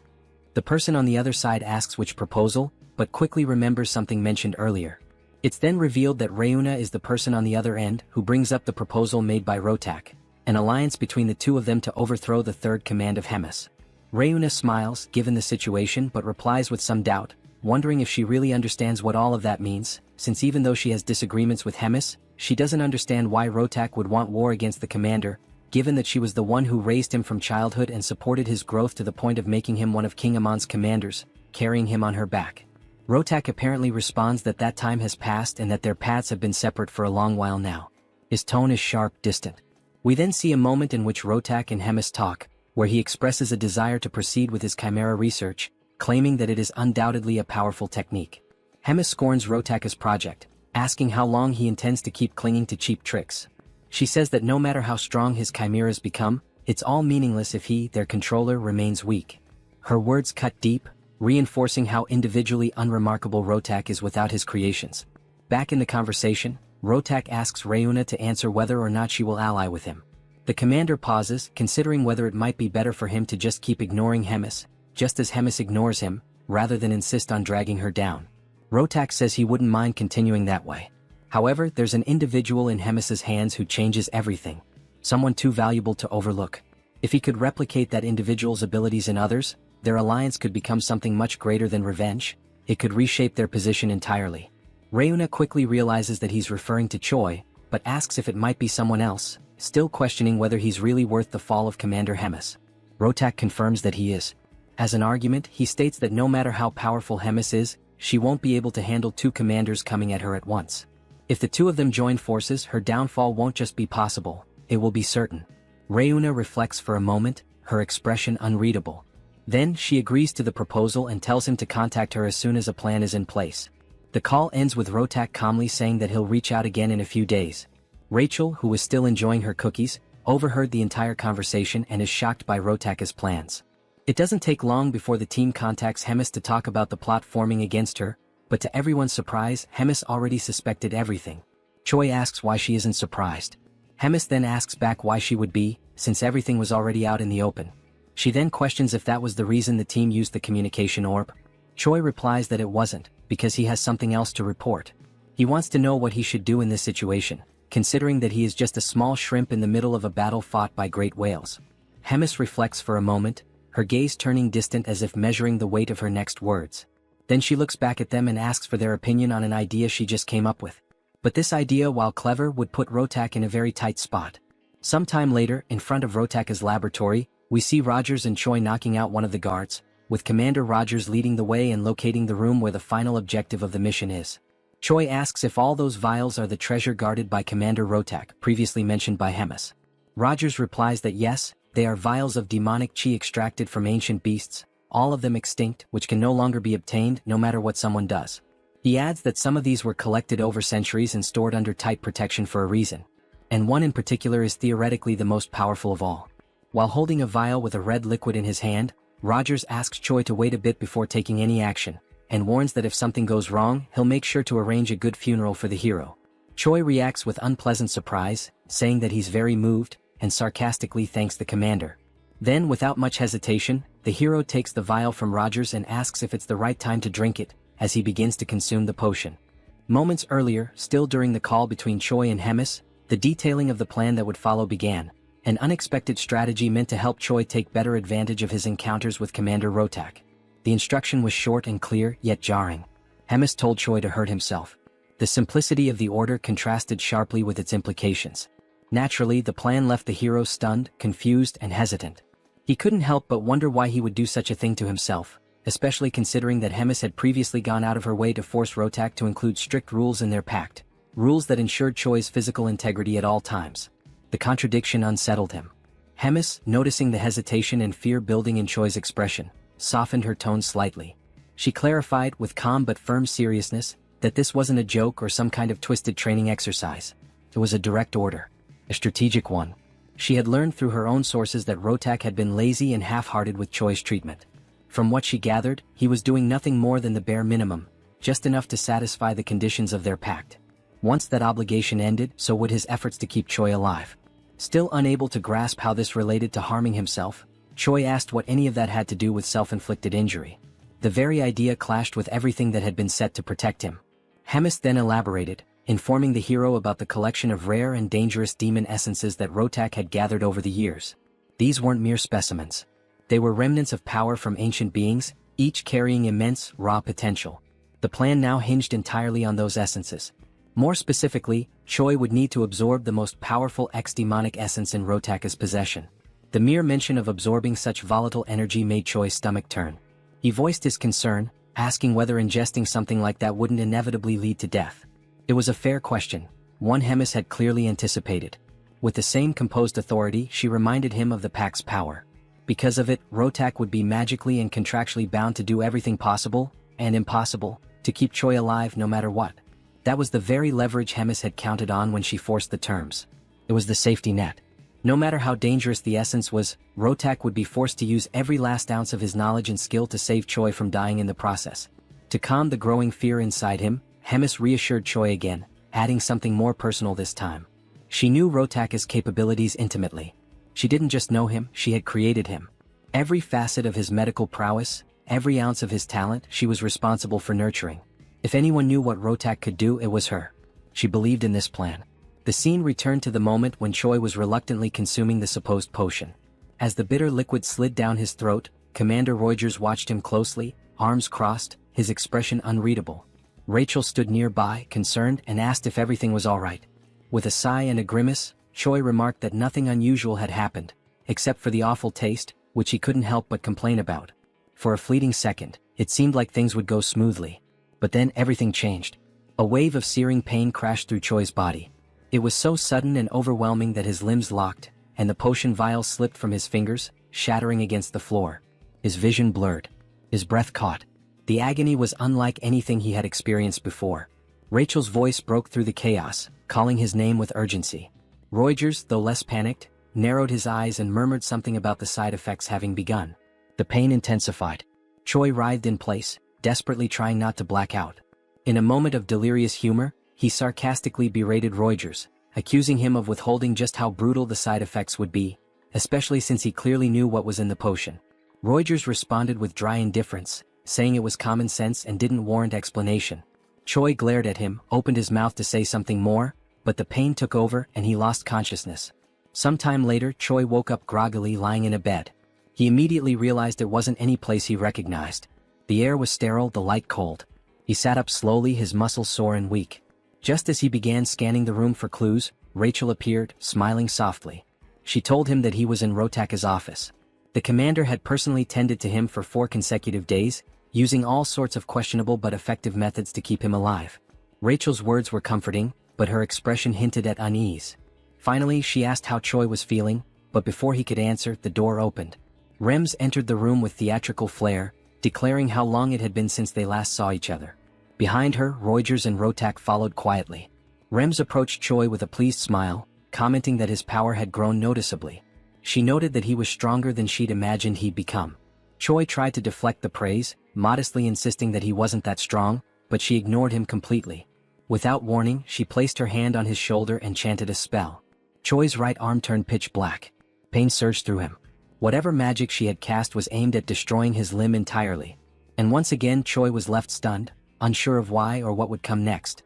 The person on the other side asks which proposal, but quickly remembers something mentioned earlier. It's then revealed that Reuna is the person on the other end who brings up the proposal made by Rotak, an alliance between the two of them to overthrow the third command of Hemis. Reuna smiles, given the situation, but replies with some doubt, wondering if she really understands what all of that means, since even though she has disagreements with Hemis, she doesn't understand why Rotak would want war against the commander, given that she was the one who raised him from childhood and supported his growth to the point of making him one of King Amon's commanders, carrying him on her back. Rotak apparently responds that that time has passed and that their paths have been separate for a long while now. His tone is sharp, distant. We then see a moment in which Rotak and Hemis talk, where he expresses a desire to proceed with his chimera research, claiming that it is undoubtedly a powerful technique. Hemis scorns Rotak's project, asking how long he intends to keep clinging to cheap tricks. She says that no matter how strong his chimeras become, it's all meaningless if he, their controller, remains weak. Her words cut deep, reinforcing how individually unremarkable Rotak is without his creations. Back in the conversation, Rotak asks Reuna to answer whether or not she will ally with him. The commander pauses, considering whether it might be better for him to just keep ignoring Hemis, just as Hemis ignores him, rather than insist on dragging her down. Rotak says he wouldn't mind continuing that way. However, there's an individual in Hemis's hands who changes everything. Someone too valuable to overlook. If he could replicate that individual's abilities in others, their alliance could become something much greater than revenge. It could reshape their position entirely. Reuna quickly realizes that he's referring to Choi, but asks if it might be someone else, still questioning whether he's really worth the fall of Commander Hemis. Rotak confirms that he is. As an argument, he states that no matter how powerful Hemis is, she won't be able to handle two commanders coming at her at once. If the two of them join forces, her downfall won't just be possible, it will be certain. Reuna reflects for a moment, her expression unreadable. Then, she agrees to the proposal and tells him to contact her as soon as a plan is in place. The call ends with Rotak calmly saying that he'll reach out again in a few days. Rachel, who was still enjoying her cookies, overheard the entire conversation and is shocked by Rotak's plans. It doesn't take long before the team contacts Hemis to talk about the plot forming against her, but to everyone's surprise, Hemis already suspected everything. Choi asks why she isn't surprised. Hemis then asks back why she would be, since everything was already out in the open. She then questions if that was the reason the team used the communication orb. Choi replies that it wasn't, because he has something else to report. He wants to know what he should do in this situation, considering that he is just a small shrimp in the middle of a battle fought by great whales. Hemis reflects for a moment, her gaze turning distant as if measuring the weight of her next words. Then she looks back at them and asks for their opinion on an idea she just came up with. But this idea, while clever, would put Rotak in a very tight spot. Sometime later, in front of Rotaka's laboratory, we see Rogers and Choi knocking out one of the guards, with Commander Rogers leading the way and locating the room where the final objective of the mission is. Choi asks if all those vials are the treasure guarded by Commander Rotak, previously mentioned by Hemis. Rogers replies that yes, they are vials of demonic chi extracted from ancient beasts, all of them extinct, which can no longer be obtained no matter what someone does. He adds that some of these were collected over centuries and stored under tight protection for a reason. And one in particular is theoretically the most powerful of all. While holding a vial with a red liquid in his hand, Rogers asks Choi to wait a bit before taking any action, and warns that if something goes wrong, he'll make sure to arrange a good funeral for the hero. Choi reacts with unpleasant surprise, saying that he's very moved, and sarcastically thanks the commander. Then, without much hesitation, the hero takes the vial from Rogers and asks if it's the right time to drink it, as he begins to consume the potion. Moments earlier, still during the call between Choi and Hemis, the detailing of the plan that would follow began, an unexpected strategy meant to help Choi take better advantage of his encounters with Commander Rotak. The instruction was short and clear, yet jarring. Hemis told Choi to hurt himself. The simplicity of the order contrasted sharply with its implications. Naturally, the plan left the hero stunned, confused, and hesitant. He couldn't help but wonder why he would do such a thing to himself, especially considering that Hemis had previously gone out of her way to force Rotak to include strict rules in their pact, rules that ensured Choi's physical integrity at all times. The contradiction unsettled him. Hemis, noticing the hesitation and fear building in Choi's expression, softened her tone slightly. She clarified, with calm but firm seriousness, that this wasn't a joke or some kind of twisted training exercise. It was a direct order. A strategic one. She had learned through her own sources that Rotak had been lazy and half-hearted with Choi's treatment. From what she gathered, he was doing nothing more than the bare minimum, just enough to satisfy the conditions of their pact. Once that obligation ended, so would his efforts to keep Choi alive. Still unable to grasp how this related to harming himself, Choi asked what any of that had to do with self-inflicted injury. The very idea clashed with everything that had been set to protect him. Hemis then elaborated, informing the hero about the collection of rare and dangerous demon essences that Rotak had gathered over the years. These weren't mere specimens. They were remnants of power from ancient beings, each carrying immense, raw potential. The plan now hinged entirely on those essences. More specifically, Choi would need to absorb the most powerful ex-demonic essence in Rotaka's possession. The mere mention of absorbing such volatile energy made Choi's stomach turn. He voiced his concern, asking whether ingesting something like that wouldn't inevitably lead to death. It was a fair question, one Hemis had clearly anticipated. With the same composed authority, she reminded him of the Pact's power. Because of it, Rotak would be magically and contractually bound to do everything possible, and impossible, to keep Choi alive no matter what. That was the very leverage Hemis had counted on when she forced the terms. It was the safety net. No matter how dangerous the essence was, Rotak would be forced to use every last ounce of his knowledge and skill to save Choi from dying in the process. To calm the growing fear inside him, Hemis reassured Choi again, adding something more personal this time. She knew Rotaka's capabilities intimately. She didn't just know him, she had created him. Every facet of his medical prowess, every ounce of his talent, she was responsible for nurturing. If anyone knew what Rotak could do, it was her. She believed in this plan. The scene returned to the moment when Choi was reluctantly consuming the supposed potion. As the bitter liquid slid down his throat, Commander Rogers watched him closely, arms crossed, his expression unreadable. Rachel stood nearby, concerned, and asked if everything was all right. With a sigh and a grimace, Choi remarked that nothing unusual had happened, except for the awful taste, which he couldn't help but complain about. For a fleeting second, it seemed like things would go smoothly. But then everything changed. A wave of searing pain crashed through Choi's body. It was so sudden and overwhelming that his limbs locked, and the potion vial slipped from his fingers, shattering against the floor. His vision blurred. His breath caught. The agony was unlike anything he had experienced before. Rachel's voice broke through the chaos, calling his name with urgency. Rogers, though less panicked, narrowed his eyes and murmured something about the side effects having begun. The pain intensified. Choi writhed in place, desperately trying not to black out. In a moment of delirious humor, he sarcastically berated Rogers, accusing him of withholding just how brutal the side effects would be, especially since he clearly knew what was in the potion. Rogers responded with dry indifference, saying it was common sense and didn't warrant explanation. Choi glared at him, opened his mouth to say something more, but the pain took over and he lost consciousness. Sometime later, Choi woke up groggily lying in a bed. He immediately realized it wasn't any place he recognized. The air was sterile, the light cold. He sat up slowly, his muscles sore and weak. Just as he began scanning the room for clues, Rachel appeared, smiling softly. She told him that he was in Rotaka's office. The commander had personally tended to him for 4 consecutive days, using all sorts of questionable but effective methods to keep him alive. Rachel's words were comforting, but her expression hinted at unease. Finally, she asked how Choi was feeling, but before he could answer, the door opened. Rems entered the room with theatrical flair, declaring how long it had been since they last saw each other. Behind her, Reuters and Rotak followed quietly. Rems approached Choi with a pleased smile, commenting that his power had grown noticeably. She noted that he was stronger than she'd imagined he'd become. Choi tried to deflect the praise, modestly insisting that he wasn't that strong, but she ignored him completely. Without warning, she placed her hand on his shoulder and chanted a spell. Choi's right arm turned pitch black. Pain surged through him. Whatever magic she had cast was aimed at destroying his limb entirely. And once again Choi was left stunned, unsure of why or what would come next.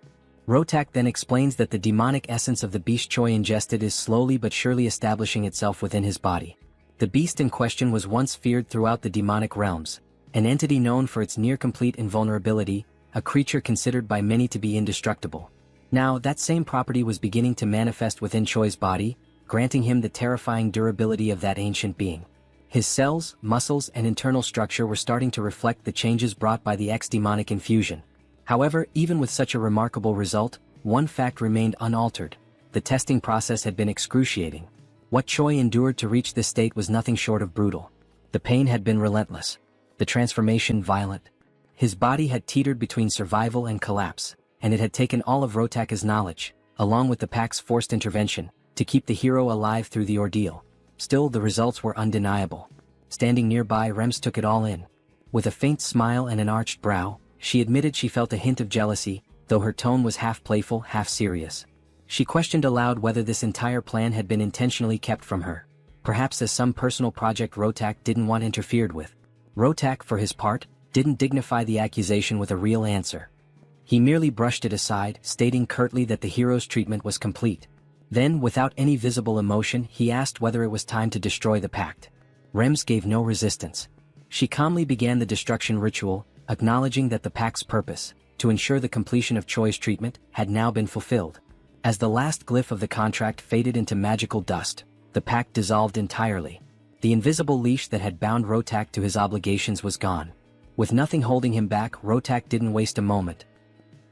Rotak then explains that the demonic essence of the beast Choi ingested is slowly but surely establishing itself within his body. The beast in question was once feared throughout the demonic realms, an entity known for its near-complete invulnerability, a creature considered by many to be indestructible. Now, that same property was beginning to manifest within Choi's body, granting him the terrifying durability of that ancient being. His cells, muscles, and internal structure were starting to reflect the changes brought by the ex-demonic infusion. However, even with such a remarkable result, one fact remained unaltered. The testing process had been excruciating. What Choi endured to reach this state was nothing short of brutal. The pain had been relentless. The transformation violent. His body had teetered between survival and collapse, and it had taken all of Rotaka's knowledge, along with the pack's forced intervention, to keep the hero alive through the ordeal. Still, the results were undeniable. Standing nearby, Rems took it all in. With a faint smile and an arched brow, she admitted she felt a hint of jealousy, though her tone was half playful, half serious. She questioned aloud whether this entire plan had been intentionally kept from her. Perhaps as some personal project Rotak didn't want interfered with. Rotak, for his part, didn't dignify the accusation with a real answer. He merely brushed it aside, stating curtly that the hero's treatment was complete. Then, without any visible emotion, he asked whether it was time to destroy the pact. Rems gave no resistance. She calmly began the destruction ritual, acknowledging that the pact's purpose, to ensure the completion of Choi's treatment, had now been fulfilled. As the last glyph of the contract faded into magical dust, the pact dissolved entirely. The invisible leash that had bound Rotak to his obligations was gone. With nothing holding him back, Rotak didn't waste a moment.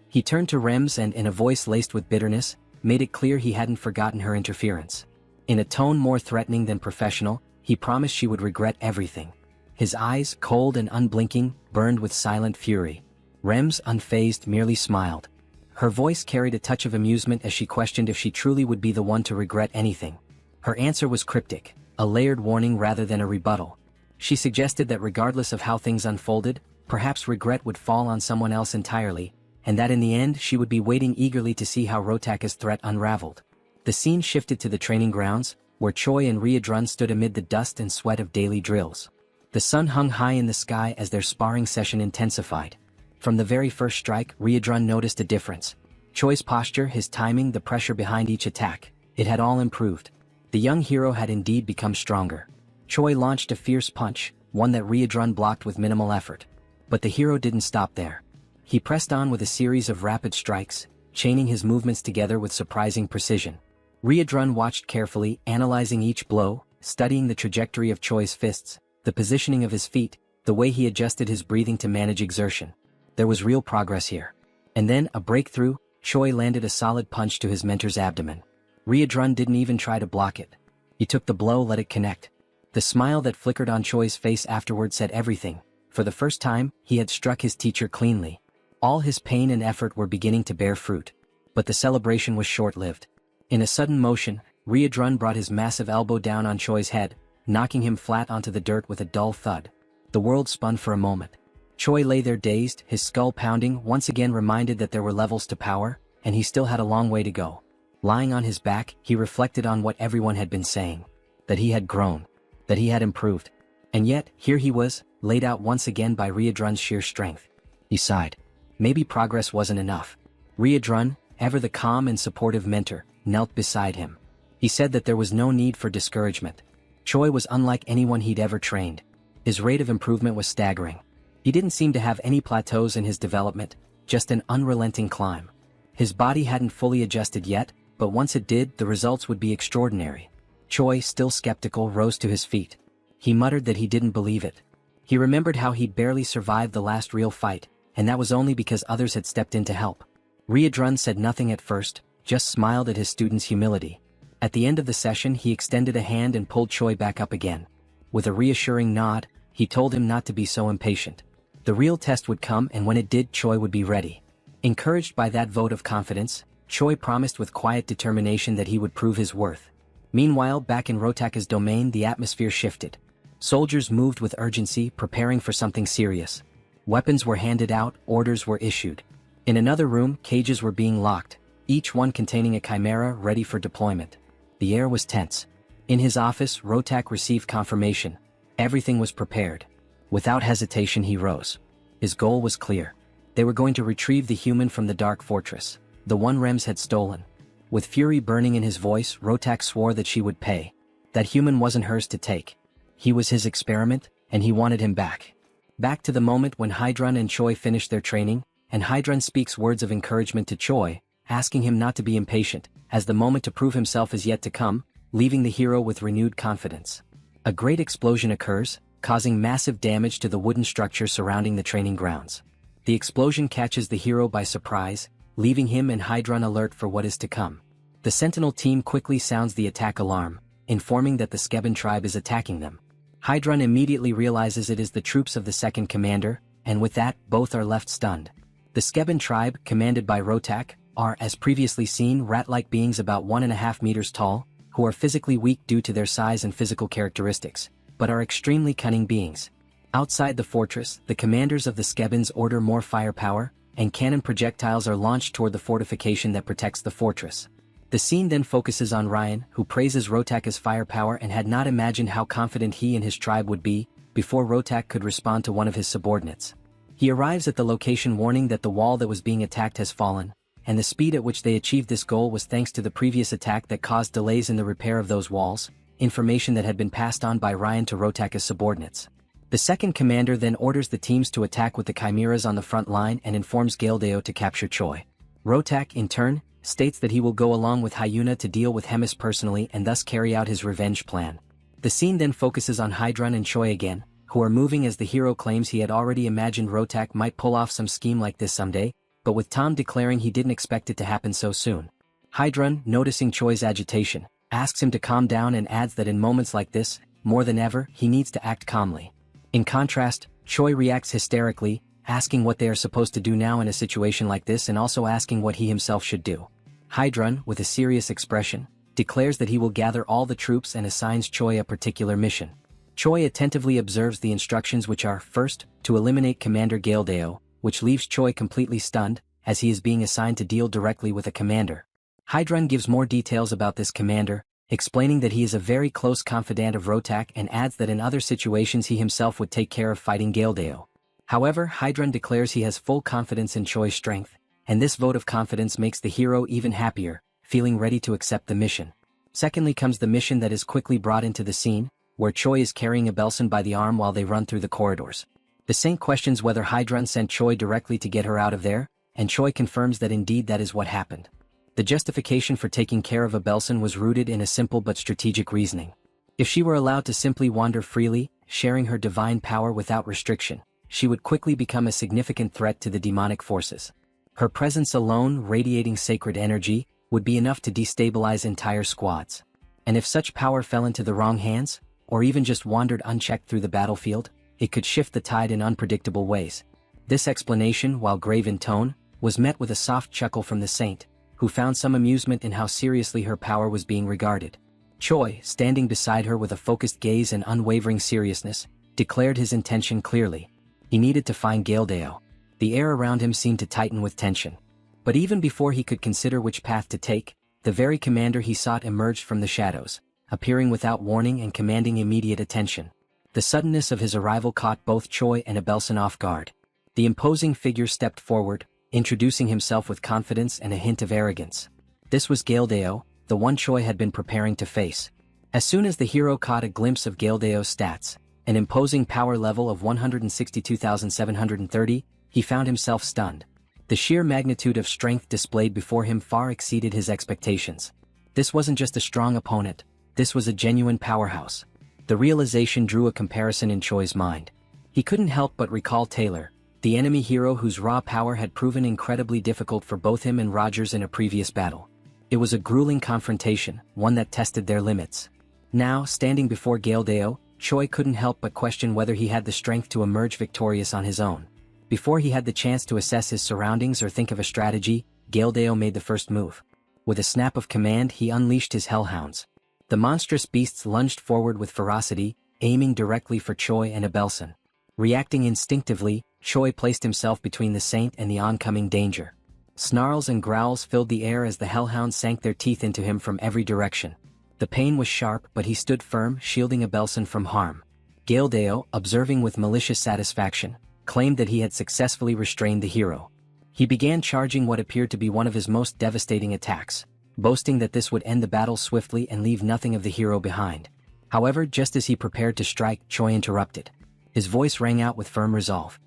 He turned to Rems and, in a voice laced with bitterness, made it clear he hadn't forgotten her interference. In a tone more threatening than professional, he promised she would regret everything. His eyes, cold and unblinking, burned with silent fury. Rems, unfazed, merely smiled. Her voice carried a touch of amusement as she questioned if she truly would be the one to regret anything. Her answer was cryptic, a layered warning rather than a rebuttal. She suggested that regardless of how things unfolded, perhaps regret would fall on someone else entirely, and that in the end she would be waiting eagerly to see how Rotaka's threat unraveled. The scene shifted to the training grounds, where Choi and Riadrun stood amid the dust and sweat of daily drills. The sun hung high in the sky as their sparring session intensified. From the very first strike, Riadrun noticed a difference. Choi's posture, his timing, the pressure behind each attack, it had all improved. The young hero had indeed become stronger. Choi launched a fierce punch, one that Riadrun blocked with minimal effort. But the hero didn't stop there. He pressed on with a series of rapid strikes, chaining his movements together with surprising precision. Riadrun watched carefully, analyzing each blow, studying the trajectory of Choi's fists, the positioning of his feet, the way he adjusted his breathing to manage exertion. There was real progress here. And then, a breakthrough, Choi landed a solid punch to his mentor's abdomen. Riadrun didn't even try to block it. He took the blow, let it connect. The smile that flickered on Choi's face afterward said everything. For the first time, he had struck his teacher cleanly. All his pain and effort were beginning to bear fruit. But the celebration was short-lived. In a sudden motion, Riadrun brought his massive elbow down on Choi's head, knocking him flat onto the dirt with a dull thud. The world spun for a moment. Choi lay there dazed, his skull pounding, once again reminded that there were levels to power, and he still had a long way to go. Lying on his back, he reflected on what everyone had been saying. That he had grown. That he had improved. And yet, here he was, laid out once again by Riadrun's sheer strength. He sighed. Maybe progress wasn't enough. Riedrun, ever the calm and supportive mentor, knelt beside him. He said that there was no need for discouragement. Choi was unlike anyone he'd ever trained. His rate of improvement was staggering. He didn't seem to have any plateaus in his development, just an unrelenting climb. His body hadn't fully adjusted yet, but once it did, the results would be extraordinary. Choi, still skeptical, rose to his feet. He muttered that he didn't believe it. He remembered how he'd barely survived the last real fight, and that was only because others had stepped in to help. Riedrun said nothing at first, just smiled at his student's humility. At the end of the session, he extended a hand and pulled Choi back up again. With a reassuring nod, he told him not to be so impatient. The real test would come, and when it did, Choi would be ready. Encouraged by that vote of confidence, Choi promised with quiet determination that he would prove his worth. Meanwhile, back in Rotaka's domain, the atmosphere shifted. Soldiers moved with urgency, preparing for something serious. Weapons were handed out, orders were issued. In another room, cages were being locked, each one containing a chimera ready for deployment. The air was tense. In his office, Rotak received confirmation. Everything was prepared. Without hesitation, he rose. His goal was clear. They were going to retrieve the human from the dark fortress, the one Rems had stolen. With fury burning in his voice, Rotak swore that she would pay. That human wasn't hers to take. He was his experiment, and he wanted him back. Back to the moment when Hydrun and Choi finished their training, and Hydrun speaks words of encouragement to Choi, asking him not to be impatient, as the moment to prove himself is yet to come, leaving the hero with renewed confidence. A great explosion occurs, causing massive damage to the wooden structure surrounding the training grounds. The explosion catches the hero by surprise, leaving him and Hydrun alert for what is to come. The Sentinel team quickly sounds the attack alarm, informing that the Skeben tribe is attacking them. Hydrun immediately realizes it is the troops of the second commander, and with that, both are left stunned. The Skeben tribe, commanded by Rotak, are, as previously seen, rat-like beings about 1.5 meters tall, who are physically weak due to their size and physical characteristics, but are extremely cunning beings. Outside the fortress, the commanders of the Skebens order more firepower, and cannon projectiles are launched toward the fortification that protects the fortress. The scene then focuses on Ryan, who praises Rotaka's firepower and had not imagined how confident he and his tribe would be, before Rotak could respond to one of his subordinates. He arrives at the location warning that the wall that was being attacked has fallen, and the speed at which they achieved this goal was thanks to the previous attack that caused delays in the repair of those walls, information that had been passed on by Ryan to Rotaka's subordinates. The second commander then orders the teams to attack with the chimeras on the front line and informs Galdeo to capture Choi. Rotak, in turn, states that he will go along with Hyuna to deal with Hemis personally and thus carry out his revenge plan. The scene then focuses on Hydrun and Choi again, who are moving as the hero claims he had already imagined Rotak might pull off some scheme like this someday, but with Tom declaring he didn't expect it to happen so soon. Hydrun, noticing Choi's agitation, asks him to calm down and adds that in moments like this, more than ever, he needs to act calmly. In contrast, Choi reacts hysterically, asking what they are supposed to do now in a situation like this and also asking what he himself should do. Hydrun, with a serious expression, declares that he will gather all the troops and assigns Choi a particular mission. Choi attentively observes the instructions, which are, first, to eliminate Commander Galdeo, which leaves Choi completely stunned, as he is being assigned to deal directly with a commander. Hydrun gives more details about this commander, explaining that he is a very close confidant of Rotak and adds that in other situations he himself would take care of fighting Galdeo. However, Hydrun declares he has full confidence in Choi's strength, and this vote of confidence makes the hero even happier, feeling ready to accept the mission. Secondly comes the mission that is quickly brought into the scene, where Choi is carrying Abelson by the arm while they run through the corridors. The Saint questions whether Hydrun sent Choi directly to get her out of there, and Choi confirms that indeed that is what happened. The justification for taking care of Abelson was rooted in a simple but strategic reasoning. If she were allowed to simply wander freely, sharing her divine power without restriction, she would quickly become a significant threat to the demonic forces. Her presence alone, radiating sacred energy, would be enough to destabilize entire squads. And if such power fell into the wrong hands, or even just wandered unchecked through the battlefield, it could shift the tide in unpredictable ways. This explanation, while grave in tone, was met with a soft chuckle from the Saint, who found some amusement in how seriously her power was being regarded. Choi, standing beside her with a focused gaze and unwavering seriousness, declared his intention clearly. He needed to find Galdeo. The air around him seemed to tighten with tension. But even before he could consider which path to take, the very commander he sought emerged from the shadows, appearing without warning and commanding immediate attention. The suddenness of his arrival caught both Choi and Abelson off guard. The imposing figure stepped forward, introducing himself with confidence and a hint of arrogance. This was Galdeo, the one Choi had been preparing to face. As soon as the hero caught a glimpse of Galdeo's stats, an imposing power level of 162,730, he found himself stunned. The sheer magnitude of strength displayed before him far exceeded his expectations. This wasn't just a strong opponent, this was a genuine powerhouse. The realization drew a comparison in Choi's mind. He couldn't help but recall Taylor, the enemy hero whose raw power had proven incredibly difficult for both him and Rogers in a previous battle. It was a grueling confrontation, one that tested their limits. Now, standing before Galdeo, Choi couldn't help but question whether he had the strength to emerge victorious on his own. Before he had the chance to assess his surroundings or think of a strategy, Galdeo made the first move. With a snap of command, he unleashed his hellhounds. The monstrous beasts lunged forward with ferocity, aiming directly for Choi and Abelson. Reacting instinctively, Choi placed himself between the saint and the oncoming danger. Snarls and growls filled the air as the hellhounds sank their teeth into him from every direction. The pain was sharp, but he stood firm, shielding Abelson from harm. Galdeo, observing with malicious satisfaction, claimed that he had successfully restrained the hero. He began charging what appeared to be one of his most devastating attacks, boasting that this would end the battle swiftly and leave nothing of the hero behind. However, just as he prepared to strike, Choi interrupted. His voice rang out with firm resolve.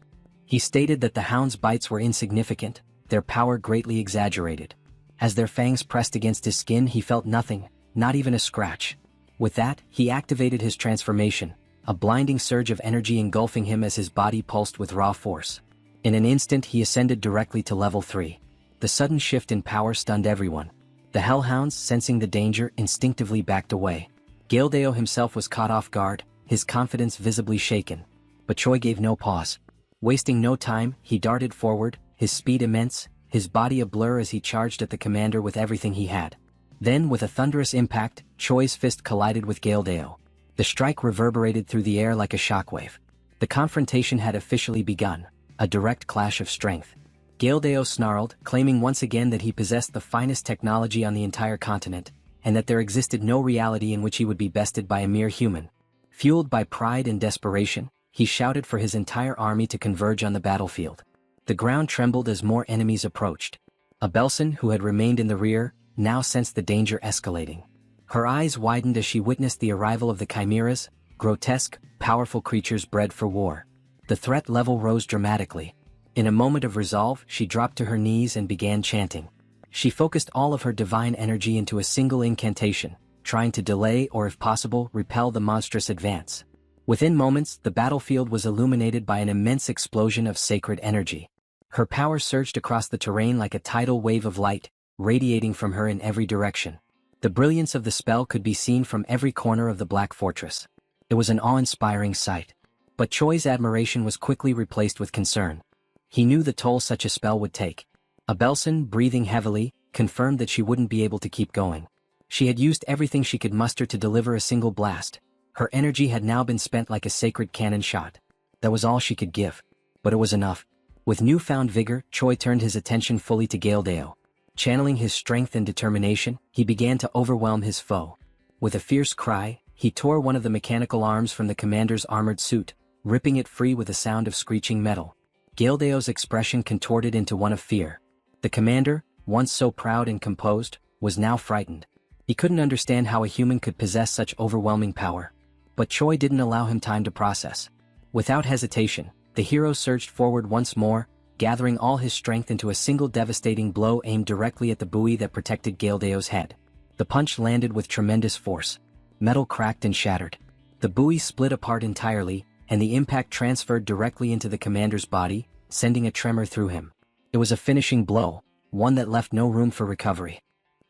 He stated that the hound's bites were insignificant, their power greatly exaggerated. As their fangs pressed against his skin, he felt nothing, not even a scratch. With that, he activated his transformation, a blinding surge of energy engulfing him as his body pulsed with raw force. In an instant, he ascended directly to level 3. The sudden shift in power stunned everyone. The hellhounds, sensing the danger, instinctively backed away. Galdeo himself was caught off guard, his confidence visibly shaken. But Choi gave no pause. Wasting no time, he darted forward, his speed immense, his body a blur as he charged at the commander with everything he had. Then, with a thunderous impact, Choi's fist collided with Galdeo. The strike reverberated through the air like a shockwave. The confrontation had officially begun, a direct clash of strength. Galdeo snarled, claiming once again that he possessed the finest technology on the entire continent, and that there existed no reality in which he would be bested by a mere human. Fueled by pride and desperation, he shouted for his entire army to converge on the battlefield. The ground trembled as more enemies approached. Abelson, who had remained in the rear, now sensed the danger escalating. Her eyes widened as she witnessed the arrival of the chimeras, grotesque, powerful creatures bred for war. The threat level rose dramatically. In a moment of resolve, she dropped to her knees and began chanting. She focused all of her divine energy into a single incantation, trying to delay or, if possible, repel the monstrous advance. Within moments, the battlefield was illuminated by an immense explosion of sacred energy. Her power surged across the terrain like a tidal wave of light, radiating from her in every direction. The brilliance of the spell could be seen from every corner of the Black Fortress. It was an awe-inspiring sight. But Choi's admiration was quickly replaced with concern. He knew the toll such a spell would take. Abelson, breathing heavily, confirmed that she wouldn't be able to keep going. She had used everything she could muster to deliver a single blast. Her energy had now been spent like a sacred cannon shot. That was all she could give. But it was enough. With newfound vigor, Choi turned his attention fully to Galdeo. Channeling his strength and determination, he began to overwhelm his foe. With a fierce cry, he tore one of the mechanical arms from the commander's armored suit, ripping it free with a sound of screeching metal. Galdeo's expression contorted into one of fear. The commander, once so proud and composed, was now frightened. He couldn't understand how a human could possess such overwhelming power. But Choi didn't allow him time to process. Without hesitation, the hero surged forward once more, gathering all his strength into a single devastating blow aimed directly at the buoy that protected Galdeo's head. The punch landed with tremendous force. Metal cracked and shattered. The buoy split apart entirely, and the impact transferred directly into the commander's body, sending a tremor through him. It was a finishing blow, one that left no room for recovery.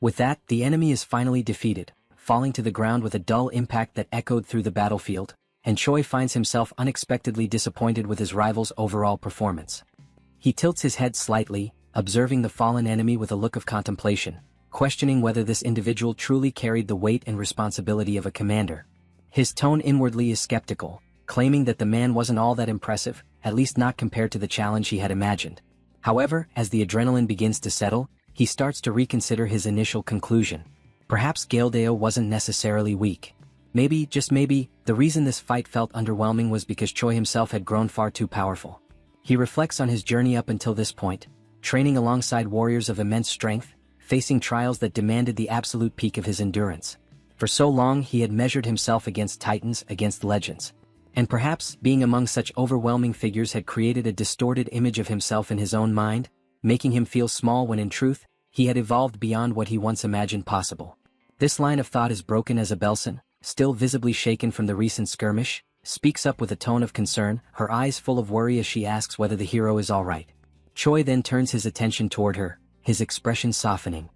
With that, the enemy is finally defeated, falling to the ground with a dull impact that echoed through the battlefield, and Choi finds himself unexpectedly disappointed with his rival's overall performance. He tilts his head slightly, observing the fallen enemy with a look of contemplation, questioning whether this individual truly carried the weight and responsibility of a commander. His tone inwardly is skeptical, claiming that the man wasn't all that impressive, at least not compared to the challenge he had imagined. However, as the adrenaline begins to settle, he starts to reconsider his initial conclusion. Perhaps Galdeo wasn't necessarily weak. Maybe, just maybe, the reason this fight felt underwhelming was because Choi himself had grown far too powerful. He reflects on his journey up until this point, training alongside warriors of immense strength, facing trials that demanded the absolute peak of his endurance. For so long he had measured himself against titans, against legends. And perhaps being among such overwhelming figures had created a distorted image of himself in his own mind, making him feel small when in truth, he had evolved beyond what he once imagined possible. This line of thought is broken as Abelson, still visibly shaken from the recent skirmish, speaks up with a tone of concern, her eyes full of worry as she asks whether the hero is all right. Choi then turns his attention toward her, his expression softening.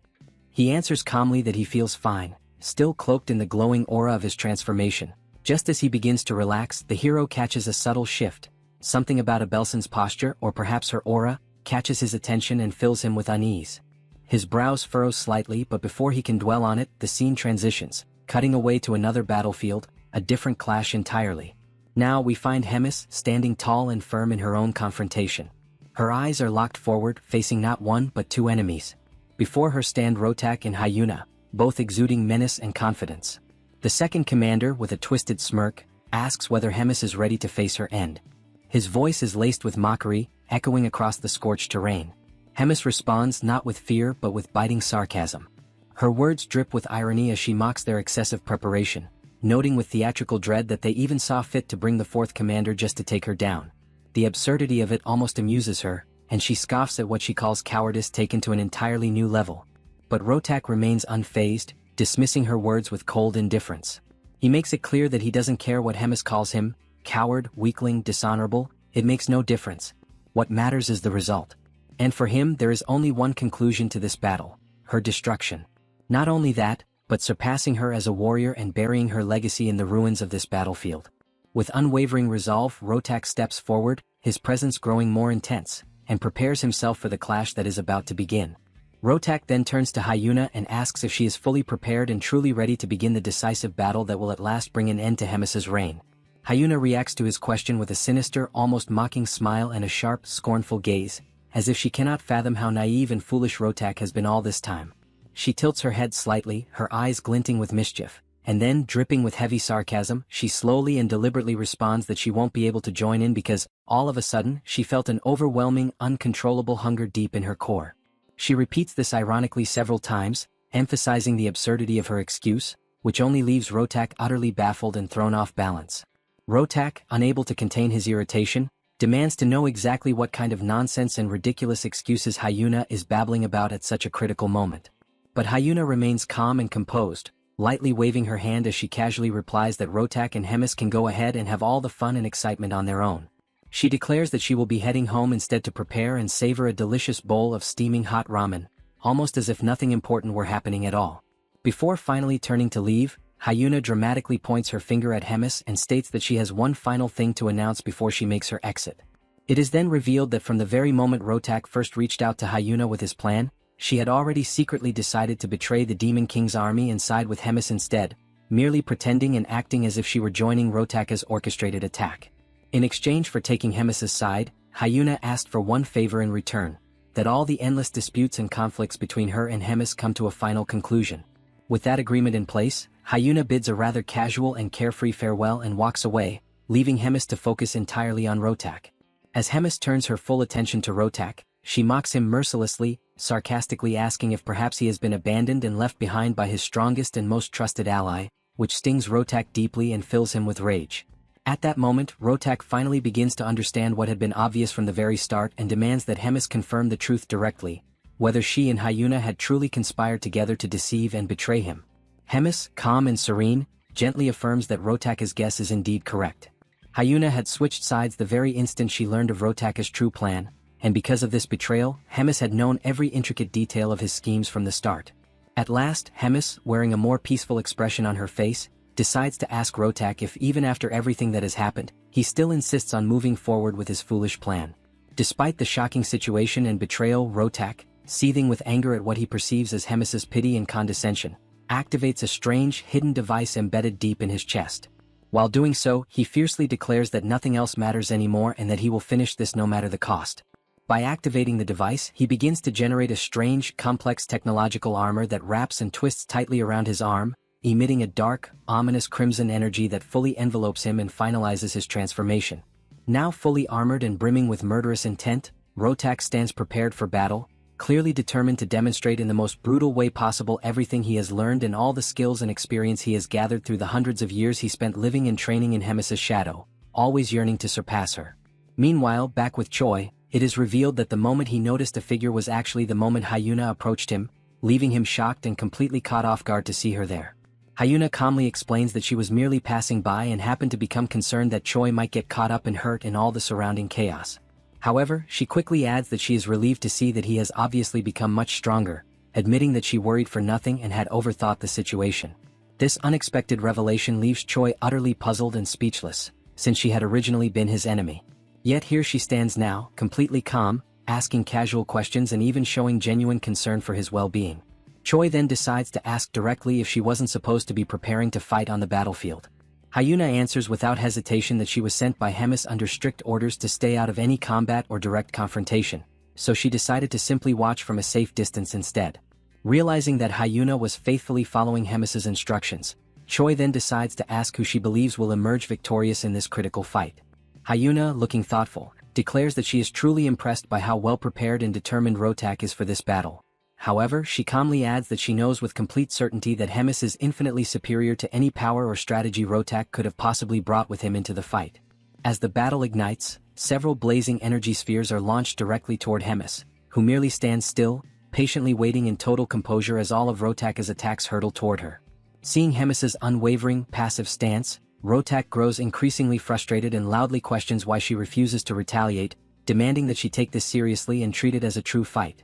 He answers calmly that he feels fine, still cloaked in the glowing aura of his transformation. Just as he begins to relax, the hero catches a subtle shift. Something about Abelson's posture, or perhaps her aura, catches his attention and fills him with unease. His brows furrow slightly, but before he can dwell on it, the scene transitions, cutting away to another battlefield, a different clash entirely. Now we find Hemis standing tall and firm in her own confrontation. Her eyes are locked forward, facing not one but two enemies. Before her stand Rotak and Hyuna, both exuding menace and confidence. The second commander, with a twisted smirk, asks whether Hemis is ready to face her end. His voice is laced with mockery, echoing across the scorched terrain. Hemis responds not with fear but with biting sarcasm. Her words drip with irony as she mocks their excessive preparation, noting with theatrical dread that they even saw fit to bring the fourth commander just to take her down. The absurdity of it almost amuses her, and she scoffs at what she calls cowardice taken to an entirely new level. But Rotak remains unfazed, dismissing her words with cold indifference. He makes it clear that he doesn't care what Hemis calls him, coward, weakling, dishonorable, it makes no difference. What matters is the result. And for him there is only one conclusion to this battle, her destruction. Not only that, but surpassing her as a warrior and burying her legacy in the ruins of this battlefield. With unwavering resolve, Rotak steps forward, his presence growing more intense, and prepares himself for the clash that is about to begin. Rotak then turns to Hyuna and asks if she is fully prepared and truly ready to begin the decisive battle that will at last bring an end to Hemis's reign. Hyuna reacts to his question with a sinister, almost mocking smile and a sharp, scornful gaze, as if she cannot fathom how naive and foolish Rotak has been all this time. She tilts her head slightly, her eyes glinting with mischief, and then, dripping with heavy sarcasm, she slowly and deliberately responds that she won't be able to join in because, all of a sudden, she felt an overwhelming, uncontrollable hunger deep in her core. She repeats this ironically several times, emphasizing the absurdity of her excuse, which only leaves Rotak utterly baffled and thrown off balance. Rotak, unable to contain his irritation, demands to know exactly what kind of nonsense and ridiculous excuses Hyuna is babbling about at such a critical moment. But Hyuna remains calm and composed, lightly waving her hand as she casually replies that Rotak and Hemis can go ahead and have all the fun and excitement on their own. She declares that she will be heading home instead to prepare and savor a delicious bowl of steaming hot ramen, almost as if nothing important were happening at all. Before finally turning to leave, Hyuna dramatically points her finger at Hemis and states that she has one final thing to announce before she makes her exit. It is then revealed that from the very moment Rotak first reached out to Hyuna with his plan, she had already secretly decided to betray the Demon King's army and side with Hemis instead, merely pretending and acting as if she were joining Rotaka's orchestrated attack. In exchange for taking Hemis's side, Hyuna asked for one favor in return, that all the endless disputes and conflicts between her and Hemis come to a final conclusion. With that agreement in place, Hyuna bids a rather casual and carefree farewell and walks away, leaving Hemis to focus entirely on Rotak. As Hemis turns her full attention to Rotak, she mocks him mercilessly, sarcastically asking if perhaps he has been abandoned and left behind by his strongest and most trusted ally, which stings Rotak deeply and fills him with rage. At that moment, Rotak finally begins to understand what had been obvious from the very start and demands that Hemis confirm the truth directly, whether she and Hyuna had truly conspired together to deceive and betray him. Hemis, calm and serene, gently affirms that Rotaka's guess is indeed correct. Hyuna had switched sides the very instant she learned of Rotaka's true plan, and because of this betrayal, Hemis had known every intricate detail of his schemes from the start. At last, Hemis, wearing a more peaceful expression on her face, decides to ask Rotak if even after everything that has happened, he still insists on moving forward with his foolish plan. Despite the shocking situation and betrayal, Rotak, seething with anger at what he perceives as Hemis's pity and condescension, activates a strange, hidden device embedded deep in his chest. While doing so, he fiercely declares that nothing else matters anymore and that he will finish this no matter the cost. By activating the device, he begins to generate a strange, complex technological armor that wraps and twists tightly around his arm, emitting a dark, ominous crimson energy that fully envelopes him and finalizes his transformation. Now fully armored and brimming with murderous intent, Rotak stands prepared for battle, clearly determined to demonstrate in the most brutal way possible everything he has learned and all the skills and experience he has gathered through the hundreds of years he spent living and training in Hemis's shadow, always yearning to surpass her. Meanwhile, back with Choi, it is revealed that the moment he noticed a figure was actually the moment Hyuna approached him, leaving him shocked and completely caught off guard to see her there. Hyuna calmly explains that she was merely passing by and happened to become concerned that Choi might get caught up and hurt in all the surrounding chaos. However, she quickly adds that she is relieved to see that he has obviously become much stronger, admitting that she worried for nothing and had overthought the situation. This unexpected revelation leaves Choi utterly puzzled and speechless, since she had originally been his enemy. Yet here she stands now, completely calm, asking casual questions and even showing genuine concern for his well-being. Choi then decides to ask directly if she wasn't supposed to be preparing to fight on the battlefield. Hyuna answers without hesitation that she was sent by Hemis under strict orders to stay out of any combat or direct confrontation, so she decided to simply watch from a safe distance instead. Realizing that Hyuna was faithfully following Hemis's instructions, Choi then decides to ask who she believes will emerge victorious in this critical fight. Hyuna, looking thoughtful, declares that she is truly impressed by how well prepared and determined Rotak is for this battle. However, she calmly adds that she knows with complete certainty that Hemis is infinitely superior to any power or strategy Rotak could have possibly brought with him into the fight. As the battle ignites, several blazing energy spheres are launched directly toward Hemis, who merely stands still, patiently waiting in total composure as all of Rotak's attacks hurtle toward her. Seeing Hemis's unwavering, passive stance, Rotak grows increasingly frustrated and loudly questions why she refuses to retaliate, demanding that she take this seriously and treat it as a true fight.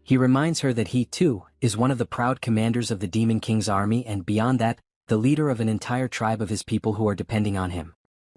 He reminds her that he, too, is one of the proud commanders of the Demon King's army and beyond that, the leader of an entire tribe of his people who are depending on him.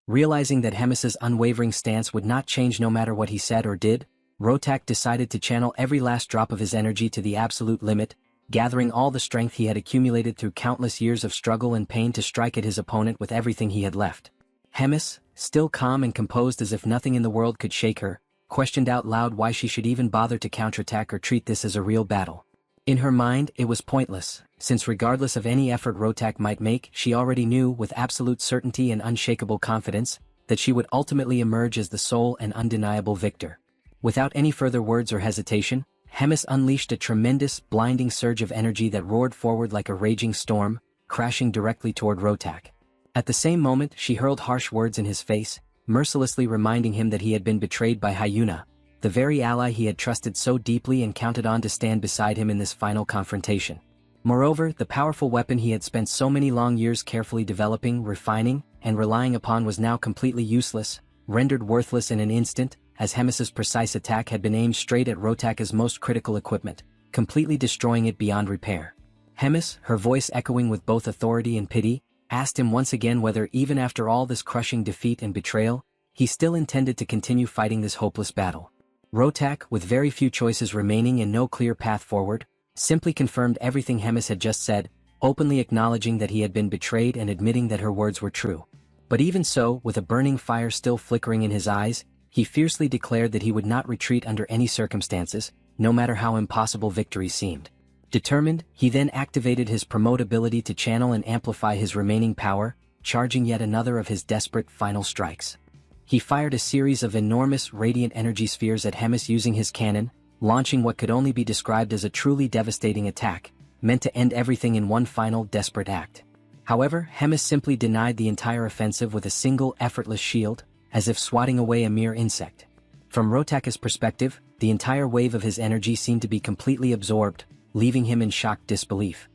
Realizing that Hemis's unwavering stance would not change no matter what he said or did, Rotak decided to channel every last drop of his energy to the absolute limit, gathering all the strength he had accumulated through countless years of struggle and pain to strike at his opponent with everything he had left. Hemis, still calm and composed as if nothing in the world could shake her, questioned out loud why she should even bother to counterattack or treat this as a real battle. In her mind, it was pointless, since regardless of any effort Rotak might make, she already knew with absolute certainty and unshakable confidence that she would ultimately emerge as the sole and undeniable victor. Without any further words or hesitation, Hemis unleashed a tremendous, blinding surge of energy that roared forward like a raging storm, crashing directly toward Rotak. At the same moment, she hurled harsh words in his face, mercilessly reminding him that he had been betrayed by Hyuna, the very ally he had trusted so deeply and counted on to stand beside him in this final confrontation. Moreover, the powerful weapon he had spent so many long years carefully developing, refining, and relying upon was now completely useless, rendered worthless in an instant, as Hemis's precise attack had been aimed straight at Rotak's most critical equipment, completely destroying it beyond repair. Hemis, her voice echoing with both authority and pity, asked him once again whether even after all this crushing defeat and betrayal, he still intended to continue fighting this hopeless battle. Rotak, with very few choices remaining and no clear path forward, simply confirmed everything Hemis had just said, openly acknowledging that he had been betrayed and admitting that her words were true. But even so, with a burning fire still flickering in his eyes, he fiercely declared that he would not retreat under any circumstances, no matter how impossible victory seemed. Determined, he then activated his promote ability to channel and amplify his remaining power, charging yet another of his desperate final strikes. He fired a series of enormous radiant energy spheres at Hemis using his cannon, launching what could only be described as a truly devastating attack, meant to end everything in one final desperate act. However, Hemis simply denied the entire offensive with a single effortless shield, as if swatting away a mere insect. From Rotak's perspective, the entire wave of his energy seemed to be completely absorbed, leaving him in shocked disbelief.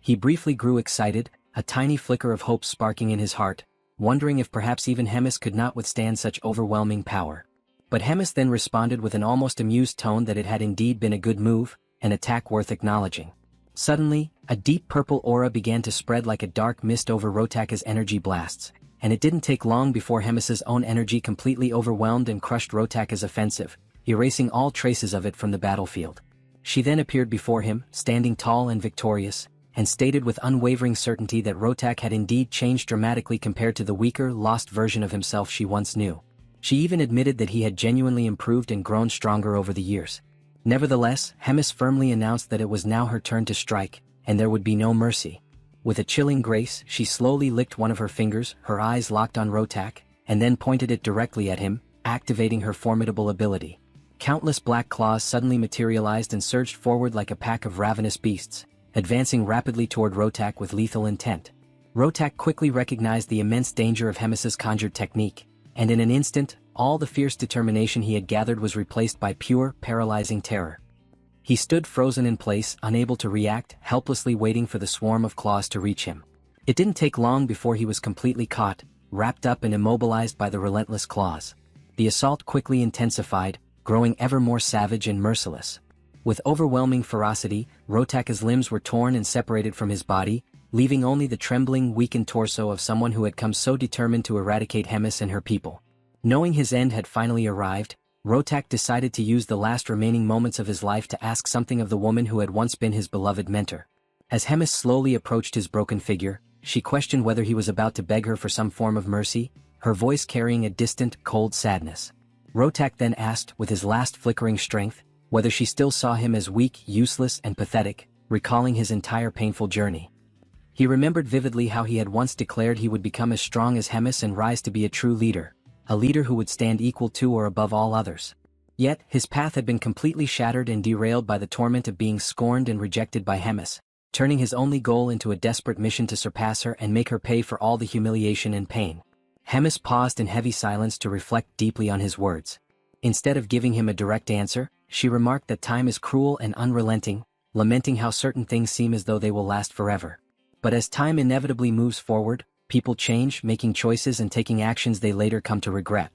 He briefly grew excited, a tiny flicker of hope sparking in his heart, wondering if perhaps even Hemis could not withstand such overwhelming power. But Hemis then responded with an almost amused tone that it had indeed been a good move, an attack worth acknowledging. Suddenly, a deep purple aura began to spread like a dark mist over Rotak's energy blasts, and it didn't take long before Hemis's own energy completely overwhelmed and crushed Rotak's offensive, erasing all traces of it from the battlefield. She then appeared before him, standing tall and victorious, and stated with unwavering certainty that Rotak had indeed changed dramatically compared to the weaker, lost version of himself she once knew. She even admitted that he had genuinely improved and grown stronger over the years. Nevertheless, Hemis firmly announced that it was now her turn to strike, and there would be no mercy. With a chilling grace, she slowly licked one of her fingers, her eyes locked on Rotak, and then pointed it directly at him, activating her formidable ability. Countless black claws suddenly materialized and surged forward like a pack of ravenous beasts, advancing rapidly toward Rotak with lethal intent. Rotak quickly recognized the immense danger of Hemis's conjured technique, and in an instant, all the fierce determination he had gathered was replaced by pure, paralyzing terror. He stood frozen in place, unable to react, helplessly waiting for the swarm of claws to reach him. It didn't take long before he was completely caught, wrapped up and immobilized by the relentless claws. The assault quickly intensified, growing ever more savage and merciless. With overwhelming ferocity, Rotaka's limbs were torn and separated from his body, leaving only the trembling, weakened torso of someone who had come so determined to eradicate Hemis and her people. Knowing his end had finally arrived, Rotak decided to use the last remaining moments of his life to ask something of the woman who had once been his beloved mentor. As Hemis slowly approached his broken figure, she questioned whether he was about to beg her for some form of mercy, her voice carrying a distant, cold sadness. Rotak then asked, with his last flickering strength, whether she still saw him as weak, useless, and pathetic, recalling his entire painful journey. He remembered vividly how he had once declared he would become as strong as Hemis and rise to be a true leader, a leader who would stand equal to or above all others. Yet, his path had been completely shattered and derailed by the torment of being scorned and rejected by Hemis, turning his only goal into a desperate mission to surpass her and make her pay for all the humiliation and pain. Hemis paused in heavy silence to reflect deeply on his words. Instead of giving him a direct answer, she remarked that time is cruel and unrelenting, lamenting how certain things seem as though they will last forever. But as time inevitably moves forward, people change, making choices and taking actions they later come to regret.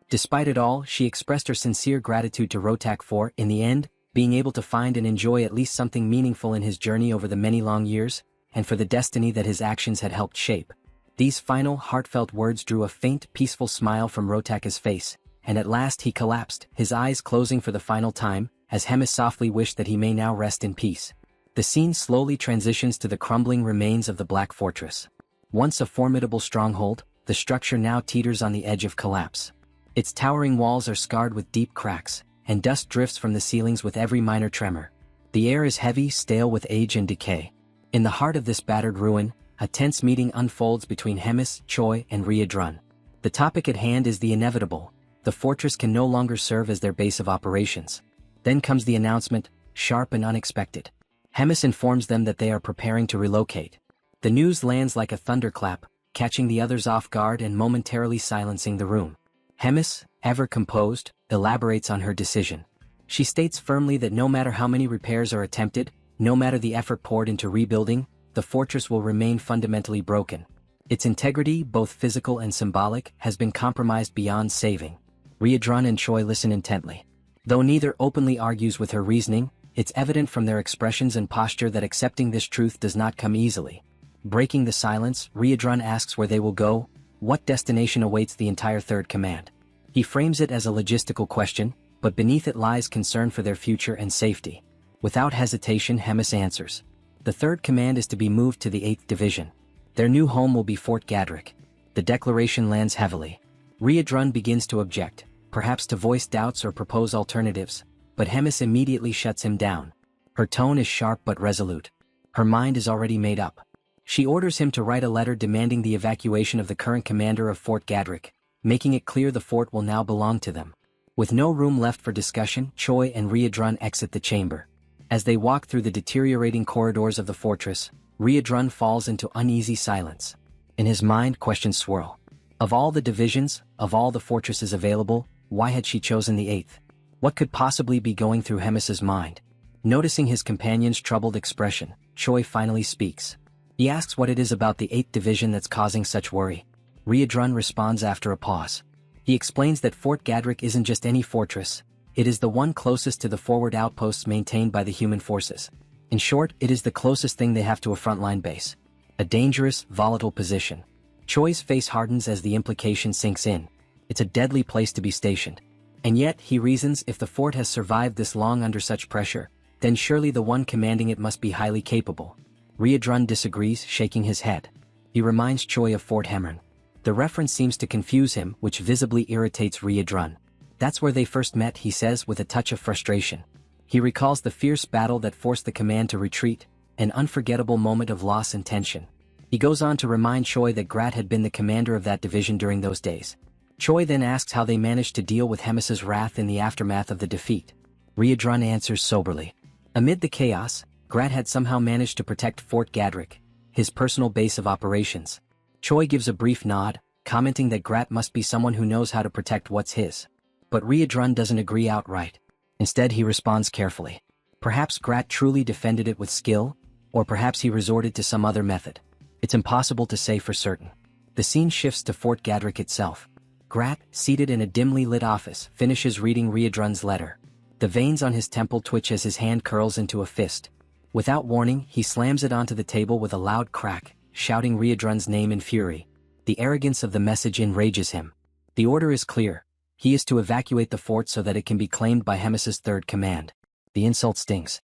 Despite it all, she expressed her sincere gratitude to Rotak for, in the end, being able to find and enjoy at least something meaningful in his journey over the many long years, and for the destiny that his actions had helped shape. These final, heartfelt words drew a faint, peaceful smile from Rotaka's face, and at last he collapsed, his eyes closing for the final time, as Hemis softly wished that he may now rest in peace. The scene slowly transitions to the crumbling remains of the Black Fortress. Once a formidable stronghold, the structure now teeters on the edge of collapse. Its towering walls are scarred with deep cracks, and dust drifts from the ceilings with every minor tremor. The air is heavy, stale with age and decay. In the heart of this battered ruin, a tense meeting unfolds between Hemis, Choi, and Riedrun. The topic at hand is the inevitable. The fortress can no longer serve as their base of operations. Then comes the announcement, sharp and unexpected. Hemis informs them that they are preparing to relocate. The news lands like a thunderclap, catching the others off guard and momentarily silencing the room. Hemis, ever composed, elaborates on her decision. She states firmly that no matter how many repairs are attempted, no matter the effort poured into rebuilding, the fortress will remain fundamentally broken. Its integrity, both physical and symbolic, has been compromised beyond saving. Riedrun and Choi listen intently. Though neither openly argues with her reasoning, it's evident from their expressions and posture that accepting this truth does not come easily. Breaking the silence, Riedrun asks where they will go, what destination awaits the entire Third Command. He frames it as a logistical question, but beneath it lies concern for their future and safety. Without hesitation, Hemis answers. The Third Command is to be moved to the 8th Division. Their new home will be Fort Gadrick. The declaration lands heavily. Riedrun begins to object, perhaps to voice doubts or propose alternatives, but Hemis immediately shuts him down. Her tone is sharp but resolute. Her mind is already made up. She orders him to write a letter demanding the evacuation of the current commander of Fort Gadrick, making it clear the fort will now belong to them. With no room left for discussion, Choi and Riedrun exit the chamber. As they walk through the deteriorating corridors of the fortress, Riedrun falls into uneasy silence. In his mind, questions swirl. Of all the divisions, of all the fortresses available, why had she chosen the 8th? What could possibly be going through Hemis's mind? Noticing his companion's troubled expression, Choi finally speaks. He asks what it is about the 8th Division that's causing such worry. Riedrun responds after a pause. He explains that Fort Gadrick isn't just any fortress, it is the one closest to the forward outposts maintained by the human forces. In short, it is the closest thing they have to a frontline base. A dangerous, volatile position. Choi's face hardens as the implication sinks in. It's a deadly place to be stationed. And yet, he reasons, if the fort has survived this long under such pressure, then surely the one commanding it must be highly capable. Riedrun disagrees, shaking his head. He reminds Choi of Fort Hemern. The reference seems to confuse him, which visibly irritates Riedrun. That's where they first met, he says with a touch of frustration. He recalls the fierce battle that forced the command to retreat, an unforgettable moment of loss and tension. He goes on to remind Choi that Grat had been the commander of that division during those days. Choi then asks how they managed to deal with Hemis's wrath in the aftermath of the defeat. Riedrun answers soberly. Amid the chaos, Grat had somehow managed to protect Fort Gadrick, his personal base of operations. Choi gives a brief nod, commenting that Grat must be someone who knows how to protect what's his. But Riedrun doesn't agree outright. Instead he responds carefully. Perhaps Grat truly defended it with skill, or perhaps he resorted to some other method. It's impossible to say for certain. The scene shifts to Fort Gadrick itself. Grat, seated in a dimly lit office, finishes reading Riedrun's letter. The veins on his temple twitch as his hand curls into a fist. Without warning, he slams it onto the table with a loud crack, shouting Riedrun's name in fury. The arrogance of the message enrages him. The order is clear. He is to evacuate the fort so that it can be claimed by Hemis's third command. The insult stings.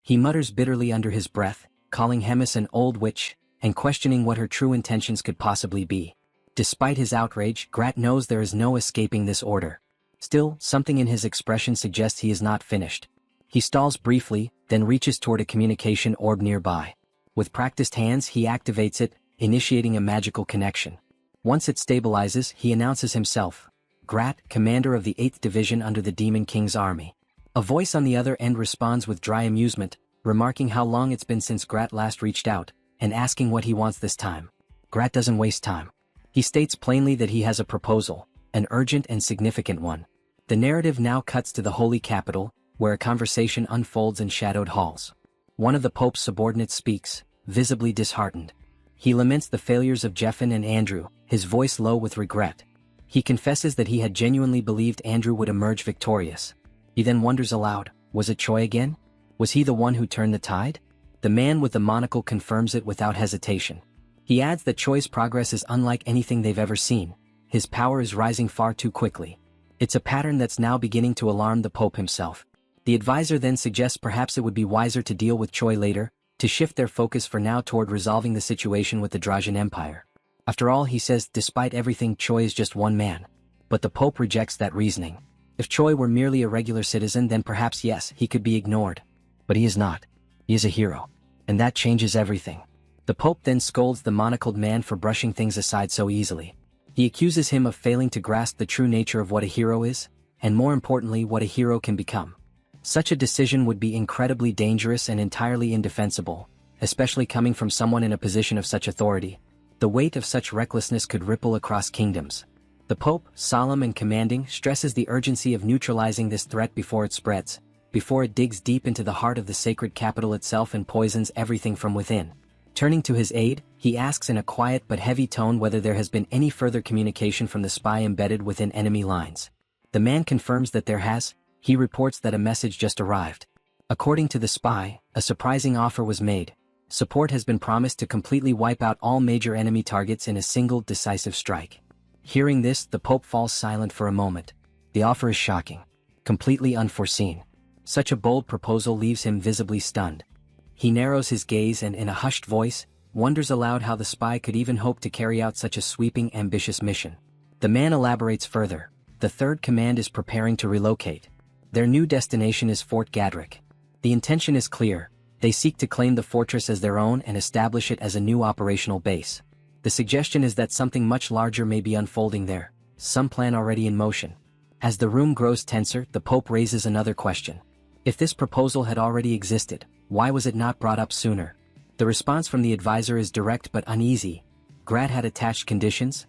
He mutters bitterly under his breath, calling Hemis an old witch, and questioning what her true intentions could possibly be. Despite his outrage, Grat knows there is no escaping this order. Still, something in his expression suggests he is not finished. He stalls briefly, then reaches toward a communication orb nearby. With practiced hands he activates it, initiating a magical connection. Once it stabilizes, he announces himself. Grat, commander of the 8th Division under the Demon King's army. A voice on the other end responds with dry amusement, remarking how long it's been since Grat last reached out, and asking what he wants this time. Grat doesn't waste time. He states plainly that he has a proposal, an urgent and significant one. The narrative now cuts to the Holy Capital, where a conversation unfolds in shadowed halls. One of the Pope's subordinates speaks, visibly disheartened. He laments the failures of Jeffin and Andrew, his voice low with regret. He confesses that he had genuinely believed Andrew would emerge victorious. He then wonders aloud, was it Choi again? Was he the one who turned the tide? The man with the monocle confirms it without hesitation. He adds that Choi's progress is unlike anything they've ever seen. His power is rising far too quickly. It's a pattern that's now beginning to alarm the Pope himself. The advisor then suggests perhaps it would be wiser to deal with Choi later, to shift their focus for now toward resolving the situation with the Drajan Empire. After all, he says, despite everything, Choi is just one man. But the Pope rejects that reasoning. If Choi were merely a regular citizen, then perhaps yes, he could be ignored. But he is not. He is a hero. And that changes everything. The Pope then scolds the monocled man for brushing things aside so easily. He accuses him of failing to grasp the true nature of what a hero is, and more importantly, what a hero can become. Such a decision would be incredibly dangerous and entirely indefensible, especially coming from someone in a position of such authority. The weight of such recklessness could ripple across kingdoms. The Pope, solemn and commanding, stresses the urgency of neutralizing this threat before it spreads, before it digs deep into the heart of the sacred capital itself and poisons everything from within. Turning to his aide, he asks in a quiet but heavy tone whether there has been any further communication from the spy embedded within enemy lines. The man confirms that there has. He reports that a message just arrived. According to the spy, a surprising offer was made. Support has been promised to completely wipe out all major enemy targets in a single decisive strike. Hearing this, the Pope falls silent for a moment. The offer is shocking, completely unforeseen. Such a bold proposal leaves him visibly stunned. He narrows his gaze and, in a hushed voice, wonders aloud how the spy could even hope to carry out such a sweeping, ambitious mission. The man elaborates further. The third command is preparing to relocate. Their new destination is Fort Gadrick. The intention is clear. They seek to claim the fortress as their own and establish it as a new operational base. The suggestion is that something much larger may be unfolding there, some plan already in motion. As the room grows tenser, the Pope raises another question. If this proposal had already existed, why was it not brought up sooner? The response from the advisor is direct but uneasy. Grat had attached conditions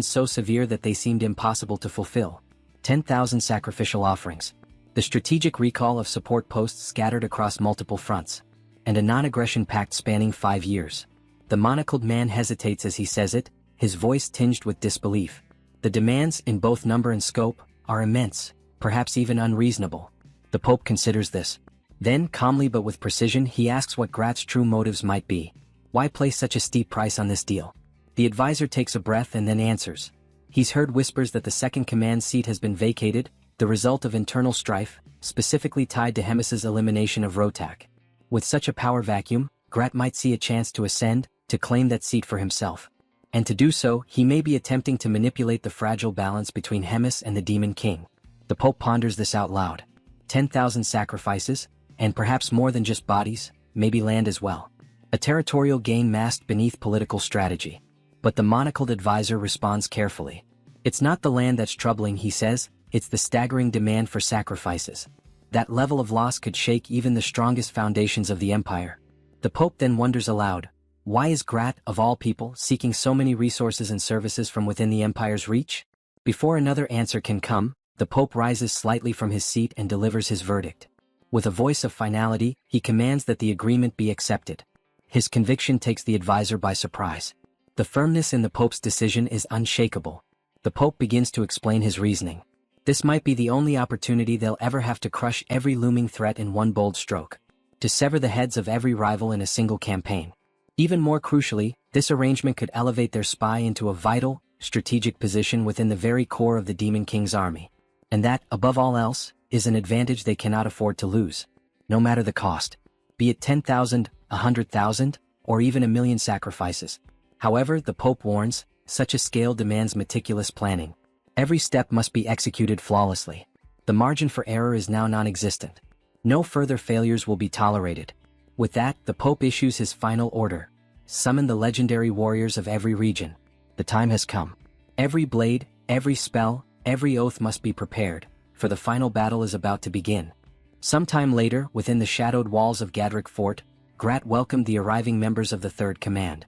so severe that they seemed impossible to fulfill. 10,000 sacrificial offerings. The strategic recall of support posts scattered across multiple fronts. And a non-aggression pact spanning 5 years. The monocled man hesitates as he says it, his voice tinged with disbelief. The demands, in both number and scope, are immense, perhaps even unreasonable. The Pope considers this. Then, calmly but with precision, he asks what Grat's true motives might be. Why place such a steep price on this deal? The advisor takes a breath and then answers. He's heard whispers that the second command seat has been vacated, the result of internal strife, specifically tied to Hemis's elimination of Rotak. With such a power vacuum, Grat might see a chance to ascend, to claim that seat for himself. And to do so, he may be attempting to manipulate the fragile balance between Hemis and the Demon King. The Pope ponders this out loud. 10,000 sacrifices, and perhaps more than just bodies, maybe land as well. A territorial gain masked beneath political strategy. But the monocled advisor responds carefully. It's not the land that's troubling, he says, it's the staggering demand for sacrifices. That level of loss could shake even the strongest foundations of the empire. The Pope then wonders aloud, why is Grat, of all people, seeking so many resources and services from within the empire's reach? Before another answer can come, the Pope rises slightly from his seat and delivers his verdict. With a voice of finality, he commands that the agreement be accepted. His conviction takes the advisor by surprise. The firmness in the Pope's decision is unshakable. The Pope begins to explain his reasoning. This might be the only opportunity they'll ever have to crush every looming threat in one bold stroke. To sever the heads of every rival in a single campaign. Even more crucially, this arrangement could elevate their spy into a vital, strategic position within the very core of the Demon King's army. And that, above all else, is an advantage they cannot afford to lose. No matter the cost. Be it 10,000, 100,000, or even 1,000,000 sacrifices. However, the Pope warns, such a scale demands meticulous planning. Every step must be executed flawlessly. The margin for error is now non-existent. No further failures will be tolerated. With that, the Pope issues his final order. Summon the legendary warriors of every region. The time has come. Every blade, every spell, every oath must be prepared, for the final battle is about to begin. Sometime later, within the shadowed walls of Gadrick Fort, Grat welcomed the arriving members of the Third Command.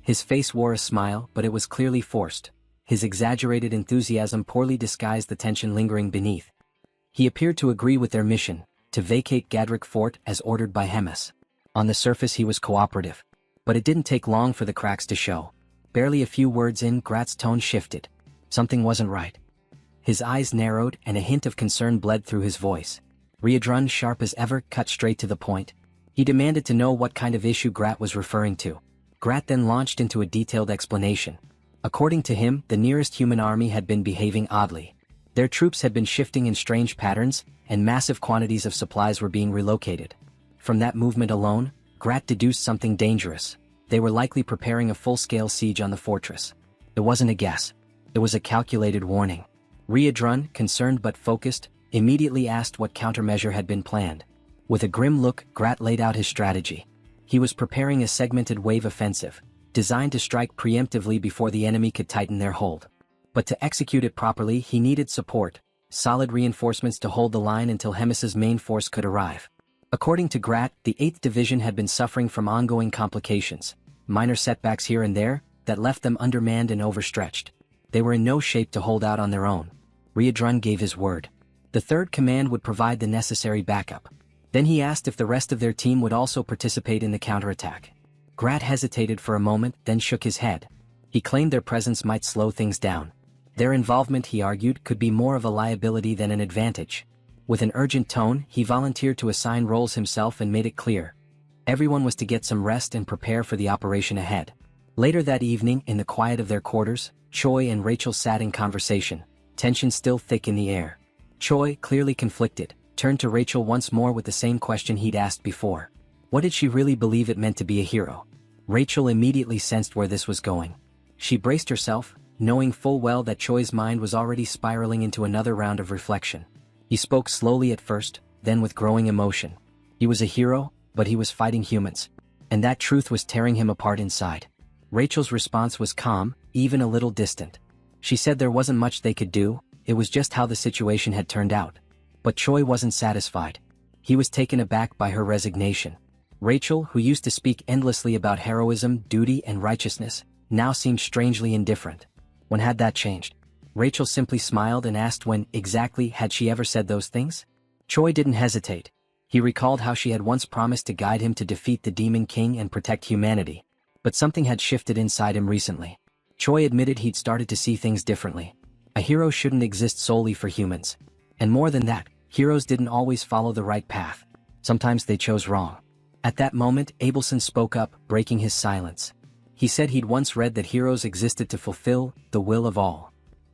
His face wore a smile, but it was clearly forced. His exaggerated enthusiasm poorly disguised the tension lingering beneath. He appeared to agree with their mission, to vacate Gadrick Fort as ordered by Hemis. On the surface he was cooperative. But it didn't take long for the cracks to show. Barely a few words in, Grat's tone shifted. Something wasn't right. His eyes narrowed and a hint of concern bled through his voice. Riadrun, sharp as ever, cut straight to the point. He demanded to know what kind of issue Grat was referring to. Grat then launched into a detailed explanation. According to him, the nearest human army had been behaving oddly. Their troops had been shifting in strange patterns, and massive quantities of supplies were being relocated. From that movement alone, Grat deduced something dangerous. They were likely preparing a full-scale siege on the fortress. It wasn't a guess. It was a calculated warning. Riadrun, concerned but focused, immediately asked what countermeasure had been planned. With a grim look, Grat laid out his strategy. He was preparing a segmented wave offensive, designed to strike preemptively before the enemy could tighten their hold. But to execute it properly, he needed support, solid reinforcements to hold the line until Hemis's main force could arrive. According to Grat, the 8th Division had been suffering from ongoing complications, minor setbacks here and there, that left them undermanned and overstretched. They were in no shape to hold out on their own. Riadrun gave his word. The 3rd Command would provide the necessary backup. Then he asked if the rest of their team would also participate in the counterattack. Grat hesitated for a moment, then shook his head. He claimed their presence might slow things down. Their involvement, he argued, could be more of a liability than an advantage. With an urgent tone, he volunteered to assign roles himself and made it clear. Everyone was to get some rest and prepare for the operation ahead. Later that evening, in the quiet of their quarters, Choi and Rachel sat in conversation, tension still thick in the air. Choi, clearly conflicted, turned to Rachel once more with the same question he'd asked before. What did she really believe it meant to be a hero? Rachel immediately sensed where this was going. She braced herself, knowing full well that Choi's mind was already spiraling into another round of reflection. He spoke slowly at first, then with growing emotion. He was a hero, but he was fighting humans. And that truth was tearing him apart inside. Rachel's response was calm, even a little distant. She said there wasn't much they could do, it was just how the situation had turned out. But Choi wasn't satisfied. He was taken aback by her resignation. Rachel, who used to speak endlessly about heroism, duty, and righteousness, now seemed strangely indifferent. When had that changed? Rachel simply smiled and asked when, exactly, had she ever said those things? Choi didn't hesitate. He recalled how she had once promised to guide him to defeat the Demon King and protect humanity. But something had shifted inside him recently. Choi admitted he'd started to see things differently. A hero shouldn't exist solely for humans. And more than that, heroes didn't always follow the right path. Sometimes they chose wrong. At that moment, Abelson spoke up, breaking his silence. He said he'd once read that heroes existed to fulfill the will of all.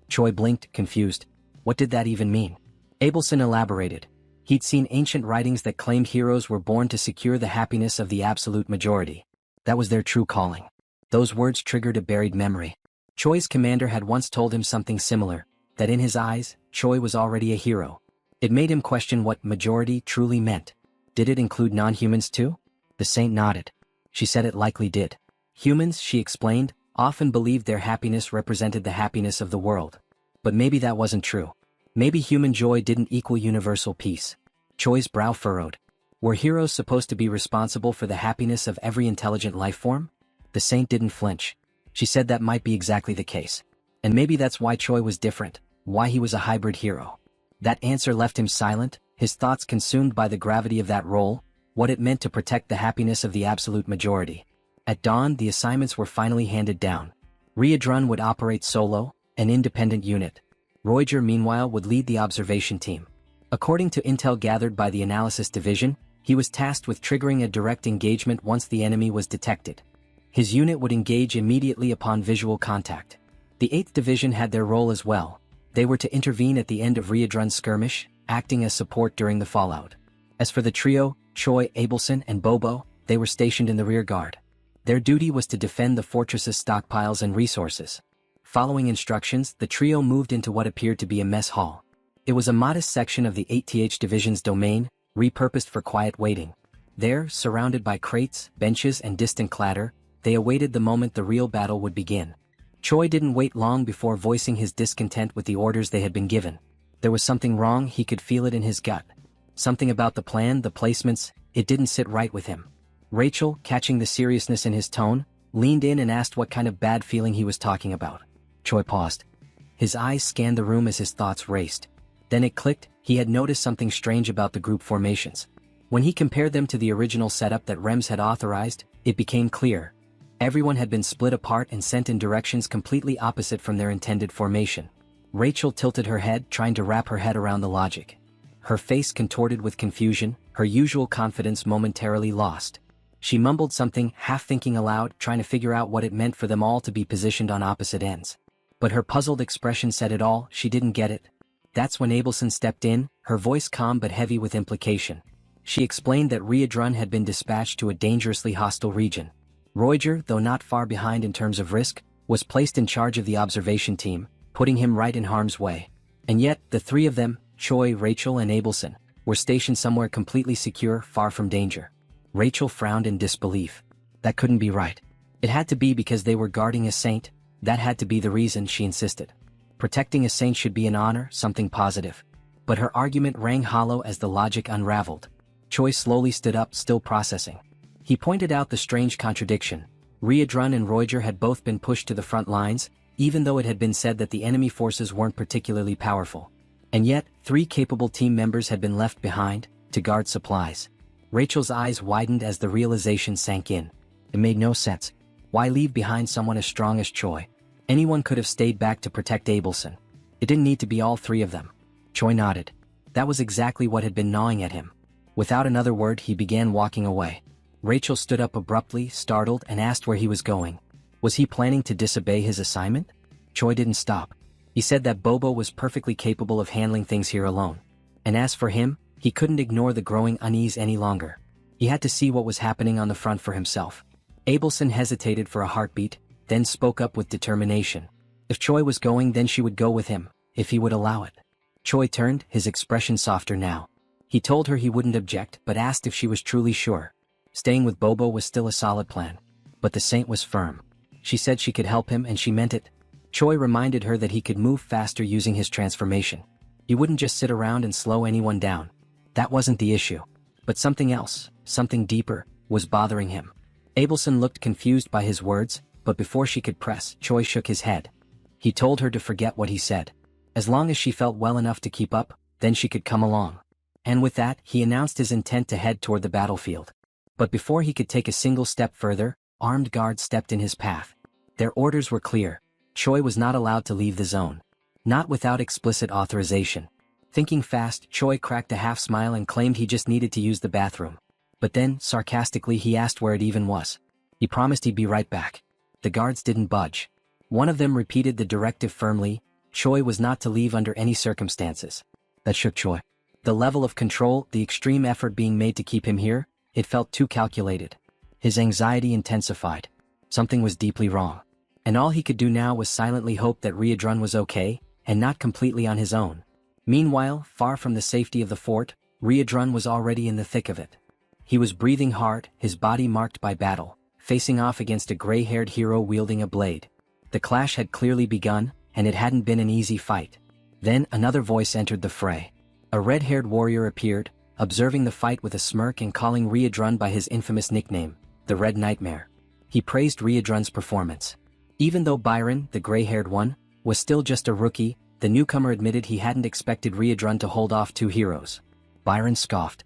Choi blinked, confused. What did that even mean? Abelson elaborated. He'd seen ancient writings that claimed heroes were born to secure the happiness of the absolute majority. That was their true calling. Those words triggered a buried memory. Choi's commander had once told him something similar, that in his eyes, Choi was already a hero. It made him question what majority truly meant. Did it include non-humans too? The saint nodded. She said it likely did. Humans, she explained, often believed their happiness represented the happiness of the world. But maybe that wasn't true. Maybe human joy didn't equal universal peace. Choi's brow furrowed. Were heroes supposed to be responsible for the happiness of every intelligent life form? The saint didn't flinch. She said that might be exactly the case. And maybe that's why Choi was different, why he was a hybrid hero. That answer left him silent, his thoughts consumed by the gravity of that role, what it meant to protect the happiness of the absolute majority. At dawn, the assignments were finally handed down. Riadrun would operate solo, an independent unit. Roiger, meanwhile, would lead the observation team. According to intel gathered by the analysis division, he was tasked with triggering a direct engagement once the enemy was detected. His unit would engage immediately upon visual contact. The 8th Division had their role as well. They were to intervene at the end of Riadrun's skirmish, acting as support during the fallout. As for the trio, Choi, Abelson, and Bobo, they were stationed in the rear guard. Their duty was to defend the fortress's stockpiles and resources. Following instructions, the trio moved into what appeared to be a mess hall. It was a modest section of the 8th Division's domain, repurposed for quiet waiting. There, surrounded by crates, benches, and distant clatter, they awaited the moment the real battle would begin. Choi didn't wait long before voicing his discontent with the orders they had been given. There was something wrong, he could feel it in his gut. Something about the plan, the placements, it didn't sit right with him. Rachel, catching the seriousness in his tone, leaned in and asked what kind of bad feeling he was talking about. Choi paused. His eyes scanned the room as his thoughts raced. Then it clicked, he had noticed something strange about the group formations. When he compared them to the original setup that Rems had authorized, it became clear. Everyone had been split apart and sent in directions completely opposite from their intended formation. Rachel tilted her head, trying to wrap her head around the logic. Her face contorted with confusion, her usual confidence momentarily lost. She mumbled something, half thinking aloud, trying to figure out what it meant for them all to be positioned on opposite ends. But her puzzled expression said it all, she didn't get it. That's when Abelson stepped in, her voice calm but heavy with implication. She explained that Riadrun had been dispatched to a dangerously hostile region. Roiger, though not far behind in terms of risk, was placed in charge of the observation team, putting him right in harm's way. And yet, the three of them, Choi, Rachel, and Abelson, were stationed somewhere completely secure, far from danger. Rachel frowned in disbelief. That couldn't be right. It had to be because they were guarding a saint, that had to be the reason, she insisted. Protecting a saint should be an honor, something positive. But her argument rang hollow as the logic unraveled. Choi slowly stood up, still processing. He pointed out the strange contradiction. Riadrun and Roiger had both been pushed to the front lines, even though it had been said that the enemy forces weren't particularly powerful. And yet, 3 capable team members had been left behind, to guard supplies. Rachel's eyes widened as the realization sank in. It made no sense. Why leave behind someone as strong as Choi? Anyone could have stayed back to protect Abelson. It didn't need to be all 3 of them. Choi nodded. That was exactly what had been gnawing at him. Without another word, he began walking away. Rachel stood up abruptly, startled, and asked where he was going. Was he planning to disobey his assignment? Choi didn't stop. He said that Bobo was perfectly capable of handling things here alone. And as for him, he couldn't ignore the growing unease any longer. He had to see what was happening on the front for himself. Abelson hesitated for a heartbeat, then spoke up with determination. If Choi was going, then she would go with him, if he would allow it. Choi turned, his expression softer now. He told her he wouldn't object, but asked if she was truly sure. Staying with Bobo was still a solid plan. But the saint was firm. She said she could help him and she meant it. Choi reminded her that he could move faster using his transformation. He wouldn't just sit around and slow anyone down. That wasn't the issue. But something else, something deeper, was bothering him. Abelson looked confused by his words, but before she could press, Choi shook his head. He told her to forget what he said. As long as she felt well enough to keep up, then she could come along. And with that, he announced his intent to head toward the battlefield. But before he could take a single step further, armed guards stepped in his path. Their orders were clear. Choi was not allowed to leave the zone. Not without explicit authorization. Thinking fast, Choi cracked a half smile and claimed he just needed to use the bathroom. But then, sarcastically, he asked where it even was. He promised he'd be right back. The guards didn't budge. One of them repeated the directive firmly. Choi was not to leave under any circumstances. That shook Choi. The level of control, the extreme effort being made to keep him here, it felt too calculated. His anxiety intensified. Something was deeply wrong. And all he could do now was silently hope that Riadrun was okay, and not completely on his own. Meanwhile, far from the safety of the fort, Riadrun was already in the thick of it. He was breathing hard, his body marked by battle, facing off against a gray-haired hero wielding a blade. The clash had clearly begun, and it hadn't been an easy fight. Then another voice entered the fray. A red-haired warrior appeared, observing the fight with a smirk and calling Riadrun by his infamous nickname, the Red Nightmare. He praised Riadrun's performance. Even though Byron, the gray-haired one, was still just a rookie, the newcomer admitted he hadn't expected Riadrun to hold off two heroes. Byron scoffed.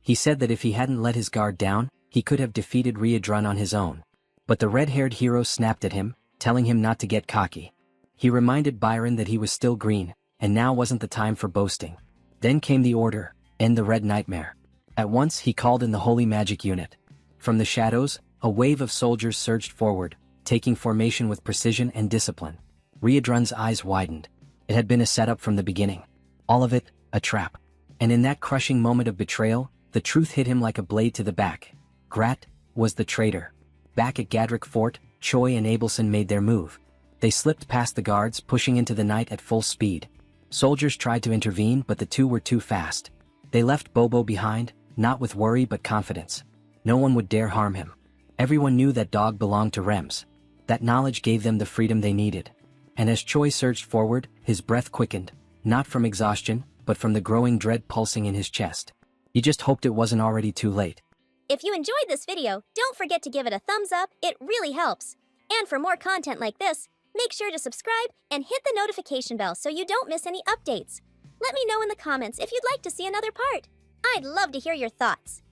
He said that if he hadn't let his guard down, he could have defeated Riadrun on his own. But the red-haired hero snapped at him, telling him not to get cocky. He reminded Byron that he was still green, and now wasn't the time for boasting. Then came the order, end the Red Nightmare. At once he called in the Holy Magic Unit. From the shadows, a wave of soldiers surged forward, taking formation with precision and discipline. Riadrun's eyes widened. It had been a setup from the beginning. All of it, a trap. And in that crushing moment of betrayal, the truth hit him like a blade to the back. Grat was the traitor. Back at Gadrick Fort, Choi and Abelson made their move. They slipped past the guards, pushing into the night at full speed. Soldiers tried to intervene, but the two were too fast. They left Bobo behind, not with worry but confidence. No one would dare harm him. Everyone knew that dog belonged to Rems. That knowledge gave them the freedom they needed. And as Choi surged forward, his breath quickened, not from exhaustion, but from the growing dread pulsing in his chest. He just hoped it wasn't already too late. If you enjoyed this video, don't forget to give it a thumbs up, it really helps. And for more content like this, make sure to subscribe and hit the notification bell so you don't miss any updates. Let me know in the comments if you'd like to see another part. I'd love to hear your thoughts.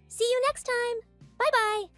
See you next time. Bye-bye.